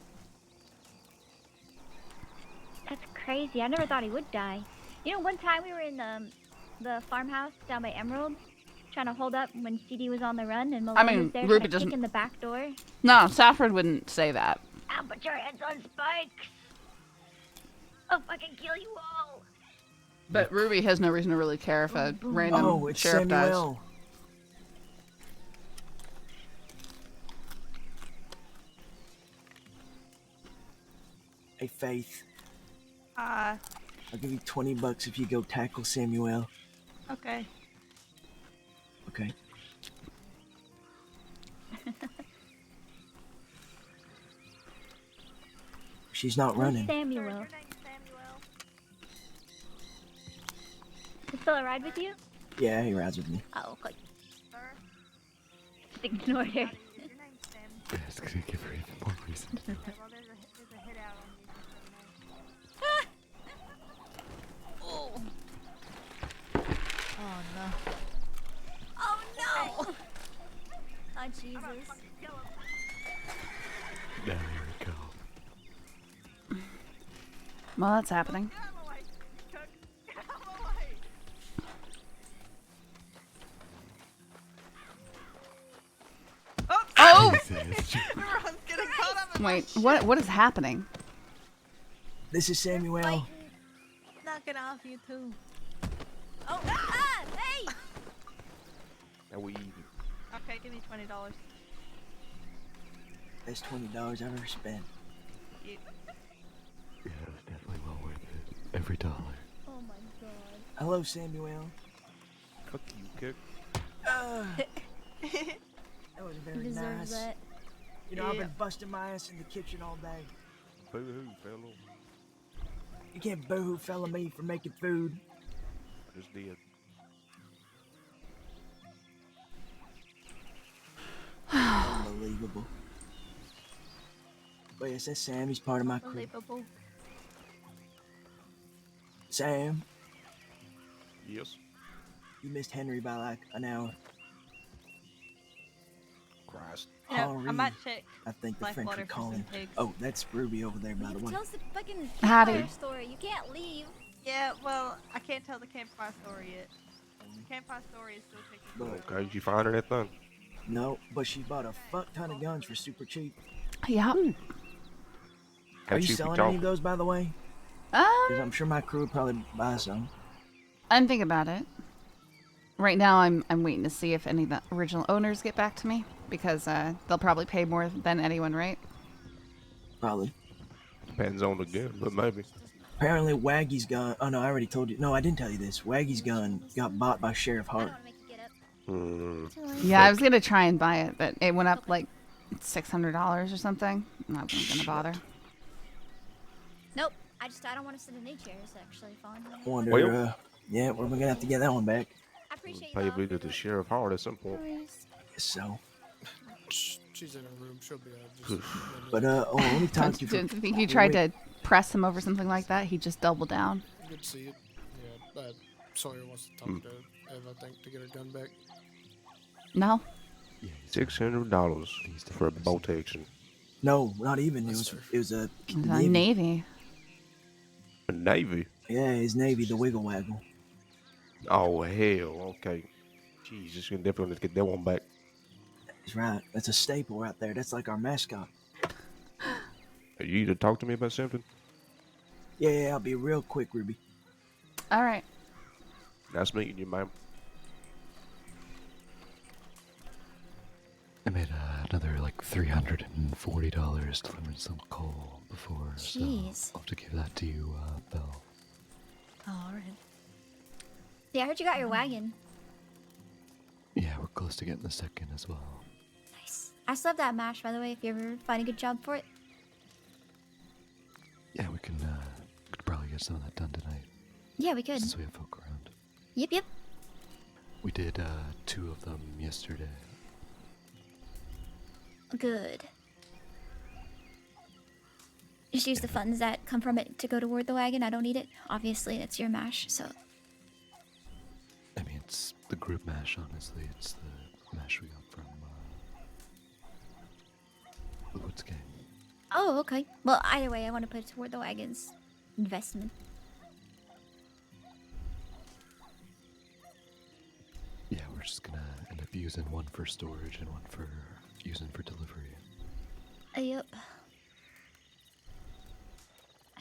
That's crazy. I never thought he would die. You know, one time we were in the farmhouse down by Emerald, trying to hold up when CD was on the run, and Malone was there Ruby trying to doesn't- kick in the back door. No, Safford wouldn't say that. I'll put your heads on spikes! I'll fucking kill you all! But Ruby has no reason to really care if a random Oh, it's sheriff dies. Samuel. Hey, Faith. I'll give you $20 if you go tackle Samuel. Okay. Okay. She's not running. Samuel. Does Phil ride with you? Yeah, he rides with me. Oh, okay. Ignore her. Yeah, it's gonna give her even more reason. Oh. Oh no. Oh no! Oh Jesus. There we go. Well, that's happening. Oh! Wait, what is happening? This is Samuel. Knock it off, you two. Oh, hey! Now we Okay, give me $20. That's $20 I've ever spent. Yeah, it was definitely well worth it. Every dollar. Oh my god. Hello, Samuel. fuck you, Cook. That was very Deserves nice. that. You know, I've been busting my ass in the kitchen all day. Boo-hoo, fellow. You can't boo-hoo fella me for making food. I just did. Unbelievable. But yes, that's Sam. He's part of my crew. Unbelievable. Sam, Yes. you missed Henry by like an hour. Christ. You know, Henri, I might check I think the Black French water would for call some him. pigs. Oh, that's Ruby over there, by the way. Tell us the fucking Howdy. campfire story. You can't leave. Yeah, well, I can't tell the campfire story yet. The campfire story is still taking But, Okay, did you find anything? no, but she bought a fuck ton of guns for super cheap. Yeah. Are you cheap you selling any talking? of those, by the way? Um, Because I'm sure my crew would probably buy some. I'm thinking about it. Right now, I'm waiting to see if any of the original owners get back to me because they'll probably pay more than anyone, right? Probably. Depends on the gun, but maybe. Apparently, Waggy's gun. Oh no, I already told you. No, I didn't tell you this. Waggy's gun got bought by Sheriff Hart. Yeah, I was gonna try and buy it, but it went up like $600 or something. I'm not gonna bother. Nope. I don't want to sit in any chairs, actually, Fawn. Wonder, Well- yeah, we're gonna have to get that one back. I appreciate you. Pay a visit to Sheriff Hart at some point. So, She's in her room. She'll be out. but oh, let me talk to you. Don't you think you tried to press him over something like that? He just doubled down. Good to see it. Yeah, Sawyer wants to talk to Ev, I think, to get her gun back. No. $600 for a bolt action. No, not even. It was a Navy. A Navy? Yeah, his Navy, the Wiggle Waggle. Oh, hell. Okay. Jesus, you're definitely going to get that one back. That's right. That's a staple right there. That's like our mascot. Are you to talk to me about something? Yeah, I'll be real quick, Ruby. All right. Nice meeting you, ma'am. I made another like $340 delivering some coal before, Jeez. so I'll have to give that to you, Belle. Oh, alright. Yeah, I heard you got your wagon. Yeah, we're close to getting the second as well. Nice. I still have that mash, by the way, if you ever find a good job for it. Yeah, we could probably get some of that done tonight. Yeah, we could. Since we have folk around. Yep. We did 2 of them yesterday. Good. Just use the funds that come from it to go toward the wagon. I don't need it. Obviously, it's your mash, so. I mean, it's the group mash, honestly. It's the mash we got from the Woods game. Oh, okay. Well, either way, I want to put it toward the wagon's investment. Yeah, we're just gonna end up using one for storage and one for using for delivery. Yep.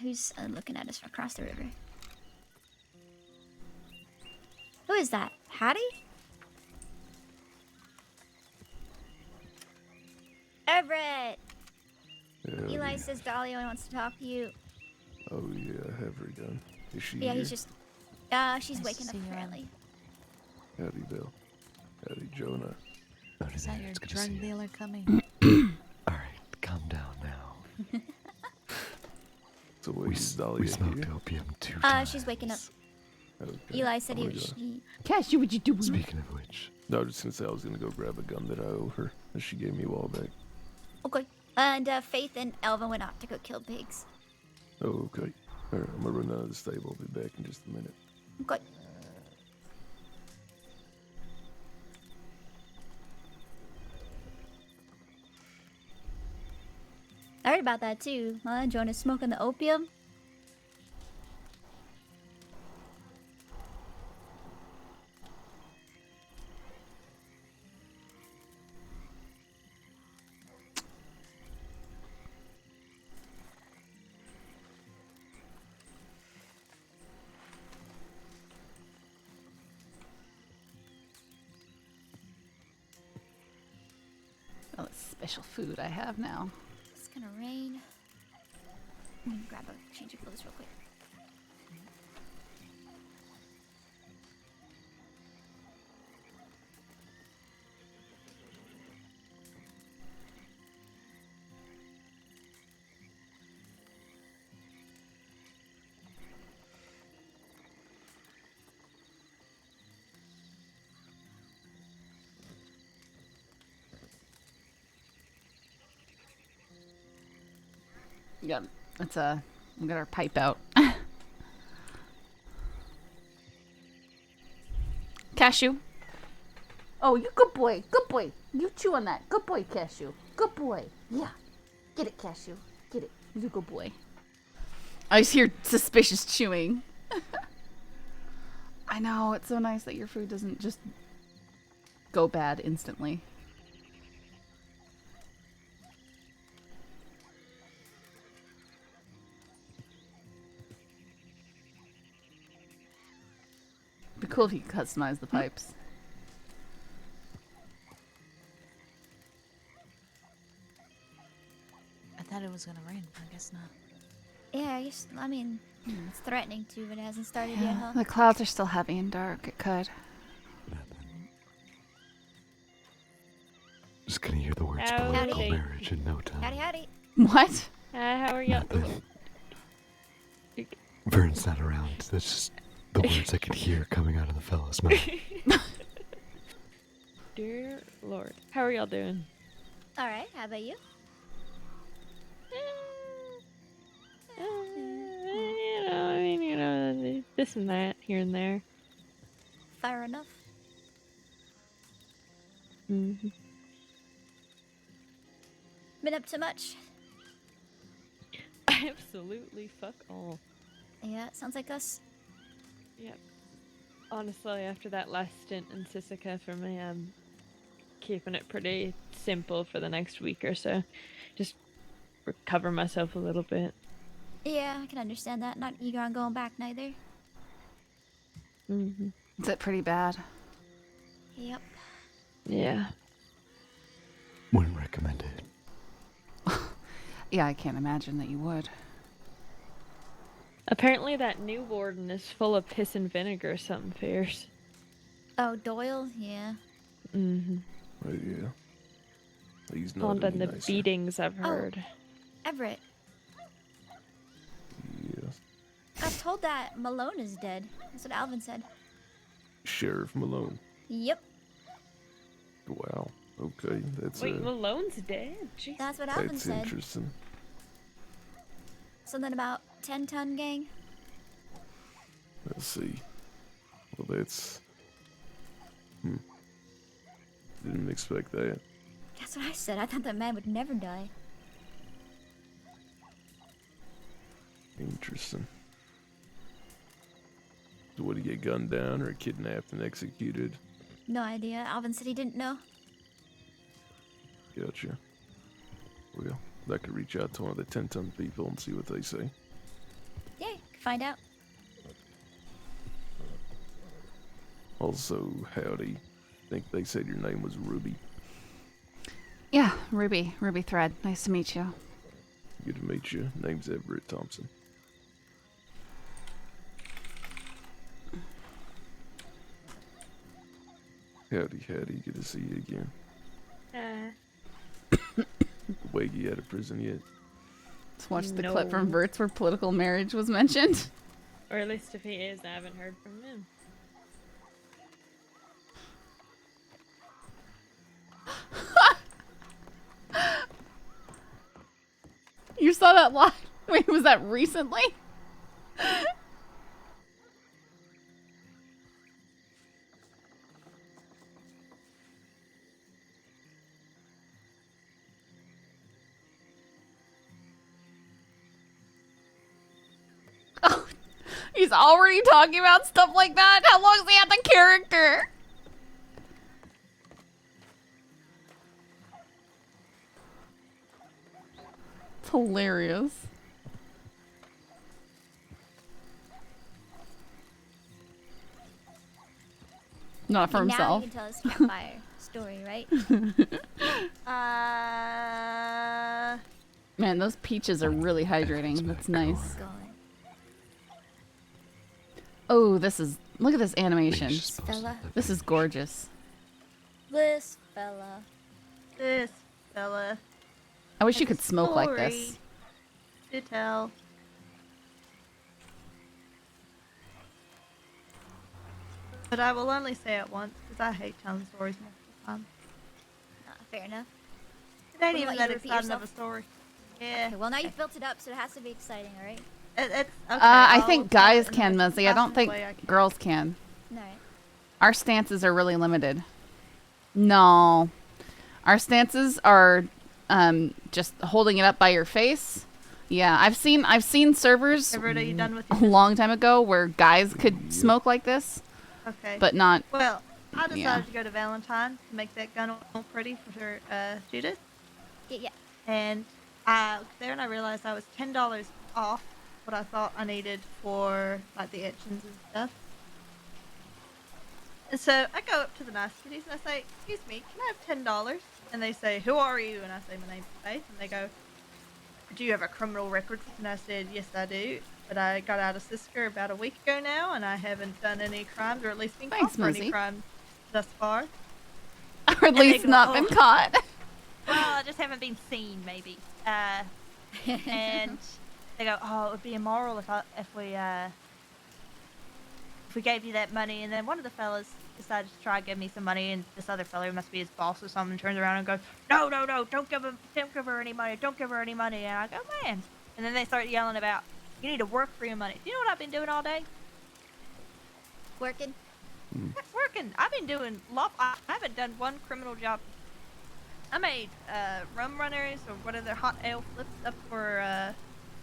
Who's looking at us from across the river? Who is that? Hattie? Everett! Eli says Dahlia wants to talk to you. Oh yeah, I have her gun. Is she Yeah, here? he's just. She's waking up apparently. Howdy, Bill. Howdy, Jonah. Is that your drug dealer coming? Alright, calm down now. So wait, We, is Dahlia we smoked here? opium 2 times. She's waking up. Okay. Eli said I'm he. gonna go. She. Cashew, what you doing? Speaking of which, No, I was just gonna say I was gonna go grab a gun that I owe her that she gave me a while back. Okay. And Faith and Elvin went off to go kill pigs. Oh, okay. Alright, I'm gonna run out of the stable. I'll be back in just a minute. Okay. I heard about that too. Jonah's smoking the opium. Oh, it's special food I have now. It's gonna rain. Let me grab a change of clothes real quick. Yeah, it's we got our pipe out. Cashew. Oh, you good boy. Good boy. You chew on that. Good boy, Cashew. Good boy. Yeah. Get it, Cashew. Get it. You good boy. I just hear suspicious chewing. I know. It's so nice that your food doesn't just go bad instantly. Be cool if you could customize the pipes. I thought it was gonna rain. I guess not. Yeah, I mean, it's threatening to, but it hasn't started yet, huh? The clouds are still heavy and dark. It could. just gonna hear the words Howdy. political marriage in no time. Howdy, howdy. What? How are y'all? Vern's not around. That's just the words I could hear coming out of the fellow's mouth. Dear Lord. How are y'all doing? All right. How about you? You know, this and that, here and there. Fair enough. Mm-hmm. Been up to much? Absolutely fuck all. Yeah, sounds like us. Yep. Honestly, after that last stint in Sisika for me, I'm keeping it pretty simple for the next week or so. Just recover myself a little bit. Yeah, I can understand that. Not eager on going back neither. Mm-hmm. Is it pretty bad? Yep. Yeah. Wouldn't recommend it. Yeah, I can't imagine that you would. Apparently that new warden is full of piss and vinegar or something fierce. Oh, Doyle? Yeah. Mm-hmm. Oh, yeah. He's not On any the nicer. beatings I've heard. Everett. Yes. I was told that Malone is dead. That's what Alvin said. Sheriff Malone. Yep. Wow. Okay, that's Wait, Malone's dead? Jeez. That's what Alvin that's said. interesting. Something about 10-ton gang. Let's see. Well, that's. Didn't expect that. That's what I said. I thought that man would never die. Interesting. So, what, did he get gunned down or kidnapped and executed? No idea. Alvin said he didn't know. Gotcha. Well, I could reach out to one of the 10-ton people and see what they say. Yeah, find out. Also, howdy. Think they said your name was Ruby. Yeah, Ruby Thread. Nice to meet you. Good to meet you. Name's Everett Thompson. Howdy, good to see you again. Uh, Waggy out of prison yet? Let's watch the clip from Verts where political marriage was mentioned. Or at least if he is, I haven't heard from him. You saw that live? Wait, was that recently? Oh, he's already talking about stuff like that? How long is he at the character? It's hilarious. Not for Okay, now himself. you can tell us campfire story, right? Man, those peaches are really hydrating. That's nice. Oh, this is... Look at this animation. Fella. This is gorgeous. This fella. This fella. I wish you could smoke like this. To tell. But I will only say it once because I hate telling stories multiple times. Fair enough. It ain't Wouldn't even let that you repeat exciting of yourself? a story. Yeah. Okay, well, now you've built it up, so it has to be exciting, alright? It's okay. I I'll think tell it guys in can, the Muzzy. I don't fastest think way I can. girls can. Alright. Our stances are really limited. No. Our stances are just holding it up by your face. Yeah, I've seen servers Everett, are you done with a your long time ago where guys could smoke like this. Okay. But not... Well, I decided yeah. to go to Valentine to make that gun all pretty for her, Judith. Yeah. And I looked there and I realized I was $10 off what I thought I needed for like the etchings and stuff. And so I go up to the nice kitties and I say, "Excuse me, can I have $10?" And they say, "Who are you?" And I say, "My name's Faith." And they go, "Do you have a criminal record?" And I said, "Yes, I do. But I got out of Sisker about a week ago now, and I haven't done any crimes, or at least been caught Thanks, for any Muzzy. crimes thus far." Or at least not been caught. Well, I just haven't been seen, maybe. And they go, "Oh, it would be immoral if we gave you that money." And then one of the fellas decided to try and give me some money, and this other fella, who must be his boss or something, turns around and goes, "No, don't give her any money, don't give her any money." And I go, "Man." And then they start yelling about, "You need to work for your money." Do you know what I've been doing all day? Working. Working. I've been doing I haven't done one criminal job. I made rum runners or whatever hot ale flips up for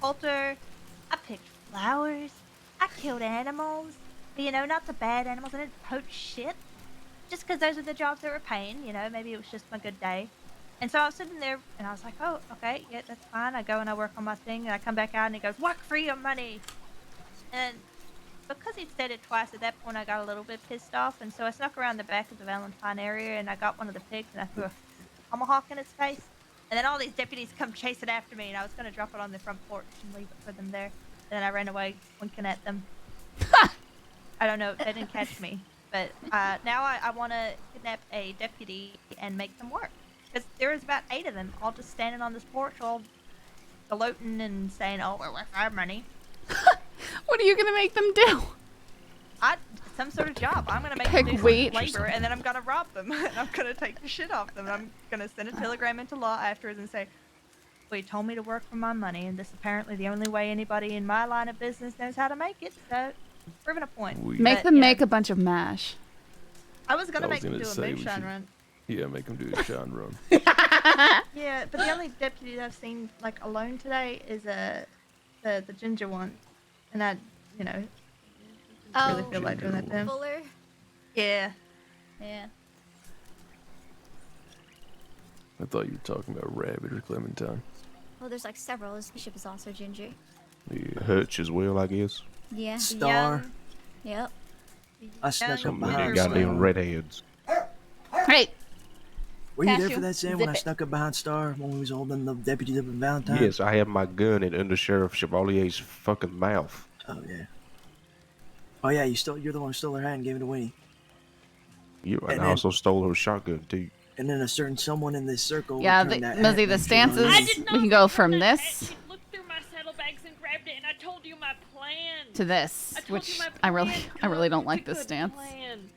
Halter. I picked flowers. I killed animals. But, you know, not the bad animals. I didn't poach shit. Just because those are the jobs that were paying. You know, maybe it was just my good day. And so I was sitting there and I was like, "Oh, okay, yeah, that's fine." I go and I work on my thing and I come back out and he goes, "Work for your money." And because he'd said it twice, at that point I got a little bit pissed off. And so I snuck around the back of the Valentine area and I got one of the pigs and I threw a tomahawk in its face. And then all these deputies come chasing after me and I was going to drop it on the front porch and leave it for them there. And then I ran away winking at them. I don't know, they didn't catch me. But now I want to kidnap a deputy and make them work. Because there was about 8 of them, all just standing on this porch, all gloating and saying, "Oh, we're worth our money." What are you gonna make them do? Some sort of job. I'm gonna make Pick them do weight. some labor, and then I'm gonna rob them. And I'm gonna take the shit off them. And I'm gonna send a telegram into law afterwards and say, "Well, you told me to work for my money, and this is apparently the only way anybody in my line of business knows how to make it. So, proving a point." Make But, them you know, make a bunch of mash. I was gonna I was make them gonna do a say we moonshine should- run. Yeah, make them do a shine run. Yeah, but the only deputy that I've seen like alone today is the ginger one, and I, you know, really feel like doing that to him. Fuller. Yeah. Yeah. I thought you were talking about Rabbit or Clementine. Well, there's like several. His bishop is also ginger. Yeah, Hutch as well, I guess. Yeah. Star. Yep. I snuck up Some of behind them goddamn redheads. Hey. Were you there Cashew, for that, Sam, zip when I it. snuck up behind Star when we was holding the deputies up in Valentine? Yes, I have my gun in Under Sheriff Chevalier's fucking mouth. Oh, yeah. Oh, yeah, you're the one who stole her hat and gave it to Winnie. You and then- also stole her shotgun too. And then a certain someone in this circle. Yeah, returned that Muzzy, hat the and stances, we can go from this Looked through my saddlebags and grabbed it, and I told you my plan. to this, I told which you my I plan, really don't Cook. like It's a this good stance. plan.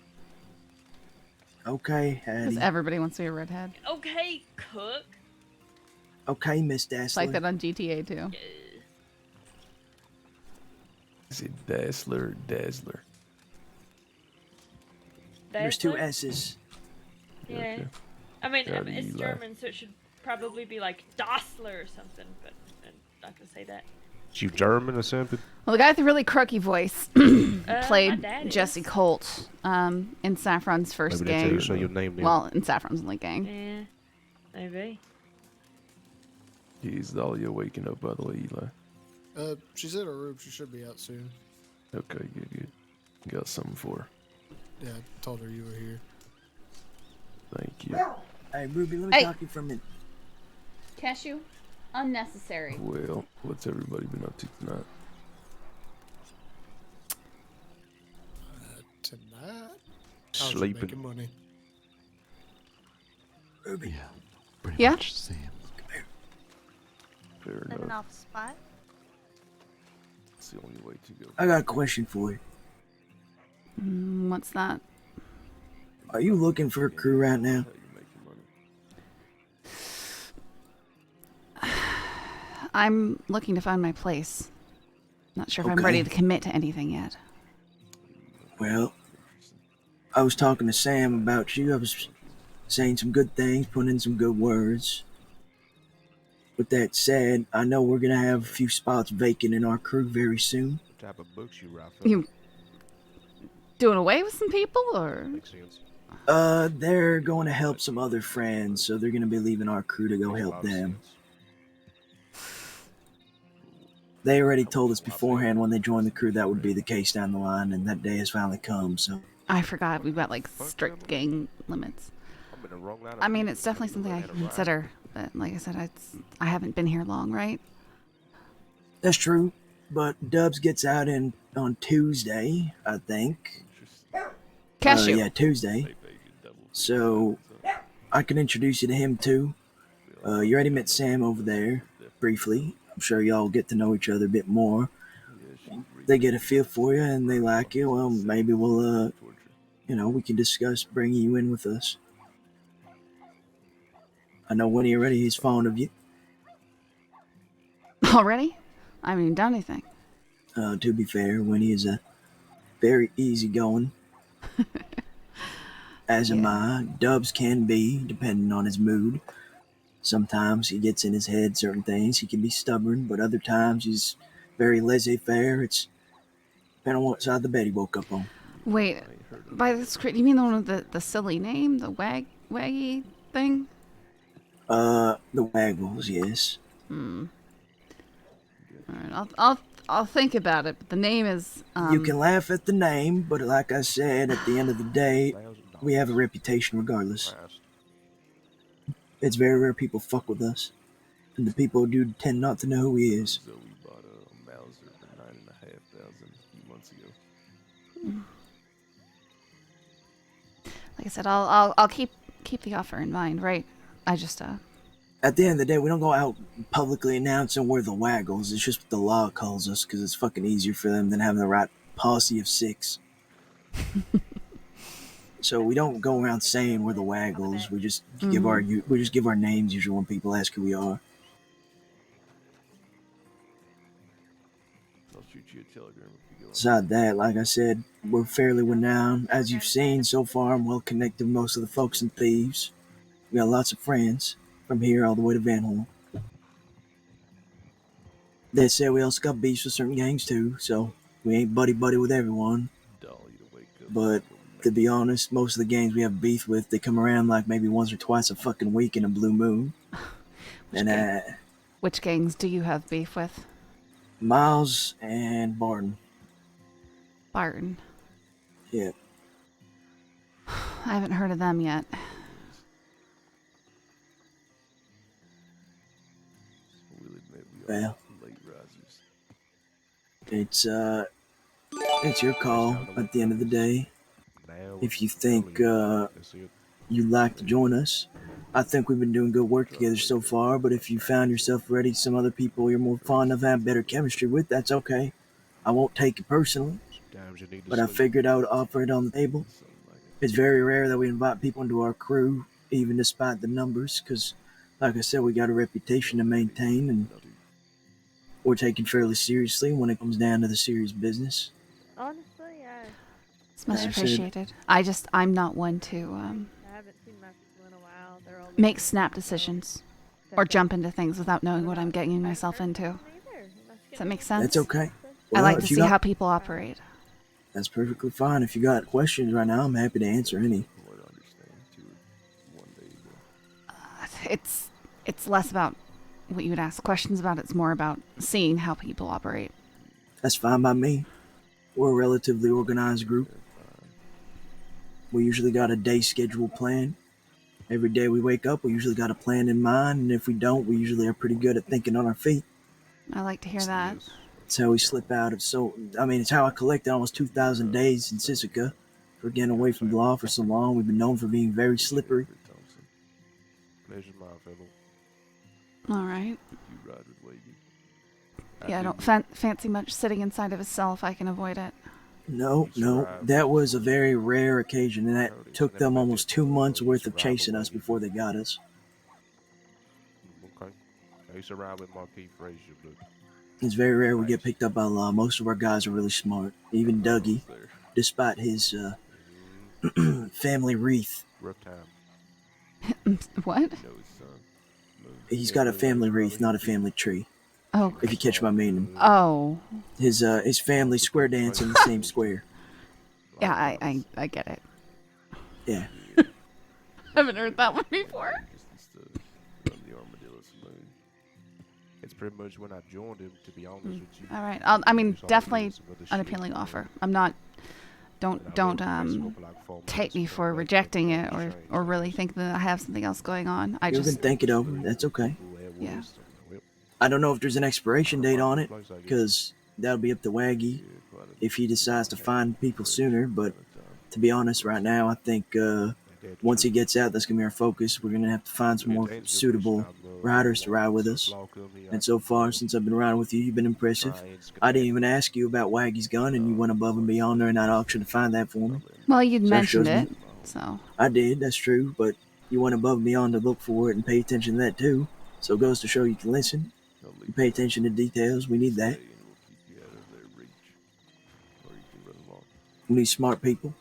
Okay, Because Hattie. everybody wants to be a redhead. Okay, Cook. Okay, Miss It's like Dassler. that on GTA too. Is it Dazzler or Dazzler? There's two Dazzler? S's. Yeah. Okay. I mean, How do it's you German, so it should probably be like Dassler or something, but I'm not gonna say that. You German or something? Well, the guy with the really croaky voice my played dad Jesse is. Colt in Saffron's first Maybe that's how you gang. say your name then. Well, in Saffron's only gang. Yeah, maybe. Is Dahlia waking up, by the way, Eli? She's in her room. She should be out soon. Okay, good. Got something for her. Yeah, I told her you were here. Thank you. Hey, Ruby, let me Hey. talk to you for a minute. Cashew, unnecessary. Well, what's everybody been up to tonight? Tonight? I was just Sleeping. making money. Ruby. Yeah, pretty Yeah? much same. Fair Living enough. off spot. It's the only way to go. I got a question for you. What's that? Are you looking for a crew right now? I'm looking to find my place. Not sure if I'm Okay. ready to commit to anything yet. Well, I was talking to Sam about you. I was saying some good things, putting in some good words. With that said, I know we're gonna have a few spots vacant in our crew very soon. What type of books you write for? You doing away with some people, or? Makes sense. They're going to help some other friends, so they're gonna be leaving our crew to go help them. They already told us beforehand when they joined the crew that would be the case down the line, and that day has finally come, so. I forgot we've got like strict gang limits. I'm in the wrong line of I mean, people. it's definitely something I can consider, but like I said, I haven't been here long, right? That's true, but Dubs gets out on Tuesday, I think. Cashew. Yeah, Tuesday. So, I can introduce you to him too. You already met Sam over there, briefly. I'm sure y'all get to know each other a bit more. They get a feel for you and they like you. Well, maybe we'll, we can discuss bringing you in with us. I know Winnie already is fond of you. Already? I haven't even done anything. To be fair, Winnie is a very easygoing. As am I. Dubs can be, depending on his mood. Sometimes he gets in his head certain things. He can be stubborn, but other times he's very laissez-faire. It's depending on what side of the bed he woke up on. Wait, by the script, you mean the one with the silly name, the waggy thing? The Waggles, yes. All right, I'll think about it. But the name is. You can laugh at the name, but like I said, at the end of the day, we have a reputation regardless. It's very rare people fuck with us, and the people who do tend not to know who he is. So we bought a Mauser for $9,500 a few months ago. Like I said, I'll keep the offer in mind, right? I just At the end of the day, we don't go out publicly announcing we're the Waggles. It's just what the law calls us, because it's fucking easier for them than having the right posse of 6. So we don't go around saying we're the Waggles. We just give our names usually when people ask who we are. I'll shoot you a telegram if you go. Besides that, like I said, we're fairly renowned. As you've seen so far, I'm well connected with most of the folks in Thieves. We got lots of friends from here all the way to Van Horn. That said, we also got beefs with certain gangs too, so we ain't buddy-buddy with everyone. But to be honest, most of the gangs we have beef with, they come around like maybe once or twice a fucking week in a blue moon. Which gangs do you have beef with? Miles and Barton. Barton. Yeah. I haven't heard of them yet. Well, it's your call at the end of the day. if you think you'd like to join us. I think we've been doing good work together so far, but if you found yourself ready, some other people you're more fond of have better chemistry with, that's okay. I won't take it personally, but I figured I would offer it on the table. It's very rare that we invite people into our crew, even despite the numbers, because, like I said, we got a reputation to maintain, and we're taken fairly seriously when it comes down to the serious business. Honestly, It's much Like I said- appreciated. I'm not one to I haven't seen my people in a while. They're all make snap decisions or jump into things without knowing what I'm getting myself into. Does that make sense? That's okay. I Well, like if to you see got- how people operate. That's perfectly fine. If you got questions right now, I'm happy to answer any. It's less about what you would ask questions about. It's more about seeing how people operate. That's fine by me. We're a relatively organized group. We usually got a day schedule plan. Every day we wake up, we usually got a plan in mind, and if we don't, we usually are pretty good at thinking on our feet. I like to hear that. It's how we slip out of it's how I collected almost 2,000 days in Sisika. For getting away from the law for so long, we've been known for being very slippery. Pleasure, my fellow. All right. You ride with Wavy. Yeah, I don't fancy much sitting inside of a cell if I can avoid it. No, that was a very rare occasion, and that took them almost 2 months worth of chasing us before they got us. Okay. I used to ride with Marquis Frazier, but It's very rare we get picked up by law. Most of our guys are really smart. Even Dougie, despite his family wreath. rough time. What? He's got a family wreath, not a family tree. Oh. If you catch my meaning. Oh. His family square dance in the same square. Yeah, I get it. Yeah. I haven't heard that one before. It's pretty much when I joined him, to be honest with you. All right. Definitely an appealing offer. I'm not. Don't take me for rejecting it or really think that I have something else going on. You can think it over. That's okay. Yeah. I don't know if there's an expiration date on it, because that'll be up to Waggy if he decides to find people sooner. But to be honest, right now, I think once he gets out, that's going to be our focus. We're going to have to find some more suitable riders to ride with us. And so far, since I've been riding with you, you've been impressive. I didn't even ask you about Waggy's gun, and you went above and beyond during that auction to find that for me. Well, you'd So that mentioned shows it, me- so. I did, that's true, but you went above and beyond to look for it and pay attention to that too. So it goes to show you can listen. You pay attention to details. We need that. We need smart people.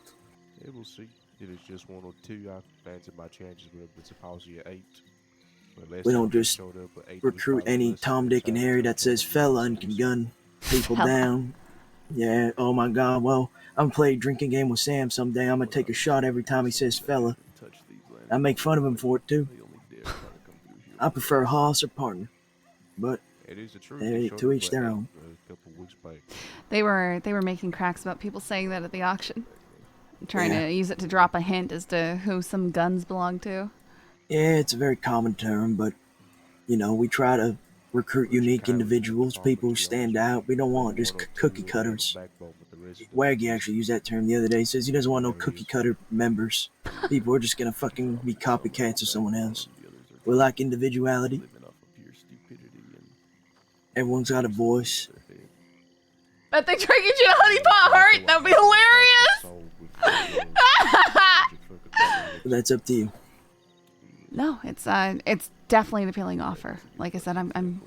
Yeah, we'll see. If it's just one or two, I fancy my chances with it's a policy of 8. But last We time don't they just showed up with 8 recruit was any less Tom, than Dick, and Harry that says fella and can gun people down. Yeah, oh my god, well, I'm gonna play a drinking game with Sam someday. I'm gonna take a shot every time he says fella. I make fun of him for it too. I prefer Hoss or partner. But It is the truth. hey, to each their own. A couple weeks back. They were making cracks about people saying that at the auction, trying Yeah. to use it to drop a hint as to who some guns belong to. Yeah, it's a very common term, but you know, we try to recruit unique individuals, people who stand out. We don't want just cookie cutters. Waggy actually used that term the other day. He says he doesn't want no cookie cutter members. People are just gonna fucking be copycats of someone else. We like individuality. Everyone's got a voice. Bet they try to get you a honey pot heart. That'd be hilarious. That's up to you. No, it's definitely an appealing offer. Like I said, I'm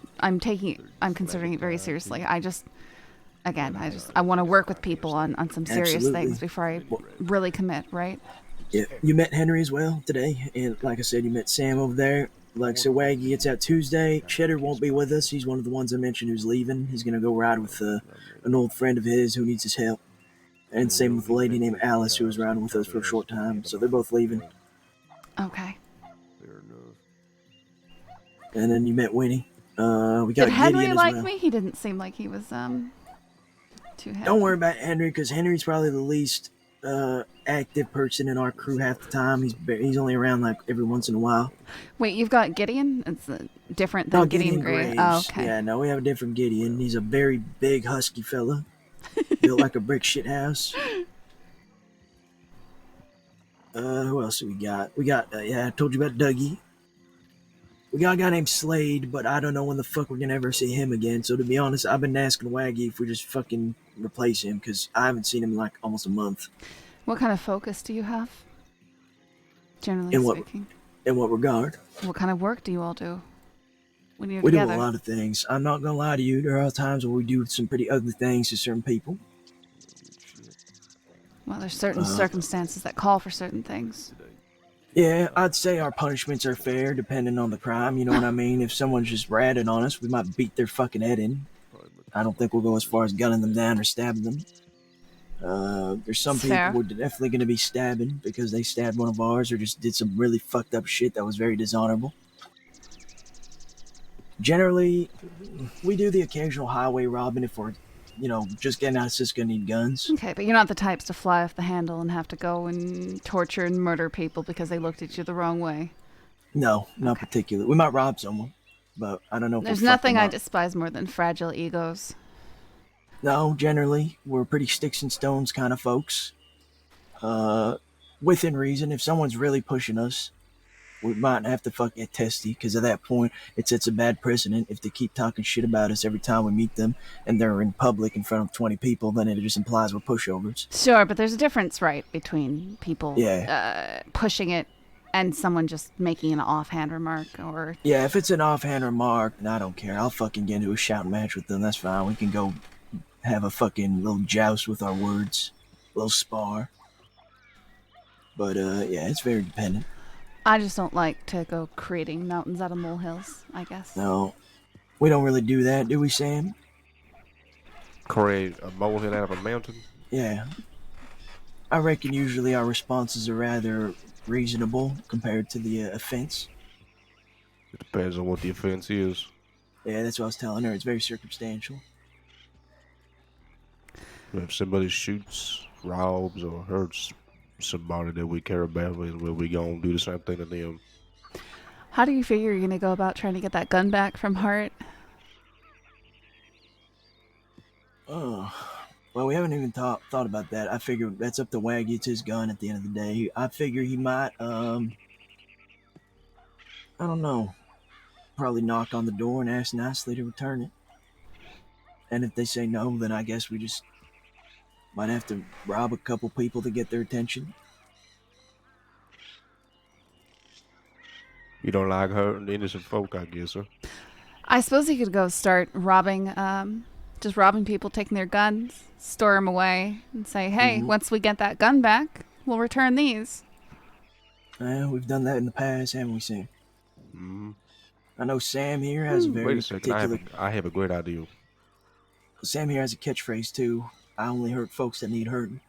considering it very seriously. I want to work with people on some serious Absolutely. things before I really commit, right? Yeah, you met Henry as well today, and like I said, you met Sam over there. Like I said, Waggy gets out Tuesday. Cheddar won't be with us. He's one of the ones I mentioned who's leaving. He's gonna go ride with an old friend of his who needs his help. And same with a lady named Alice who was riding with us for a short time. So they're both leaving. Okay. And then you met Winnie. We got Did Henry Gideon as like well. me? He didn't seem like he was too happy. Don't worry about Henry, because Henry's probably the least active person in our crew half the time. He's only around like every once in a while. Wait, you've got Gideon? It's different than No, Gideon Gray. Graves. Oh, okay. Yeah, no, we have a different Gideon. He's a very big, husky fella. Built like a brick shit house. Who else do we got? We got, yeah, I told you about Dougie. We got a guy named Slade, but I don't know when the fuck we're gonna ever see him again. So to be honest, I've been asking Waggy if we just fucking replace him, because I haven't seen him in like almost a month. What kind of focus do you have? Generally In speaking. what regard? What kind of work do you all do when you're We together? do a lot of things. I'm not gonna lie to you. There are times where we do some pretty ugly things to certain people. Well, there's certain circumstances that call for certain things. Yeah, I'd say our punishments are fair depending on the crime, you know what I mean? If someone's just ratted on us, we might beat their fucking head in. I don't think we'll go as far as gunning them down or stabbing them. There's some people Fair. we're definitely going to be stabbing because they stabbed one of ours or just did some really fucked up shit that was very dishonorable. Generally, we do the occasional highway robbing if we're, just getting out of Cisco and need guns. Okay, but you're not the types to fly off the handle and have to go and torture and murder people because they looked at you the wrong way. No, not particularly. We might rob someone, but I don't know if There's we'll fuck nothing them I up. despise more than fragile egos. No, generally, we're pretty sticks and stones kind of folks. Within reason, if someone's really pushing us, we might have to fuck get testy, because at that point, it sets a bad precedent. If they keep talking shit about us every time we meet them, and they're in public in front of 20 people, then it just implies we're pushovers. Sure, but there's a difference, right, between people Yeah. pushing it and someone just making an offhand remark or... Yeah, if it's an offhand remark, then I don't care. I'll fucking get into a shouting match with them, that's fine. We can go have a fucking little joust with our words. A little spar. But, yeah, it's very dependent. I just don't like to go creating mountains out of molehills, I guess. No, we don't really do that, do we, Sam? Create a molehill out of a mountain? Yeah. I reckon usually our responses are rather reasonable compared to the offense. It depends on what the offense is. Yeah, that's what I was telling her. It's very circumstantial. If somebody shoots, robs, or hurts somebody that we care about, we gonna do the same thing to them. How do you figure you're going to go about trying to get that gun back from Hart? Oh, well, we haven't even thought about that. I figure that's up to Waggy. It's his gun at the end of the day. I figure he might, I don't know, probably knock on the door and ask nicely to return it. And if they say no, then I guess we just might have to rob a couple people to get their attention. You don't like hurting innocent folk, I guess, huh? I suppose he could go start robbing, just robbing people, taking their guns, store them away, and say, hey, once we get that gun back, we'll return these. We've done that in the past, haven't we, Sam? Mm-hmm. I know Sam here has a very Wait a second, particular... I have a great idea. Sam here has a catchphrase, too. I only hurt folks that need hurting.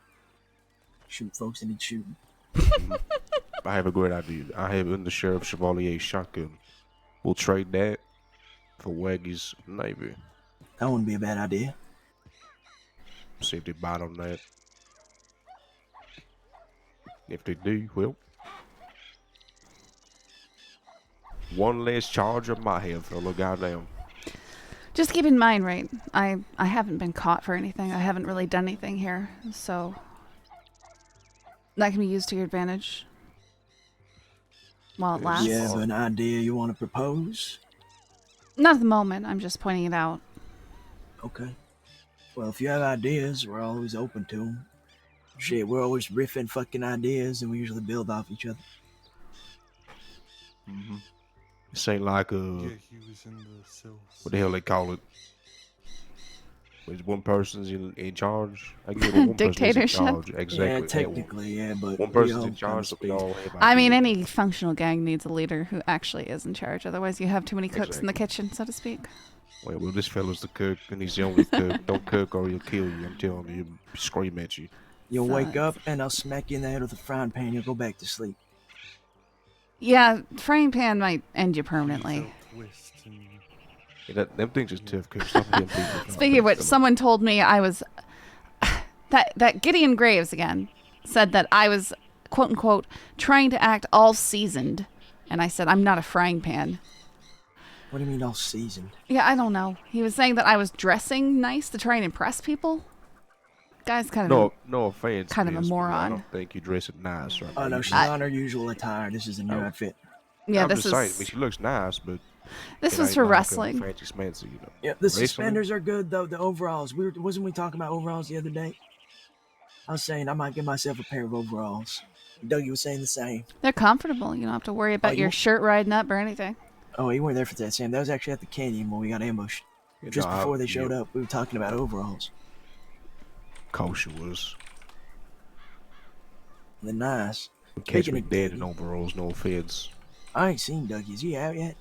Shoot folks that need shooting. I have a great idea. I have in the Sheriff Chevalier shotgun. We'll trade that for Waggy's navy. That wouldn't be a bad idea. See if they bite on that. If they do, well, one less charge I might have for a little goddamn. Just keep in mind, right, I haven't been caught for anything. I haven't really done anything here, so that can be used to your advantage while it lasts. You have an idea you want to propose? Not at the moment. I'm just pointing it out. Okay. Well, if you have ideas, we're always open to them. Shit, we're always riffing fucking ideas, and we usually build off each other. Mm-hmm. This ain't like Yeah, he was in the cells. what the hell they call it? When one person's in charge. I get one Dictatorship? person's in charge. Exactly. Yeah, technically, yeah, but one we person's all in charge, so we all have I mean, ideas. any functional gang needs a leader who actually is in charge. Otherwise, you have too many cooks in the kitchen, so to speak. Well, this fella's the cook, and he's the only cook. Don't cook or he'll kill you. I'm telling you, he'll scream at you. You'll wake up, and I'll smack you in the head with a frying pan. You'll go back to sleep. Yeah, frying pan might end you permanently. Yeah, them things is tough, cause some of them people. Speaking of which, someone told me I was that Gideon Graves again said that I was quote unquote trying to act all seasoned, and I said I'm not a frying pan. What do you mean all seasoned? Yeah, I don't know. He was saying that I was dressing nice to try and impress people. Guy's kind of No offense, kind of a miss, but I moron. don't think you're dressing nice right Oh now. no, You she's look- on her usual attire. This is a new outfit. Yeah, I'm this just saying. I is- mean, she looks nice, but This it was ain't for like wrestling. Fancy schmancy, you know. Yeah, the Wrestling? suspenders are good though. The overalls. Wasn't we talking about overalls the other day? I was saying I might get myself a pair of overalls. Dougie was saying the same. They're comfortable. You don't have to worry about you- your shirt riding up or anything. Oh, you weren't there for that, Sam. That was actually at the canyon when we got ambushed. Just before they showed up, we were talking about overalls. Kosher was. They're nice. Catch Speaking me of dead Dougie, in overalls, no offense. I ain't seen Dougie. Is he out yet?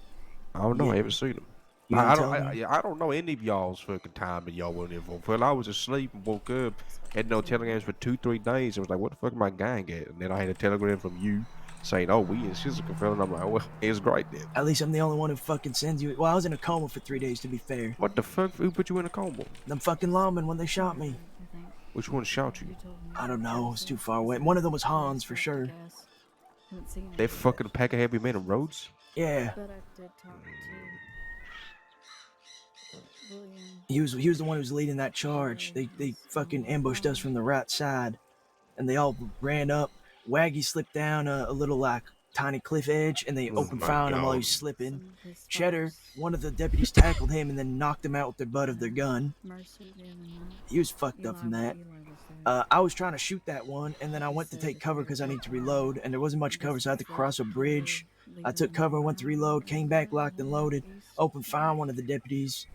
I don't know. Yeah. I haven't seen him. You I gonna don't. tell me? I don't know any of y'all's fucking time that y'all weren't involved. Well, I was asleep and woke up, had no telegrams for 2-3 days. I was like, "What the fuck my gang at?" And then I had a telegram from you saying, "Oh, we in Shizuka, fella." And I'm like, "Oh, well, it's great then." At least I'm the only one who fucking sends you. Well, I was in a coma for 3 days, to be fair. What the fuck? Who put you in a coma? Them fucking lawmen when they shot me. Which one shot you? I don't know. It's too far away. One of them was Hans for sure. That fucking pack of heavy men in roads? Yeah. He was the one who was leading that charge. They fucking ambushed us from the right side, and they all ran up. Waggy slipped down a little like tiny cliff edge, and they opened my fire on him while he God. was slipping. Cheddar, one of the deputies tackled him and then knocked him out with the butt of their gun. He was fucked up from that. I was trying to shoot that one, and then I went to take cover because I need to reload, and there wasn't much cover, so I had to cross a bridge. I took cover, went to reload, came back, locked and loaded, opened fire on one of the deputies.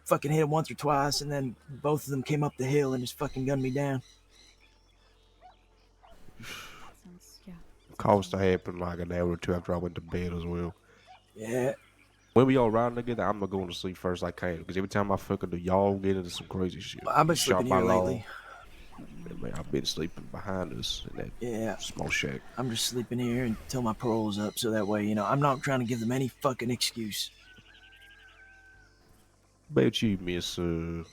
Fucking hit him once or twice, and then both of them came up the hill and just fucking gunned me down. Caused to happen like an hour or two after I went to bed as well. Yeah. When we all riding together, I'm not going to sleep first I can. Because every time I fucking do, y'all get into some crazy shit. I've been Shot sleeping by here law. lately. Yeah, man, I've been sleeping behind us in that Yeah. small shack. I'm just sleeping here until my parole's up, so that way, I'm not trying to give them any fucking excuse. Bet you, Miss, Hmm.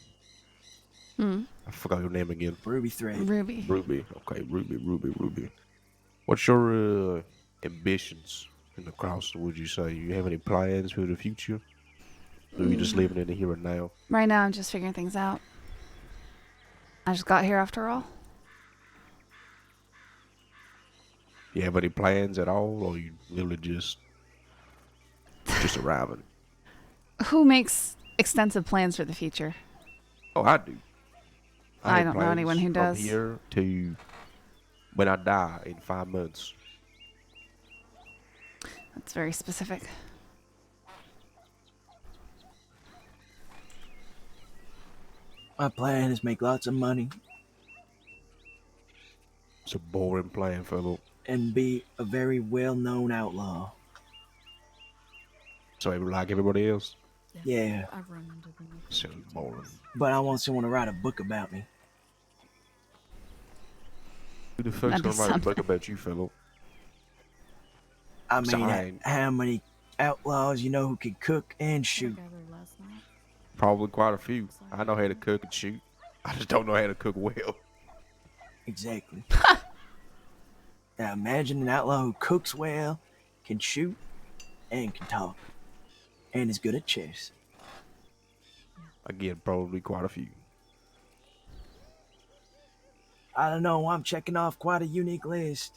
I forgot your name again. Ruby Thread. Ruby. Ruby. Okay, Ruby. What's your ambitions in the cross, would you say? You have any plans for the future? Or are you just living in the here and now? Right now, I'm just figuring things out. I just got here after all. You have any plans at all, or you really just arriving? Who makes extensive plans for the future? Oh, I do. I have don't know plans anyone who does. From here to when I die in 5 months. That's very specific. My plan is make lots of money It's a boring plan, fellow. and be a very well-known outlaw. So like everybody else? Yeah, Sounds boring. but I want someone to write a book about me. Who the fuck's That'd be gonna write a book something. about you, fellow? I So mean, I ain't- how many outlaws you know who can cook and shoot? Probably quite a few. I know how to cook and shoot. I just don't know how to cook well. Exactly. Now imagine an outlaw who cooks well, can shoot, and can talk, and is good at chess. Again, probably quite a few. I don't know, I'm checking off quite a unique list.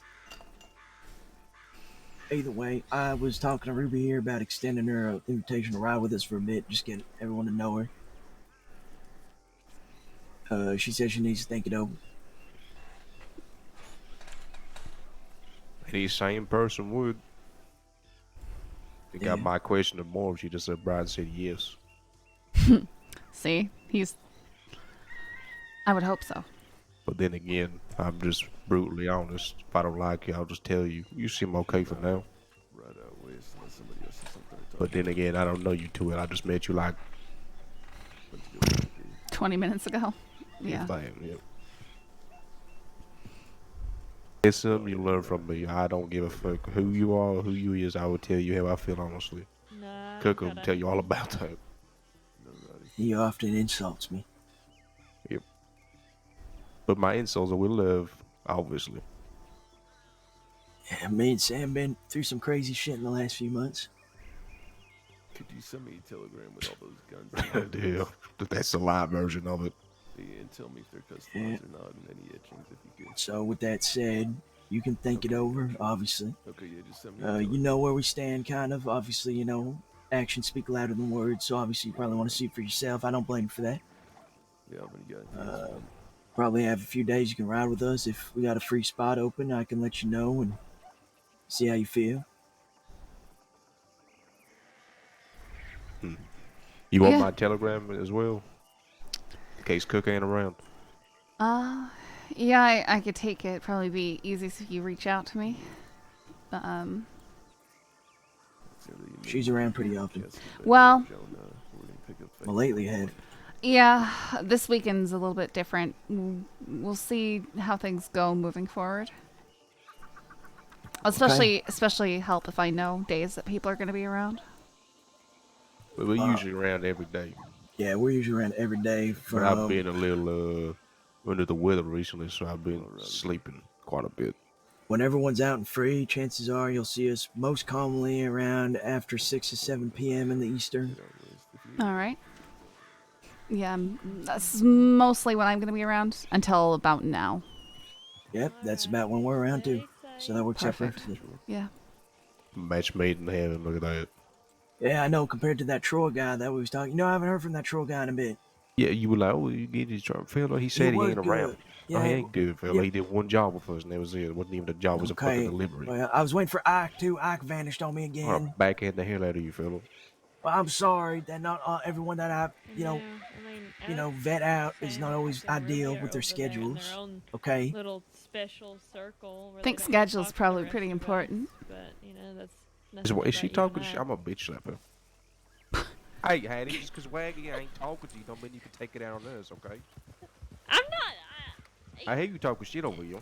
Either way, I was talking to Ruby here about extending her an invitation to ride with us for a bit, just get everyone to know her. She says she needs to think it over. Any sane person would. You got Yeah. my question of more. She just said Brian said yes. See? I would hope so. But then again, I'm just brutally honest. If I don't like you, I'll just tell you. You seem okay for now. Right out west, unless somebody else has something to talk But then again, I don't know you too well. I just met you like 20 minutes ago. Yeah. Yep. It's something you learn from me. I don't give a fuck who you are or who you is. I will tell you how I feel honestly. Nah, Cook will tell you all about that. He often insults me. Yep. But my insults are with love, obviously. Yeah, me and Sam been through some crazy shit in the last few months. Could you send me a telegram with all those guns? Yeah, that's the live version of it. Yeah, and tell me if they're customized or not, and any etchings if you could. So with that said, you can think it over, obviously. Okay, yeah, just send me. You know where we stand, kind of. Obviously, you know, actions speak louder than words, so obviously you probably want to see it for yourself. I don't blame you for that. Yeah, when you got anything else, man. Probably have a few days you can ride with us. If we got a free spot open, I can let you know and see how you feel. You want Yeah. my telegram as well? In case Cook ain't around. Yeah, I could take it. Probably be easiest if you reach out to me. But, She's around pretty often. well, Well, lately, I have. yeah, this weekend's a little bit different. We'll see how things go moving forward. Especially help if I know days that people are going to be around. But we're usually around every day. Yeah, we're usually around every day. But I've been a little under the weather recently, so I've been sleeping quite a bit. When everyone's out and free, chances are you'll see us most commonly around after 6 or 7 p.m. in the Eastern. All right. Yeah, that's mostly when I'm going to be around until about now. Yep, that's about when we're around too. So that works out Perfect. perfectly. Yeah. Match made in heaven, look at that. Yeah, I know. Compared to that Troy guy that we was talking, I haven't heard from that Troy guy in a bit. Yeah, you were like, oh, you get his job. Fella, he said he was ain't around. good. No, Yeah, he ain't good, fella. yeah. He did one job with us, and that was it. It wasn't even a job, it was a fucking delivery. Well, I was waiting for Ike too. Ike vanished on me again. I'll backhand the hell out of you, fella. Well, I'm sorry that not everyone that I, vet out is not always ideal with their schedules. Okay. Little special circle. I think schedule's probably pretty important. But that's. Is she talking shit? I'm a bitch slapper. Hey, Hattie, just because Waggy ain't talking to you don't mean you can take it out on us, okay? I'm not. I hear you talking shit over you.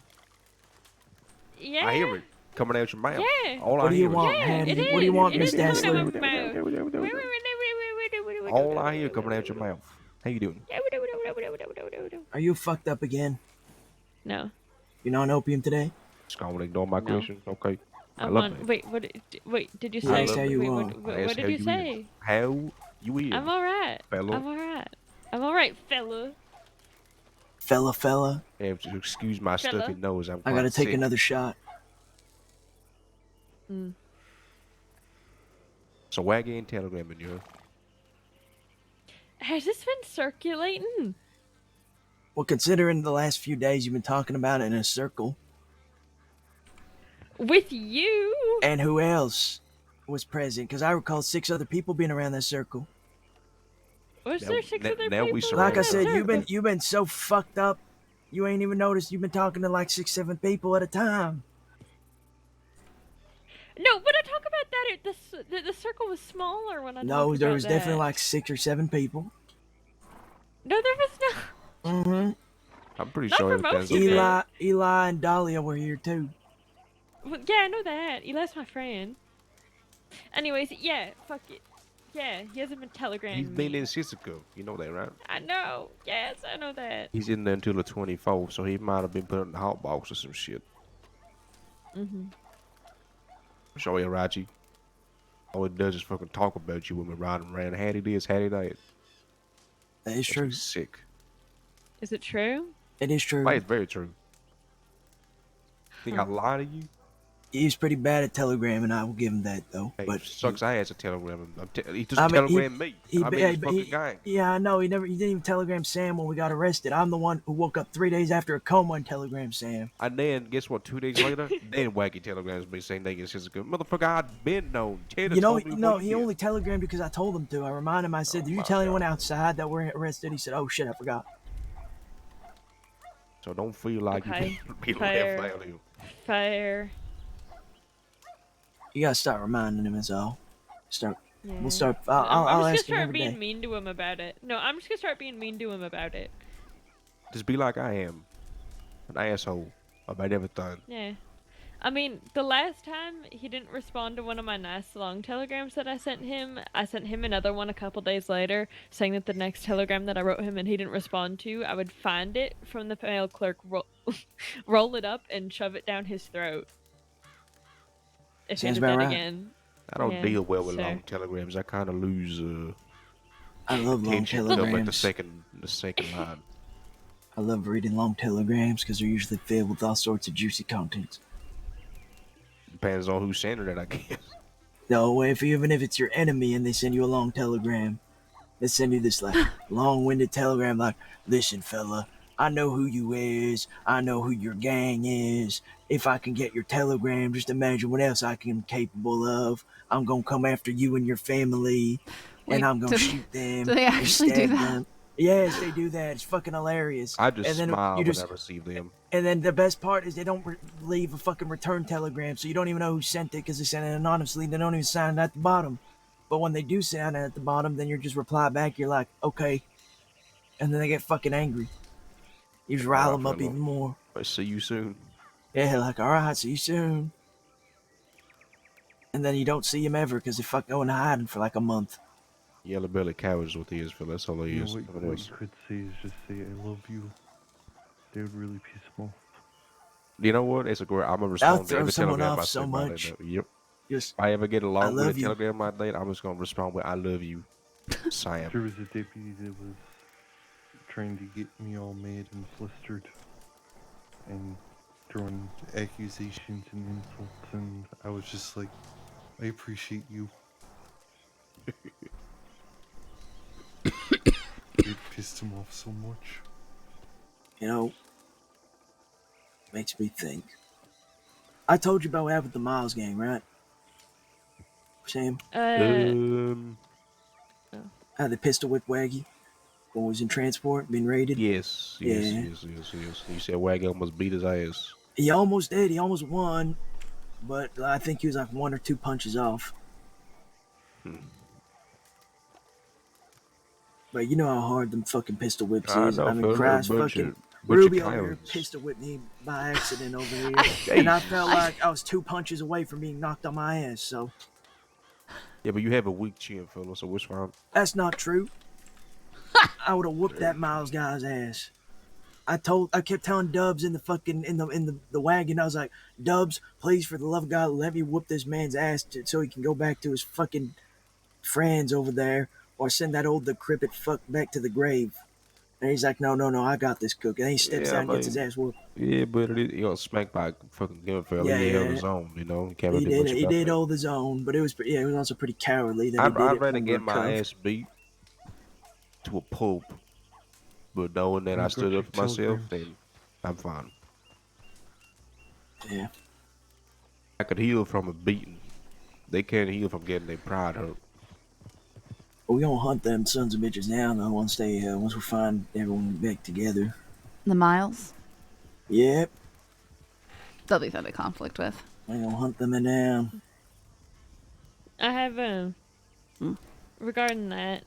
Yeah. I hear it coming out your mouth. Yeah. All I hear What do you want, Miss Dazzler? All I hear coming out your mouth. How you doing? Are you fucked up again? No. You're not on opium today? Just gonna ignore my question, okay? I I'm love on. that. Wait, did you Yeah, say? that's how you wait, are. what did you say? How you is? I'm alright. Fella. I'm alright, fella. Fella. Have to excuse my stuffy nose. I'm I gotta quite take sick. another shot. So Waggy ain't telegramming you. Has this been circulating? Well, considering the last few days you've been talking about it in a circle. With you? And who else was present? Because I recall 6 other people being around that circle. Was there 6 other now we people? surrounded. Like I said, you've been so fucked up. You ain't even noticed you've been talking to like 6, 7 people at a time. No, when I talk about that, the circle was smaller when I No, talked there about was that. definitely like 6 or 7 people. No, there was no. Mm-hmm. I'm pretty Not sure for everything's most of okay. Eli and Dahlia were here too. Well, yeah, I know that. Eli's my friend. Anyways, yeah, fuck it. Yeah, he hasn't been telegrammed He's been me. in Sisika. You know that, right? I know. Yes, I know that. He's in there until the 24th, so he might have been put in the hot box or some shit. Mm-hmm. Show you, Raji. All it does is fucking talk about you when we're riding around. Hattie this, Hattie that. That is true. Sick. Is it true? It is true. Wait, it's very true. Think I lie to you? He's pretty bad at telegramming. I will give him that though. Hey, But sucks ass at telegram. He just I mean, telegrammed me. I'm in his fucking gang. Yeah, I know. He didn't even telegram Sam when we got arrested. I'm the one who woke up 3 days after a coma and telegrammed Sam. And then, guess what, 2 days later, then Wacky telegrams me saying they get Sisika. Motherfucker, I'd been known. Taylor told me what he only telegrammed because I told him to. I reminded him. I said, "Did you tell anyone outside that we're arrested?" He said, "Oh shit, I forgot." So don't feel like Okay. you can be Fair. left out here. Fair. You gotta start reminding him. Is all. Start. Yeah. We'll start. I'm I'll just ask gonna him start every being day. mean to him about it. No, I'm just gonna start being mean to him about it. Just be like I am. An asshole about everything. Yeah. I mean, the last time he didn't respond to one of my nice long telegrams that I sent him another one a couple days later saying that the next telegram that I wrote him and he didn't respond to, I would find it from the mail clerk, roll it up, and shove it down his throat. If he Sounds did about that right. again. I don't Yeah, deal well with so- long telegrams. I kind of lose I love long attention to them at telegrams. the second line. I love reading long telegrams because they're usually filled with all sorts of juicy contents. Depends on who sent it, I guess. No, even if it's your enemy and they send you a long telegram, they send you this like long-winded telegram like, listen, fella, I know who you is. I know who your gang is. If I can get your telegram, just imagine what else I can capable of. I'm gonna come after you and your family, and I'm gonna shoot them. Do they actually do stab that? them. Yes, they do that. It's fucking hilarious. I just and then smile you when just, I receive them. And then the best part is they don't leave a fucking return telegram, so you don't even know who sent it because they sent it anonymously. They don't even sign it at the bottom. But when they do sign it at the bottom, then you just reply back. You're like, okay. And then they get fucking angry. You just rile them up even more. I see you soon. Yeah, like, all right, see you soon. And then you don't see him ever because they fuck go into hiding for like a month. Yellow belly cow is what he is, Phil. That's all he You know, is. what you could say is just say, I love you. They would really piss him off. You know what? It's a great. I'm gonna That'll respond to throw every someone telegram off I so send by much. that. Yep. Just, if I ever get a long love with a you. telegram like that, I'm just gonna respond with "I love you, Sam." There was a deputy that was trying to get me all mad and flustered and throwing accusations and insults, and I was just like, I appreciate you. It pissed him off so much. You know, makes me think. I told you about what happened with the Miles gang, right? Sam? The pistol whip Waggy when he was in transport, being raided. Yes. You said Waggy almost beat his ass. He almost did. He almost won, but I think he was like 1 or 2 punches off. But you know how hard them fucking pistol whips is. I mean, Christ, fucking Ruby over here pistol whipped me by accident over here, and I felt like I was 2 punches away from being knocked on my ass. So. Yeah, but you have a weak chin, fella, so what's wrong? That's not true. I would have whooped that Miles guy's ass. I kept telling Dubs in the fucking in the wagon. I was like, Dubs, please, for the love of God, let me whoop this man's ass so he can go back to his fucking friends over there, or send that old decrepit fuck back to the grave. And he's like, no, I got this cook. And he steps down and gets his ass whooped. Yeah, but he got spanked by a fucking good fella. He held his own, you know. He did hold his own, but it was also pretty cowardly that he did it. I'd rather get my ass beat to a pulp, but knowing that I stood up for myself, then I'm fine. Yeah. I could heal from a beating. They can't heal from getting their pride hurt. We gonna hunt them sons of bitches down though once we find everyone back together. The Miles? Yep. They'll be fun to conflict with. We gonna hunt them down. I have regarding that.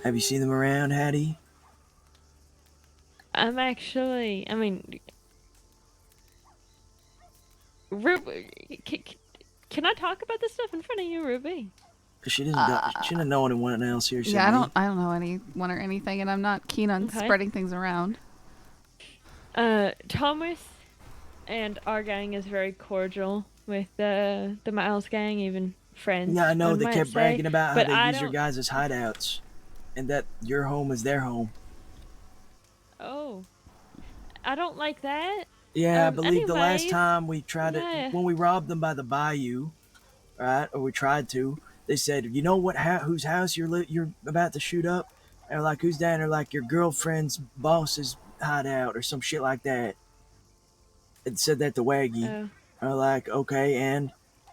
Have you seen them around, Hattie? I'm actually. I mean, Ruby, can I talk about this stuff in front of you, Ruby? She doesn't know anyone else here. Yeah, I don't know anyone or anything, and I'm not keen on spreading things around. Thomas and our gang is very cordial with the Miles gang, even friends. Yeah, I know. They kept bragging about how they use your guys as hideouts, and that your home is their home. Oh, I don't like that. Yeah, I believe the last time we tried it, when we robbed them by the bayou, right? Or we tried to. They said, you know what? Whose house you're about to shoot up? And they're like, who's that? And they're like, your girlfriend's boss's hideout or some shit like that. It said that to Waggy. Oh. I'm like, okay, and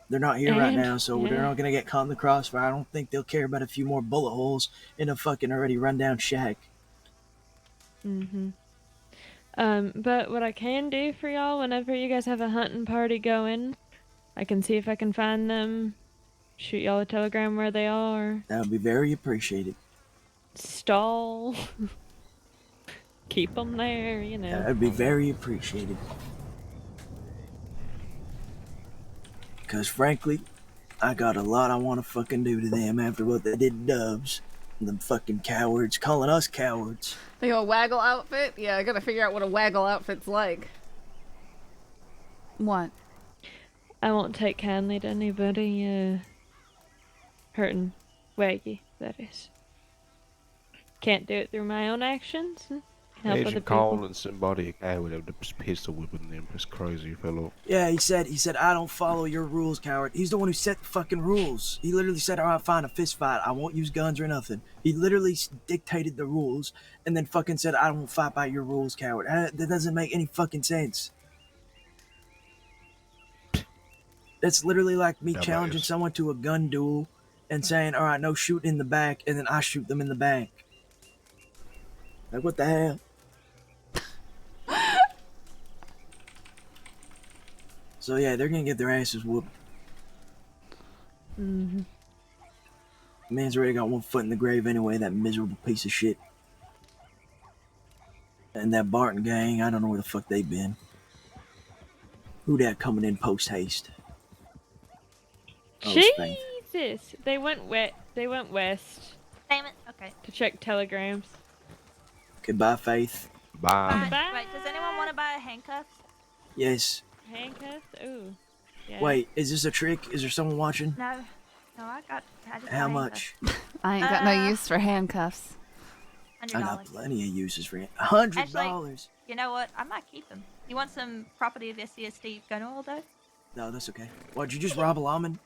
they're not here right now, so they're not gonna get caught in the crossfire. I don't think they'll care about a few more bullet holes in a fucking already rundown shack. But what I can do for y'all, whenever you guys have a hunting party going, I can see if I can find them, shoot y'all a telegram where they are. That would be very appreciated. Stall. Keep them there, you know. That would be very appreciated. Because frankly, I got a lot I want to fucking do to them after what they did to Dubs. Them fucking cowards, calling us cowards. They go waggle outfit? Yeah, I gotta figure out what a waggle outfit's like. What? I won't take kindly to anybody hurting Waggy, that is. can't do it through my own actions. Can help other Imagine people. calling somebody a coward with a pistol whipping them. It's crazy, fellow. Yeah, he said, I don't follow your rules, coward. He's the one who set the fucking rules. He literally said, all right, fine, a fist fight. I won't use guns or nothing. He literally dictated the rules and then fucking said, I don't fight by your rules, coward. That doesn't make any fucking sense. That's literally like me challenging someone to a gun duel and saying, all right, no shooting in the back, and then I shoot them in the back. Like, what the hell? So yeah, they're gonna get their asses whooped. Mm-hmm. Man's already got one foot in the grave anyway, that miserable piece of shit. And that Barton gang, I don't know where the fuck they been. Who that coming in post haste? Oh, Spain. Jesus! They went west. Damn it. Okay. To check telegrams. Goodbye, Faith. Bye. Wait, does anyone want to buy handcuffs? Yes. Handcuffs? Ooh. Yeah. Wait, is this a trick? Is there someone watching? No. No, I just How got much? I ain't got no use for handcuffs. I $100. got plenty of uses for it. $100. Actually, you know what? I might keep them. You want some property of SCSD gun oil, though? No, that's okay. What, did you just rob a lawman?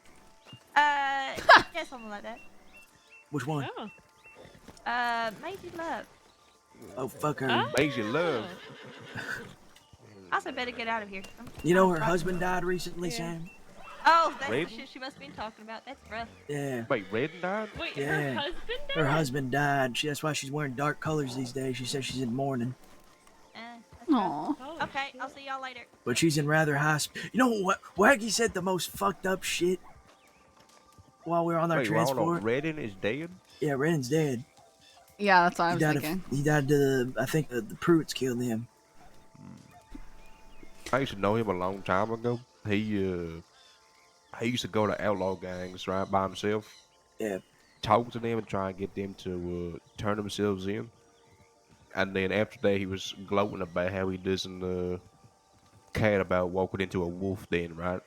Yeah, something like that. Which one? Maisie Love. Oh, fuck her. Maisie Love. I also better get out of here. You know her husband died recently, Sam? Oh, that's Red? the shit she must have been talking about. That's rough. Yeah. Wait, Red died? Wait, Yeah. her husband died? Her husband died. That's why she's wearing dark colors these days. She says she's in mourning. Aww. Okay, I'll see y'all later. But she's in rather high You know what? Waggy said the most fucked up shit while we were on our Wait, hold on. transport. Redden is dead? Yeah, Ren's dead. Yeah, that's what I was died thinking. He died to I think the Pruitts killed him. I used to know him a long time ago. He used to go to outlaw gangs right by himself. Yeah. Talk to them and try and get them to turn themselves in. And then after that, he was gloating about how he doesn't care about walking into a wolf den, right?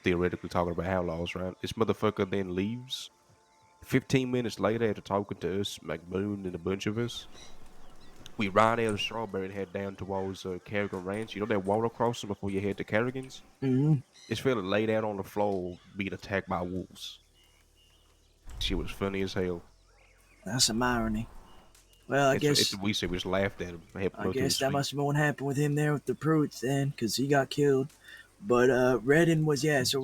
Theoretically talking about outlaws, right? This motherfucker then leaves. 15 minutes later, after talking to us, McBoone and a bunch of us, we ride out of Strawberry and head down towards Kerrigan Ranch. You know that water crossing before you head to Kerrigan's? Mm-hmm. This fella laid out on the floor being attacked by wolves. She was funny as hell. That's some irony. Well, I guess we said we just laughed at him. I guess that must have been what happened with him there with the Pruitts then, because he got killed. But Redden was Love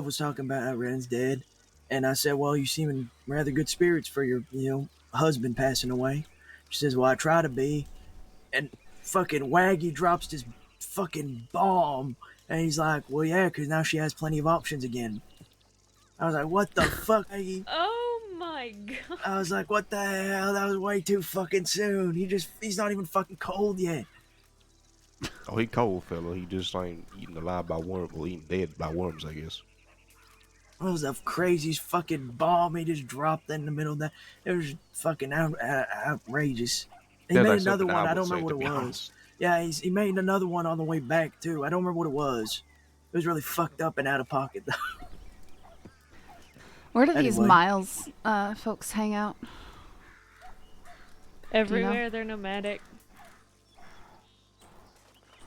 was talking about how Redden's dead, and I said, well, you seem in rather good spirits for your husband passing away. She says, well, I try to be, and fucking Waggy drops this fucking bomb, and he's like, well, yeah, because now she has plenty of options again. I was like, what the fuck, Waggy? Oh my god. I was like, what the hell? That was way too fucking soon. He's not even fucking cold yet. Oh, he cold, fella. He just ain't eaten alive by worms, or eaten dead by worms, I guess. That was the craziest fucking bomb he just dropped in the middle of that. It was fucking outrageous. He made another one. I don't remember what it was. Yeah, he made another one on the way back, too. I don't remember what it was. It was really fucked up and out of pocket, though. Where do these Miles folks hang out? Everywhere. They're nomadic.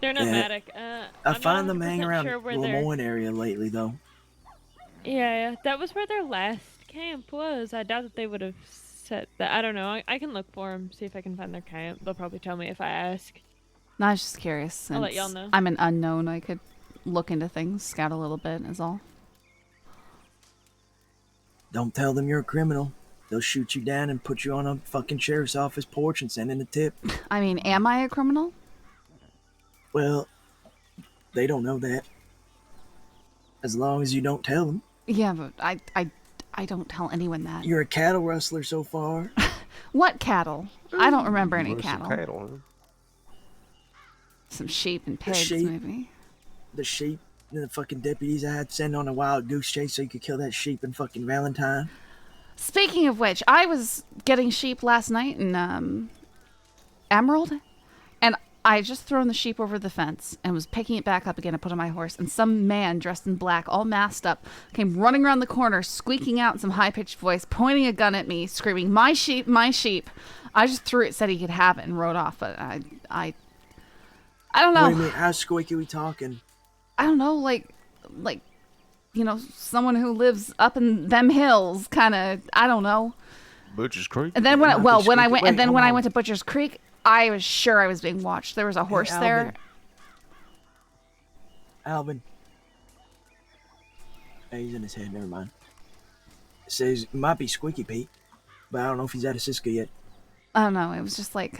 They're nomadic. I find them hanging around sure the Lemoyne area lately, though. Yeah, that was where their last camp was. I doubt that they would have set that. I don't know. I can look for them, see if I can find their camp. They'll probably tell me if I ask. No, I was just curious. I'll let y'all know. I'm an unknown. I could look into things, scout a little bit, is all. Don't tell them you're a criminal. They'll shoot you down and put you on a fucking sheriff's office porch and send in a tip. I mean, am I a criminal? Well, they don't know that. As long as you don't tell them. Yeah, but I don't tell anyone that. You're a cattle rustler so far. What cattle? I don't remember any cattle. Some cattle, huh? Some sheep and pigs, maybe. The sheep. The fucking deputies I had to send on a wild goose chase so you could kill that sheep in fucking Valentine. Speaking of which, I was getting sheep last night in Emerald, and I had just thrown the sheep over the fence and was picking it back up again to put on my horse, and some man dressed in black, all masked up, came running around the corner, squeaking out in some high-pitched voice, pointing a gun at me, screaming, "My sheep, my sheep." I just threw it, said he could have it, and rode off, but I don't know. Wait a minute, how squeaky are we talking? I don't know, like, you know, someone who lives up in them hills, kind of, I don't know. Butcher's Creek? And then when I went to Butcher's Creek, I was sure I was being watched. There was a horse there. Alvin. Hey, he's in his head, never mind. It says it might be Squeaky Pete, but I don't know if he's out of Cisco yet. I don't know, it was just like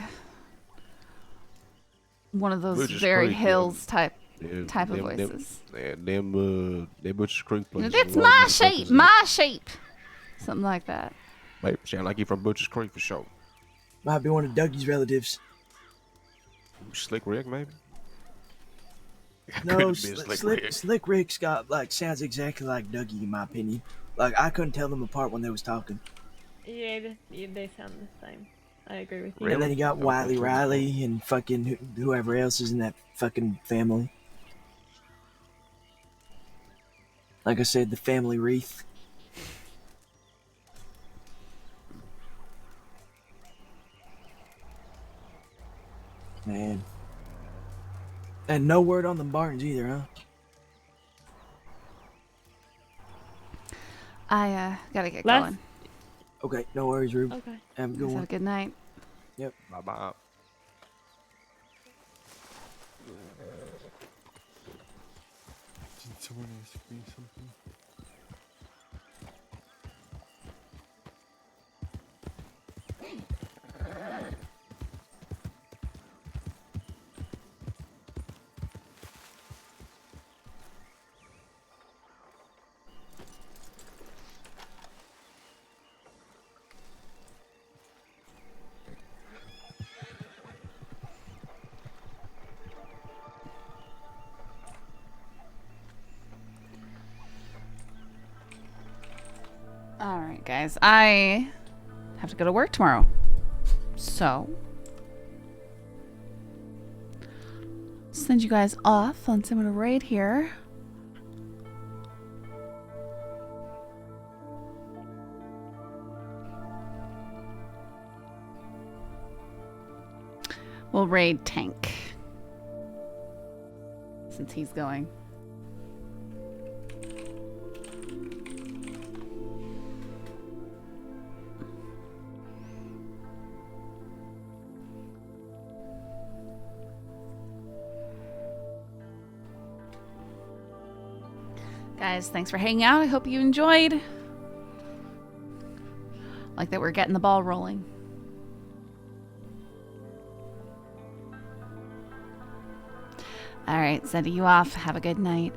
one of those Butcher's very Creek, hills type Yeah, of them- voices. Them Butcher's Creek places. It's a lot of my motherfuckers sheep, that- my sheep. Something like that. Might sound like you from Butcher's Creek for sure. Might be one of Dougie's relatives. Slick Rick, maybe? No, Could've been Slick Rick. Slick Rick's got, like, sounds exactly like Dougie, in my opinion. Like, I couldn't tell them apart when they was talking. Yeah, they sound the same. I agree with you. And then you got Wiley Riley and fucking whoever else is in that fucking family. Like I said, the family wreath. Man. And no word on the Barnes either, huh? I gotta get going. Okay, no worries, Rube. Okay. Have a good Have one. a good night. Yep. Bye-bye. Did someone ask me something? All right, guys. I have to go to work tomorrow. So, send you guys off on some of the raid here. We'll raid Tank since he's going. Guys, thanks for hanging out. I hope you enjoyed. Like that we're getting the ball rolling. All right, sending you off. Have a good night.